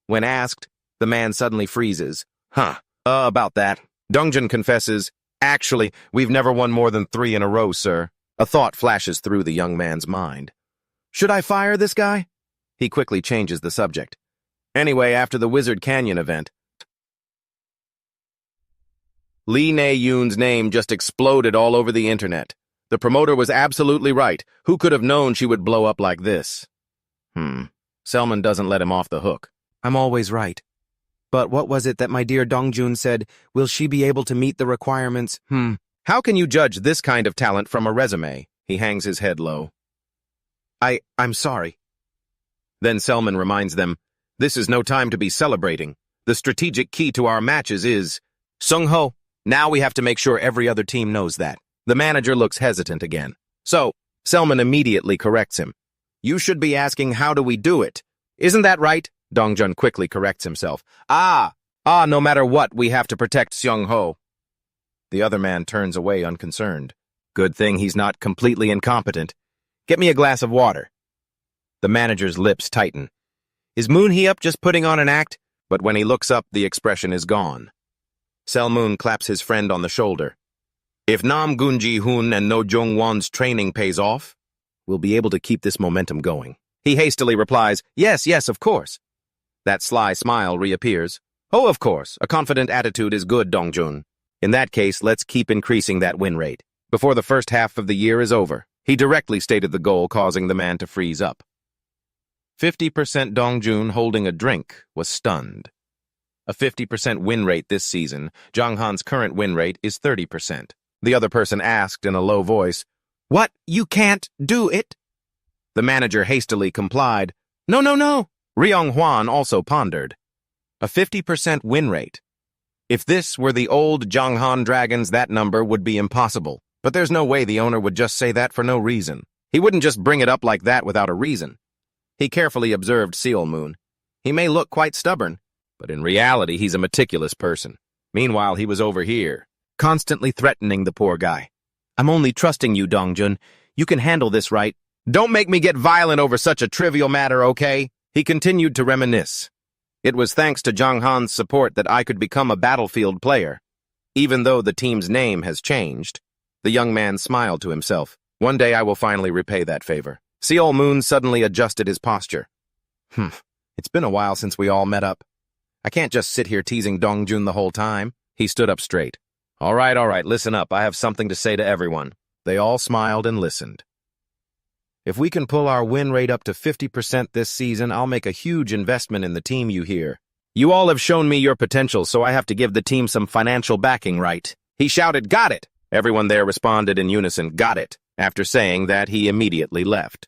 When asked, the man suddenly freezes. About that. Dongjun confesses, Actually, we've never won more than 3 in a row, sir. A thought flashes through the young man's mind. Should I fire this guy? He quickly changes the subject. Anyway, after the Wizard Canyon event, Lee Na-yoon's name just exploded all over the internet. The promoter was absolutely right. Who could have known she would blow up like this? Selman doesn't let him off the hook. I'm always right. But what was it that my dear Dongjun said? Will she be able to meet the requirements? How can you judge this kind of talent from a resume? He hangs his head low. I'm sorry. Then Selman reminds them, this is no time to be celebrating. The strategic key to our matches is, Seung-ho, now we have to make sure every other team knows that. The manager looks hesitant again. So, Selman immediately corrects him. You should be asking, how do we do it? Isn't that right? Dongjun quickly corrects himself. No matter what, we have to protect Seung-ho. The other man turns away unconcerned. Good thing he's not completely incompetent. Get me a glass of water. The manager's lips tighten. Is Moon-hyuk just putting on an act? But when he looks up, the expression is gone. Selmoon claps his friend on the shoulder. If Nam Gun-ji-hoon and No Jong-won's training pays off, we'll be able to keep this momentum going. He hastily replies, Yes, of course. That sly smile reappears. Oh, of course. A confident attitude is good, Dongjun. In that case, let's keep increasing that win rate. Before the first half of the year is over. He directly stated the goal, causing the man to freeze up. 50% Dongjun, holding a drink, was stunned. A 50% win rate this season. Jonghan's current win rate is 30%. The other person asked in a low voice, What? You can't do it? The manager hastily complied. No. Ryong Hwan also pondered. A 50% win rate. If this were the old Jonghan Dragons, that number would be impossible. But there's no way the owner would just say that for no reason. He wouldn't just bring it up like that without a reason. He carefully observed Seolmoon. He may look quite stubborn, but in reality he's a meticulous person. Meanwhile, he was over here, constantly threatening the poor guy. I'm only trusting you, Dongjun. You can handle this, right? Don't make me get violent over such a trivial matter, okay? He continued to reminisce. It was thanks to Jonghan's support that I could become a battlefield player. Even though the team's name has changed, the young man smiled to himself. One day I will finally repay that favor. Seolmoon suddenly adjusted his posture. It's been a while since we all met up. I can't just sit here teasing Dongjun the whole time. He stood up straight. All right, listen up. I have something to say to everyone. They all smiled and listened. If we can pull our win rate up to 50% this season, I'll make a huge investment in the team, you hear. You all have shown me your potential, so I have to give the team some financial backing, right? He shouted, "Got it!" Everyone there responded in unison, "Got it." After saying that, he immediately left.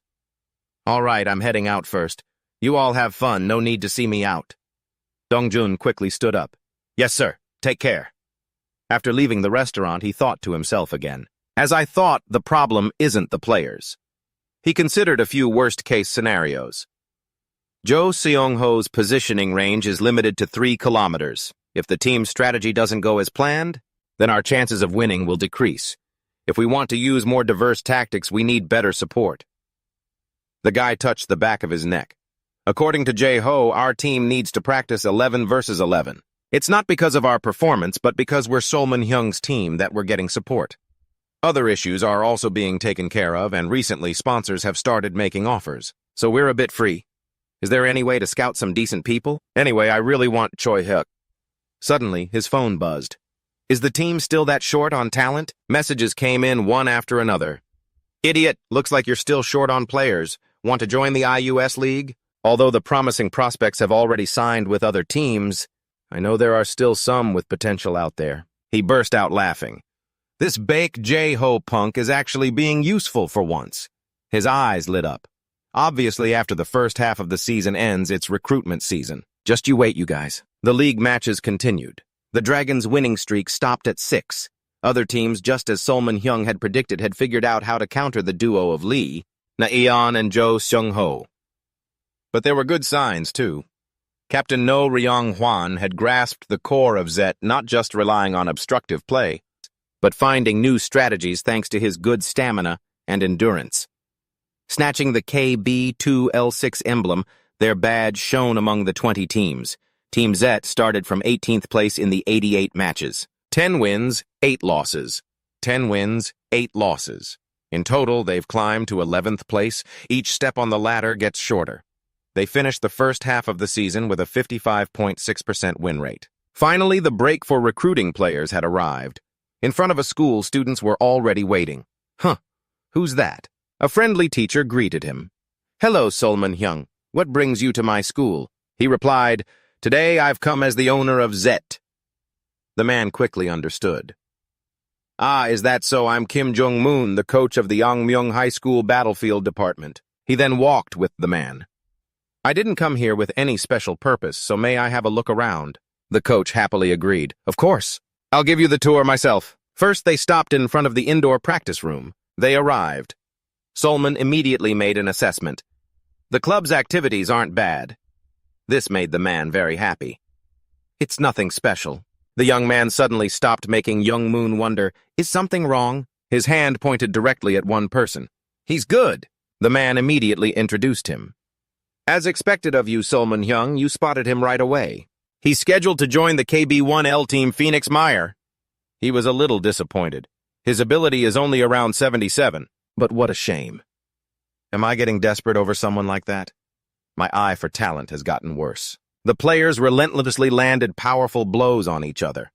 All right, I'm heading out first. You all have fun, no need to see me out. Dongjun quickly stood up. Yes, sir. Take care. After leaving the restaurant, he thought to himself again. As I thought, the problem isn't the players. He considered a few worst-case scenarios. Jo Seong-ho's positioning range is limited to 3 kilometers. If the team's strategy doesn't go as planned, then our chances of winning will decrease. If we want to use more diverse tactics, we need better support. The guy touched the back of his neck. According to Jae-ho, our team needs to practice 11 versus 11. It's not because of our performance, but because we're Solman Hyung's team that we're getting support. Other issues are also being taken care of, and recently sponsors have started making offers, so we're a bit free. Is there any way to scout some decent people? Anyway, I really want Choi Hyuk. Suddenly, his phone buzzed. Is the team still that short on talent? Messages came in one after another. Idiot, looks like you're still short on players. Want to join the IUS League? Although the promising prospects have already signed with other teams, I know there are still some with potential out there. He burst out laughing. This Beck Joo punk is actually being useful for once. His eyes lit up. Obviously, after the first half of the season ends, it's recruitment season. Just you wait, you guys. The league matches continued. The Dragons' winning streak stopped at 6. Other teams, just as Solman Hyung had predicted, had figured out how to counter the duo of Lee, Na-eon, and Jo Seong-ho. But there were good signs, too. Captain No Ryong-hwan had grasped the core of Zet, not just relying on obstructive play, but finding new strategies thanks to his good stamina and endurance. Snatching the KB2L6 emblem, their badge shone among the 20 teams. Team Zet started from 18th place in the 88 matches. 10 wins, 8 losses. 10 wins, 8 losses. In total, they've climbed to 11th place. Each step on the ladder gets shorter. They finished the first half of the season with a 55.6% win rate. Finally, the break for recruiting players had arrived. In front of a school, students were already waiting. Huh, who's that? A friendly teacher greeted him. Hello, Solman Hyung. What brings you to my school? He replied, Today I've come as the owner of Zet. The man quickly understood. Ah, is that so? I'm Kim Jong-moon, the coach of the Yangmyung High School Battlefield Department. He then walked with the man. I didn't come here with any special purpose, so may I have a look around? The coach happily agreed. Of course. I'll give you the tour myself. First, they stopped in front of the indoor practice room. They arrived. Solman immediately made an assessment. The club's activities aren't bad. This made the man very happy. It's nothing special. The young man suddenly stopped, making Young Moon wonder, is something wrong? His hand pointed directly at one person. He's good. The man immediately introduced him. As expected of you, Solman Hyung, you spotted him right away. He's scheduled to join the KB1L team Phoenix Meyer. He was a little disappointed. His ability is only around 77, but what a shame. Am I getting desperate over someone like that? My eye for talent has gotten worse. The players relentlessly landed powerful blows on each other.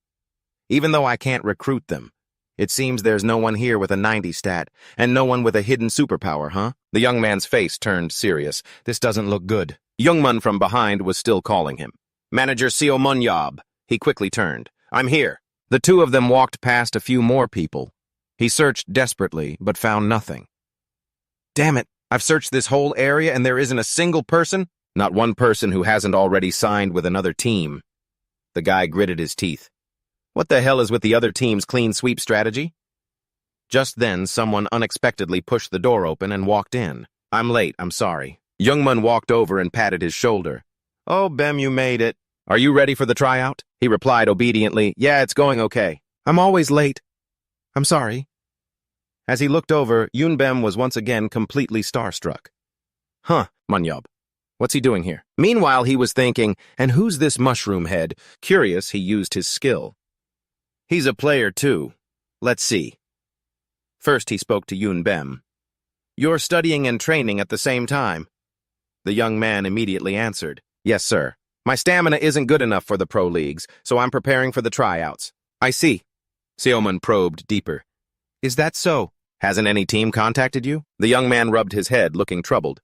Even though I can't recruit them, it seems there's no one here with a 90 stat, and no one with a hidden superpower, huh? The young man's face turned serious. This doesn't look good. Youngmun from behind was still calling him. Manager Seo Munyob. He quickly turned. I'm here. The two of them walked past a few more people. He searched desperately, but found nothing. Damn it, I've searched this whole area and there isn't a single person? Not one person who hasn't already signed with another team. The guy gritted his teeth. What the hell is with the other team's clean sweep strategy? Just then, someone unexpectedly pushed the door open and walked in. I'm late, I'm sorry. Youngmun walked over and patted his shoulder. Oh, Bem, you made it. Are you ready for the tryout? He replied obediently, Yeah, it's going okay. I'm always late. I'm sorry. As he looked over, Yoonbem was once again completely starstruck. Huh, Munyob. What's he doing here? Meanwhile, he was thinking, and who's this mushroom head? Curious, he used his skill. He's a player, too. Let's see. First, he spoke to Yoonbem. You're studying and training at the same time. The young man immediately answered, Yes, sir. My stamina isn't good enough for the pro leagues, so I'm preparing for the tryouts. I see. Seoman probed deeper. Is that so? Hasn't any team contacted you? The young man rubbed his head, looking troubled.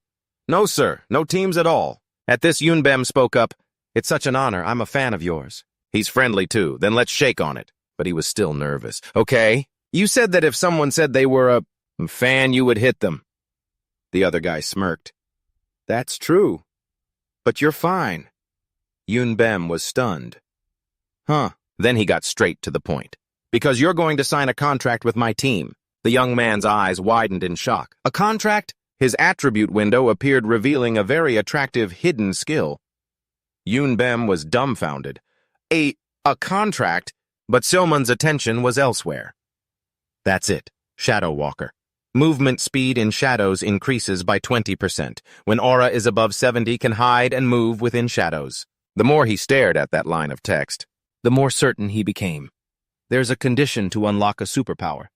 No, sir. No teams at all. At this, Yunbem spoke up. It's such an honor. I'm a fan of yours. He's friendly, too. Then let's shake on it. But he was still nervous. Okay. You said that if someone said they were a fan, you would hit them. The other guy smirked. That's true. But you're fine. Yunbem was stunned. Huh. Then he got straight to the point. Because you're going to sign a contract with my team. The young man's eyes widened in shock. A contract? His attribute window appeared, revealing a very attractive hidden skill. Yunbem was dumbfounded. A contract? But Silman's attention was elsewhere. That's it. Shadow Walker. Movement speed in shadows increases by 20%. When aura is above 70, can hide and move within shadows. The more he stared at that line of text, the more certain he became. There's a condition to unlock a superpower.